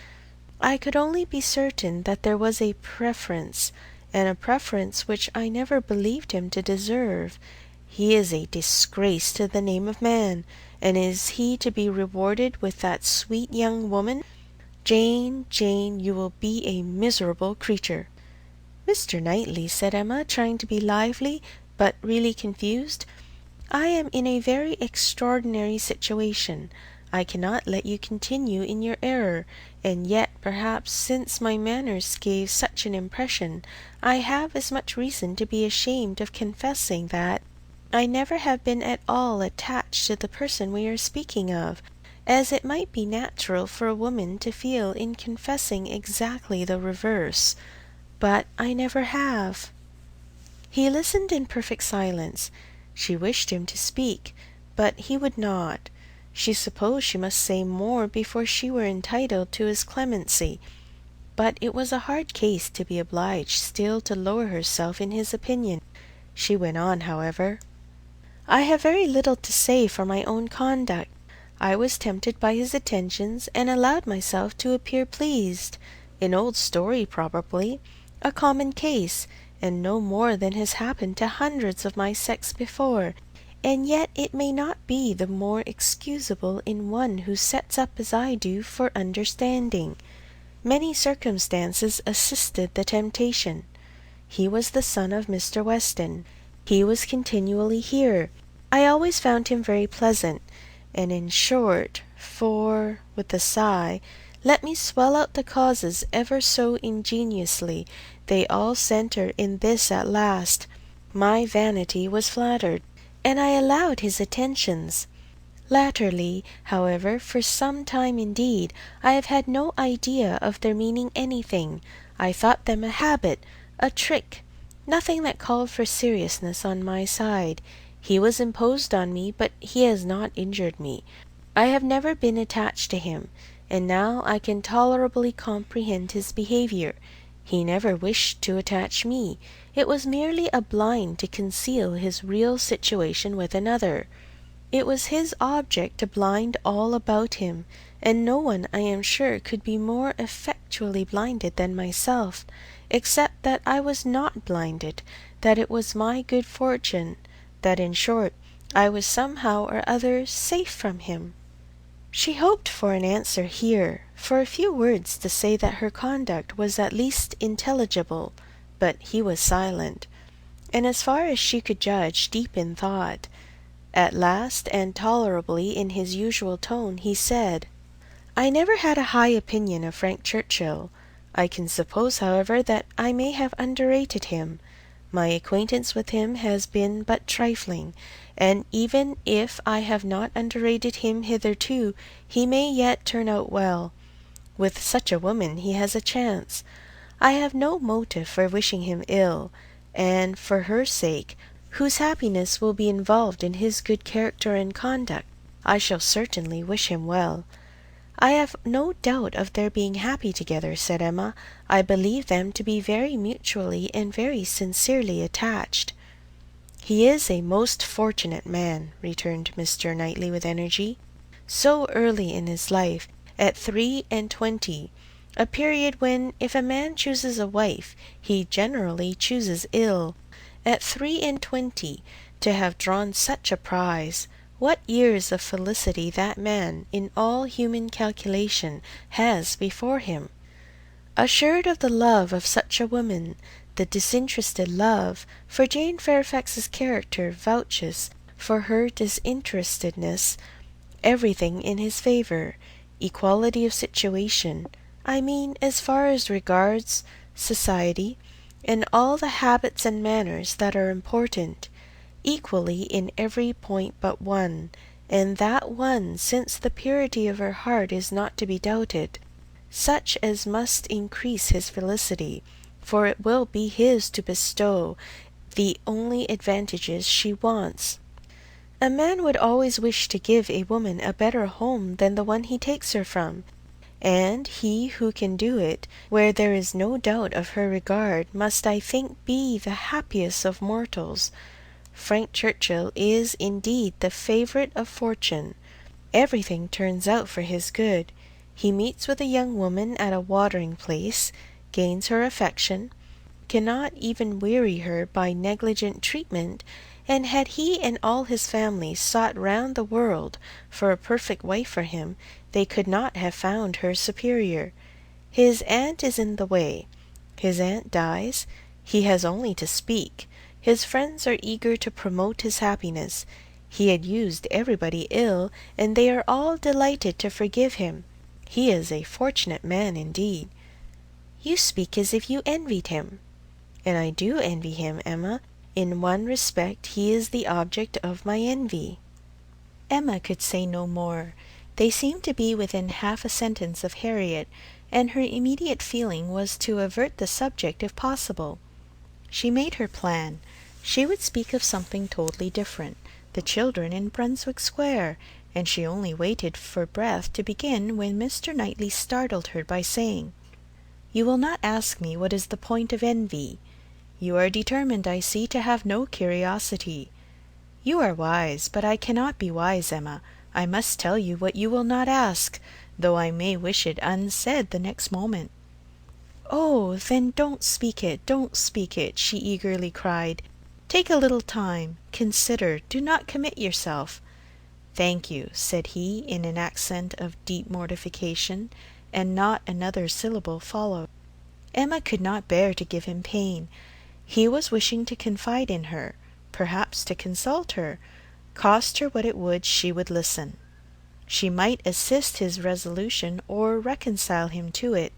I could only be certain that there was a preference, and a preference which I never believed him to deserve. He is a disgrace to the name of man, and is he to be rewarded with that sweet young woman? Jane, Jane, you will be a miserable creature." "Mr. Knightley," said Emma, trying to be lively, but really confused, "I am in a very extraordinary situation. I cannot let you continue in your error, and yet, perhaps, since my manners gave such an impression, I have as much reason to be ashamed of confessing that I never have been at all attached to the person we are speaking of, as it might be natural for a woman to feel in confessing exactly the reverse. But I never have." He listened in perfect silence. She wished him to speak, but he would not. She supposed she must say more before she were entitled to his clemency, but it was a hard case to be obliged still to lower herself in his opinion. She went on, however: "I have very little to say for my own conduct. I was tempted by his attentions, and allowed myself to appear pleased. An old story probably, a common case, and no more than has happened to hundreds of my sex before, and yet it may not be the more excusable in one who sets up as I do for understanding. Many circumstances assisted the temptation. He was the son of Mr. Weston. He was continually here. I always found him very pleasant, and in short, for," with a sigh, "let me swell out the causes ever so ingeniously, they all centre in this at last: my vanity was flattered, and I allowed his attentions. Latterly, however, for some time indeed, I have had no idea of their meaning anything. I thought them a habit, a trick, nothing that called for seriousness on my side. He was imposed on me, but he has not injured me. I have never been attached to him, and now I can tolerably comprehend his behaviour. He never wished to attach me. It was merely a blind to conceal his real situation with another. It was his object to blind all about him, and no one, I am sure, could be more effectually blinded than myself, except that I was not blinded, that it was my good fortune, that, in short, I was somehow or other safe from him." She hoped for an answer here, for a few words to say that her conduct was at least intelligible, but he was silent, and as far as she could judge, deep in thought. At last, and tolerably in his usual tone, he said, "I never had a high opinion of Frank Churchill. I can suppose, however, that I may have underrated him. My acquaintance with him has been but trifling, and even if I have not underrated him hitherto, he may yet turn out well. With such a woman he has a chance. I have no motive for wishing him ill, and for her sake, whose happiness will be involved in his good character and conduct, I shall certainly wish him well." "I have no doubt of their being happy together," said Emma. "I believe them to be very mutually and very sincerely attached." "He is a most fortunate man," returned Mr. Knightley with energy. "So early in his life, at 23, a period when, if a man chooses a wife, he generally chooses ill, at 23, to have drawn such a prize. What years of felicity that man, in all human calculation, has before him! Assured of the love of such a woman, the disinterested love, for Jane Fairfax's character vouches for her disinterestedness, everything in his favour, equality of situation, I mean as far as regards society, and all the habits and manners that are important, equally in every point but one, and that one, since the purity of her heart is not to be doubted, such as must increase his felicity, for it will be his to bestow the only advantages she wants. A man would always wish to give a woman a better home than the one he takes her from, and he who can do it, where there is no doubt of her regard, must, I think, be the happiest of mortals. Frank Churchill is indeed the favourite of fortune. Everything turns out for his good. He meets with a young woman at a watering place, gains her affection, cannot even weary her by negligent treatment, and had he and all his family sought round the world for a perfect wife for him, they could not have found her superior. His aunt is in the way. His aunt dies. He has only to speak. His friends are eager to promote his happiness. He had used everybody ill, and they are all delighted to forgive him. He is a fortunate man indeed." "You speak as if you envied him." "And I do envy him, Emma. In one respect he is the object of my envy." Emma could say no more. They seemed to be within half a sentence of Harriet, and her immediate feeling was to avert the subject if possible. She made her plan. She would speak of something totally different, the children in Brunswick Square, and she only waited for breath to begin when Mr. Knightley startled her by saying, "You will not ask me what is the point of envy. You are determined, I see, to have no curiosity. You are wise, but I cannot be wise, Emma. I must tell you what you will not ask, though I may wish it unsaid the next moment." "Oh, then don't speak it, don't speak it," she eagerly cried. "Take a little time. Consider. Do not commit yourself." "Thank you," said he, in an accent of deep mortification, and not another syllable followed. Emma could not bear to give him pain. He was wishing to confide in her, perhaps to consult her. Cost her what it would, she would listen. She might assist his resolution or reconcile him to it.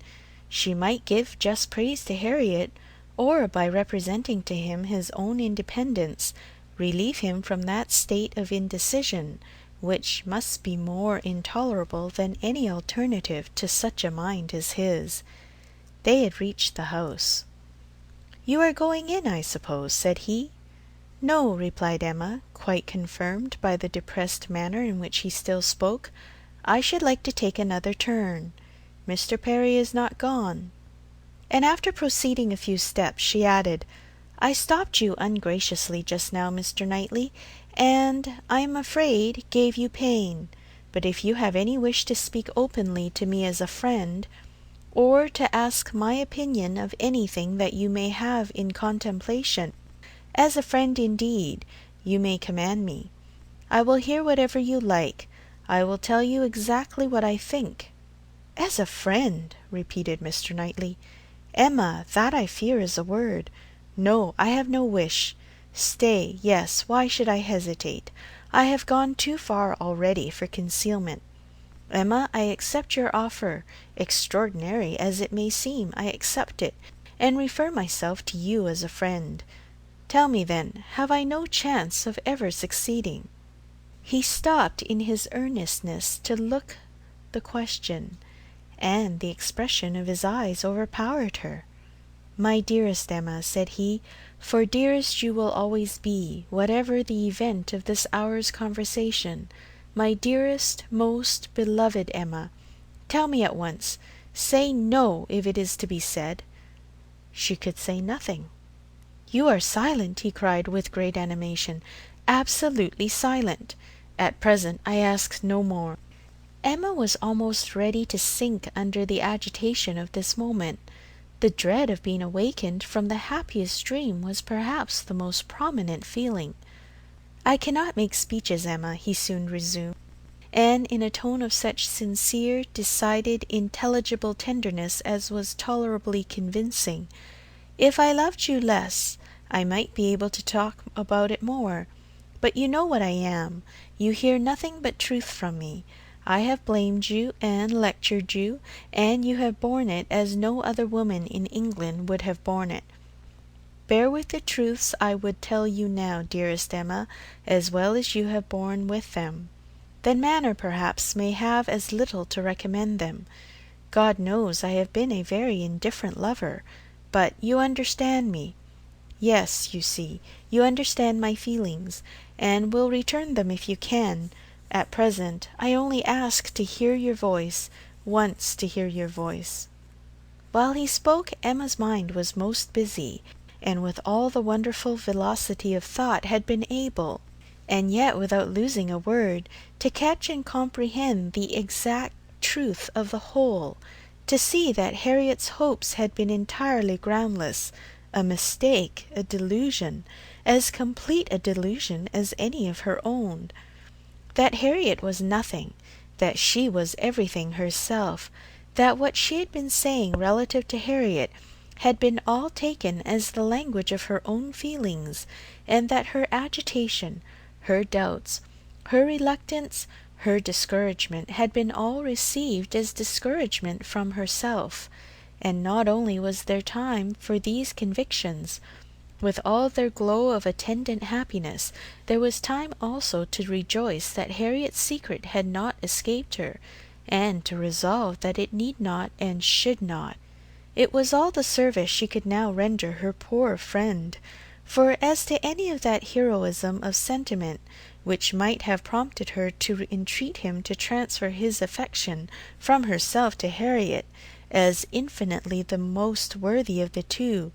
She might give just praise to Harriet, or, by representing to him his own independence, relieve him from that state of indecision, which must be more intolerable than any alternative to such a mind as his. They had reached the house. "You are going in, I suppose?" said he. "No," replied Emma, quite confirmed by the depressed manner in which he still spoke. "I should like to take another turn. Mr. Perry is not gone." And after proceeding a few steps, she added, "I stopped you ungraciously just now, Mr. Knightley, and, I am afraid, gave you pain. But if you have any wish to speak openly to me as a friend, or to ask my opinion of anything that you may have in contemplation, as a friend indeed, you may command me. I will hear whatever you like. I will tell you exactly what I think." "As a friend," repeated Mr. Knightley. "Emma, that I fear is a word. No, I have no wish. Stay, yes, why should I hesitate? I have gone too far already for concealment. Emma, I accept your offer. Extraordinary as it may seem, I accept it, and refer myself to you as a friend. Tell me, then, have I no chance of ever succeeding?" He stopped in his earnestness to look the question, and the expression of his eyes overpowered her. "My dearest Emma," said he, "for dearest you will always be, whatever the event of this hour's conversation, my dearest, most beloved Emma, tell me at once, say no if it is to be said." She could say nothing. "You are silent," he cried with great animation, "absolutely silent. At present I ask no more." Emma was almost ready to sink under the agitation of this moment. The dread of being awakened from the happiest dream was perhaps the most prominent feeling. "I cannot make speeches, Emma," he soon resumed, and in a tone of such sincere, decided, intelligible tenderness as was tolerably convincing. "If I loved you less, I might be able to talk about it more. But you know what I am. You hear nothing but truth from me. I have blamed you and lectured you, and you have borne it as no other woman in England would have borne it. Bear with the truths I would tell you now, dearest Emma, as well as you have borne with them. Then manner, perhaps, may have as little to recommend them. God knows I have been a very indifferent lover, but you understand me. Yes, you see, you understand my feelings, and will return them if you can. At present, I only ask to hear your voice, once to hear your voice." While he spoke, Emma's mind was most busy, and with all the wonderful velocity of thought had been able, and yet without losing a word, to catch and comprehend the exact truth of the whole, to see that Harriet's hopes had been entirely groundless, a mistake, a delusion, as complete a delusion as any of her own. That Harriet was nothing, that she was everything herself, that what she had been saying relative to Harriet had been all taken as the language of her own feelings, and that her agitation, her doubts, her reluctance, her discouragement had been all received as discouragement from herself. And not only was there time for these convictions, with all their glow of attendant happiness, there was time also to rejoice that Harriet's secret had not escaped her, and to resolve that it need not and should not. It was all the service she could now render her poor friend, for as to any of that heroism of sentiment which might have prompted her to entreat him to transfer his affection from herself to Harriet, as infinitely the most worthy of the two,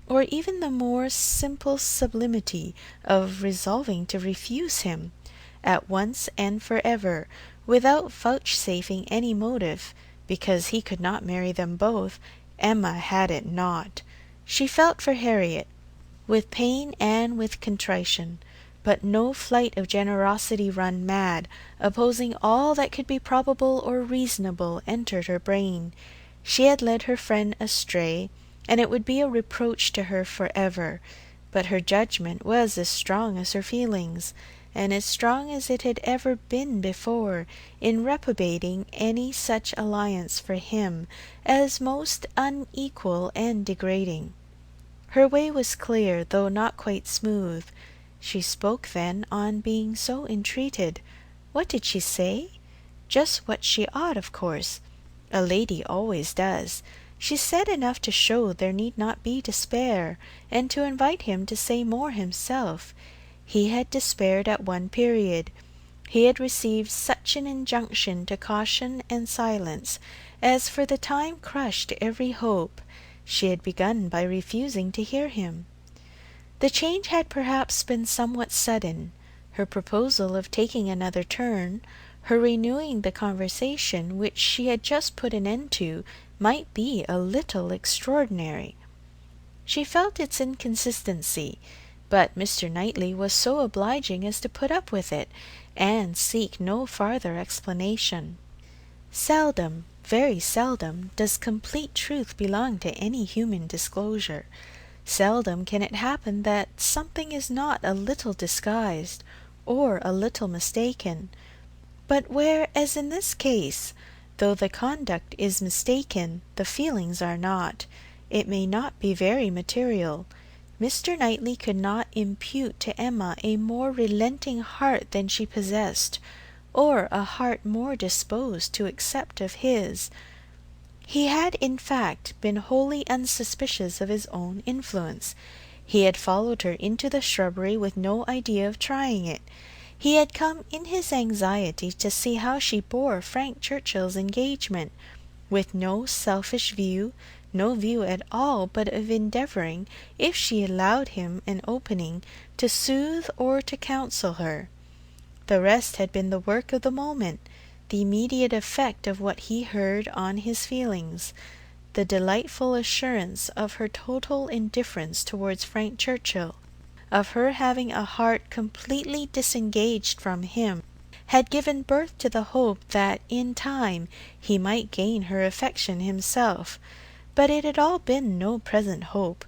or even the more simple sublimity of resolving to refuse him, at once and for ever, without vouchsafing any motive, because he could not marry them both, Emma had it not. She felt for Harriet, with pain and with contrition, but no flight of generosity run mad, opposing all that could be probable or reasonable, entered her brain. She had led her friend astray, and it would be a reproach to her for ever, but her judgment was as strong as her feelings, and as strong as it had ever been before, in reprobating any such alliance for him as most unequal and degrading. Her way was clear, though not quite smooth. She spoke then on being so entreated. What did she say? Just what she ought, of course. A lady always does. She said enough to show there need not be despair, and to invite him to say more himself. He had despaired at one period. He had received such an injunction to caution and silence as for the time crushed every hope. She had begun by refusing to hear him. The change had perhaps been somewhat sudden. Her proposal of taking another turn, her renewing the conversation which she had just put an end to, might be a little extraordinary. She felt its inconsistency, but Mr. Knightley was so obliging as to put up with it, and seek no farther explanation. Seldom, very seldom, does complete truth belong to any human disclosure. Seldom can it happen that something is not a little disguised, or a little mistaken. But where, as in this case, though the conduct is mistaken, the feelings are not, it may not be very material. Mr. Knightley could not impute to Emma a more relenting heart than she possessed, or a heart more disposed to accept of his. He had, in fact, been wholly unsuspicious of his own influence. He had followed her into the shrubbery with no idea of trying it. He had come in his anxiety to see how she bore Frank Churchill's engagement, with no selfish view, no view at all but of endeavouring, if she allowed him an opening, to soothe or to counsel her. The rest had been the work of the moment, the immediate effect of what he heard on his feelings, the delightful assurance of her total indifference towards Frank Churchill, of her having a heart completely disengaged from him, had given birth to the hope that in time he might gain her affection himself. But it had all been no present hope.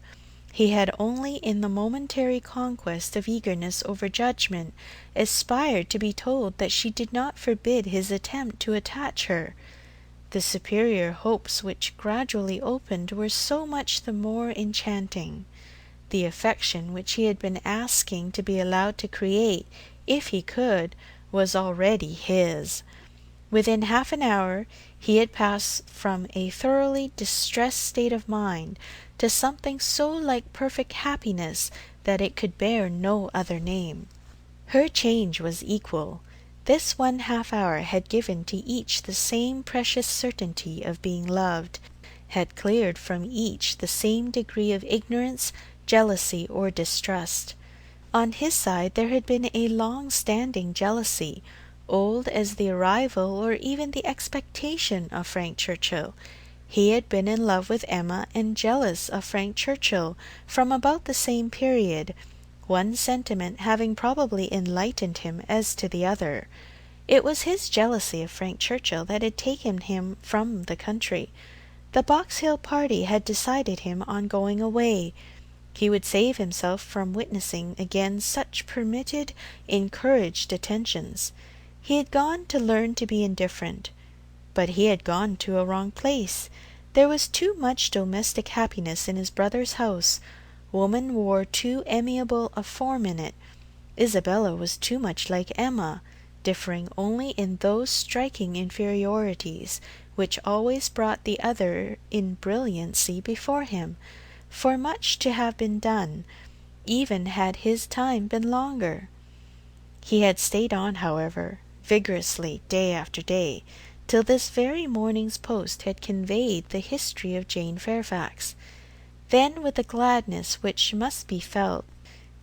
He had only in the momentary conquest of eagerness over judgment aspired to be told that she did not forbid his attempt to attach her. The superior hopes which gradually opened were so much the more enchanting. The affection which he had been asking to be allowed to create, if he could, was already his. Within half an hour he had passed from a thoroughly distressed state of mind to something so like perfect happiness that it could bear no other name. Her change was equal. This 1/2 hour had given to each the same precious certainty of being loved, had cleared from each the same degree of ignorance, jealousy, or distrust. On his side there had been a long-standing jealousy, old as the arrival or even the expectation of Frank Churchill. He had been in love with Emma and jealous of Frank Churchill from about the same period, one sentiment having probably enlightened him as to the other. It was his jealousy of Frank Churchill that had taken him from the country. The Box Hill party had decided him on going away. He would save himself from witnessing again such permitted, encouraged attentions. He had gone to learn to be indifferent. But he had gone to a wrong place. There was too much domestic happiness in his brother's house. Woman wore too amiable a form in it. Isabella was too much like Emma, differing only in those striking inferiorities which always brought the other in brilliancy before him, for much to have been done, even had his time been longer. He had stayed on, however, vigorously day after day, till this very morning's post had conveyed the history of Jane Fairfax. Then, with a gladness which must be felt,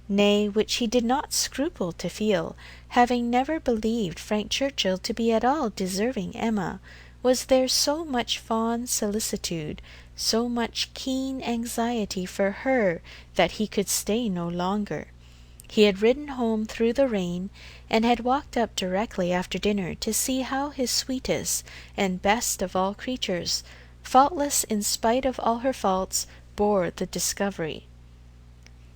nay, which he did not scruple to feel, having never believed Frank Churchill to be at all deserving Emma, was there so much fond solicitude, so much keen anxiety for her, that he could stay no longer. He had ridden home through the rain, and had walked up directly after dinner to see how his sweetest and best of all creatures, faultless in spite of all her faults, bore the discovery.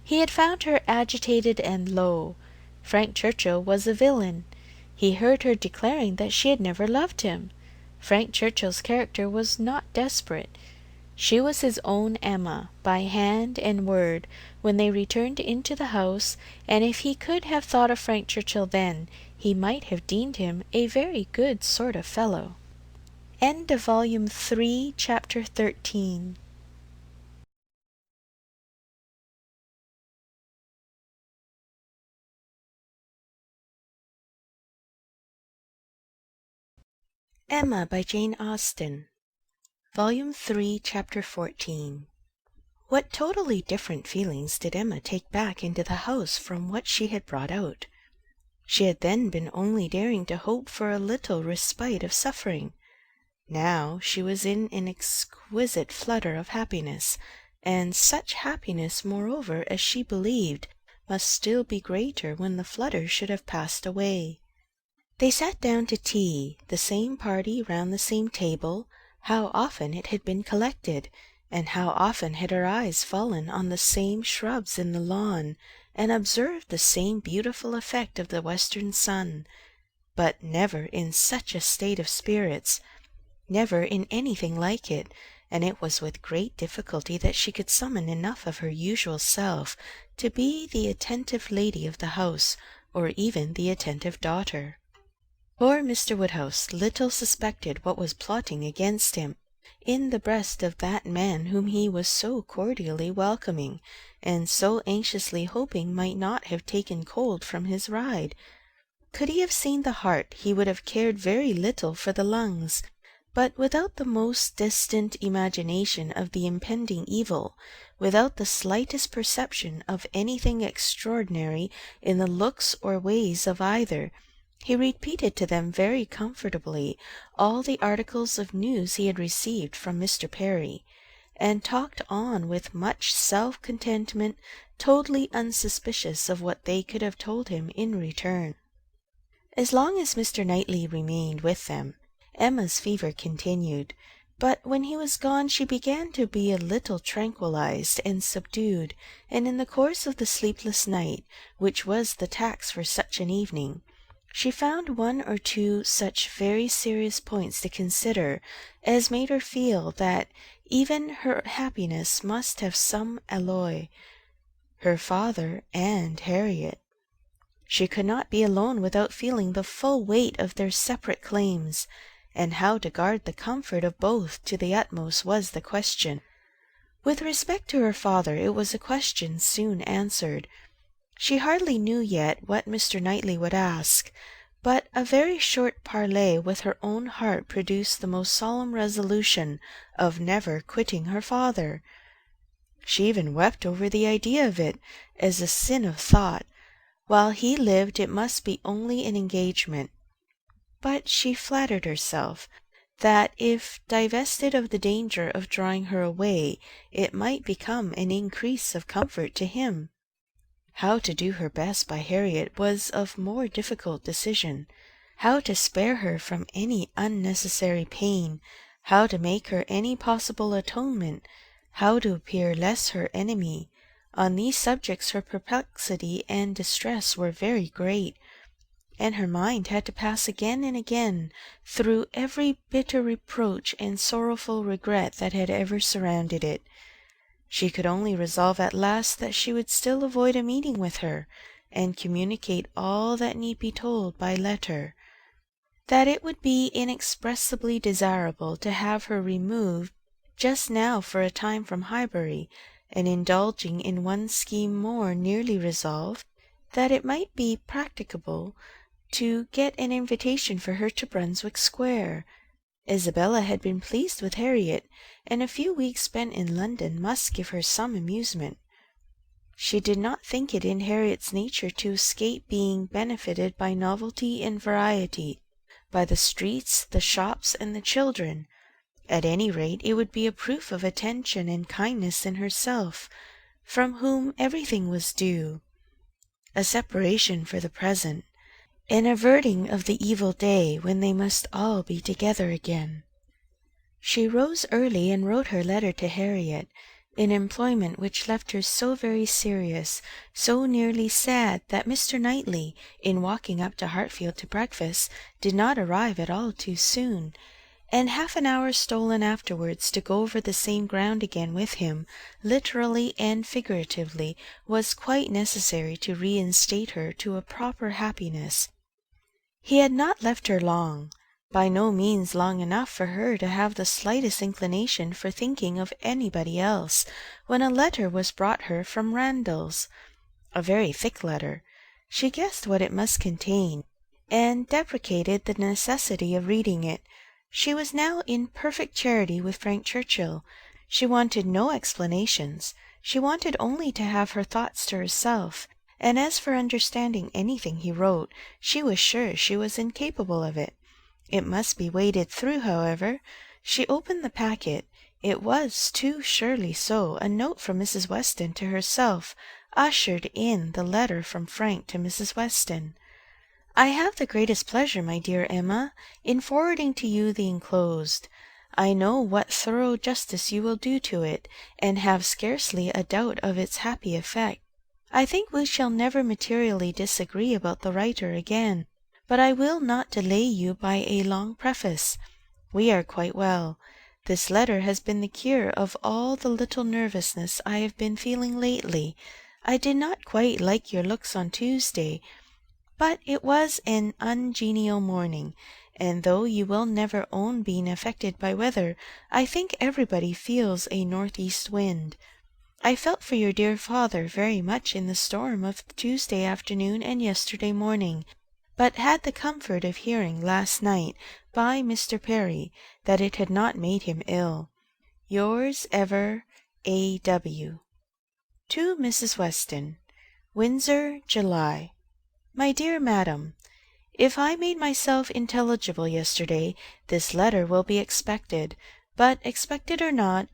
He had found her agitated and low. Frank Churchill was a villain. He heard her declaring that she had never loved him. Frank Churchill's character was not desperate. She was his own Emma, by hand and word, when they returned into the house, and if he could have thought of Frank Churchill then, he might have deemed him a very good sort of fellow. End of Volume 3, Chapter 13. Emma by Jane Austen. Volume 3, Chapter 14. What totally different feelings did Emma take back into the house from what she had brought out! She had then been only daring to hope for a little respite of suffering. Now she was in an exquisite flutter of happiness, and such happiness, moreover, as she believed must still be greater when the flutter should have passed away. They sat down to tea, the same party round the same table. How often it had been collected, and how often had her eyes fallen on the same shrubs in the lawn, and observed the same beautiful effect of the western sun, but never in such a state of spirits, never in anything like it, and it was with great difficulty that she could summon enough of her usual self to be the attentive lady of the house, or even the attentive daughter. Poor Mr. Woodhouse little suspected what was plotting against him in the breast of that man whom he was so cordially welcoming, and so anxiously hoping might not have taken cold from his ride. Could he have seen the heart, he would have cared very little for the lungs, but without the most distant imagination of the impending evil, without the slightest perception of anything extraordinary in the looks or ways of either, he repeated to them very comfortably all the articles of news he had received from Mr. Perry, and talked on with much self-contentment, totally unsuspicious of what they could have told him in return. As long as Mr. Knightley remained with them, Emma's fever continued, but when he was gone she began to be a little tranquillized and subdued, and in the course of the sleepless night, which was the tax for such an evening, she found one or two such very serious points to consider as made her feel that even her happiness must have some alloy, her father and Harriet. She could not be alone without feeling the full weight of their separate claims, and how to guard the comfort of both to the utmost was the question. With respect to her father, it was a question soon answered. She hardly knew yet what Mr. Knightley would ask, but a very short parley with her own heart produced the most solemn resolution of never quitting her father. She even wept over the idea of it, as a sin of thought. While he lived it must be only an engagement. But she flattered herself that if divested of the danger of drawing her away, it might become an increase of comfort to him. How to do her best by Harriet was of more difficult decision. How to spare her from any unnecessary pain, how to make her any possible atonement, how to appear less her enemy, on these subjects her perplexity and distress were very great, and her mind had to pass again and again through every bitter reproach and sorrowful regret that had ever surrounded it. She could only resolve at last that she would still avoid a meeting with her, and communicate all that need be told by letter; that it would be inexpressibly desirable to have her removed just now for a time from Highbury, and indulging in one scheme more nearly resolved, that it might be practicable to get an invitation for her to Brunswick Square. Isabella had been pleased with Harriet, and a few weeks spent in London must give her some amusement. She did not think it in Harriet's nature to escape being benefited by novelty and variety, by the streets, the shops, and the children. At any rate, it would be a proof of attention and kindness in herself, from whom everything was due, a separation for the present, an averting of the evil day when they must all be together again. She rose early and wrote her letter to Harriet, an employment which left her so very serious, so nearly sad, that Mr. Knightley, in walking up to Hartfield to breakfast, did not arrive at all too soon, and half an hour stolen afterwards to go over the same ground again with him, literally and figuratively, was quite necessary to reinstate her to a proper happiness. He had not left her long, by no means long enough for her to have the slightest inclination for thinking of anybody else, when a letter was brought her from Randalls, a very thick letter. She guessed what it must contain, and deprecated the necessity of reading it. She was now in perfect charity with Frank Churchill. She wanted no explanations. She wanted only to have her thoughts to herself, and as for understanding anything he wrote, she was sure she was incapable of it. It must be waded through, however. She opened the packet. It was too surely so. A note from Mrs. Weston to herself ushered in the letter from Frank to Mrs. Weston. I have the greatest pleasure, my dear Emma, in forwarding to you the enclosed. I know what thorough justice you will do to it, and have scarcely a doubt of its happy effect. I think we shall never materially disagree about the writer again, but I will not delay you by a long preface. We are quite well. This letter has been the cure of all the little nervousness I have been feeling lately. I did not quite like your looks on Tuesday, but it was an ungenial morning, and though you will never own being affected by weather, I think everybody feels a northeast wind. I felt for your dear father very much in the storm of Tuesday afternoon and yesterday morning, but had the comfort of hearing last night by Mr. Perry that it had not made him ill. Yours ever, A. W. To Mrs. Weston. Windsor, July. My dear Madam, if I made myself intelligible yesterday, this letter will be expected, but expected or not,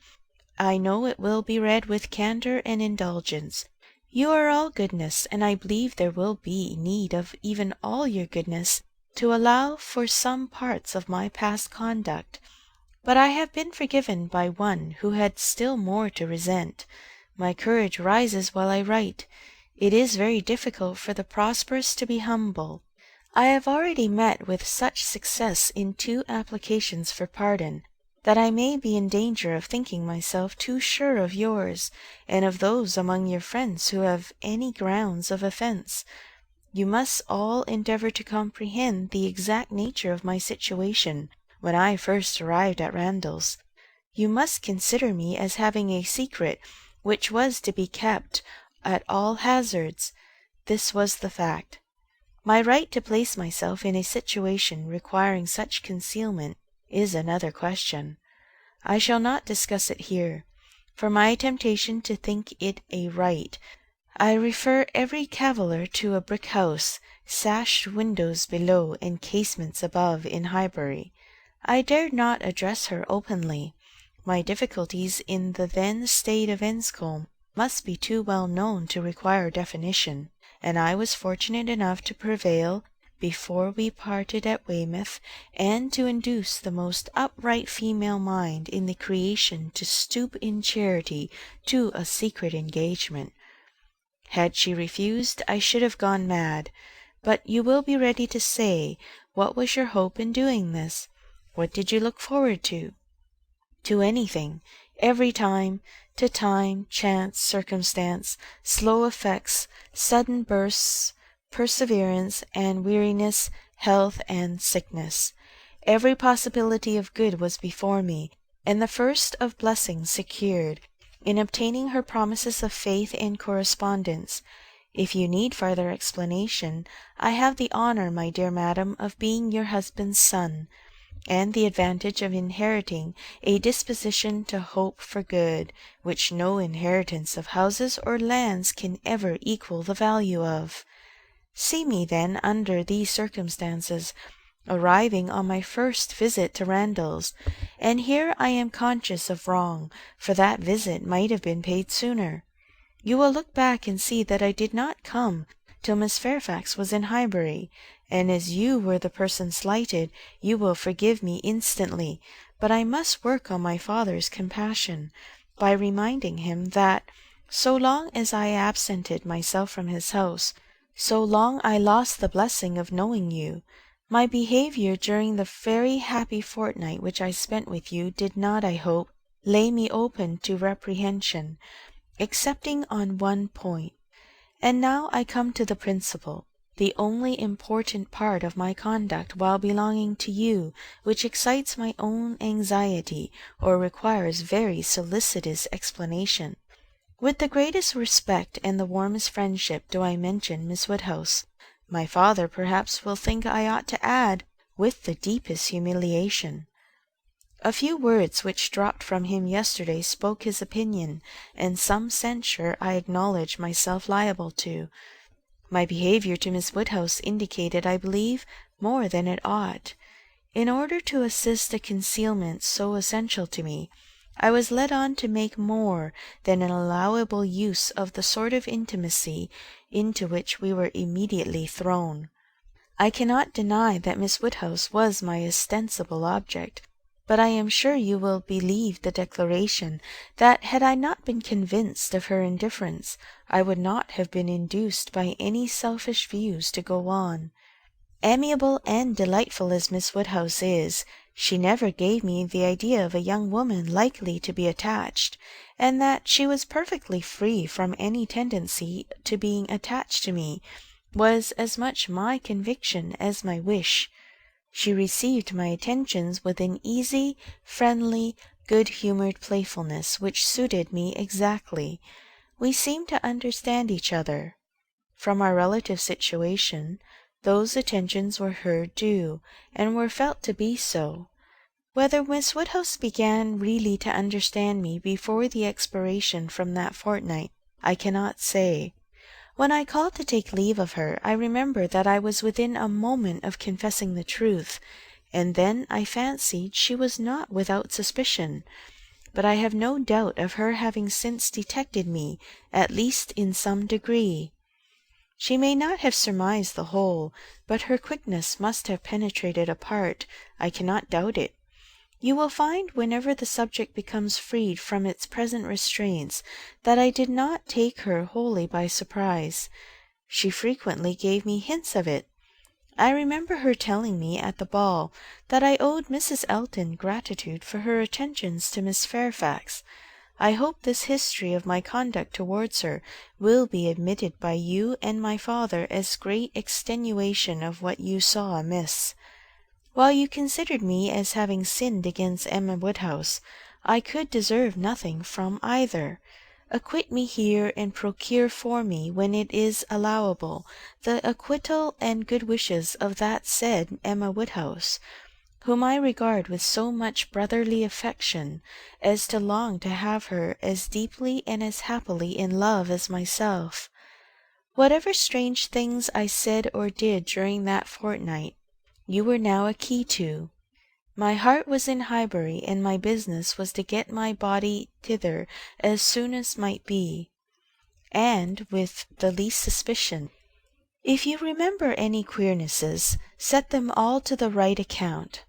I know it will be read with candour and indulgence. You are all goodness, and I believe there will be need of even all your goodness to allow for some parts of my past conduct. But I have been forgiven by one who had still more to resent. My courage rises while I write. It is very difficult for the prosperous to be humble. I have already met with such success in 2 applications for pardon, that I may be in danger of thinking myself too sure of yours, and of those among your friends who have any grounds of offence. You must all endeavour to comprehend the exact nature of my situation when I first arrived at Randalls. You must consider me as having a secret which was to be kept at all hazards. This was the fact. My right to place myself in a situation requiring such concealment is another question. I shall not discuss it here. For my temptation to think it a right, I refer every caviller to a brick house, sashed windows below and casements above in Highbury. I dared not address her openly. My difficulties in the then state of Enscombe must be too well known to require definition, and I was fortunate enough to prevail before we parted at Weymouth, and to induce the most upright female mind in the creation to stoop in charity to a secret engagement. Had she refused, I should have gone mad. But you will be ready to say, what was your hope in doing this? What did you look forward to? To anything, every time, to time, chance, circumstance, slow effects, sudden bursts, perseverance and weariness, health and sickness. Every possibility of good was before me, and the first of blessings secured, in obtaining her promises of faith and correspondence. If you need farther explanation, I have the honour, my dear madam, of being your husband's son, and the advantage of inheriting a disposition to hope for good, which no inheritance of houses or lands can ever equal the value of. See me, then, under these circumstances, arriving on my first visit to Randalls, and here I am conscious of wrong, for that visit might have been paid sooner. You will look back and see that I did not come till Miss Fairfax was in Highbury, and as you were the person slighted, you will forgive me instantly. But I must work on my father's compassion, by reminding him that, so long as I absented myself from his house, so long I lost the blessing of knowing you. My behaviour during the very happy fortnight which I spent with you did not, I hope, lay me open to reprehension, excepting on one point. And now I come to the principal, the only important part of my conduct while belonging to you, which excites my own anxiety, or requires very solicitous explanation. With the greatest respect and the warmest friendship do I mention Miss Woodhouse. My father perhaps will think I ought to add, with the deepest humiliation. A few words which dropped from him yesterday spoke his opinion, and some censure I acknowledge myself liable to. My behaviour to Miss Woodhouse indicated, I believe, more than it ought. In order to assist a concealment so essential to me, I was led on to make more than an allowable use of the sort of intimacy into which we were immediately thrown. I cannot deny that Miss Woodhouse was my ostensible object, but I am sure you will believe the declaration that had I not been convinced of her indifference, I would not have been induced by any selfish views to go on. Amiable and delightful as Miss Woodhouse is, she never gave me the idea of a young woman likely to be attached, and that she was perfectly free from any tendency to being attached to me was as much my conviction as my wish. She received my attentions with an easy, friendly, good-humoured playfulness which suited me exactly. We seemed to understand each other. From our relative situation, those attentions were her due, and were felt to be so. Whether Miss Woodhouse began really to understand me before the expiration from that fortnight, I cannot say. When I called to take leave of her, I remember that I was within a moment of confessing the truth, and then I fancied she was not without suspicion. But I have no doubt of her having since detected me, at least in some degree. She may not have surmised the whole, but her quickness must have penetrated a part. I cannot doubt it. You will find whenever the subject becomes freed from its present restraints that I did not take her wholly by surprise. She frequently gave me hints of it. I remember her telling me at the ball that I owed Mrs. Elton gratitude for her attentions to Miss Fairfax. I hope this history of my conduct towards her will be admitted by you and my father as great extenuation of what you saw amiss. While you considered me as having sinned against Emma Woodhouse, I could deserve nothing from either. Acquit me here, and procure for me, when it is allowable, the acquittal and good wishes of that said Emma Woodhouse, whom I regard with so much brotherly affection as to long to have her as deeply and as happily in love as myself. Whatever strange things I said or did during that fortnight, you were now a key to. My heart was in Highbury, and my business was to get my body thither as soon as might be, and with the least suspicion. If you remember any queernesses, set them all to the right account.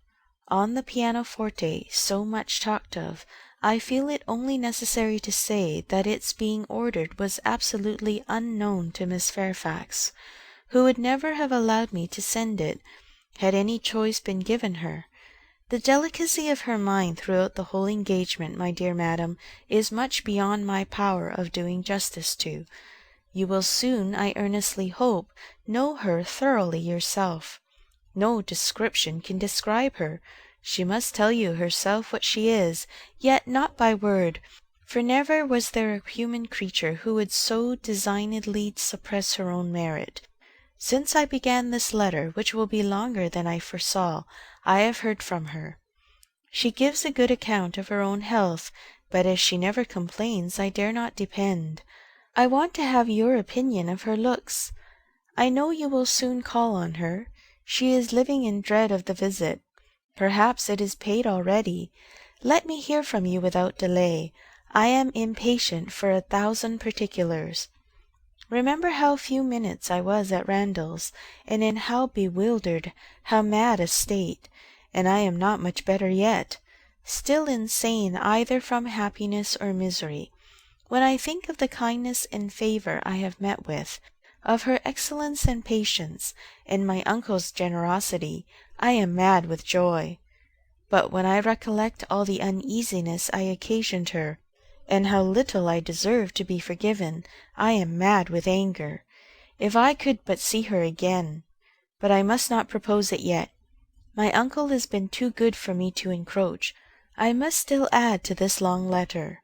On the pianoforte, so much talked of, I feel it only necessary to say that its being ordered was absolutely unknown to Miss Fairfax, who would never have allowed me to send it, had any choice been given her. The delicacy of her mind throughout the whole engagement, my dear madam, is much beyond my power of doing justice to. You will soon, I earnestly hope, know her thoroughly yourself. No description can describe her. She must tell you herself what she is, yet not by word, for never was there a human creature who would so designedly suppress her own merit. Since I began this letter, which will be longer than I foresaw, I have heard from her. She gives a good account of her own health, but as she never complains, I dare not depend. I want to have your opinion of her looks. I know you will soon call on her. She is living in dread of the visit. Perhaps it is paid already. Let me hear from you without delay. I am impatient for 1,000 particulars. Remember how few minutes I was at Randalls, and in how bewildered, how mad a state, and I am not much better yet, still insane either from happiness or misery. When I think of the kindness and favour I have met with, of her excellence and patience, and my uncle's generosity, I am mad with joy. But when I recollect all the uneasiness I occasioned her, and how little I deserve to be forgiven, I am mad with anger. If I could but see her again! But I must not propose it yet. My uncle has been too good for me to encroach. I must still add to this long letter.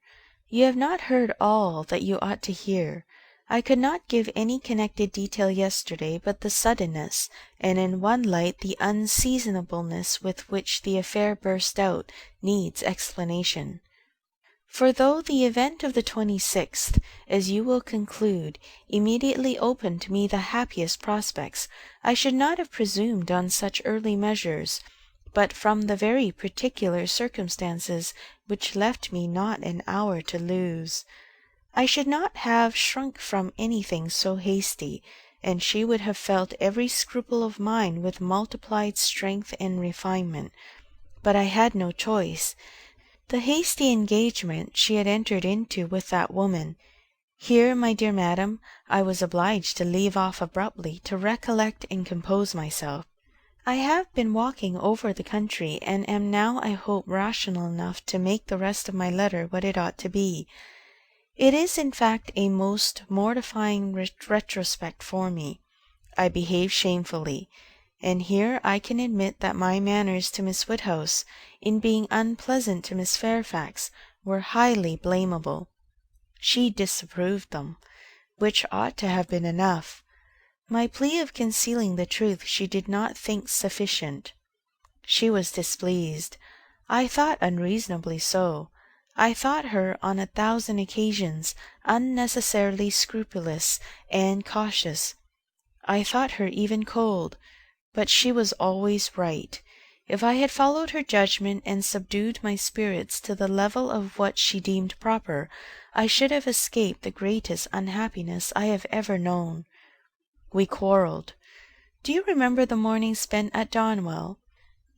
You have not heard all that you ought to hear. I could not give any connected detail yesterday, but the suddenness, and in one light the unseasonableness with which the affair burst out, needs explanation. For though the event of the 26th, as you will conclude, immediately opened to me the happiest prospects, I should not have presumed on such early measures, but from the very particular circumstances which left me not an hour to lose. I should not have shrunk from anything so hasty, and she would have felt every scruple of mine with multiplied strength and refinement. but I had no choice. The hasty engagement she had entered into with that woman. Here, my dear madam, I was obliged to leave off abruptly to recollect and compose myself. I have been walking over the country, and am now, I hope, rational enough to make the rest of my letter what it ought to be. It is, in fact, a most mortifying retrospect for me. I behaved shamefully, and here I can admit that my manners to Miss Woodhouse, in being unpleasant to Miss Fairfax, were highly blamable. She disapproved them, which ought to have been enough. My plea of concealing the truth she did not think sufficient. She was displeased. I thought unreasonably so. I thought her on 1,000 occasions unnecessarily scrupulous and cautious. I thought her even cold, but she was always right. If I had followed her judgment and subdued my spirits to the level of what she deemed proper, I should have escaped the greatest unhappiness I have ever known. We quarrelled. Do you remember the morning spent at Donwell?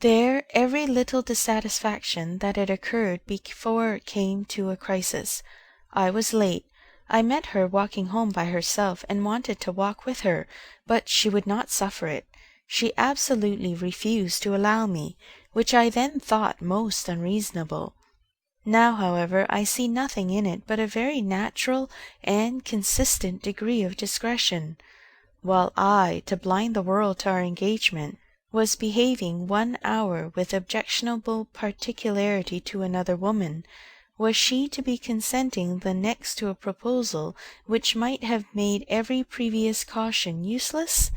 There every little dissatisfaction that had occurred before came to a crisis. I was late. I met her walking home by herself, and wanted to walk with her, but she would not suffer it. She absolutely refused to allow me, which I then thought most unreasonable. Now, however, I see nothing in it but a very natural and consistent degree of discretion. While I, to blind the world to our engagement, was behaving 1 hour with objectionable particularity to another woman, was she to be consenting the next to a proposal which might have made every previous caution useless?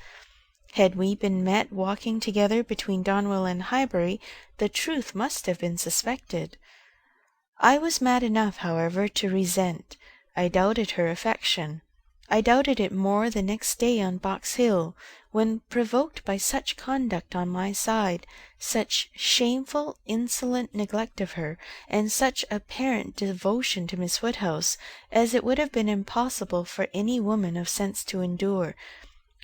Had we been met walking together between Donwell and Highbury, the truth must have been suspected. I was mad enough, however, to resent. I doubted her affection. I doubted it more the next day on Box Hill, when, provoked by such conduct on my side, such shameful, insolent neglect of her, and such apparent devotion to Miss Woodhouse, as it would have been impossible for any woman of sense to endure,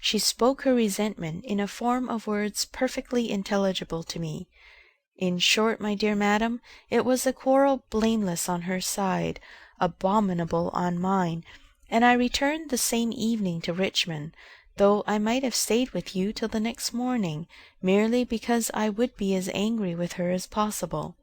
she spoke her resentment in a form of words perfectly intelligible to me. In short, my dear madam, it was a quarrel blameless on her side, abominable on mine, and I returned the same evening to Richmond, though I might have stayed with you till the next morning, merely because I would be as angry with her as possible.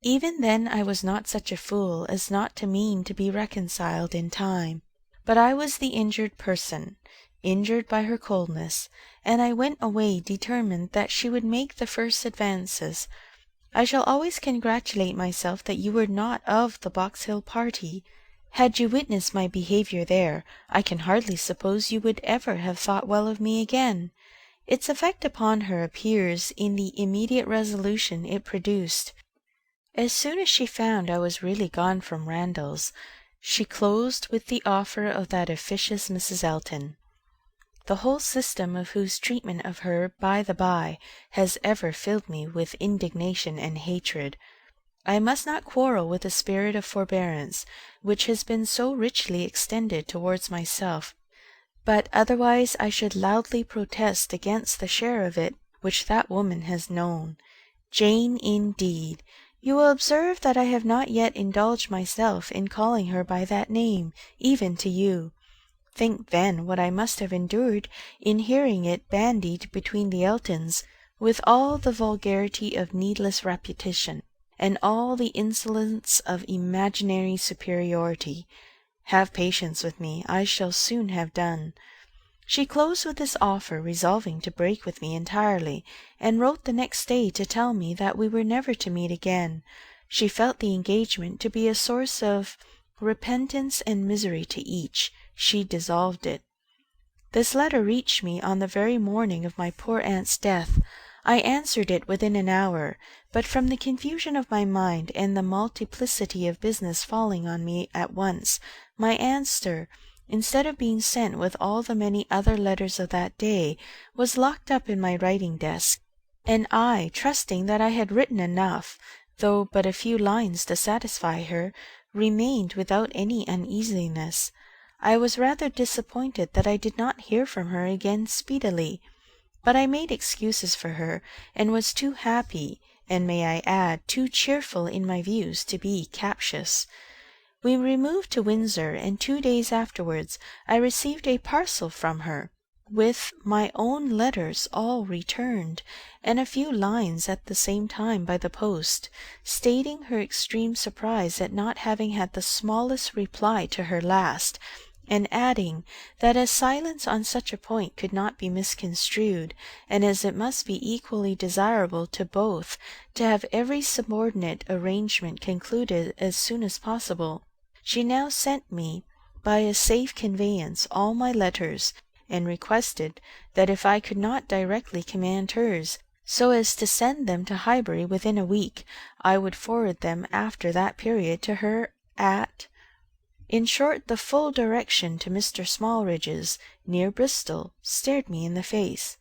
Even then I was not such a fool as not to mean to be reconciled in time. But I was the injured person, injured by her coldness, and I went away determined that she would make the first advances. I shall always congratulate myself that you were not of the Box Hill party. Had you witnessed my behaviour there, I can hardly suppose you would ever have thought well of me again. Its effect upon her appears in the immediate resolution it produced. As soon as she found I was really gone from Randalls, she closed with the offer of that officious Mrs. Elton. The whole system of whose treatment of her, by the by, has ever filled me with indignation and hatred. I must not quarrel with the spirit of forbearance which has been so richly extended towards myself, but otherwise I should loudly protest against the share of it which that woman has known. Jane, indeed! You will observe that I have not yet indulged myself in calling her by that name, even to you. Think, then, what I must have endured in hearing it bandied between the Eltons, with all the vulgarity of needless repetition, and all the insolence of imaginary superiority. Have patience with me, I shall soon have done. She closed with this offer, resolving to break with me entirely, and wrote the next day to tell me that we were never to meet again. She felt the engagement to be a source of repentance and misery to each. She dissolved it. This letter reached me on the very morning of my poor aunt's death. I answered it within an hour, but from the confusion of my mind and the multiplicity of business falling on me at once, my answer, instead of being sent with all the many other letters of that day, was locked up in my writing-desk, and I, trusting that I had written enough, though but a few lines to satisfy her, remained without any uneasiness. I was rather disappointed that I did not hear from her again speedily, but I made excuses for her, and was too happy, and may I add, too cheerful in my views to be captious. We removed to Windsor, and 2 days afterwards I received a parcel from her, with my own letters all returned, and a few lines at the same time by the post, stating her extreme surprise at not having had the smallest reply to her last, and adding that as silence on such a point could not be misconstrued, and as it must be equally desirable to both to have every subordinate arrangement concluded as soon as possible, she now sent me by a safe conveyance all my letters, and requested that if I could not directly command hers, so as to send them to Highbury within a week, I would forward them after that period to her in short, the full direction to Mr. Smallridge's, near Bristol, stared me in the face.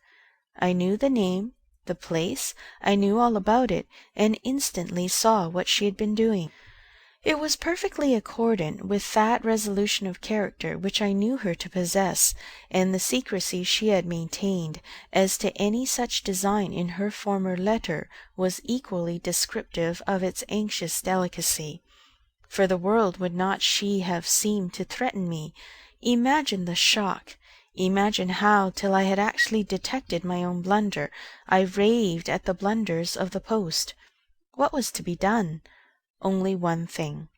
I knew the name, the place, I knew all about it, and instantly saw what she had been doing. It was perfectly accordant with that resolution of character which I knew her to possess, and the secrecy she had maintained as to any such design in her former letter was equally descriptive of its anxious delicacy. For the world would not she have seemed to threaten me. Imagine the shock. Imagine how, till I had actually detected my own blunder, I raved at the blunders of the post. What was to be done? Only one thing.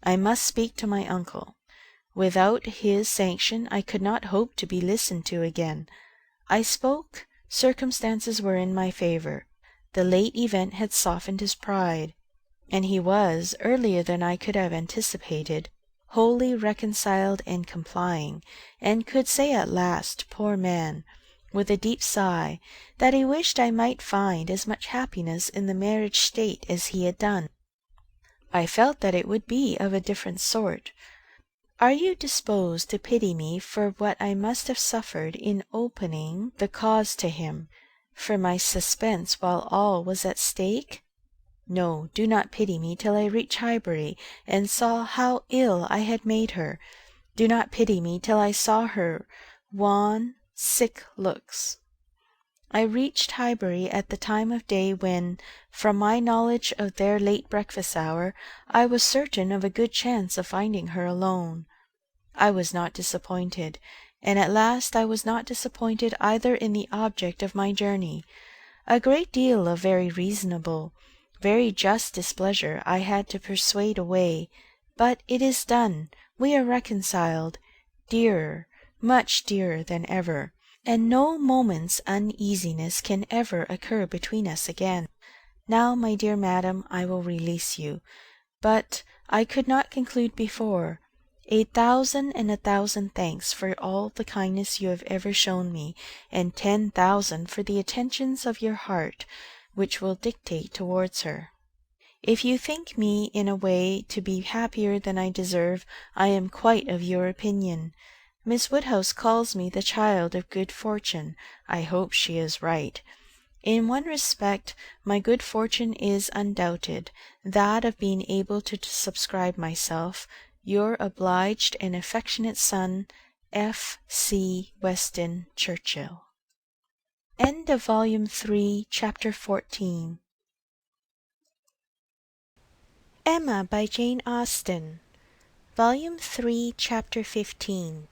I must speak to my uncle. Without his sanction I could not hope to be listened to again. I spoke. Circumstances were in my favour. The late event had softened his pride, and he was, earlier than I could have anticipated, wholly reconciled and complying, and could say at last, poor man, with a deep sigh, that he wished I might find as much happiness in the marriage state as he had done. I felt that it would be of a different sort. Are you disposed to pity me for what I must have suffered in opening the cause to him, for my suspense while all was at stake? No, do not pity me till I reach Highbury, and saw how ill I had made her. Do not pity me till I saw her wan, sick looks. I reached Highbury at the time of day when, from my knowledge of their late breakfast hour, I was certain of a good chance of finding her alone. I was not disappointed, and at last I was not disappointed either in the object of my journey. A great deal of very reasonable, very just displeasure I had to persuade away, but it is done. We are reconciled, dearer, much dearer than ever, and no moment's uneasiness can ever occur between us again. Now, my dear madam, I will release you, but I could not conclude before. 1,000 thanks for all the kindness you have ever shown me, and 10,000 for the attentions of your heart which will dictate towards her. If you think me in a way to be happier than I deserve, I am quite of your opinion. Miss Woodhouse calls me the child of good fortune. I hope she is right. In one respect my good fortune is undoubted, that of being able to subscribe myself your obliged and affectionate son, F. C. Weston Churchill. End of Volume 3, Chapter 14. Emma by Jane Austen. Volume 3, Chapter 15.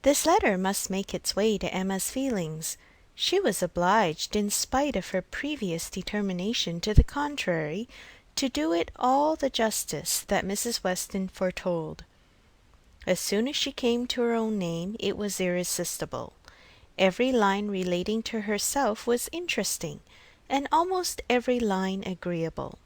This letter must make its way to Emma's feelings. She was obliged, in spite of her previous determination to the contrary, to do it all the justice that Mrs. Weston foretold. As soon as she came to her own name, it was irresistible. Every line relating to herself was interesting, and almost every line agreeable.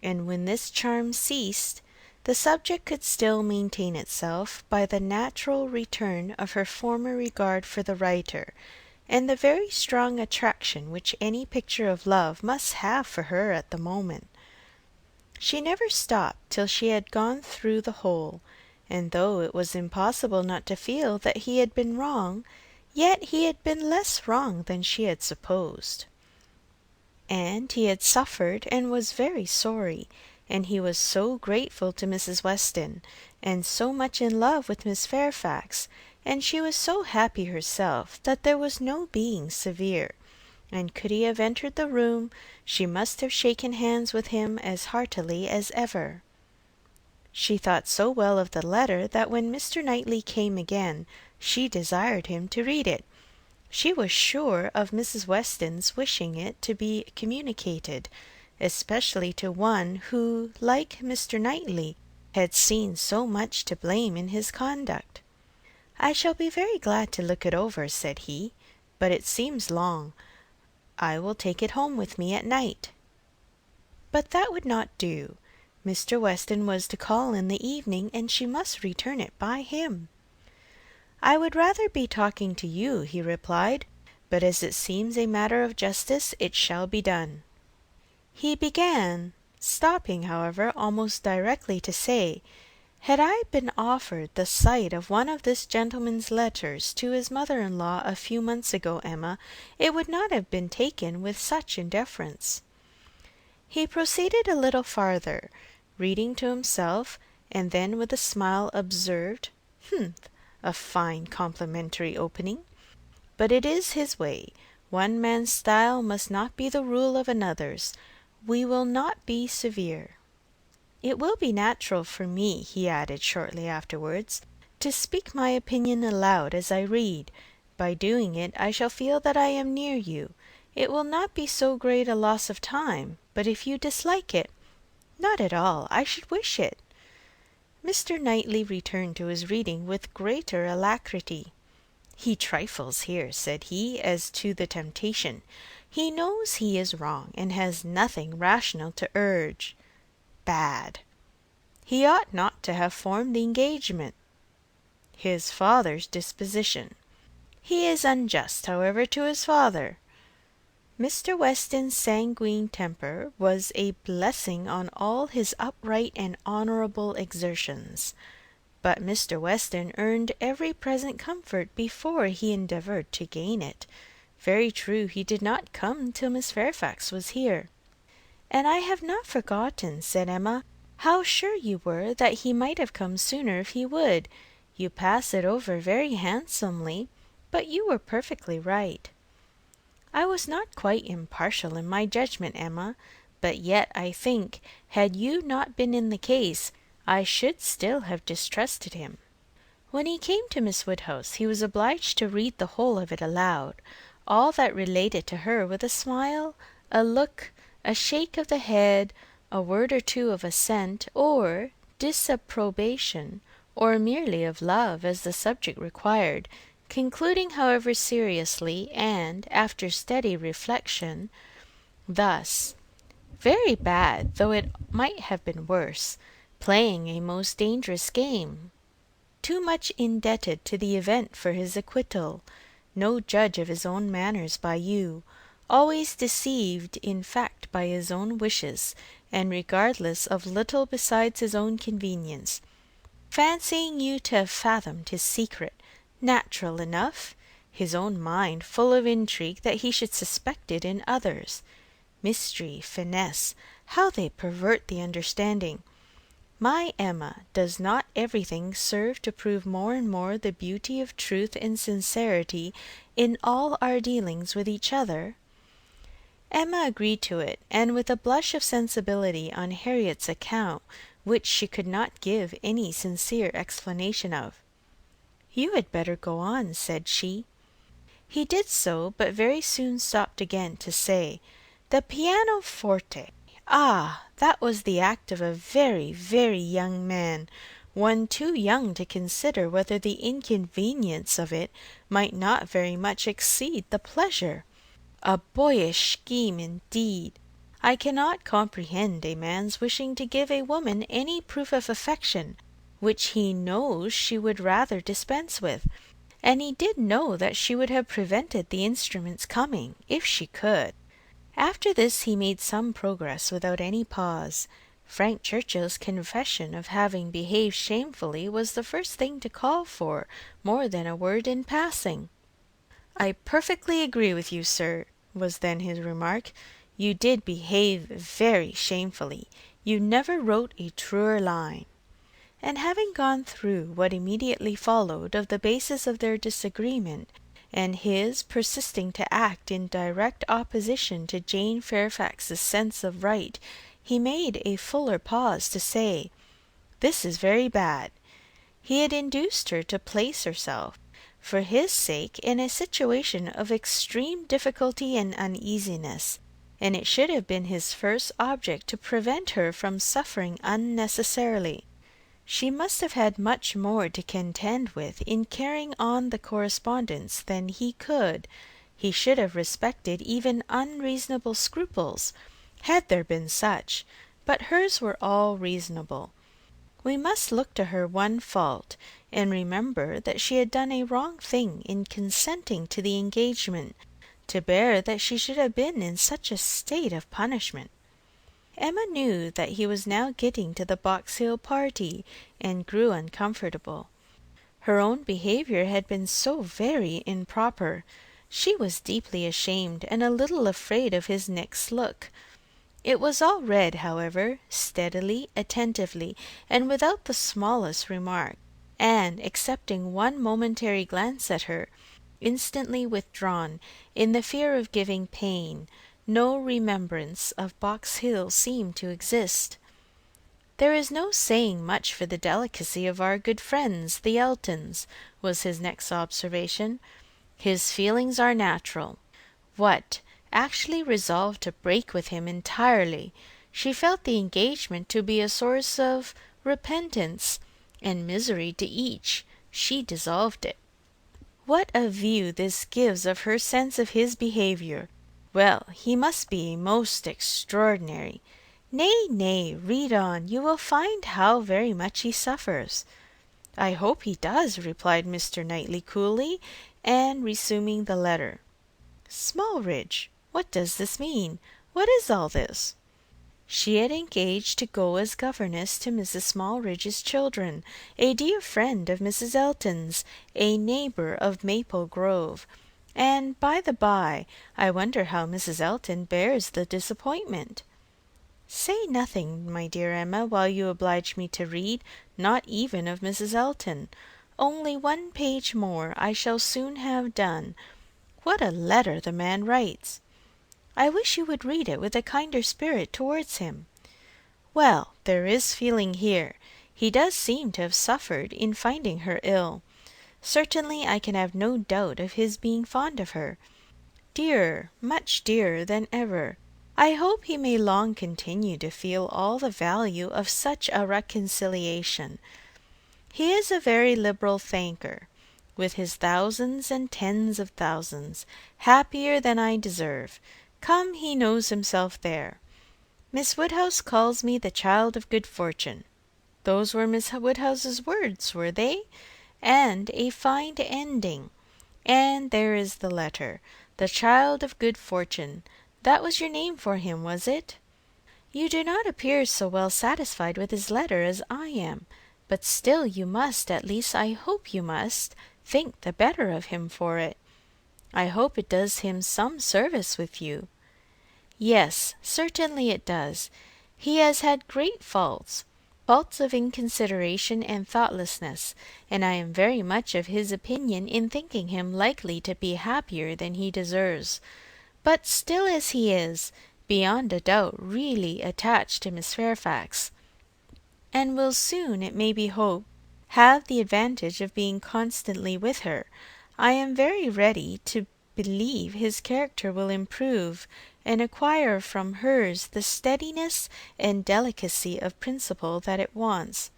And when this charm ceased, the subject could still maintain itself by the natural return of her former regard for the writer, and the very strong attraction which any picture of love must have for her at the moment. She never stopped till she had gone through the whole, and though it was impossible not to feel that he had been wrong, yet he had been less wrong than she had supposed. And he had suffered and was very sorry, and he was so grateful to Mrs. Weston, and so much in love with Miss Fairfax, and she was so happy herself, that there was no being severe, and could he have entered the room, she must have shaken hands with him as heartily as ever. She thought so well of the letter that when Mr. Knightley came again, she desired him to read it. She was sure of Mrs. Weston's wishing it to be communicated, especially to one who, like Mr. Knightley, had seen so much to blame in his conduct. "I shall be very glad to look it over," said he, "but it seems long. I will take it home with me at night." But that would not do. Mr. Weston was to call in the evening, and she must return it by him. "I would rather be talking to you," he replied, "but as it seems a matter of justice, it shall be done." He began, stopping, however, almost directly to say, "Had I been offered the sight of one of this gentleman's letters to his mother-in-law a few months ago, Emma, it would not have been taken with such indifference." He proceeded a little farther, reading to himself, and then with a smile observed, "Humph! A fine complimentary opening. But it is his way. One man's style must not be the rule of another's. We will not be severe. It will be natural for me," he added shortly afterwards, "to speak my opinion aloud as I read. By doing it I shall feel that I am near you. It will not be so great a loss of time, but if you dislike it—" "Not at all. I should wish it." Mr. Knightley returned to his reading with greater alacrity. "He trifles here," said he, "as to the temptation. He knows he is wrong, and has nothing rational to urge. Bad. He ought not to have formed the engagement. His father's disposition. He is unjust, however, to his father. Mr. Weston's sanguine temper was a blessing on all his upright and honourable exertions. But Mr. Weston earned every present comfort before he endeavoured to gain it. Very true, he did not come till Miss Fairfax was here." "And I have not forgotten," said Emma, "how sure you were that he might have come sooner if he would. You pass it over very handsomely, but you were perfectly right." "I was not quite impartial in my judgment, Emma, but yet I think, had you not been in the case, I should still have distrusted him." When he came to Miss Woodhouse, he was obliged to read the whole of it aloud, all that related to her, with a smile, a look, a shake of the head, a word or two of assent or disapprobation, or merely of love, as the subject required, concluding, however, seriously, and after steady reflection, thus: "Very bad, though it might have been worse. Playing a most dangerous game. Too much indebted to the event for his acquittal. No judge of his own manners by you. Always deceived in fact by his own wishes, and regardless of little besides his own convenience. Fancying you to have fathomed his secret. Natural enough. His own mind full of intrigue that he should suspect it in others. Mystery, finesse, how they pervert the understanding! My Emma, does not everything serve to prove more and more the beauty of truth and sincerity in all our dealings with each other?" Emma agreed to it, and with a blush of sensibility on Harriet's account, which she could not give any sincere explanation of. "You had better go on," said she. He did so, but very soon stopped again to say, "The pianoforte. Ah, that was the act of a very, very young man, one too young to consider whether the inconvenience of it might not very much exceed the pleasure. A boyish scheme indeed! I cannot comprehend a man's wishing to give a woman any proof of affection which he knows she would rather dispense with, and he did know that she would have prevented the instrument's coming, if she could." After this he made some progress without any pause. Frank Churchill's confession of having behaved shamefully was the first thing to call for more than a word in passing. "I perfectly agree with you, sir," was then his remark. "You did behave very shamefully. You never wrote a truer line." And having gone through what immediately followed of the basis of their disagreement, and his persisting to act in direct opposition to Jane Fairfax's sense of right, he made a fuller pause to say, "This is very bad." He had induced her to place herself, for his sake, in a situation of extreme difficulty and uneasiness, and it should have been his first object to prevent her from suffering unnecessarily. She must have had much more to contend with in carrying on the correspondence than he could. He should have respected even unreasonable scruples, had there been such, but hers were all reasonable. We must look to her one fault, and remember that she had done a wrong thing in consenting to the engagement, to bear that she should have been in such a state of punishment. Emma knew that he was now getting to the Box Hill party, and grew uncomfortable. Her own behaviour had been so very improper. She was deeply ashamed and a little afraid of his next look. It was all read, however, steadily, attentively, and without the smallest remark, and, excepting one momentary glance at her, instantly withdrawn, in the fear of giving pain, no remembrance of Box Hill seemed to exist. "There is no saying much for the delicacy of our good friends, the Eltons," was his next observation. "His feelings are natural." What! Actually resolved to break with him entirely! She felt the engagement to be a source of repentance and misery to each. She dissolved it. What a view this gives of her sense of his behaviour! Well, he must be most extraordinary. Nay, nay, read on, you will find how very much he suffers. I hope he does, replied Mr. Knightley coolly, and resuming the letter. Smallridge, what does this mean? What is all this? She had engaged to go as governess to Mrs. Smallridge's children, a dear friend of Mrs. Elton's, a neighbour of Maple Grove. And, by the by, I wonder how Mrs. Elton bears the disappointment. Say nothing, my dear Emma, while you oblige me to read, not even of Mrs. Elton. Only one page more, I shall soon have done. What a letter the man writes! I wish you would read it with a kinder spirit towards him. Well, there is feeling here. He does seem to have suffered in finding her ill. Certainly I can have no doubt of his being fond of her. Dearer, much dearer than ever. I hope he may long continue to feel all the value of such a reconciliation. He is a very liberal thanker, with his thousands and tens of thousands, happier than I deserve. Come, he knows himself there. Miss Woodhouse calls me the child of good fortune. Those were Miss Woodhouse's words, were they? And a fine ending. And there is the letter. The child of good fortune. That was your name for him, was it? You do not appear so well satisfied with his letter as I am, but still you must, at least I hope you must, think the better of him for it. I hope it does him some service with you. Yes, certainly it does. He has had great faults, faults of inconsideration and thoughtlessness, and I am very much of his opinion in thinking him likely to be happier than he deserves. But still as he is, beyond a doubt, really attached to Miss Fairfax, and will soon, it may be hoped, have the advantage of being constantly with her, I am very ready to believe his character will improve, and acquire from hers the steadiness and delicacy of principle that it wants.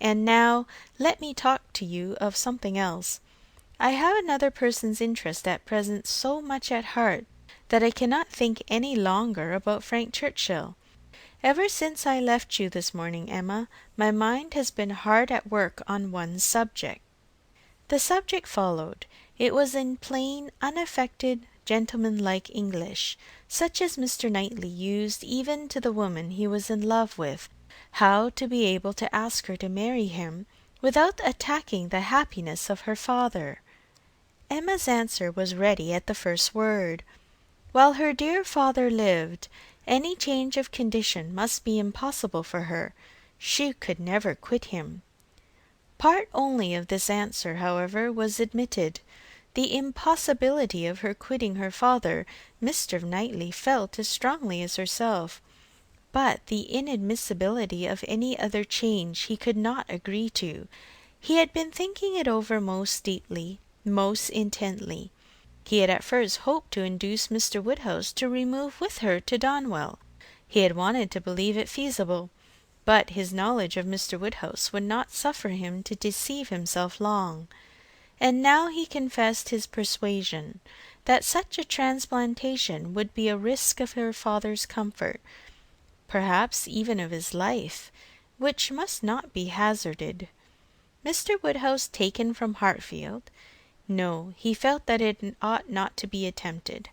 And now let me talk to you of something else. I have another person's interest at present so much at heart that I cannot think any longer about Frank Churchill. Ever since I left you this morning, Emma, my mind has been hard at work on one subject. The subject followed. It was in plain, unaffected, gentlemanlike English, such as Mr. Knightley used even to the woman he was in love with, how to be able to ask her to marry him without attacking the happiness of her father. Emma's answer was ready at the first word. While her dear father lived, any change of condition must be impossible for her. She could never quit him. Part only of this answer, however, was admitted. The impossibility of her quitting her father, Mr. Knightley felt as strongly as herself, but the inadmissibility of any other change he could not agree to. He had been thinking it over most deeply, most intently. He had at first hoped to induce Mr. Woodhouse to remove with her to Donwell. He had wanted to believe it feasible, but his knowledge of Mr. Woodhouse would not suffer him to deceive himself long. And now he confessed his persuasion that such a transplantation would be a risk of her father's comfort, perhaps even of his life, which must not be hazarded. Mr. Woodhouse taken from Hartfield? No, he felt that it ought not to be attempted.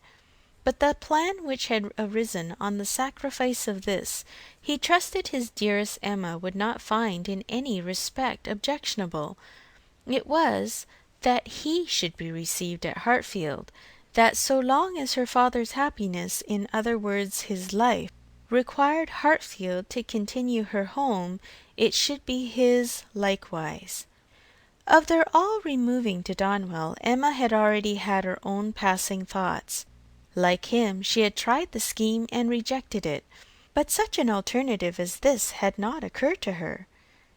But the plan which had arisen on the sacrifice of this, he trusted his dearest Emma would not find in any respect objectionable. It was, that he should be received at Hartfield, that so long as her father's happiness, in other words his life, required Hartfield to continue her home, it should be his likewise. Of their all removing to Donwell, Emma had already had her own passing thoughts. Like him, she had tried the scheme and rejected it, but such an alternative as this had not occurred to her.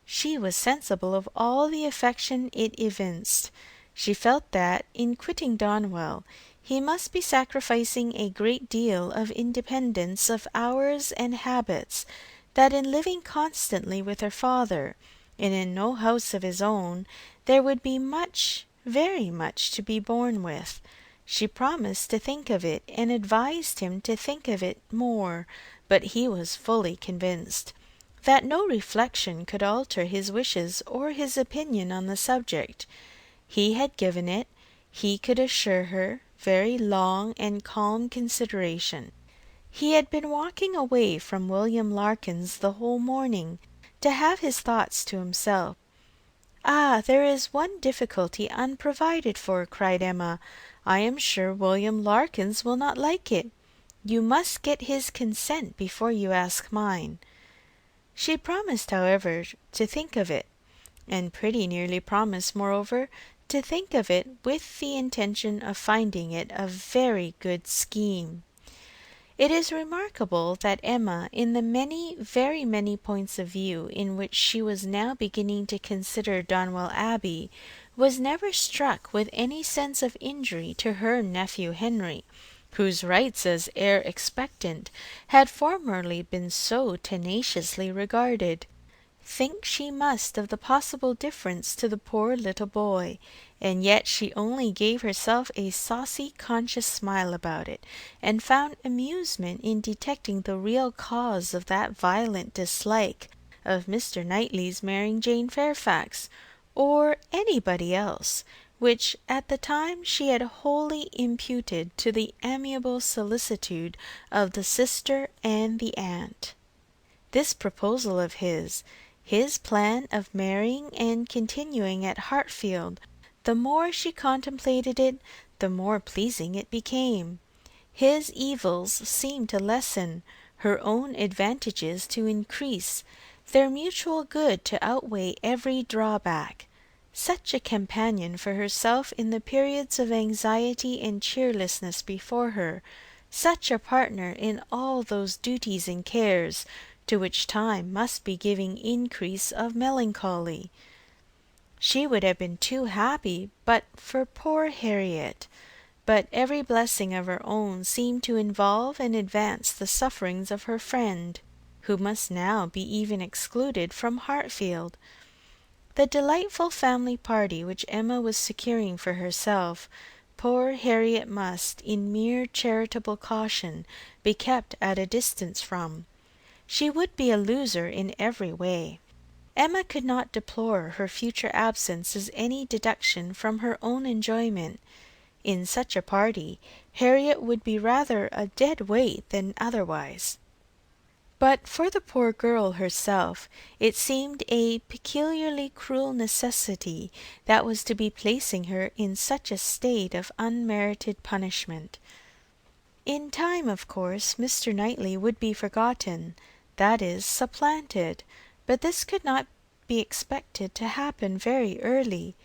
She was sensible of all the affection it evinced. She felt that, in quitting Donwell, he must be sacrificing a great deal of independence of hours and habits, that in living constantly with her father, and in no house of his own, there would be much, very much, to be borne with. She promised to think of it, and advised him to think of it more, but he was fully convinced that no reflection could alter his wishes or his opinion on the subject. He had given it, he could assure her, very long and calm consideration. He had been walking away from William Larkins the whole morning, to have his thoughts to himself. "Ah, there is one difficulty unprovided for," cried Emma. "I am sure William Larkins will not like it. You must get his consent before you ask mine." She promised, however, to think of it, and pretty nearly promised, moreover, to think of it with the intention of finding it a very good scheme. It is remarkable that Emma, in the many, very many points of view in which she was now beginning to consider Donwell Abbey, was never struck with any sense of injury to her nephew Henry, whose rights as heir expectant had formerly been so tenaciously regarded. Think she must of the possible difference to the poor little boy, and yet she only gave herself a saucy conscious smile about it, and found amusement in detecting the real cause of that violent dislike of Mr. Knightley's marrying Jane Fairfax, or anybody else, which at the time she had wholly imputed to the amiable solicitude of the sister and the aunt. This proposal of his plan of marrying and continuing at Hartfield, the more she contemplated it, the more pleasing it became. His evils seemed to lessen, her own advantages to increase, their mutual good to outweigh every drawback. Such a companion for herself in the periods of anxiety and cheerlessness before her, such a partner in all those duties and cares to which time must be giving increase of melancholy. She would have been too happy but for poor Harriet, but every blessing of her own seemed to involve and advance the sufferings of her friend, who must now be even excluded from Hartfield. The delightful family party which Emma was securing for herself, poor Harriet must, in mere charitable caution, be kept at a distance from. She would be a loser in every way. Emma could not deplore her future absence as any deduction from her own enjoyment. In such a party, Harriet would be rather a dead weight than otherwise. But for the poor girl herself, it seemed a peculiarly cruel necessity that was to be placing her in such a state of unmerited punishment. In time, of course, Mr. Knightley would be forgotten, that is, supplanted, but this could not be expected to happen very early.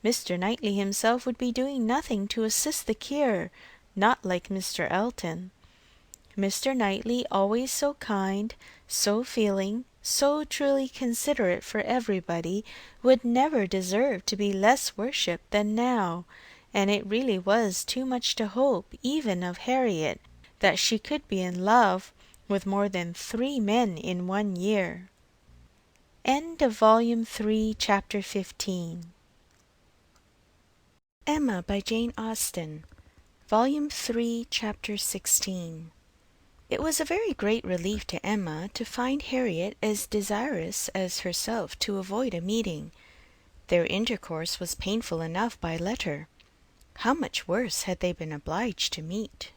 Mr. Knightley himself would be doing nothing to assist the cure, not like Mr. Elton. Mr. Knightley, always so kind, so feeling, so truly considerate for everybody, would never deserve to be less worshipped than now, and it really was too much to hope, even of Harriet, that she could be in love with more than 3 men in 1 year. End of Volume 3, Chapter 15. Emma by Jane Austen, Volume 3, Chapter 16. It was a very great relief to Emma to find Harriet as desirous as herself to avoid a meeting. Their intercourse was painful enough by letter. How much worse had they been obliged to meet!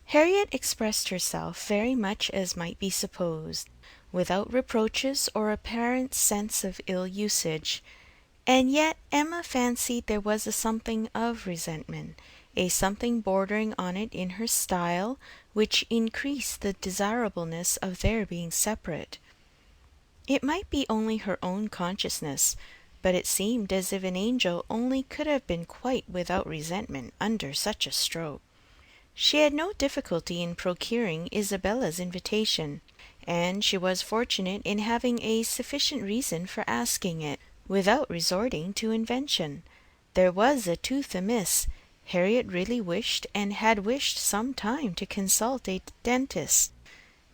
Harriet expressed herself very much as might be supposed, without reproaches or apparent sense of ill usage, and yet Emma fancied there was a something of resentment, a something bordering on it in her style, which increased the desirableness of their being separate. It might be only her own consciousness, but it seemed as if an angel only could have been quite without resentment under such a stroke. She had no difficulty in procuring Isabella's invitation, and she was fortunate in having a sufficient reason for asking it, without resorting to invention. There was a tooth amiss. Harriet really wished, and had wished some time, to consult a dentist.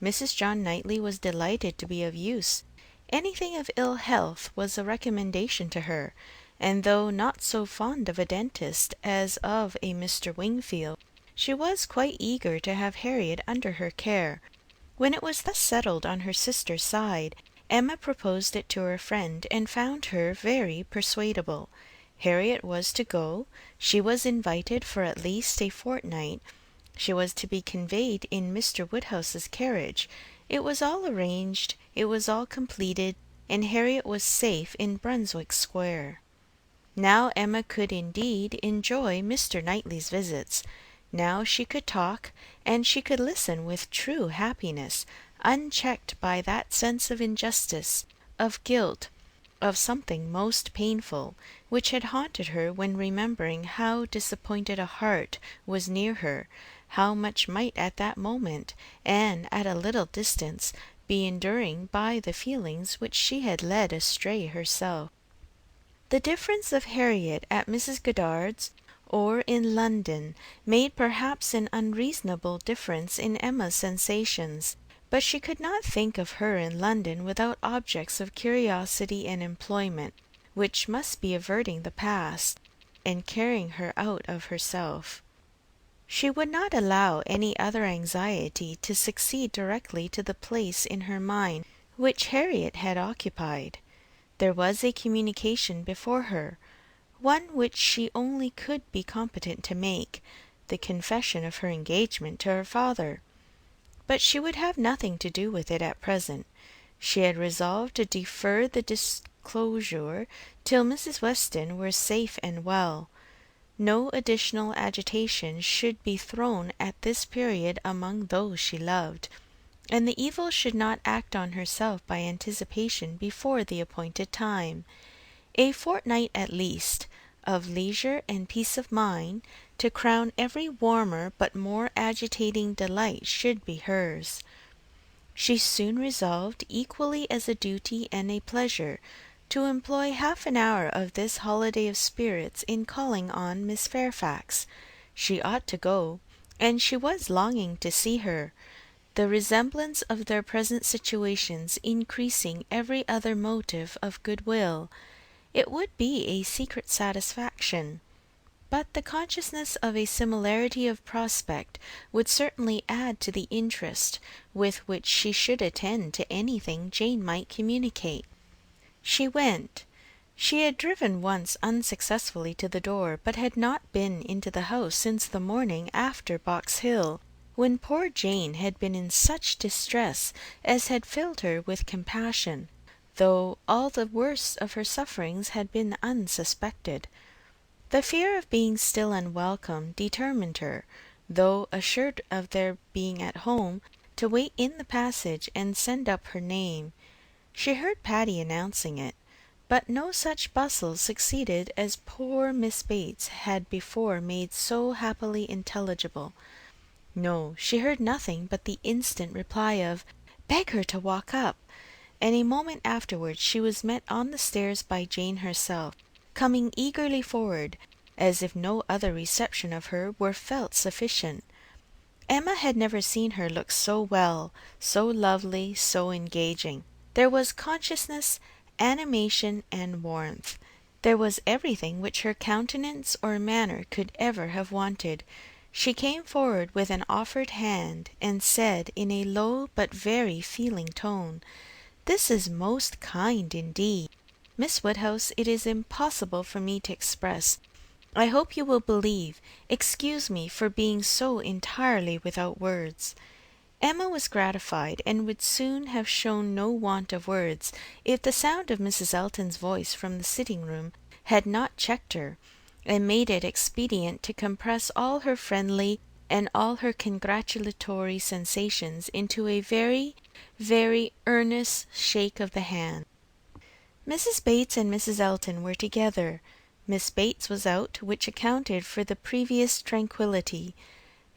Mrs. John Knightley was delighted to be of use. Anything of ill health was a recommendation to her, and though not so fond of a dentist as of a Mr. Wingfield, she was quite eager to have Harriet under her care. When it was thus settled on her sister's side, Emma proposed it to her friend, and found her very persuadable. Harriet was to go. She was invited for at least a fortnight. She was to be conveyed in Mr. Woodhouse's carriage. It was all arranged, it was all completed, and Harriet was safe in Brunswick Square. Now Emma could indeed enjoy Mr. Knightley's visits. Now she could talk, and she could listen with true happiness, unchecked by that sense of injustice, of guilt, of something most painful, which had haunted her when remembering how disappointed a heart was near her, how much might at that moment, and at a little distance, be enduring by the feelings which she had led astray herself. The difference of Harriet at Mrs. Goddard's or in London made perhaps an unreasonable difference in Emma's sensations, but she could not think of her in London without objects of curiosity and employment, which must be averting the past, and carrying her out of herself. She would not allow any other anxiety to succeed directly to the place in her mind which Harriet had occupied. There was a communication before her, one which she only could be competent to make, the confession of her engagement to her father. But she would have nothing to do with it at present. She had resolved to defer the disclosure till Mrs. Weston were safe and well. No additional agitation should be thrown at this period among those she loved, and the evil should not act on herself by anticipation before the appointed time. A fortnight at least, of leisure and peace of mind, to crown every warmer but more agitating delight, should be hers. She soon resolved, equally as a duty and a pleasure, to employ half an hour of this holiday of spirits in calling on Miss Fairfax. She ought to go, and she was longing to see her, the resemblance of their present situations increasing every other motive of goodwill. It would be a secret satisfaction, but the consciousness of a similarity of prospect would certainly add to the interest with which she should attend to anything Jane might communicate. She went. She had driven once unsuccessfully to the door, but had not been into the house since the morning after Box Hill, when poor Jane had been in such distress as had filled her with compassion, though all the worst of her sufferings had been unsuspected. The fear of being still unwelcome determined her, though assured of their being at home, to wait in the passage and send up her name. She heard Patty announcing it. but no such bustle succeeded as poor Miss Bates had before made so happily intelligible. No, she heard nothing but the instant reply of "Beg her to walk up," and a moment afterwards she was met on the stairs by Jane herself, coming eagerly forward, as if no other reception of her were felt sufficient. Emma had never seen her look so well, so lovely, so engaging. There was consciousness, animation, and warmth. There was everything which her countenance or manner could ever have wanted. She came forward with an offered hand, and said, in a low but very feeling tone, "This is most kind indeed. Miss Woodhouse, it is impossible for me to express. I hope you will believe. Excuse me for being so entirely without words." Emma was gratified, and would soon have shown no want of words, if the sound of Mrs. Elton's voice from the sitting room had not checked her, and made it expedient to compress all her friendly and all her congratulatory sensations into a very, very earnest shake of the hand. Mrs. Bates and Mrs. Elton were together. Miss Bates was out, which accounted for the previous tranquillity.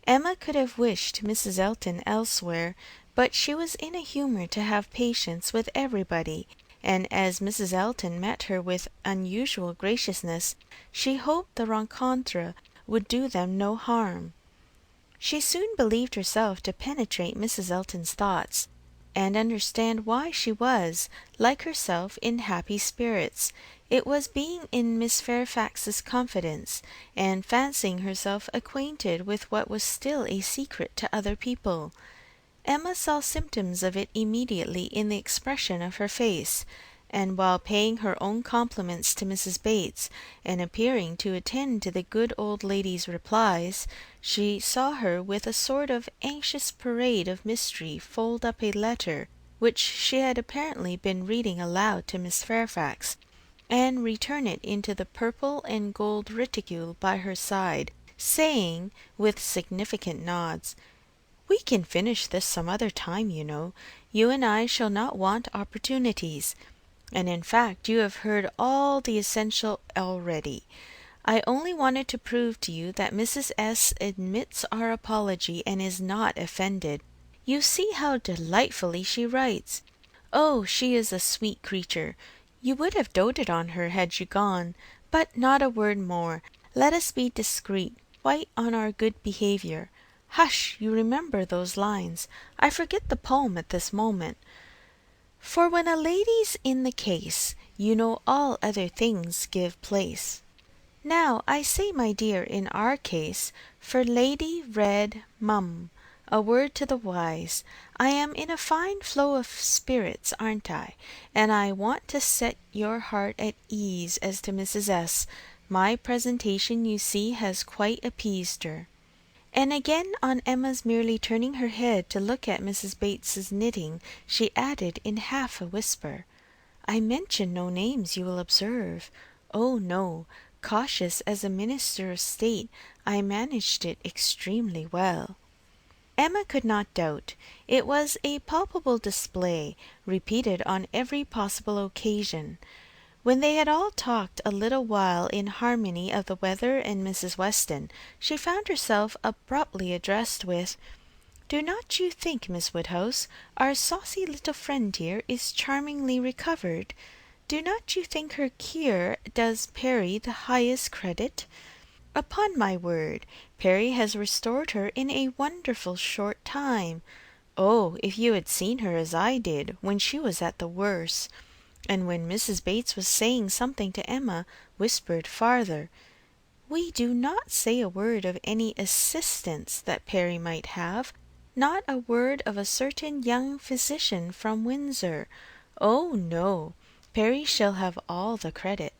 Emma could have wished Mrs. Elton elsewhere, but she was in a humour to have patience with everybody, and as Mrs. Elton met her with unusual graciousness, she hoped the rencontre would do them no harm. She soon believed herself to penetrate Mrs. Elton's thoughts, and understand why she was, like herself, in happy spirits. It was being in Miss Fairfax's confidence, and fancying herself acquainted with what was still a secret to other people. Emma saw symptoms of it immediately in the expression of her face, and while paying her own compliments to Mrs. Bates, and appearing to attend to the good old lady's replies, she saw her with a sort of anxious parade of mystery fold up a letter which she had apparently been reading aloud to Miss Fairfax, and return it into the purple and gold reticule by her side, saying, with significant nods, "We can finish this some other time, you know. You and I shall not want opportunities. And in fact you have heard all the essential already. I only wanted to prove to you that Mrs. S. admits our apology and is not offended. You see how delightfully she writes. Oh, she is a sweet creature. You would have doted on her had you gone. But not a word more. Let us be discreet, quite on our good behaviour. Hush, you remember those lines. I forget the poem at this moment. For when a lady's in the case, you know all other things give place. Now, I say, my dear, in our case, for Lady Red Mum, a word to the wise. I am in a fine flow of spirits, aren't I? And I want to set your heart at ease as to Mrs. S. My presentation, you see, has quite appeased her. And again, on Emma's merely turning her head to look at Mrs. Bates's knitting, she added in half a whisper, "I mention no names, you will observe. Oh, no. Cautious as a minister of state, I managed it extremely well." Emma could not doubt. It was a palpable display, repeated on every possible occasion. When they had all talked a little while in harmony of the weather and Mrs. Weston, she found herself abruptly addressed with, "Do not you think, Miss Woodhouse, our saucy little friend here is charmingly recovered? Do not you think her cure does Perry the highest credit? Upon my word, Perry has restored her in a wonderful short time. Oh, if you had seen her as I did, when she was at the worst!" And when Mrs. Bates was saying something to Emma, whispered farther, "We do not say a word of any assistance that Perry might have, not a word of a certain young physician from Windsor. Oh, no, Perry shall have all the credit.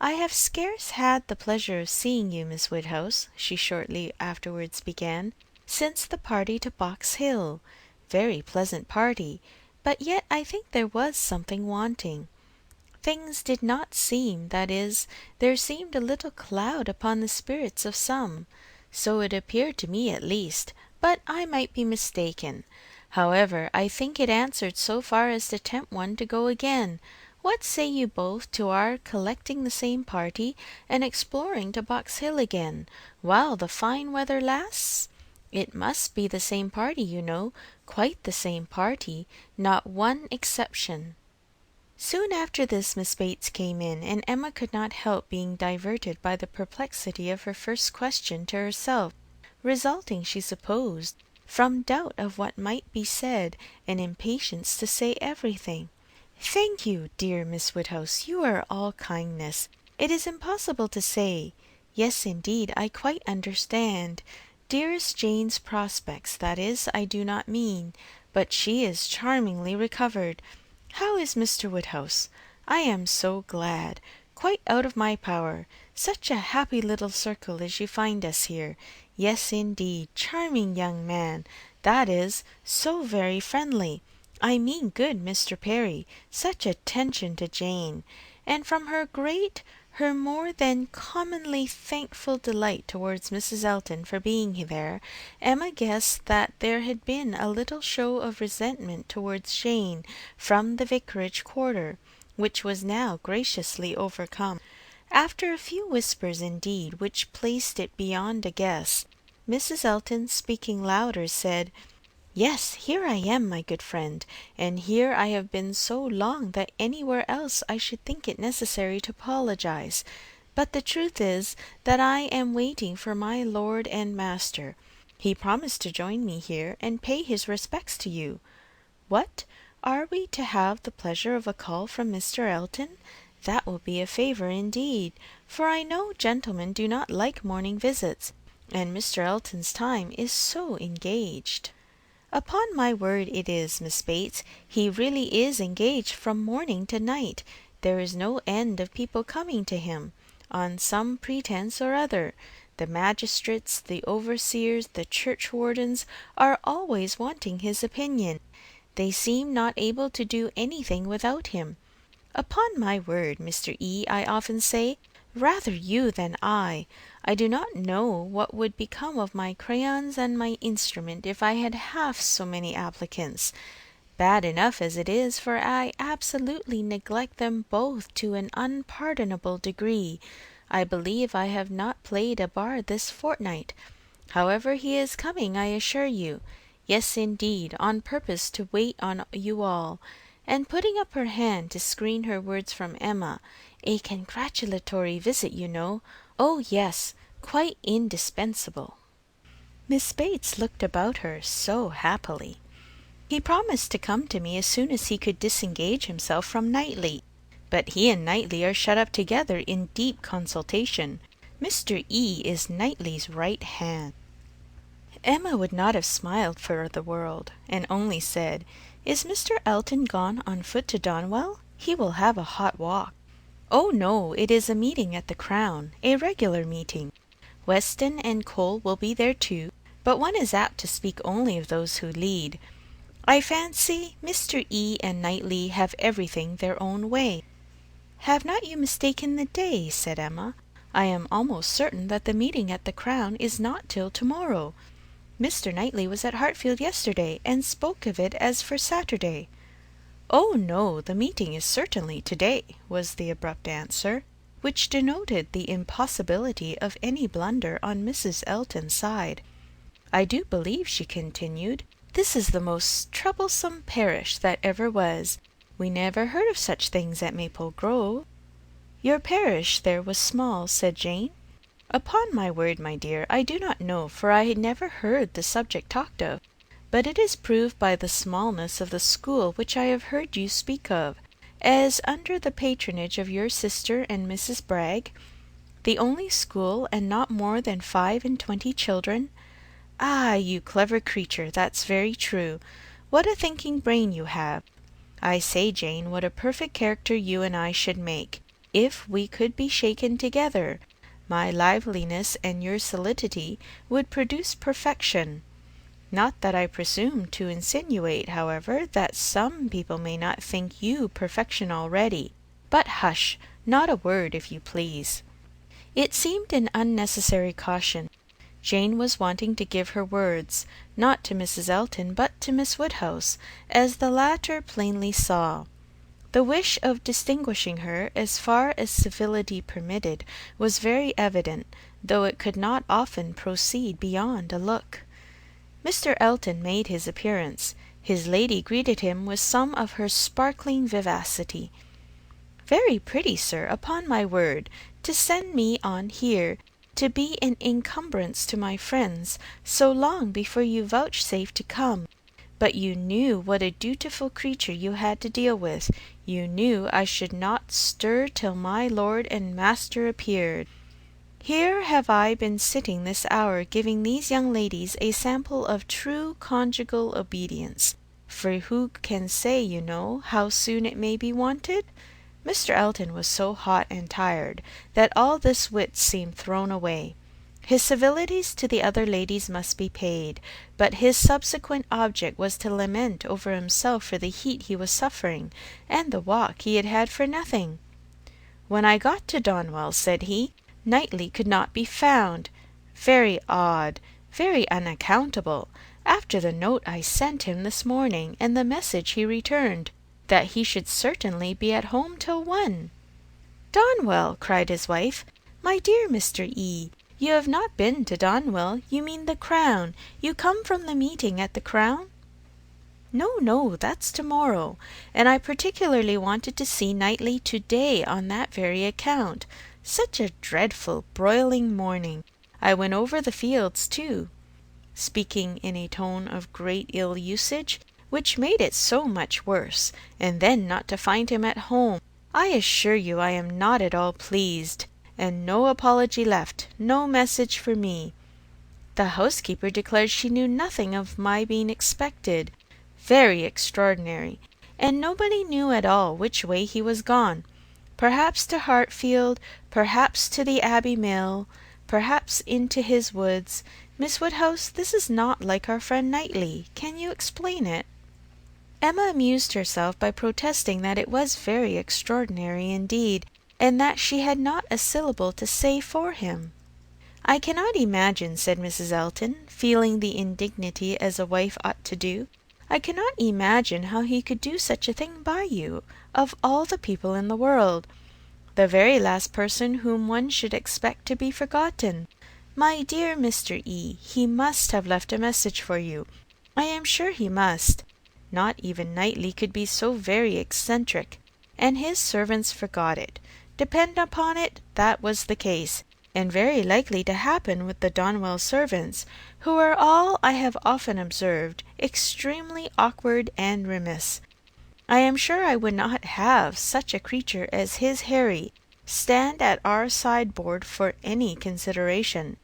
I have scarce had the pleasure of seeing you, Miss Woodhouse," she shortly afterwards began, "since the party to Box Hill. Very pleasant party, but yet I think there was something wanting. Things did not seem, that is, there seemed a little cloud upon the spirits of some. So it appeared to me at least, but I might be mistaken. However, I think it answered so far as to tempt one to go again. What say you both to our collecting the same party, and exploring to Box Hill again, while the fine weather lasts? It must be the same party, you know, quite the same party, not one exception." Soon after this Miss Bates came in, and Emma could not help being diverted by the perplexity of her first question to herself, resulting, she supposed, from doubt of what might be said, and impatience to say everything. "Thank you, dear Miss Woodhouse, you are all kindness. It is impossible to say. Yes, indeed, I quite understand. Dearest Jane's prospects, that is, I do not mean. But she is charmingly recovered. How is Mr. Woodhouse? I am so glad. Quite out of my power. Such a happy little circle as you find us here. Yes, indeed, charming young man. That is, so very friendly. I mean good Mr. Perry. Such attention to Jane. And from her more than commonly thankful delight towards Mrs. Elton for being there, Emma guessed that there had been a little show of resentment towards Jane from the vicarage quarter, which was now graciously overcome. After a few whispers, indeed, which placed it beyond a guess, Mrs. Elton, speaking louder, said, "Yes, here I am, my good friend, and here I have been so long that anywhere else I should think it necessary to apologize. But the truth is that I am waiting for my lord and master. He promised to join me here and pay his respects to you. What? Are we to have the pleasure of a call from Mr. Elton? That will be a favor indeed, for I know gentlemen do not like morning visits, and Mr. Elton's time is so engaged." "Upon my word it is, Miss Bates. He really is engaged from morning to night. There is no end of people coming to him, on some pretence or other. The magistrates, the overseers, the churchwardens, are always wanting his opinion. They seem not able to do anything without him. Upon my word, Mr. E., I often say, rather you than I. I do not know what would become of my crayons and my instrument if I had half so many applicants. Bad enough as it is, for I absolutely neglect them both to an unpardonable degree. I believe I have not played a bar this fortnight. However, he is coming, I assure you. Yes, indeed, on purpose to wait on you all." And putting up her hand to screen her words from Emma, "A congratulatory visit, you know. Oh, yes, quite indispensable." Miss Bates looked about her so happily. "He promised to come to me as soon as he could disengage himself from Knightley. But he and Knightley are shut up together in deep consultation. Mr. E. is Knightley's right hand." Emma would not have smiled for the world, and only said, "Is Mr. Elton gone on foot to Donwell? He will have a hot walk." "Oh, no, it is a meeting at the Crown, a regular meeting. Weston and Cole will be there too, but one is apt to speak only of those who lead. I fancy Mr. E. and Knightley have everything their own way." "Have not you mistaken the day?" said Emma. "I am almost certain that the meeting at the Crown is not till to-morrow. Mr. Knightley was at Hartfield yesterday, and spoke of it as for Saturday." "Oh, no, the meeting is certainly to-day," was the abrupt answer, which denoted the impossibility of any blunder on Mrs. Elton's side. "I do believe," she continued, "this is the most troublesome parish that ever was. We never heard of such things at Maple Grove." "Your parish there was small," said Jane. "Upon my word, my dear, I do not know, for I never heard the subject talked of. But it is proved by the smallness of the school which I have heard you speak of, as under the patronage of your sister and Mrs. Bragg. The only school, and not more than 25 children. Ah, you clever creature, that's very true. What a thinking brain you have! I say, Jane, what a perfect character you and I should make, if we could be shaken together. My liveliness and your solidity would produce perfection. Not that I presume to insinuate, however, that some people may not think you perfection already. But hush, not a word, if you please." It seemed an unnecessary caution. Jane was wanting to give her words, not to Mrs. Elton, but to Miss Woodhouse, as the latter plainly saw. The wish of distinguishing her, as far as civility permitted, was very evident, though it could not often proceed beyond a look. Mr. Elton made his appearance. His lady greeted him with some of her sparkling vivacity. "Very pretty, sir, upon my word, to send me on here, to be an encumbrance to my friends, so long before you vouchsafe to come. But you knew what a dutiful creature you had to deal with. You knew I should not stir till my lord and master appeared. Here have I been sitting this hour giving these young ladies a sample of true conjugal obedience, for who can say, you know, how soon it may be wanted?" Mr. Elton was so hot and tired that all this wit seemed thrown away. His civilities to the other ladies must be paid, but his subsequent object was to lament over himself for the heat he was suffering, and the walk he had had for nothing. "When I got to Donwell," said he, "Knightley could not be found. Very odd, very unaccountable, after the note I sent him this morning, and the message he returned, that he should certainly be at home till 1. "Donwell!" cried his wife. "My dear Mr. E., you have not been to Donwell, you mean the Crown. You come from the meeting at the Crown?" "No, no, that's to-morrow, and I particularly wanted to see Knightley to-day on that very account. Such a dreadful broiling morning. I went over the fields too," speaking in a tone of great ill usage, which made it so much worse, and then not to find him at home. I assure you I am not at all pleased. And no apology left, no message for me. The housekeeper declared she knew nothing of my being expected. Very extraordinary. And nobody knew at all which way he was gone. Perhaps to Hartfield, perhaps to the Abbey Mill, perhaps into his woods. Miss Woodhouse, this is not like our friend Knightley. Can you explain it?" Emma amused herself by protesting that it was very extraordinary indeed, and that she had not a syllable to say for him. "I cannot imagine," said Mrs. Elton, feeling the indignity as a wife ought to do, "I cannot imagine how he could do such a thing by you, of all the people in the world. The very last person whom one should expect to be forgotten. My dear Mr. E., he must have left a message for you. I am sure he must. Not even Knightley could be so very eccentric, and his servants forgot it. Depend upon it, that was the case, and very likely to happen with the Donwell servants, who are all, I have often observed, extremely awkward and remiss. I am sure I would not have such a creature as his Harry stand at our sideboard for any consideration.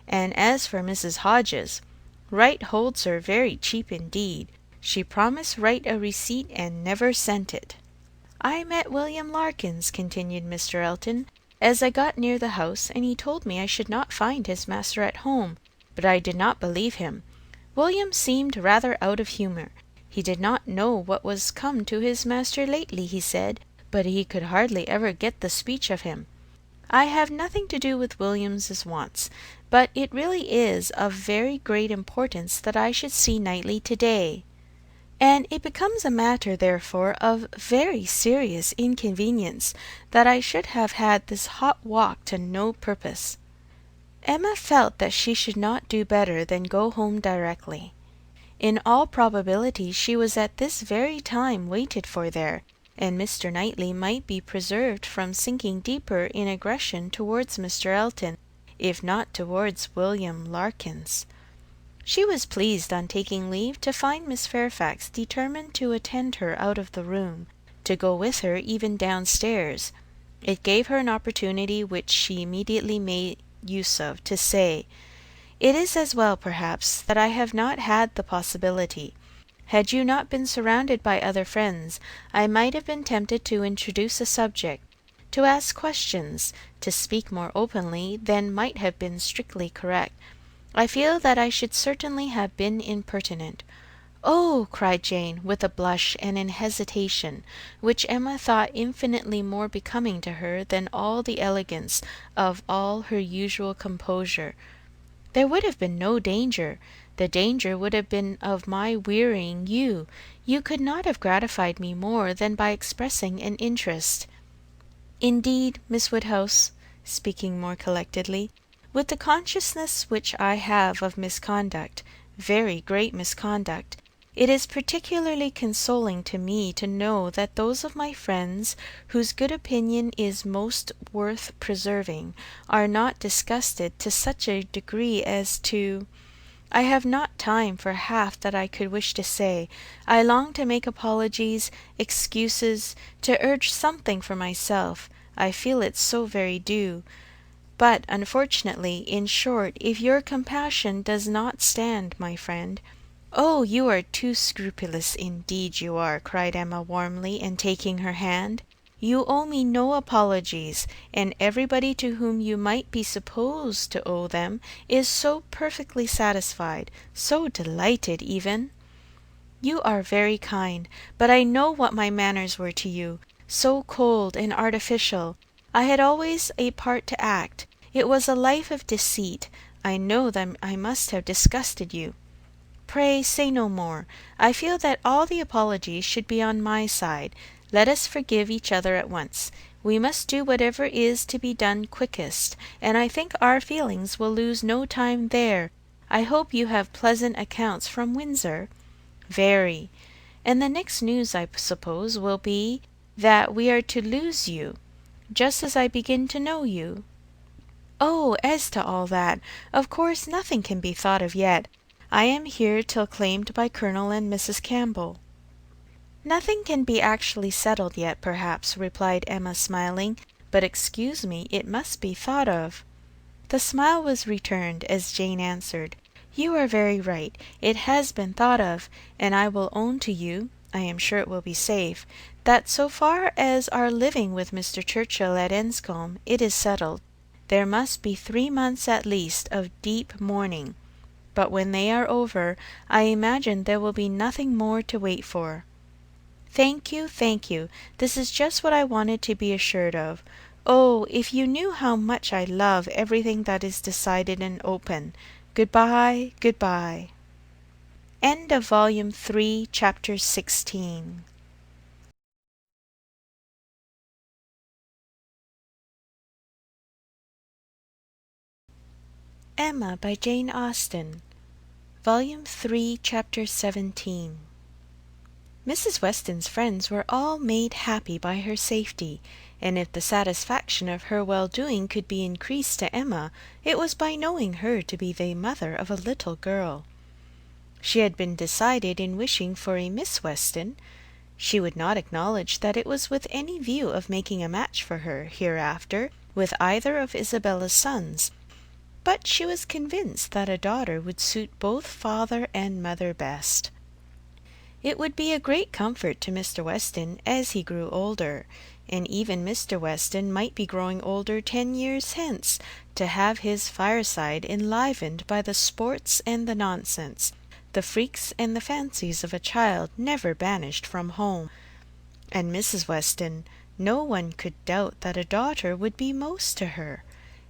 And as for Mrs. Hodges, Wright holds her very cheap indeed. She promised Wright a receipt and never sent it." "I met William Larkins," continued Mr. Elton, "as I got near the house, and he told me I should not find his master at home, but I did not believe him. William seemed rather out of humour. He did not know what was come to his master lately, he said, but he could hardly ever get the speech of him. I have nothing to do with Williams's wants, but it really is of very great importance that I should see Knightley to-day. And it becomes a matter, therefore, of very serious inconvenience that I should have had this hot walk to no purpose." Emma felt that she should not do better than go home directly. In all probability she was at this very time waited for there, and Mr. Knightley might be preserved from sinking deeper in aggression towards Mr. Elton, if not towards William Larkins. She was pleased on taking leave to find Miss Fairfax determined to attend her out of the room, to go with her even downstairs. It gave her an opportunity which she immediately made use of to say, "It is as well, perhaps, that I have not had the possibility. Had you not been surrounded by other friends, I might have been tempted to introduce a subject, to ask questions, to speak more openly than might have been strictly correct. I feel that I should certainly have been impertinent." "Oh!" cried Jane, with a blush and an hesitation, which Emma thought infinitely more becoming to her than all the elegance of all her usual composure. "There would have been no danger. The danger would have been of my wearying you. You could not have gratified me more than by expressing an interest. Indeed, Miss Woodhouse, speaking more collectedly, with the consciousness which I have of misconduct, very great misconduct, it is particularly consoling to me to know that those of my friends whose good opinion is most worth preserving are not disgusted to such a degree as to— I have not time for half that I could wish to say. I long to make apologies, excuses, to urge something for myself. I feel it so very due. But, unfortunately, in short, if your compassion does not stand, my friend— "Oh, you are too scrupulous, indeed you are," cried Emma warmly, and taking her hand. "You owe me no apologies, and everybody to whom you might be supposed to owe them is so perfectly satisfied, so delighted even." "You are very kind, but I know what my manners were to you, so cold and artificial. I had always a part to act. It was a life of deceit. I know that I must have disgusted you. Pray say no more. I feel that all the apologies should be on my side. Let us forgive each other at once. We must do whatever is to be done quickest, and I think our feelings will lose no time there. I hope you have pleasant accounts from Windsor?" "Very. And the next news, I suppose, will be that we are to lose you, just as I begin to know you." "Oh, as to all that, of course nothing can be thought of yet. I am here till claimed by Colonel and Mrs. Campbell." "Nothing can be actually settled yet, perhaps," replied Emma, smiling, "but excuse me, it must be thought of." The smile was returned as Jane answered, "You are very right. It has been thought of, and I will own to you, I am sure it will be safe, that so far as our living with Mr. Churchill at Enscombe, it is settled. There must be 3 months at least of deep mourning, but when they are over, I imagine there will be nothing more to wait for." "Thank you, thank you. This is just what I wanted to be assured of. Oh, if you knew how much I love everything that is decided and open. Good-bye, good-bye." End of Volume 3, Chapter 16. Emma by Jane Austen. Volume 3, Chapter 17. Mrs. Weston's friends were all made happy by her safety, and if the satisfaction of her well-doing could be increased to Emma, it was by knowing her to be the mother of a little girl. She had been decided in wishing for a Miss Weston. She would not acknowledge that it was with any view of making a match for her hereafter with either of Isabella's sons, but she was convinced that a daughter would suit both father and mother best. It would be a great comfort to Mr. Weston as he grew older, and even Mr. Weston might be growing older 10 years hence, to have his fireside enlivened by the sports and the nonsense, the freaks and the fancies of a child never banished from home. And Mrs. Weston, no one could doubt that a daughter would be most to her,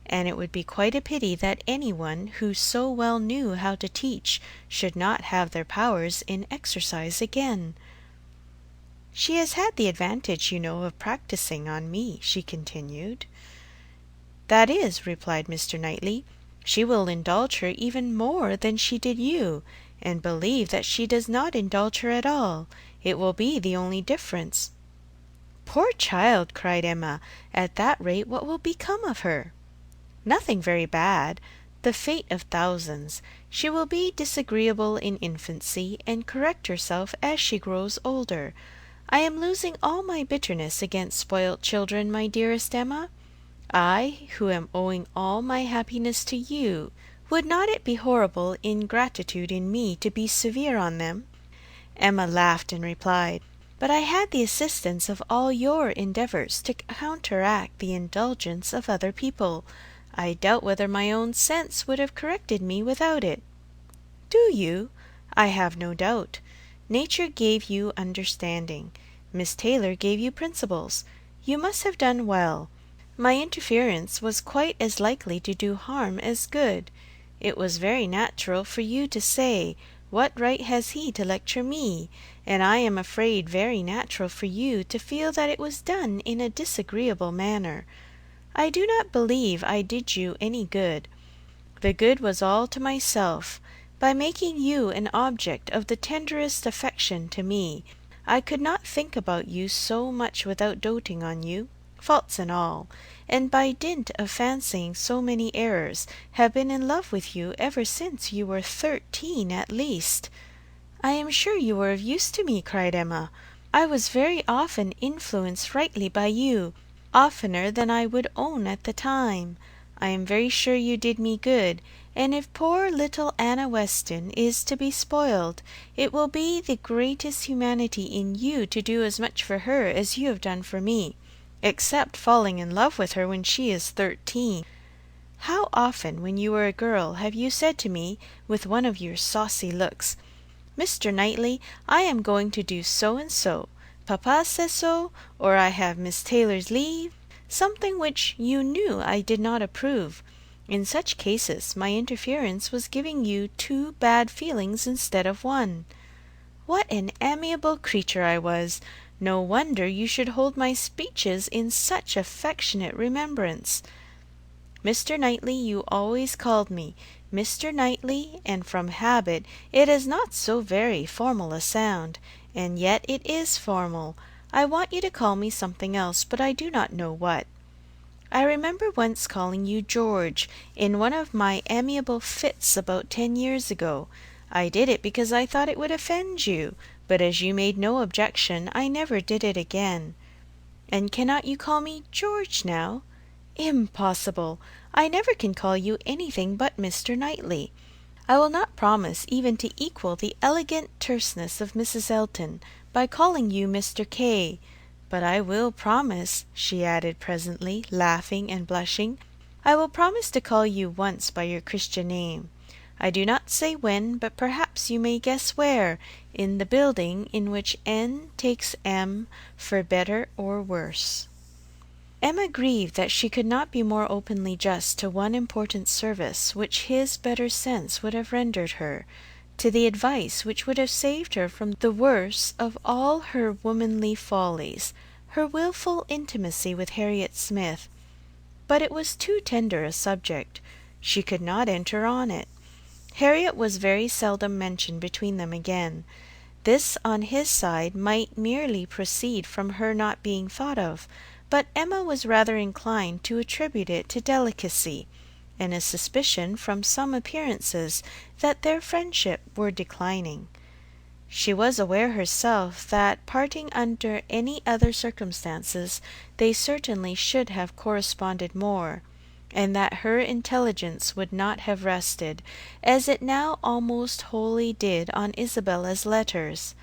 and it would be quite a pity that any one who so well knew how to teach should not have their powers in exercise again. "She has had the advantage, you know, of practising on me," she continued. "That is," replied Mr. Knightley, "she will indulge her even more than she did you, and believe that she does not indulge her at all. It will be the only difference." "Poor child!" cried Emma. "At that rate what will become of her?" "Nothing very bad. The fate of thousands. She will be disagreeable in infancy, and correct herself as she grows older. I am losing all my bitterness against spoilt children, my dearest Emma. I, who am owing all my happiness to you. Would not it be horrible ingratitude in me to be severe on them?" Emma laughed and replied, "But I had the assistance of all your endeavours to counteract the indulgence of other people. I doubt whether my own sense would have corrected me without it." "Do you? I have no doubt. Nature gave you understanding. Miss Taylor gave you principles. You must have done well. My interference was quite as likely to do harm as good. It was very natural for you to say, what right has he to lecture me? And I am afraid very natural for you to feel that it was done in a disagreeable manner. I do not believe I did you any good. The good was all to myself. By making you an object of the tenderest affection to me, I could not think about you so much without doting on you, faults and all, and by dint of fancying so many errors, have been in love with you ever since you were 13 at least. I am sure you were of use to me, cried Emma. I was very often influenced rightly by you, oftener than I would own at the time. I am very sure you did me good, and if poor little Anna Weston is to be spoiled, it will be the greatest humanity in you to do as much for her as you have done for me, except falling in love with her when she is 13. How often, when you were a girl, have you said to me, with one of your saucy looks, Mr. Knightley, I am going to do so and so. Papa says so, or I have Miss Taylor's leave, something which you knew I did not approve. In such cases my interference was giving you 2 bad feelings instead of 1. What an amiable creature I was! No wonder you should hold my speeches in such affectionate remembrance. Mr. Knightley you always called me, Mr. Knightley, and from habit it is not so very formal a sound, and yet it is formal. I want you to call me something else, but I do not know what. I remember once calling you George, in one of my amiable fits about 10 years ago. I did it because I thought it would offend you, but as you made no objection, I never did it again. And cannot you call me George now? Impossible! I never can call you anything but Mr. Knightley. I will not promise even to equal the elegant terseness of Mrs. Elton by calling you Mr. K. But I will promise, she added presently, laughing and blushing, I will promise to call you once by your Christian name. I do not say when, but perhaps you may guess where, in the building in which N takes M for better or worse. Emma grieved that she could not be more openly just to one important service which his better sense would have rendered her, to the advice which would have saved her from the worst of all her womanly follies, her wilful intimacy with Harriet Smith. But it was too tender a subject. She could not enter on it. Harriet was very seldom mentioned between them again. This on his side might merely proceed from her not being thought of, but Emma was rather inclined to attribute it to delicacy, and a suspicion from some appearances that their friendship were declining. She was aware herself that, parting under any other circumstances, they certainly should have corresponded more, and that her intelligence would not have rested, as it now almost wholly did, on Isabella's letters.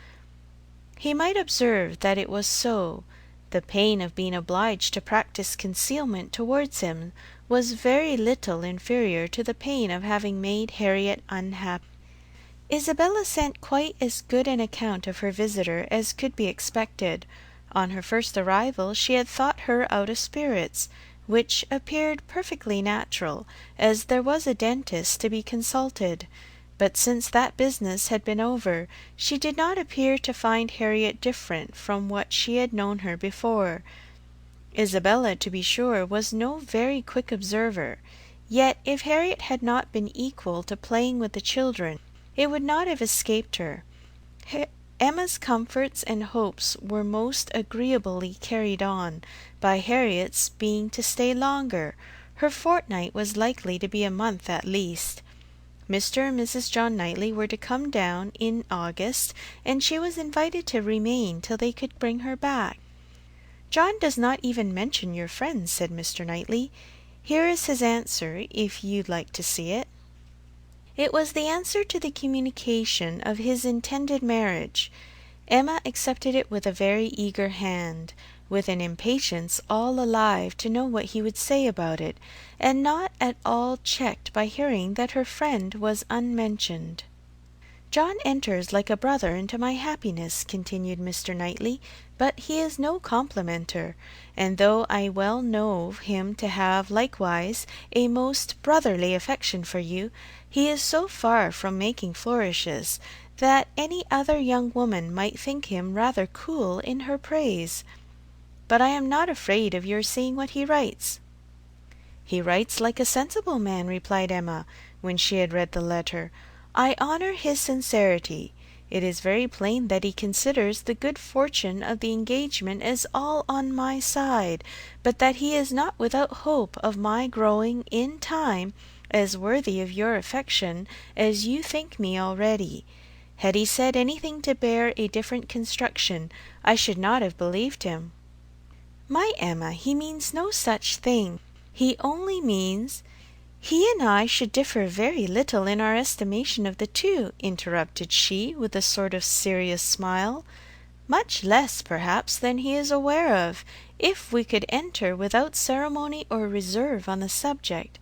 He might observe that it was so. The pain of being obliged to practice concealment towards him was very little inferior to the pain of having made Harriet unhappy. Isabella sent quite as good an account of her visitor as could be expected. On her first arrival she had thought her out of spirits, which appeared perfectly natural, as there was a dentist to be consulted. But since that business had been over, she did not appear to find Harriet different from what she had known her before. Isabella, to be sure, was no very quick observer, yet if Harriet had not been equal to playing with the children, it would not have escaped her. Emma's comforts and hopes were most agreeably carried on by Harriet's being to stay longer. Her fortnight was likely to be a month at least. Mr. and Mrs. John Knightley were to come down in August, and she was invited to remain till they could bring her back. "John does not even mention your friends," said Mr. Knightley. "Here is his answer, if you'd like to see it." It was the answer to the communication of his intended marriage. Emma accepted it with a very eager hand, with an impatience all alive to know what he would say about it, and not at all checked by hearing that her friend was unmentioned. John enters like a brother into my happiness, continued Mr. Knightley, but he is no complimenter, and though I well know him to have likewise a most brotherly affection for you, he is so far from making flourishes, that any other young woman might think him rather cool in her praise. But I am not afraid of your seeing what he writes. He writes like a sensible man, replied Emma, when she had read the letter. I honour his sincerity. It is very plain that he considers the good fortune of the engagement as all on my side, but that he is not without hope of my growing, in time, as worthy of your affection as you think me already. Had he said anything to bear a different construction, I should not have believed him. My Emma, he means no such thing. He only means— He and I should differ very little in our estimation of the two, interrupted she, with a sort of serious smile. Much less, perhaps, than he is aware of, if we could enter without ceremony or reserve on the subject.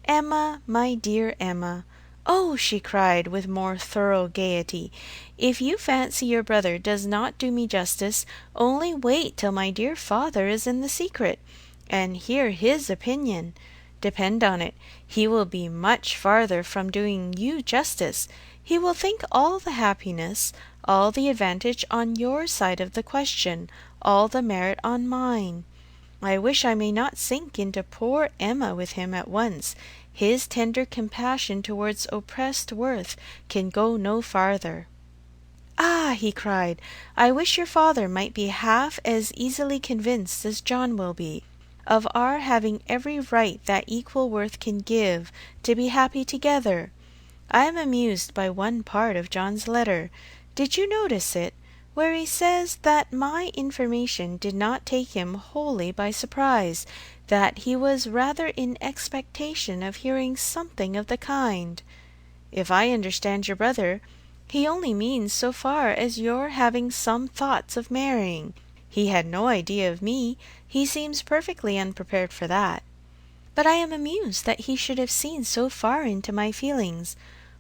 Emma, my dear Emma, oh, she cried, with more thorough gaiety, if you fancy your brother does not do me justice, only wait till my dear father is in the secret, and hear his opinion. Depend on it, he will be much farther from doing you justice. He will think all the happiness, all the advantage on your side of the question, all the merit on mine. I wish I may not sink into poor Emma with him at once. His tender compassion towards oppressed worth can go no farther. Ah, he cried, I wish your father might be half as easily convinced as John will be, of our having every right that equal worth can give, to be happy together. I am amused by one part of John's letter. Did you notice it, where he says that my information did not take him wholly by surprise, that he was rather in expectation of hearing something of the kind? If I understand your brother, he only means so far as your having some thoughts of marrying. He had no idea of me. He seems perfectly unprepared for that. But I am amused that he should have seen so far into my feelings.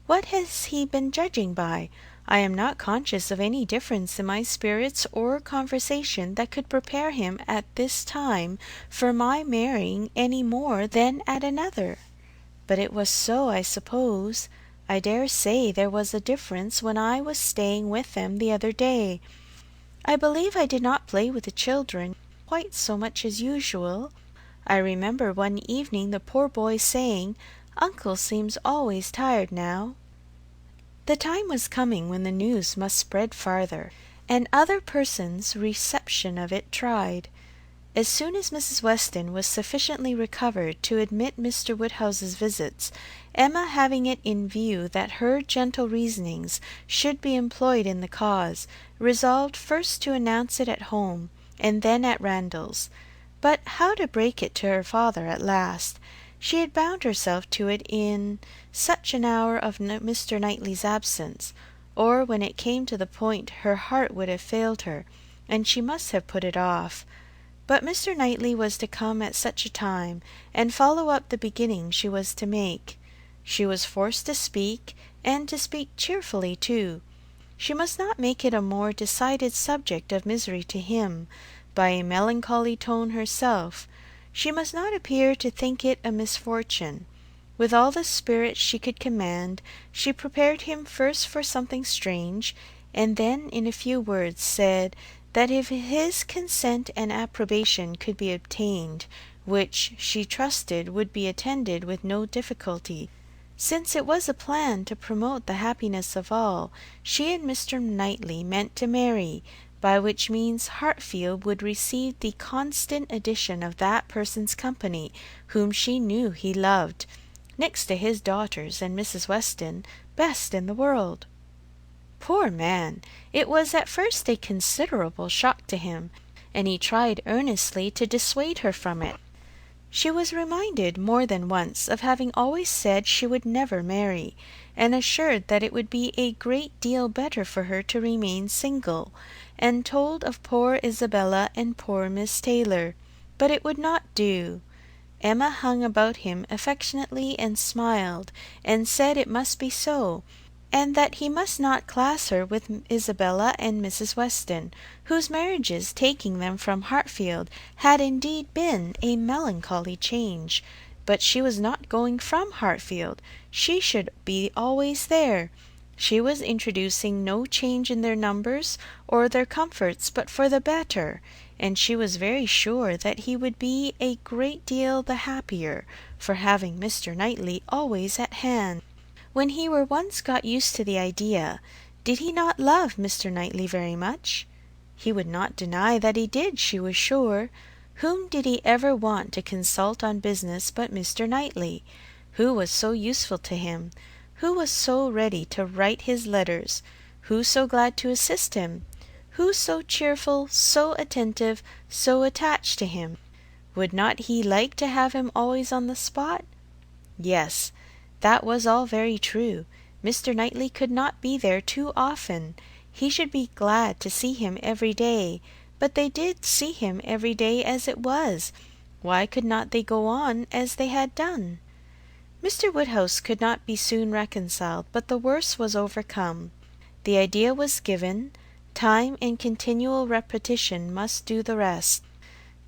What has he been judging by? I am not conscious of any difference in my spirits or conversation that could prepare him at this time for my marrying any more than at another. But it was so, I suppose. I dare say there was a difference when I was staying with them the other day. I believe I did not play with the children quite so much as usual. I remember one evening the poor boy saying, Uncle seems always tired now. The time was coming when the news must spread farther, and other persons' reception of it tried. As soon as Mrs. Weston was sufficiently recovered to admit Mr. Woodhouse's visits, Emma, having it in view that her gentle reasonings should be employed in the cause, resolved first to announce it at home, and then at Randalls. But how to break it to her father at last? She had bound herself to it in such an hour of Mr. Knightley's absence, or when it came to the point her heart would have failed her, and she must have put it off. But Mr. Knightley was to come at such a time, and follow up the beginning she was to make. She was forced to speak, and to speak cheerfully too. She must not make it a more decided subject of misery to him, by a melancholy tone herself. She must not appear to think it a misfortune. With all the spirit she could command, she prepared him first for something strange, and then in a few words said that if his consent and approbation could be obtained, which she trusted would be attended with no difficulty, since it was a plan to promote the happiness of all, she and Mr. Knightley meant to marry, by which means Hartfield would receive the constant addition of that person's company whom she knew he loved, next to his daughters and Mrs. Weston, best in the world. Poor man! It was at first a considerable shock to him, and he tried earnestly to dissuade her from it. She was reminded more than once of having always said she would never marry, and assured that it would be a great deal better for her to remain single, and told of poor Isabella and poor Miss Taylor. But it would not do. Emma hung about him affectionately and smiled, and said it must be so, and that he must not class her with Isabella and Mrs. Weston, whose marriages, taking them from Hartfield, had indeed been a melancholy change. But she was not going from Hartfield. She should be always there. She was introducing no change in their numbers or their comforts, but for the better, and she was very sure that he would be a great deal the happier for having Mr. Knightley always at hand. When he were once got used to the idea, did he not love Mr. Knightley very much? He would not deny that he did, she was sure. Whom did he ever want to consult on business but Mr. Knightley? Who was so useful to him? Who was so ready to write his letters? Who so glad to assist him? Who so cheerful, so attentive, so attached to him? Would not he like to have him always on the spot? Yes, that was all very true. Mr. Knightley could not be there too often. He should be glad to see him every day. But they did see him every day as it was. Why could not they go on as they had done? Mr. Woodhouse could not be soon reconciled, but the worst was overcome. The idea was given. Time and continual repetition must do the rest.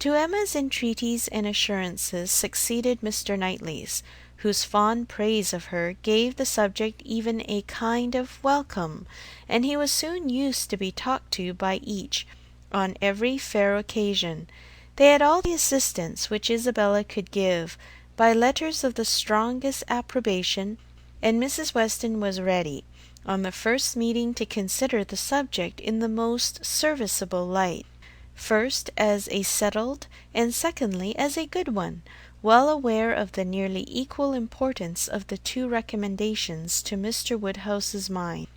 To Emma's entreaties and assurances succeeded Mr. Knightley's, whose fond praise of her gave the subject even a kind of welcome, and he was soon used to be talked to by each on every fair occasion. They had all the assistance which Isabella could give, by letters of the strongest approbation, and Mrs. Weston was ready, on the first meeting, to consider the subject in the most serviceable light, first as a settled, and secondly as a good one, well aware of the nearly equal importance of the two recommendations to Mr. Woodhouse's mind.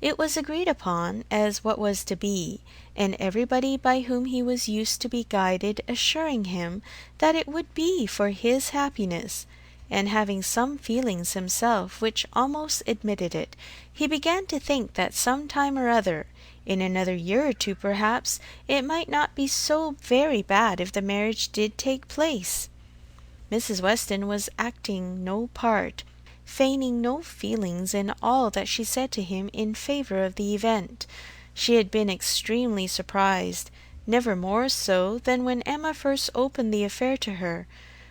It was agreed upon as what was to be, and everybody by whom he was used to be guided assuring him that it would be for his happiness, and having some feelings himself which almost admitted it, he began to think that some time or other, in another year or two perhaps, it might not be so very bad if the marriage did take place. Mrs. Weston was acting no part, feigning no feelings in all that she said to him in favour of the event. She had been extremely surprised, never more so than when Emma first opened the affair to her,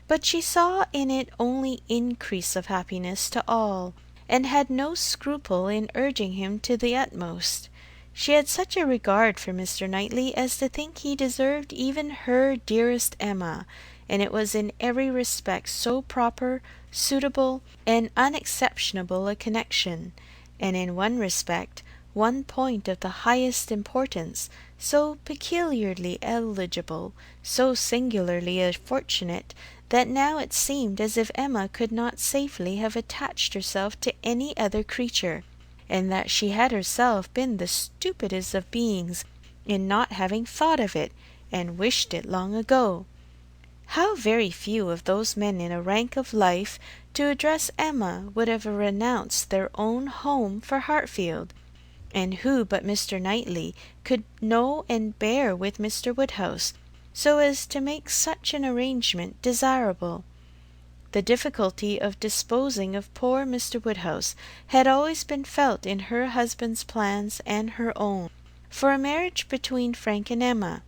but she saw in it only increase of happiness to all, and had no scruple in urging him to the utmost. She had such a regard for Mr. Knightley as to think he deserved even her dearest Emma, and it was in every respect so proper, suitable, and unexceptionable a connection, and in one respect, one point of the highest importance, so peculiarly eligible, so singularly fortunate, that now it seemed as if Emma could not safely have attached herself to any other creature, and that she had herself been the stupidest of beings in not having thought of it, and wished it long ago. How very few of those men in a rank of life to address Emma would have renounced their own home for Hartfield, and who but Mr. Knightley could know and bear with Mr. Woodhouse, so as to make such an arrangement desirable? The difficulty of disposing of poor Mr. Woodhouse had always been felt in her husband's plans and her own, for a marriage between Frank and Emma.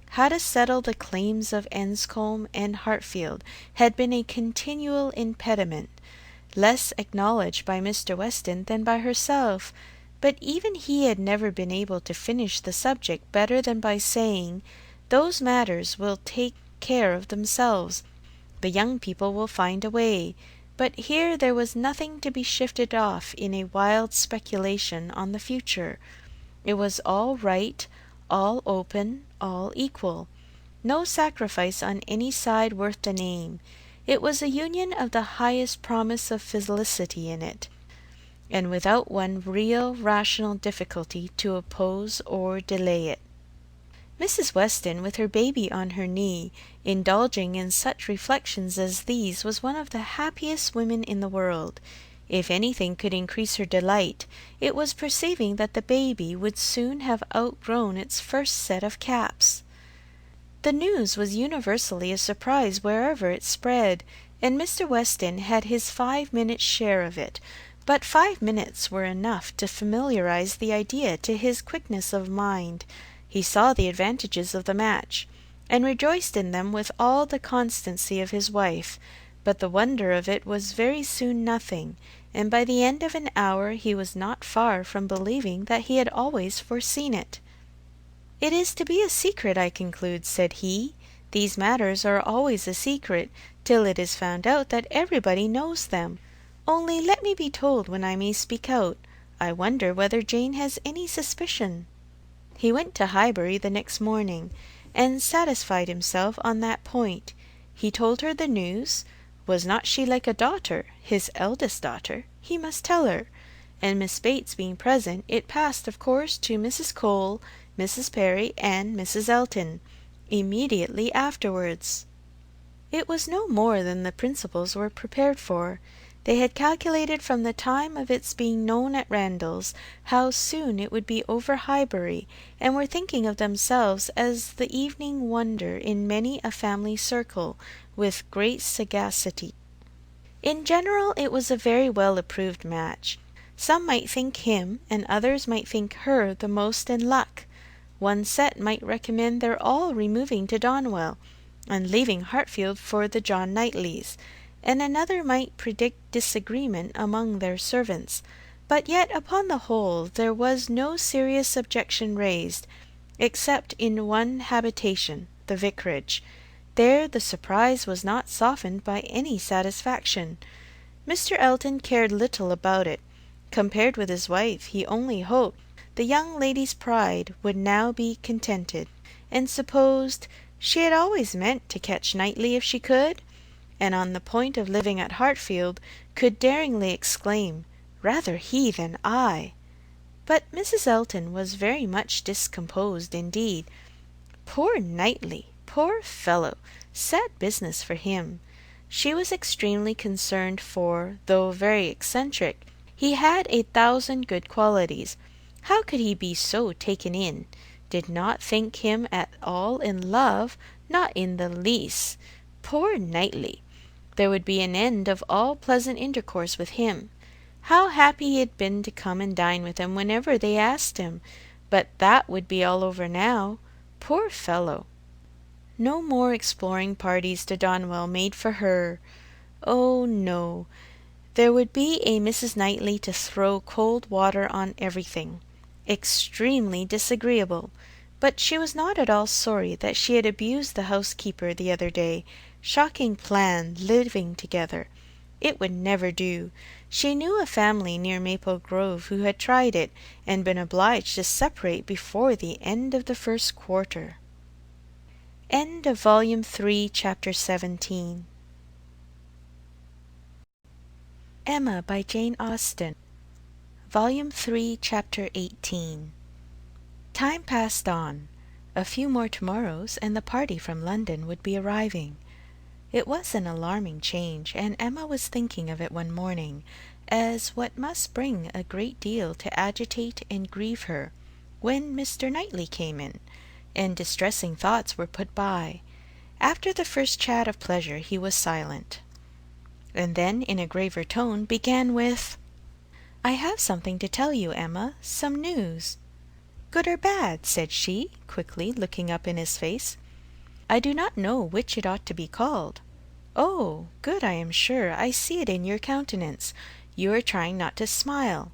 How to settle the claims of Enscombe and Hartfield had been a continual impediment, less acknowledged by Mr. Weston than by herself, but even he had never been able to finish the subject better than by saying, "Those matters will take care of themselves. The young people will find a way." But here there was nothing to be shifted off in a wild speculation on the future. It was all right, all open, all equal. No sacrifice on any side worth the name. It was a union of the highest promise of felicity in it, and without one real rational difficulty to oppose or delay it. Mrs. Weston, with her baby on her knee, indulging in such reflections as these, was one of the happiest women in the world. If anything could increase her delight, it was perceiving that the baby would soon have outgrown its first set of caps. The news was universally a surprise wherever it spread, and Mr. Weston had his 5 minutes' share of it, But 5 minutes were enough to familiarize the idea to his quickness of mind. He saw the advantages of the match, and rejoiced in them with all the constancy of his wife, but the wonder of it was very soon nothing, and by the end of an hour he was not far from believing that he had always foreseen it. "It is to be a secret, I conclude," said he. "These matters are always a secret, till it is found out that everybody knows them. Only let me be told when I may speak out. I wonder whether Jane has any suspicion." He went to Highbury the next morning, and satisfied himself on that point. He told her the news. Was not she like a daughter, his eldest daughter? He must tell her. And Miss Bates being present, it passed of course to Mrs. Cole, Mrs. Perry, and Mrs. Elton, immediately afterwards. It was no more than the principals were prepared for. They had calculated from the time of its being known at Randalls how soon it would be over Highbury, and were thinking of themselves as the evening wonder in many a family circle, with great sagacity. In general it was a very well approved match. Some might think him, and others might think her, the most in luck. One set might recommend their all removing to Donwell, and leaving Hartfield for the John Knightleys, and another might predict disagreement among their servants, but yet upon the whole there was no serious objection raised, except in one habitation, the vicarage. There the surprise was not softened by any satisfaction. Mr. Elton cared little about it. Compared with his wife, he only hoped the young lady's pride would now be contented, and supposed she had always meant to catch Knightley if she could, and on the point of living at Hartfield, could daringly exclaim, "Rather he than I." But Mrs. Elton was very much discomposed indeed. Poor Knightley! Poor fellow! Sad business for him. She was extremely concerned, for, though very eccentric, he had 1,000 good qualities. How could he be so taken in? Did not think him at all in love, not in the least. Poor Knightley! There would be an end of all pleasant intercourse with him. How happy he had been to come and dine with them whenever they asked him! But that would be all over now. Poor fellow! No more exploring parties to Donwell made for her. Oh no! There would be a Mrs. Knightley to throw cold water on everything. Extremely disagreeable. But she was not at all sorry that she had abused the housekeeper the other day. Shocking plan, living together. It would never do. She knew a family near Maple Grove who had tried it, and been obliged to separate before the end of the first quarter. End of Volume 3, Chapter 17. Emma by Jane Austen. Volume 3, Chapter 18. Time passed on. A few more tomorrows, and the party from London would be arriving. It was an alarming change, and Emma was thinking of it one morning, as what must bring a great deal to agitate and grieve her, when Mr. Knightley came in, and distressing thoughts were put by. After the first chat of pleasure he was silent, and then in a graver tone began with, "I have something to tell you, Emma, some news." "Good or bad?" said she, quickly looking up in his face. "I do not know which it ought to be called." "Oh, good, I am sure. I see it in your countenance. You are trying not to smile."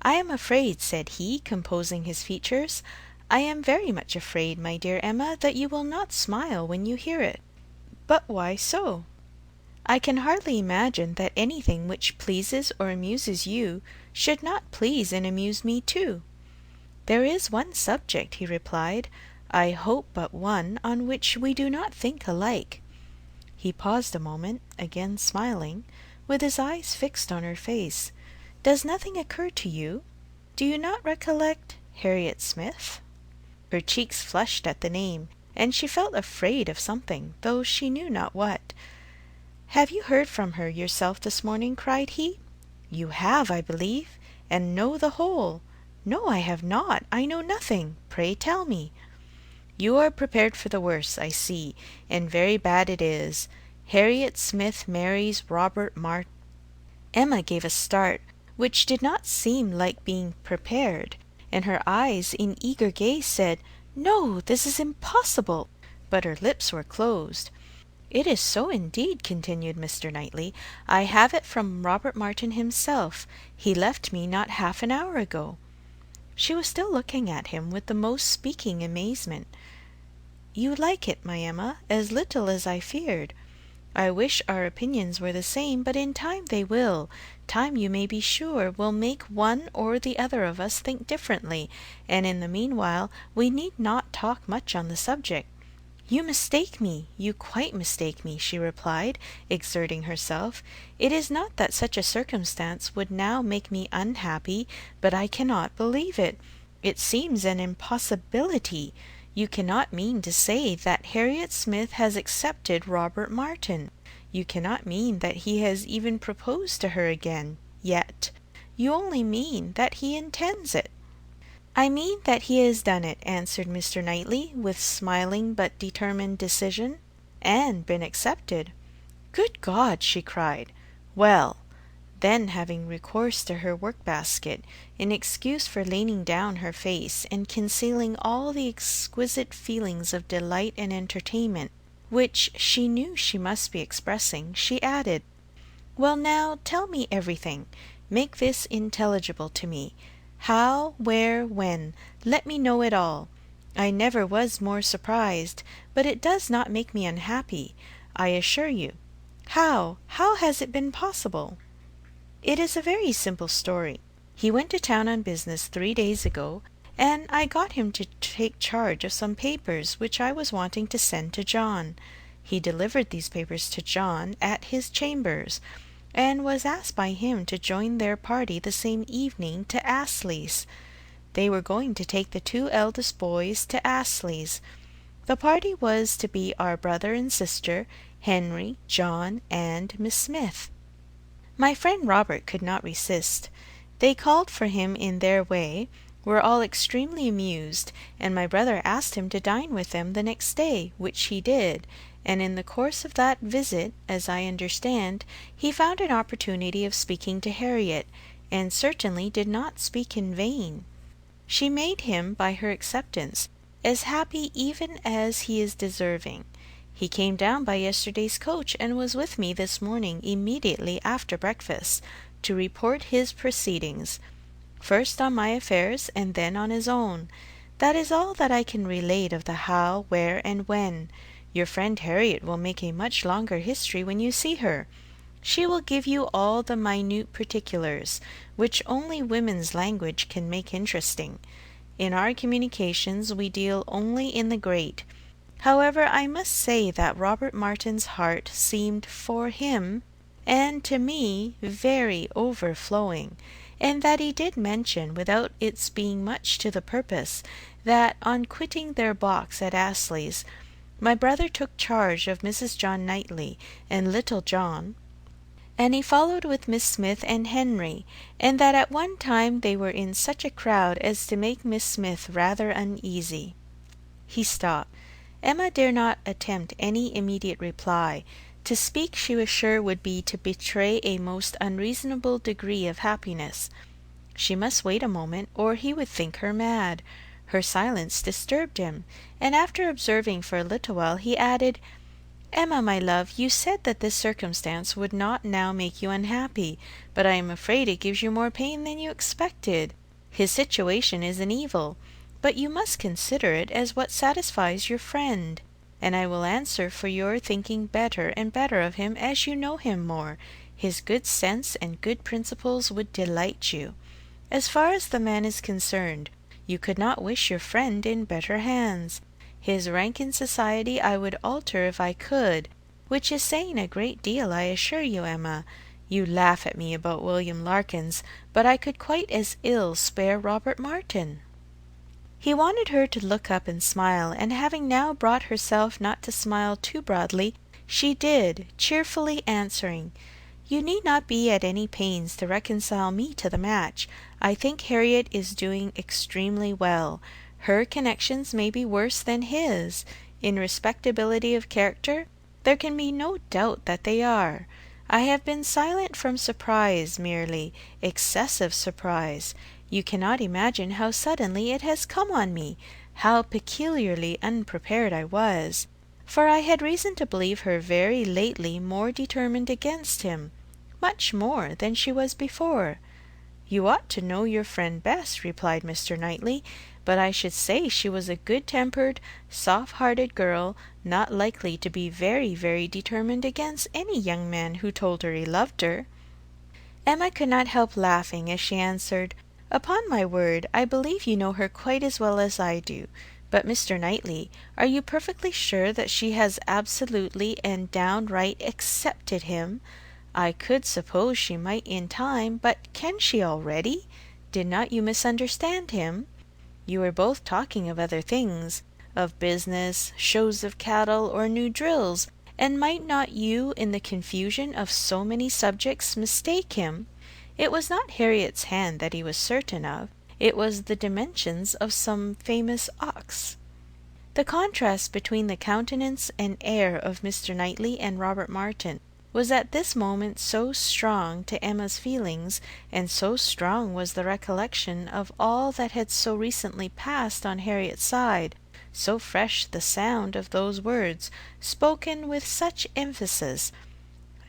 "I am afraid," said he, composing his features, "I am very much afraid, my dear Emma, that you will not smile when you hear it." "But why so?" "I can hardly imagine that anything which pleases or amuses you should not please and amuse me too." "There is one subject," he replied, "I hope but one, on which we do not think alike." He paused a moment, again smiling, with his eyes fixed on her face. "Does nothing occur to you? Do you not recollect Harriet Smith?" Her cheeks flushed at the name, and she felt afraid of something, though she knew not what. "Have you heard from her yourself this morning?" cried he. "You have, I believe, and know the whole." "No, I have not. I know nothing. Pray tell me." "You are prepared for the worst, I see, and very bad it is. Harriet Smith marries Robert Martin." Emma gave a start. which did not seem like being prepared, and her eyes in eager gaze said, "No, this is impossible," but her lips were closed. "It is so indeed," continued Mr. Knightley. "I have it from Robert Martin himself. He left me not half an hour ago." She was still looking at him with the most speaking amazement. "You like it, my Emma, as little as I feared. I wish our opinions were the same, but in time they will. Time, you may be sure, will make one or the other of us think differently, and in the meanwhile we need not talk much on the subject." "You mistake me, you quite mistake me," she replied, exerting herself. "It is not that such a circumstance would now make me unhappy, but I cannot believe it. It seems an impossibility. You cannot mean to say that Harriet Smith has accepted Robert Martin. You cannot mean that he has even proposed to her again, yet. You only mean that he intends it." "I mean that he has done it," answered Mr. Knightley, with smiling but determined decision, "and been accepted." "Good God!" she cried. "Well," then, having recourse to her work-basket, in excuse for leaning down her face, and concealing all the exquisite feelings of delight and entertainment which she knew she must be expressing, she added, "Well, now, tell me everything. Make this intelligible to me. How, where, when. Let me know it all. I never was more surprised, but it does not make me unhappy, I assure you. How has it been possible?" "It is a very simple story. He went to town on business 3 days ago, and I got him to take charge of some papers which I was wanting to send to John. He delivered these papers to John at his chambers, and was asked by him to join their party the same evening to Astley's. They were going to take the 2 eldest boys to Astley's. The party was to be our brother and sister, Henry, John, and Miss Smith. My friend Robert could not resist. They called for him in their way, were all extremely amused, and my brother asked him to dine with them the next day, which he did, and in the course of that visit, as I understand, he found an opportunity of speaking to Harriet, and certainly did not speak in vain. She made him, by her acceptance, as happy even as he is deserving. He came down by yesterday's coach, and was with me this morning immediately after breakfast, to report his proceedings, first on my affairs, and then on his own. That is all that I can relate of the how, where, and when. Your friend Harriet will make a much longer history when you see her. She will give you all the minute particulars, which only women's language can make interesting. In our communications we deal only in the great. However, I must say that Robert Martin's heart seemed for him, and to me, very overflowing, and that he did mention, without its being much to the purpose, that on quitting their box at Astley's, my brother took charge of Mrs. John Knightley and little John, and he followed with Miss Smith and Henry, and that at one time they were in such a crowd as to make Miss Smith rather uneasy." He stopped. Emma dare not attempt any immediate reply. To speak, she was sure, would be to betray a most unreasonable degree of happiness. She must wait a moment, or he would think her mad. Her silence disturbed him, and after observing for a little while, he added, "Emma, my love, you said that this circumstance would not now make you unhappy, but I am afraid it gives you more pain than you expected. His situation is an evil, but you must consider it as what satisfies your friend, and I will answer for your thinking better and better of him as you know him more. His good sense and good principles would delight you. As far as the man is concerned, you could not wish your friend in better hands. His rank in society I would alter if I could, which is saying a great deal, I assure you, Emma. You laugh at me about William Larkins, but I could quite as ill spare Robert Martin." He wanted her to look up and smile, and having now brought herself not to smile too broadly, she did, cheerfully answering, "You need not be at any pains to reconcile me to the match. I think Harriet is doing extremely well. Her connections may be worse than his. In respectability of character, there can be no doubt that they are. I have been silent from surprise merely, excessive surprise. You cannot imagine how suddenly it has come on me, how peculiarly unprepared I was, for I had reason to believe her very lately more determined against him, much more than she was before. You ought to know your friend best, replied Mr. Knightley, but I should say she was a good-tempered, soft-hearted girl, not likely to be very, very determined against any young man who told her he loved her. Emma could not help laughing as she answered, "Upon my word, I believe you know her quite as well as I do. But, Mr. Knightley, are you perfectly sure that she has absolutely and downright accepted him? I could suppose she might in time, but can she already? Did not you misunderstand him? You were both talking of other things, of business, shows of cattle, or new drills, and might not you, in the confusion of so many subjects, mistake him? It was not Harriet's hand that he was certain of, it was the dimensions of some famous ox." The contrast between the countenance and air of Mr. Knightley and Robert Martin was at this moment so strong to Emma's feelings, and so strong was the recollection of all that had so recently passed on Harriet's side, so fresh the sound of those words, spoken with such emphasis,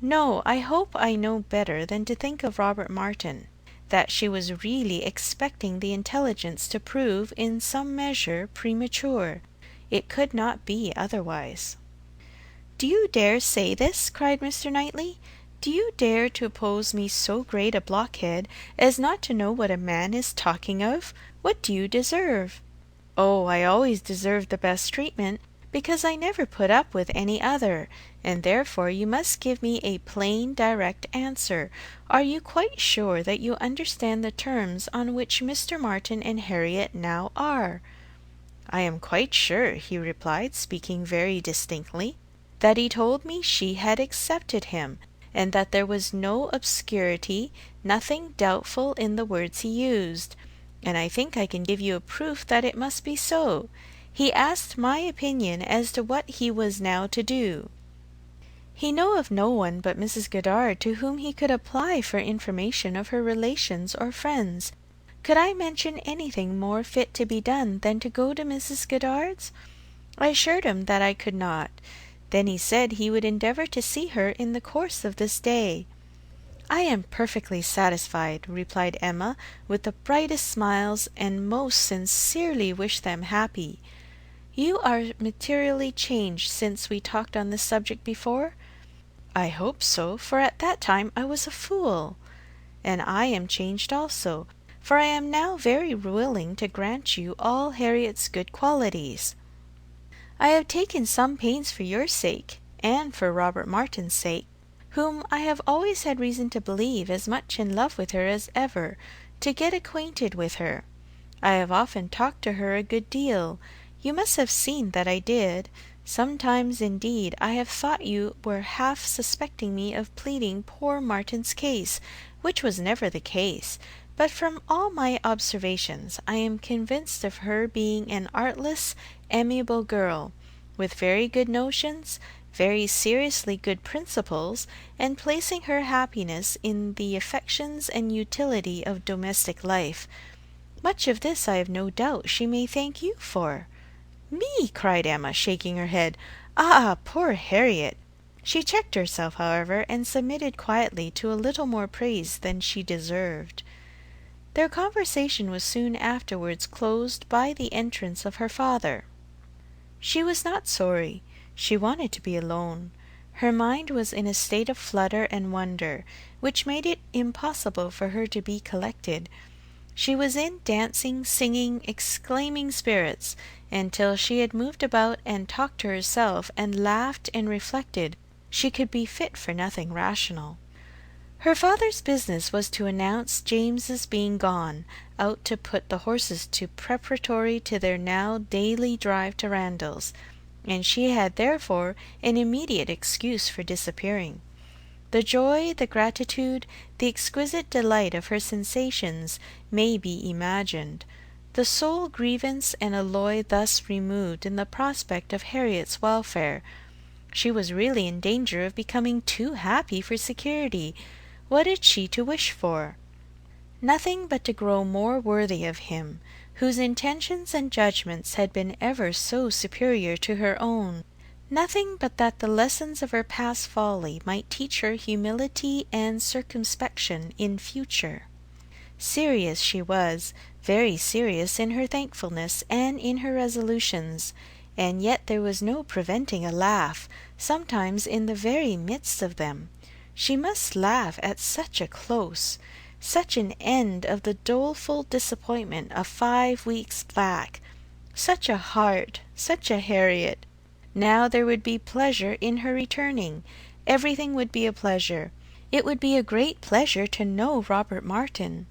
"No, I hope I know better than to think of Robert Martin," that she was really expecting the intelligence to prove in some measure premature. It could not be otherwise. "Do you dare say this?" cried Mr. Knightley. "Do you dare to oppose me so great a blockhead as not to know what a man is talking of? What do you deserve?" "Oh, I always deserve the best treatment, because I never put up with any other, and therefore you must give me a plain, direct answer. Are you quite sure that you understand the terms on which Mr. Martin and Harriet now are?" "I am quite sure," he replied, speaking very distinctly, "that he told me she had accepted him, and that there was no obscurity, nothing doubtful in the words he used. And I think I can give you a proof that it must be so. He asked my opinion as to what he was now to do. He knew of no one but Mrs. Goddard to whom he could apply for information of her relations or friends. Could I mention anything more fit to be done than to go to Mrs. Goddard's? I assured him that I could not. Then he said he would endeavour to see her in the course of this day." "I am perfectly satisfied," replied Emma, with the brightest smiles, and most sincerely wish them happy. "You are materially changed since we talked on this subject before?" "I hope so, for at that time I was a fool." "And I am changed also, for I am now very willing to grant you all Harriet's good qualities. I have taken some pains for your sake, and for Robert Martin's sake, whom I have always had reason to believe as much in love with her as ever, to get acquainted with her. I have often talked to her a good deal. You must have seen that I did. Sometimes, indeed, I have thought you were half suspecting me of pleading poor Martin's case, which was never the case, but from all my observations I am convinced of her being an artless, amiable girl, with very good notions, very seriously good principles, and placing her happiness in the affections and utility of domestic life. Much of this I have no doubt she may thank you for." "Me!" cried Emma, shaking her head. "Ah, poor Harriet!" She checked herself, however, and submitted quietly to a little more praise than she deserved. Their conversation was soon afterwards closed by the entrance of her father. She was not sorry. She wanted to be alone. Her mind was in a state of flutter and wonder, which made it impossible for her to be collected. She was in dancing, singing, exclaiming spirits, and till she had moved about and talked to herself, and laughed and reflected, she could be fit for nothing rational. Her father's business was to announce James's being gone out to put the horses to preparatory to their now daily drive to Randalls, and she had therefore an immediate excuse for disappearing. The joy, the gratitude, the exquisite delight of her sensations may be imagined. The sole grievance and alloy thus removed in the prospect of Harriet's welfare, She was really in danger of becoming too happy for security. What had she to wish for? Nothing but to grow more worthy of him, whose intentions and judgments had been ever so superior to her own. Nothing but that the lessons of her past folly might teach her humility and circumspection in future. Serious she was, very serious in her thankfulness and in her resolutions, and yet there was no preventing a laugh, sometimes in the very midst of them. She must laugh at such a close, such an end of the doleful disappointment of 5 weeks back. Such a heart, such a Harriet! Now there would be pleasure in her returning. Everything would be a pleasure. It would be a great pleasure to know Robert Martin.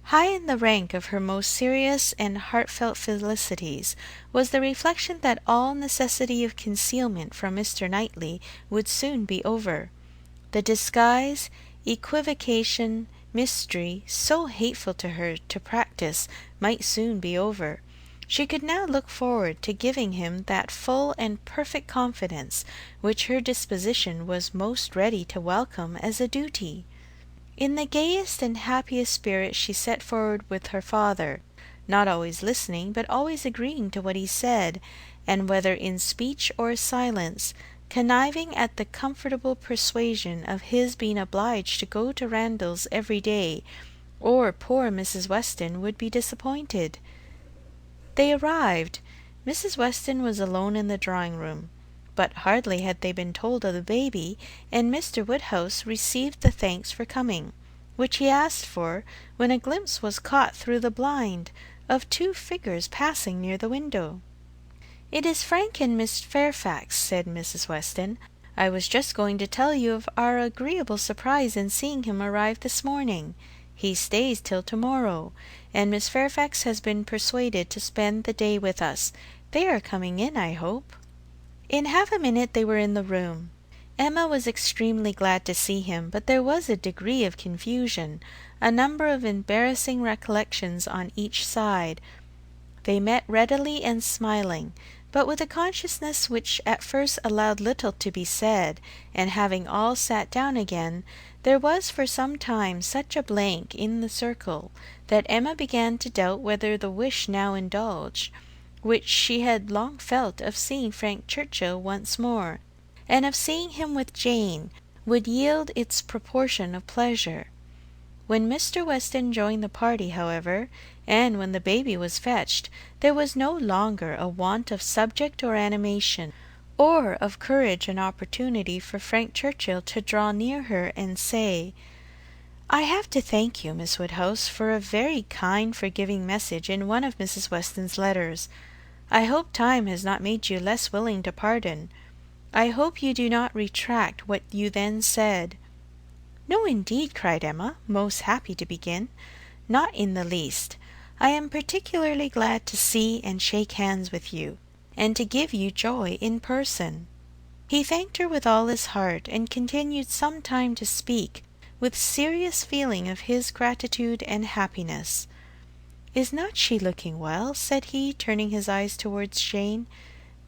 High in the rank of her most serious and heartfelt felicities was the reflection that all necessity of concealment from Mr. Knightley would soon be over. The disguise, equivocation, mystery, so hateful to her to practice, might soon be over. She could now look forward to giving him that full and perfect confidence which her disposition was most ready to welcome as a duty. In the gayest and happiest spirit she set forward with her father, not always listening, but always agreeing to what he said, and whether in speech or silence, conniving at the comfortable persuasion of his being obliged to go to Randalls every day, or poor Mrs. Weston would be disappointed. They arrived. Mrs. Weston was alone in the drawing-room, but hardly had they been told of the baby, and Mr. Woodhouse received the thanks for coming, which he asked for, when a glimpse was caught through the blind of 2 figures passing near the window. "It is Frank and Miss Fairfax," said Mrs. Weston. "I was just going to tell you of our agreeable surprise in seeing him arrive this morning. He stays till to-morrow, and Miss Fairfax has been persuaded to spend the day with us. They are coming in, I hope." In half a minute they were in the room. Emma was extremely glad to see him, but there was a degree of confusion, a number of embarrassing recollections on each side. They met readily and smiling, but with a consciousness which at first allowed little to be said, and having all sat down again, there was for some time such a blank in the circle, that Emma began to doubt whether the wish now indulged, which she had long felt of seeing Frank Churchill once more, and of seeing him with Jane, would yield its proportion of pleasure. When Mr. Weston joined the party, however, and when the baby was fetched, there was no longer a want of subject or animation, or of courage and opportunity for Frank Churchill to draw near her and say, "I have to thank you, Miss Woodhouse, for a very kind forgiving message in one of Mrs. Weston's letters. I hope time has not made you less willing to pardon. I hope you do not retract what you then said." "No, indeed," cried Emma, most happy to begin. "Not in the least. I am particularly glad to see and shake hands with you, and to give you joy in person." He thanked her with all his heart, and continued some time to speak, with serious feeling of his gratitude and happiness. "Is not she looking well?" said he, turning his eyes towards Jane.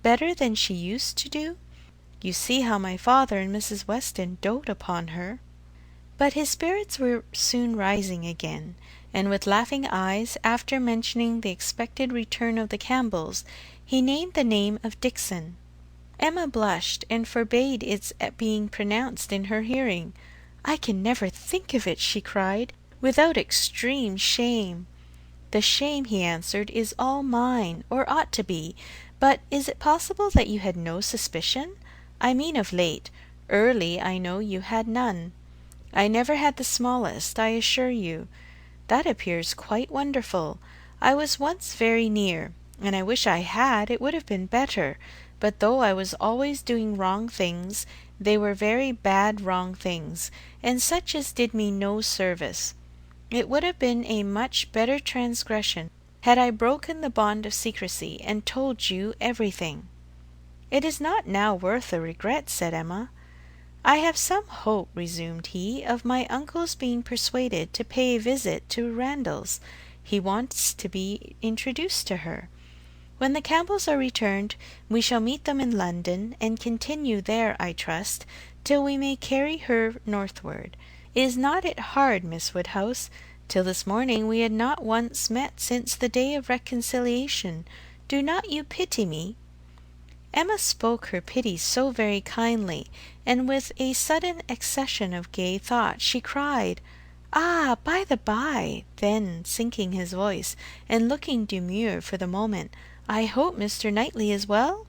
"Better than she used to do? You see how my father and Mrs. Weston dote upon her." But his spirits were soon rising again, and with laughing eyes, after mentioning the expected return of the Campbells, he named the name of Dixon. Emma blushed, and forbade its being pronounced in her hearing. "I can never think of it," she cried, "without extreme shame." "The shame," he answered, "is all mine, or ought to be. But is it possible that you had no suspicion? I mean of late. Early, I know, you had none." "I never had the smallest, I assure you." "That appears quite wonderful. I was once very near, and I wish I had, it would have been better. But though I was always doing wrong things, they were very bad wrong things, and such as did me no service. It would have been a much better transgression had I broken the bond of secrecy, and told you everything." "It is not now worth a regret," said Emma. "I have some hope," resumed he, "of my uncle's being persuaded to pay a visit to Randalls. He wants to be introduced to her." When the Campbells are returned, we shall meet them in London, and continue there, I trust, till we may carry her northward. Is not it hard, Miss Woodhouse? Till this morning we had not once met since the day of reconciliation. Do not you pity me?" Emma spoke her pity so very kindly, and with a sudden accession of gay thought, she cried, "Ah, by the by," then sinking his voice, and looking demure for the moment, "I hope Mr. Knightley is well?"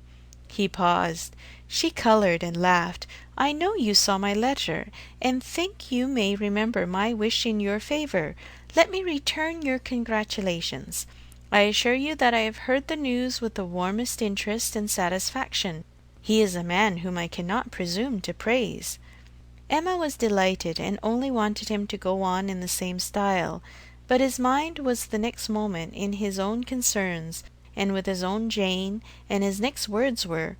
He paused. She coloured and laughed. "I know you saw my letter, and think you may remember my wish in your favour. Let me return your congratulations. I assure you that I have heard the news with the warmest interest and satisfaction. He is a man whom I cannot presume to praise." Emma was delighted, and only wanted him to go on in the same style, but his mind was the next moment in his own concerns, and with his own Jane, and his next words were,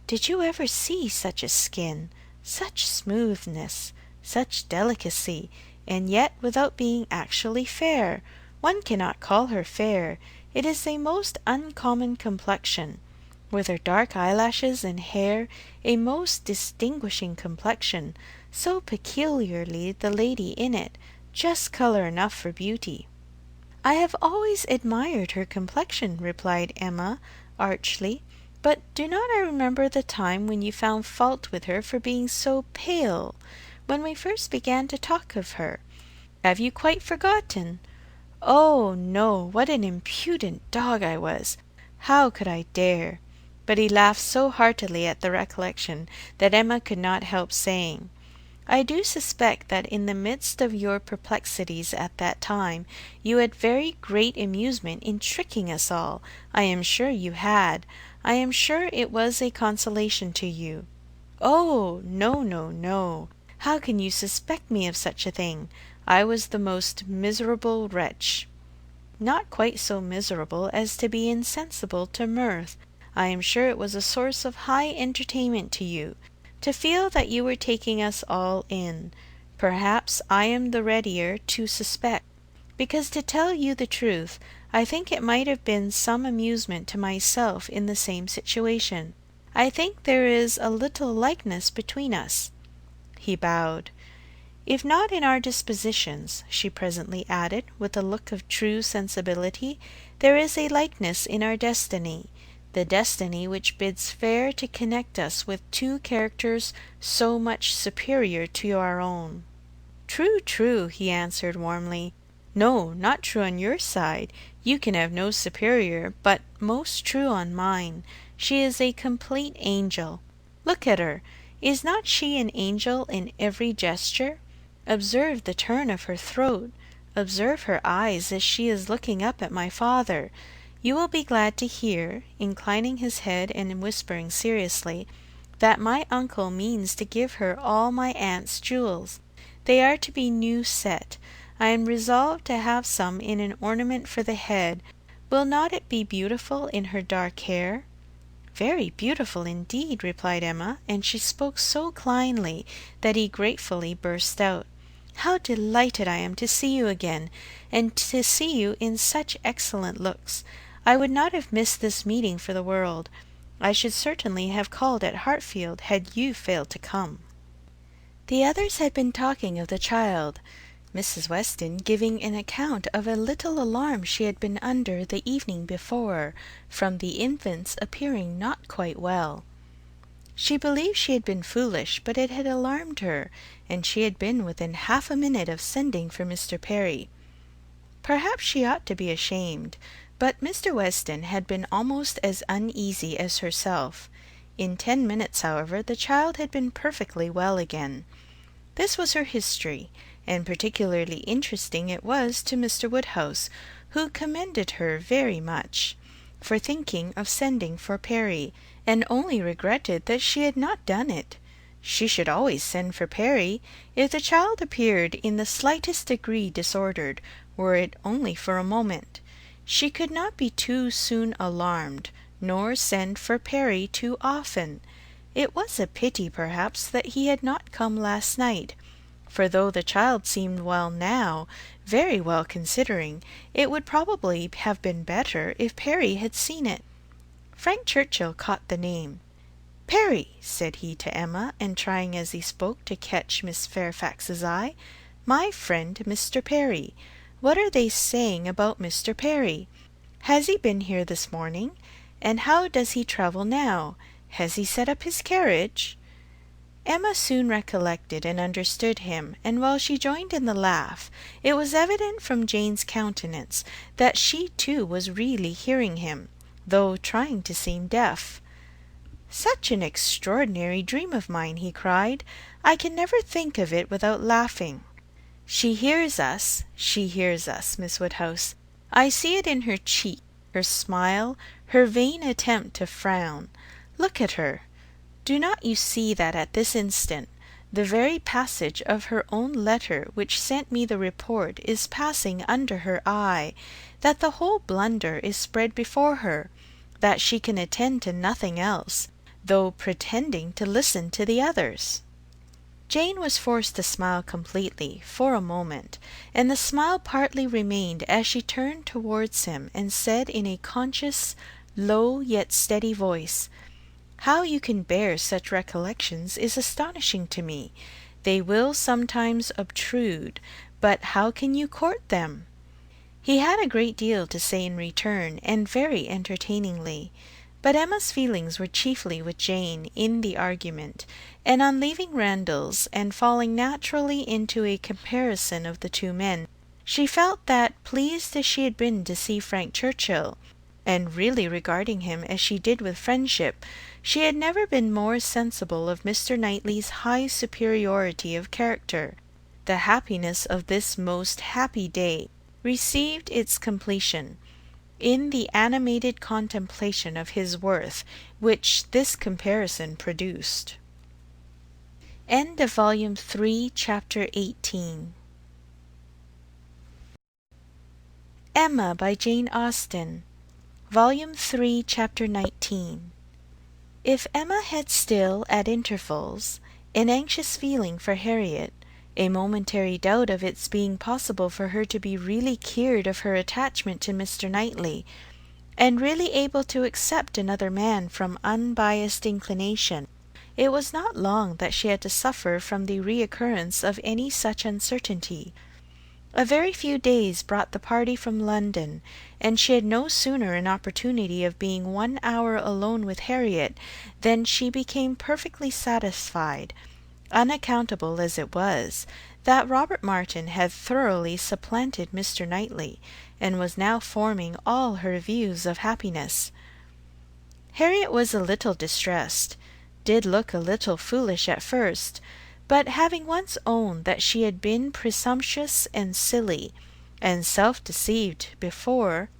"Did you ever see such a skin? Such smoothness, such delicacy, and yet without being actually fair. One cannot call her fair. It is a most uncommon complexion. With her dark eyelashes and hair, a most distinguishing complexion, so peculiarly the lady in it, just colour enough for beauty." "I have always admired her complexion," replied Emma archly, "but do not I remember the time when you found fault with her for being so pale, when we first began to talk of her? Have you quite forgotten?" "Oh, no, what an impudent dog I was! How could I dare?" But he laughed so heartily at the recollection, that Emma could not help saying, "I do suspect that in the midst of your perplexities at that time, you had very great amusement in tricking us all. I am sure you had. I am sure it was a consolation to you." "Oh, no, no, no! How can you suspect me of such a thing? I was the most miserable wretch." "Not quite so miserable as to be insensible to mirth. I am sure it was a source of high entertainment to you, to feel that you were taking us all in. Perhaps I am the readier to suspect, because, to tell you the truth, I think it might have been some amusement to myself in the same situation. I think there is a little likeness between us." He bowed. "If not in our dispositions," she presently added, with a look of true sensibility, "there is a likeness in our destiny, the destiny which bids fair to connect us with two characters so much superior to our own." "True, true," he answered warmly. "No, not true on your side. You can have no superior, but most true on mine. She is a complete angel. Look at her. Is not she an angel in every gesture? Observe the turn of her throat. Observe her eyes as she is looking up at my father. You will be glad to hear," inclining his head and whispering seriously, "that my uncle means to give her all my aunt's jewels. They are to be new set. I am resolved to have some in an ornament for the head. Will not it be beautiful in her dark hair?" "Very beautiful indeed," replied Emma, and she spoke so kindly that he gratefully burst out, "How delighted I am to see you again, and to see you in such excellent looks! I would not have missed this meeting for the world. I should certainly have called at Hartfield had you failed to come." The others had been talking of the child, Mrs. Weston giving an account of a little alarm she had been under the evening before, from the infant's appearing not quite well. She believed she had been foolish, but it had alarmed her, and she had been within half a minute of sending for Mr. Perry. Perhaps she ought to be ashamed, but Mr. Weston had been almost as uneasy as herself. In 10 minutes, however, the child had been perfectly well again. This was her history, and particularly interesting it was to Mr. Woodhouse, who commended her very much for thinking of sending for Perry, and only regretted that she had not done it. She should always send for Perry, if the child appeared in the slightest degree disordered, were it only for a moment. She could not be too soon alarmed, nor send for Perry too often. It was a pity, perhaps, that he had not come last night, for though the child seemed well now, very well considering, it would probably have been better if Perry had seen it. Frank Churchill caught the name. "Perry," said he to Emma, and trying as he spoke to catch Miss Fairfax's eye, "my friend Mr. Perry. What are they saying about Mr. Perry? Has he been here this morning? And how does he travel now? Has he set up his carriage?" Emma soon recollected and understood him, and while she joined in the laugh, it was evident from Jane's countenance that she too was really hearing him, though trying to seem deaf. "Such an extraordinary dream of mine!" he cried. "I can never think of it without laughing." She hears us, Miss Woodhouse. I see it in her cheek, her smile, her vain attempt to frown. Look at her. Do not you see that at this instant the very passage of her own letter which sent me the report is passing under her eye, that the whole blunder is spread before her, that she can attend to nothing else, though pretending to listen to the others?" Jane was forced to smile completely, for a moment, and the smile partly remained as she turned towards him and said in a conscious, low yet steady voice, "How you can bear such recollections is astonishing to me. They will sometimes obtrude, but how can you court them?" He had a great deal to say in return, and very entertainingly. But Emma's feelings were chiefly with Jane in the argument, and on leaving Randalls and falling naturally into a comparison of the two men, she felt that, pleased as she had been to see Frank Churchill, and really regarding him as she did with friendship, she had never been more sensible of Mr. Knightley's high superiority of character. The happiness of this most happy day received its completion in the animated contemplation of his worth which this comparison produced. End of Volume 3, Chapter 18. Emma by Jane Austen, Volume 3, Chapter 19. If Emma had still, at intervals, an anxious feeling for Harriet, a momentary doubt of its being possible for her to be really cured of her attachment to Mr. Knightley, and really able to accept another man from unbiassed inclination, it was not long that she had to suffer from the reoccurrence of any such uncertainty. A very few days brought the party from London, and she had no sooner an opportunity of being 1 hour alone with Harriet than she became perfectly satisfied, unaccountable as it was, that Robert Martin had thoroughly supplanted Mr. Knightley, and was now forming all her views of happiness. Harriet was a little distressed, did look a little foolish at first, but having once owned that she had been presumptuous and silly, and self-deceived before,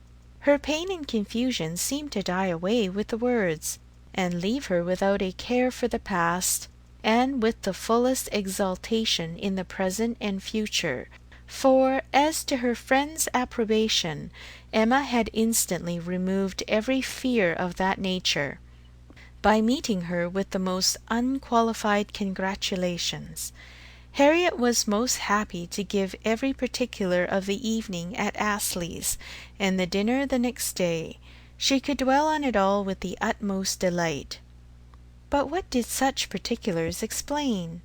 her pain and confusion seemed to die away with the words, and leave her without a care for the past, and with the fullest exultation in the present and future, for, as to her friend's approbation, Emma had instantly removed every fear of that nature, by meeting her with the most unqualified congratulations. Harriet was most happy to give every particular of the evening at Astley's, and the dinner the next day. She could dwell on it all with the utmost delight. But what did such particulars explain?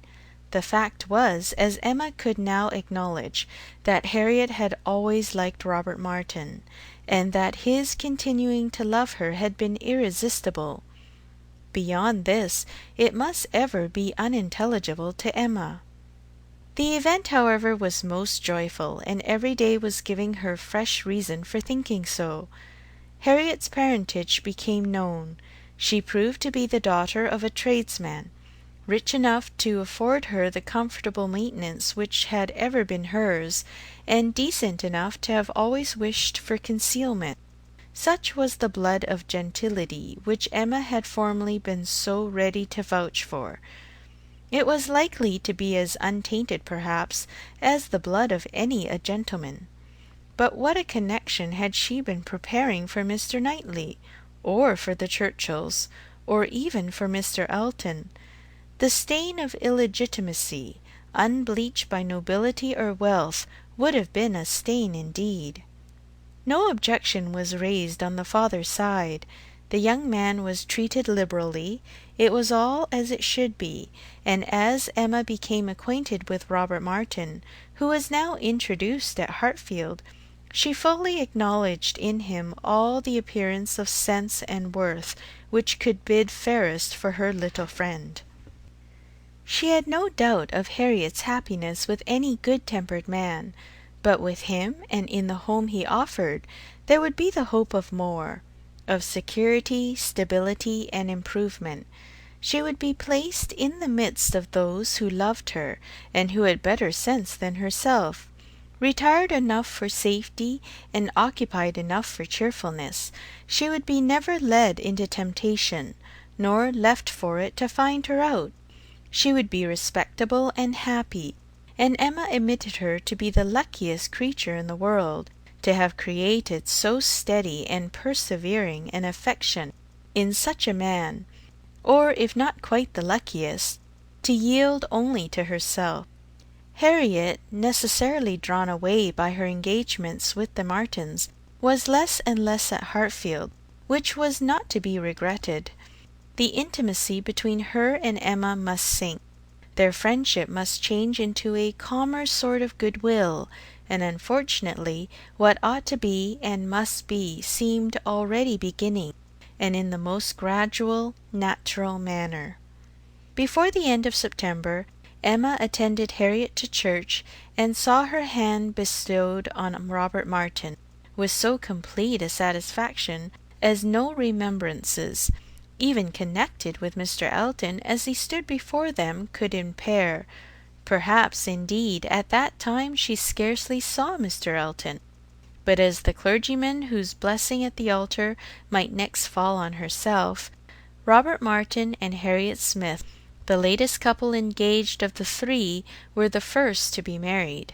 The fact was, as Emma could now acknowledge, that Harriet had always liked Robert Martin, and that his continuing to love her had been irresistible. Beyond this, it must ever be unintelligible to Emma. The event, however, was most joyful, and every day was giving her fresh reason for thinking so. Harriet's parentage became known. She proved to be the daughter of a tradesman, rich enough to afford her the comfortable maintenance which had ever been hers, and decent enough to have always wished for concealment. Such was the blood of gentility which Emma had formerly been so ready to vouch for. It was likely to be as untainted, perhaps, as the blood of any a gentleman. But what a connection had she been preparing for Mr. Knightley, or for the Churchills, or even for Mr. Elton? The stain of illegitimacy, unbleached by nobility or wealth, would have been a stain indeed. No objection was raised on the father's side. The young man was treated liberally. It was all as it should be, and as Emma became acquainted with Robert Martin, who was now introduced at Hartfield, she fully acknowledged in him all the appearance of sense and worth which could bid fairest for her little friend. She had no doubt of Harriet's happiness with any good-tempered man, but with him, and in the home he offered, there would be the hope of more, of security, stability, and improvement. She would be placed in the midst of those who loved her, and who had better sense than herself, retired enough for safety, and occupied enough for cheerfulness. She would be never led into temptation, nor left for it to find her out. She would be respectable and happy, and Emma admitted her to be the luckiest creature in the world, to have created so steady and persevering an affection in such a man, or if not quite the luckiest, to yield only to herself. Harriet, necessarily drawn away by her engagements with the Martins, was less and less at Hartfield, which was not to be regretted. The intimacy between her and Emma must sink. Their friendship must change into a calmer sort of goodwill, and unfortunately what ought to be and must be seemed already beginning, and in the most gradual, natural manner. Before the end of September, Emma attended Harriet to church, and saw her hand bestowed on Robert Martin, with so complete a satisfaction as no remembrances, even connected with Mr. Elton as he stood before them, could impair. Perhaps, indeed, at that time she scarcely saw Mr. Elton, but as the clergyman whose blessing at the altar might next fall on herself, Robert Martin and Harriet Smith, the latest couple engaged of the three, were the first to be married.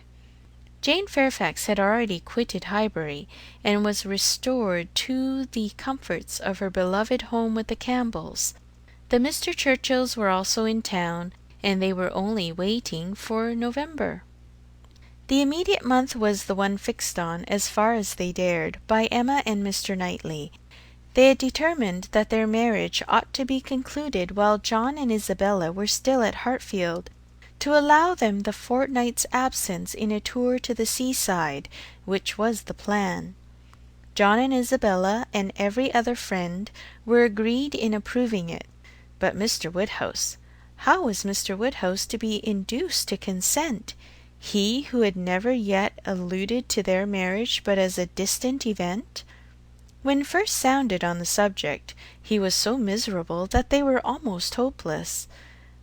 Jane Fairfax had already quitted Highbury, and was restored to the comforts of her beloved home with the Campbells. The Mr. Churchills were also in town, and they were only waiting for November. The immediate month was the one fixed on, as far as they dared, by Emma and Mr. Knightley. They had determined that their marriage ought to be concluded while John and Isabella were still at Hartfield, to allow them the fortnight's absence in a tour to the seaside, which was the plan. John and Isabella and every other friend were agreed in approving it, but Mr. Woodhouse, how was Mr. Woodhouse to be induced to consent, he who had never yet alluded to their marriage but as a distant event? When first sounded on the subject, he was so miserable that they were almost hopeless.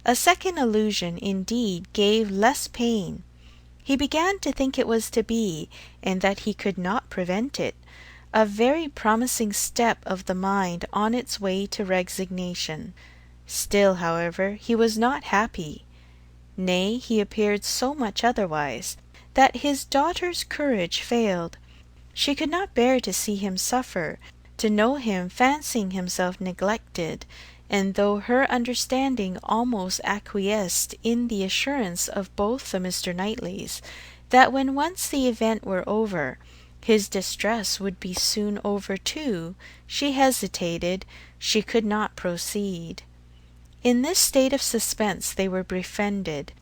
A second allusion, indeed, gave less pain. He began to think it was to be, and that he could not prevent it, a very promising step of the mind on its way to resignation. Still, however, he was not happy. Nay, he appeared so much otherwise, that his daughter's courage failed. She could not bear to see him suffer, to know him fancying himself neglected, and though her understanding almost acquiesced in the assurance of both the Mr. Knightleys, that when once the event were over, his distress would be soon over too, she hesitated, she could not proceed. In this state of suspense they were befriended,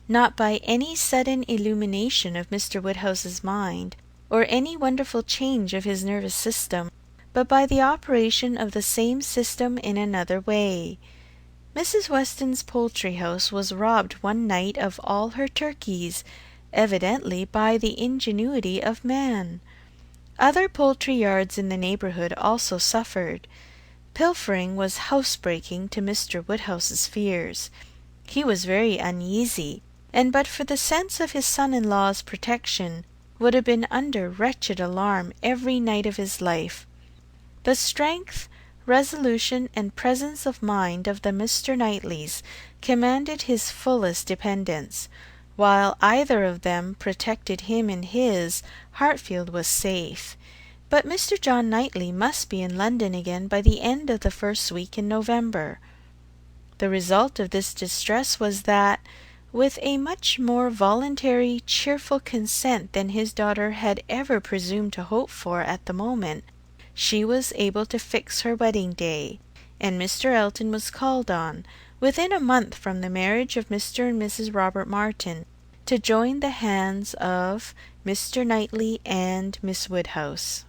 not by any sudden illumination of Mr. Woodhouse's mind, or any wonderful change of his nervous system, but by the operation of the same system in another way. Mrs. Weston's poultry-house was robbed one night of all her turkeys, evidently by the ingenuity of man. Other poultry-yards in the neighbourhood also suffered. Pilfering was housebreaking to Mr. Woodhouse's fears. He was very uneasy, and but for the sense of his son-in-law's protection, would have been under wretched alarm every night of his life. The strength, resolution, and presence of mind of the Mr. Knightleys commanded his fullest dependence. While either of them protected him and his, Hartfield was safe. But Mr. John Knightley must be in London again by the end of the first week in November. The result of this distress was that, with a much more voluntary, cheerful consent than his daughter had ever presumed to hope for at the moment, she was able to fix her wedding day, and Mr. Elton was called on, within a month from the marriage of Mr. and Mrs. Robert Martin, to join the hands of Mr. Knightley and Miss Woodhouse.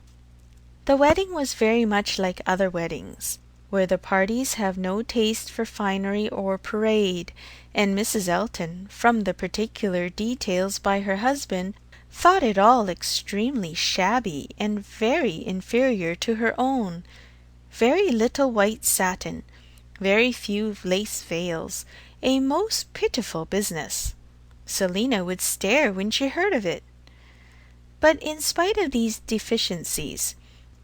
The wedding was very much like other weddings, where the parties have no taste for finery or parade, and Mrs. Elton, from the particular details by her husband, thought it all extremely shabby and very inferior to her own. Very little white satin, very few lace veils, a most pitiful business. Selina would stare when she heard of it. But in spite of these deficiencies,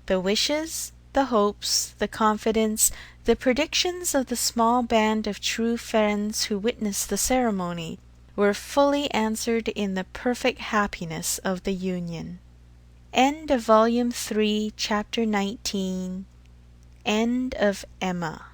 the wishes, the hopes, the confidence, the predictions of the small band of true friends who witnessed the ceremony were fully answered in the perfect happiness of the union. End of Volume 3, Chapter 19. End of Emma.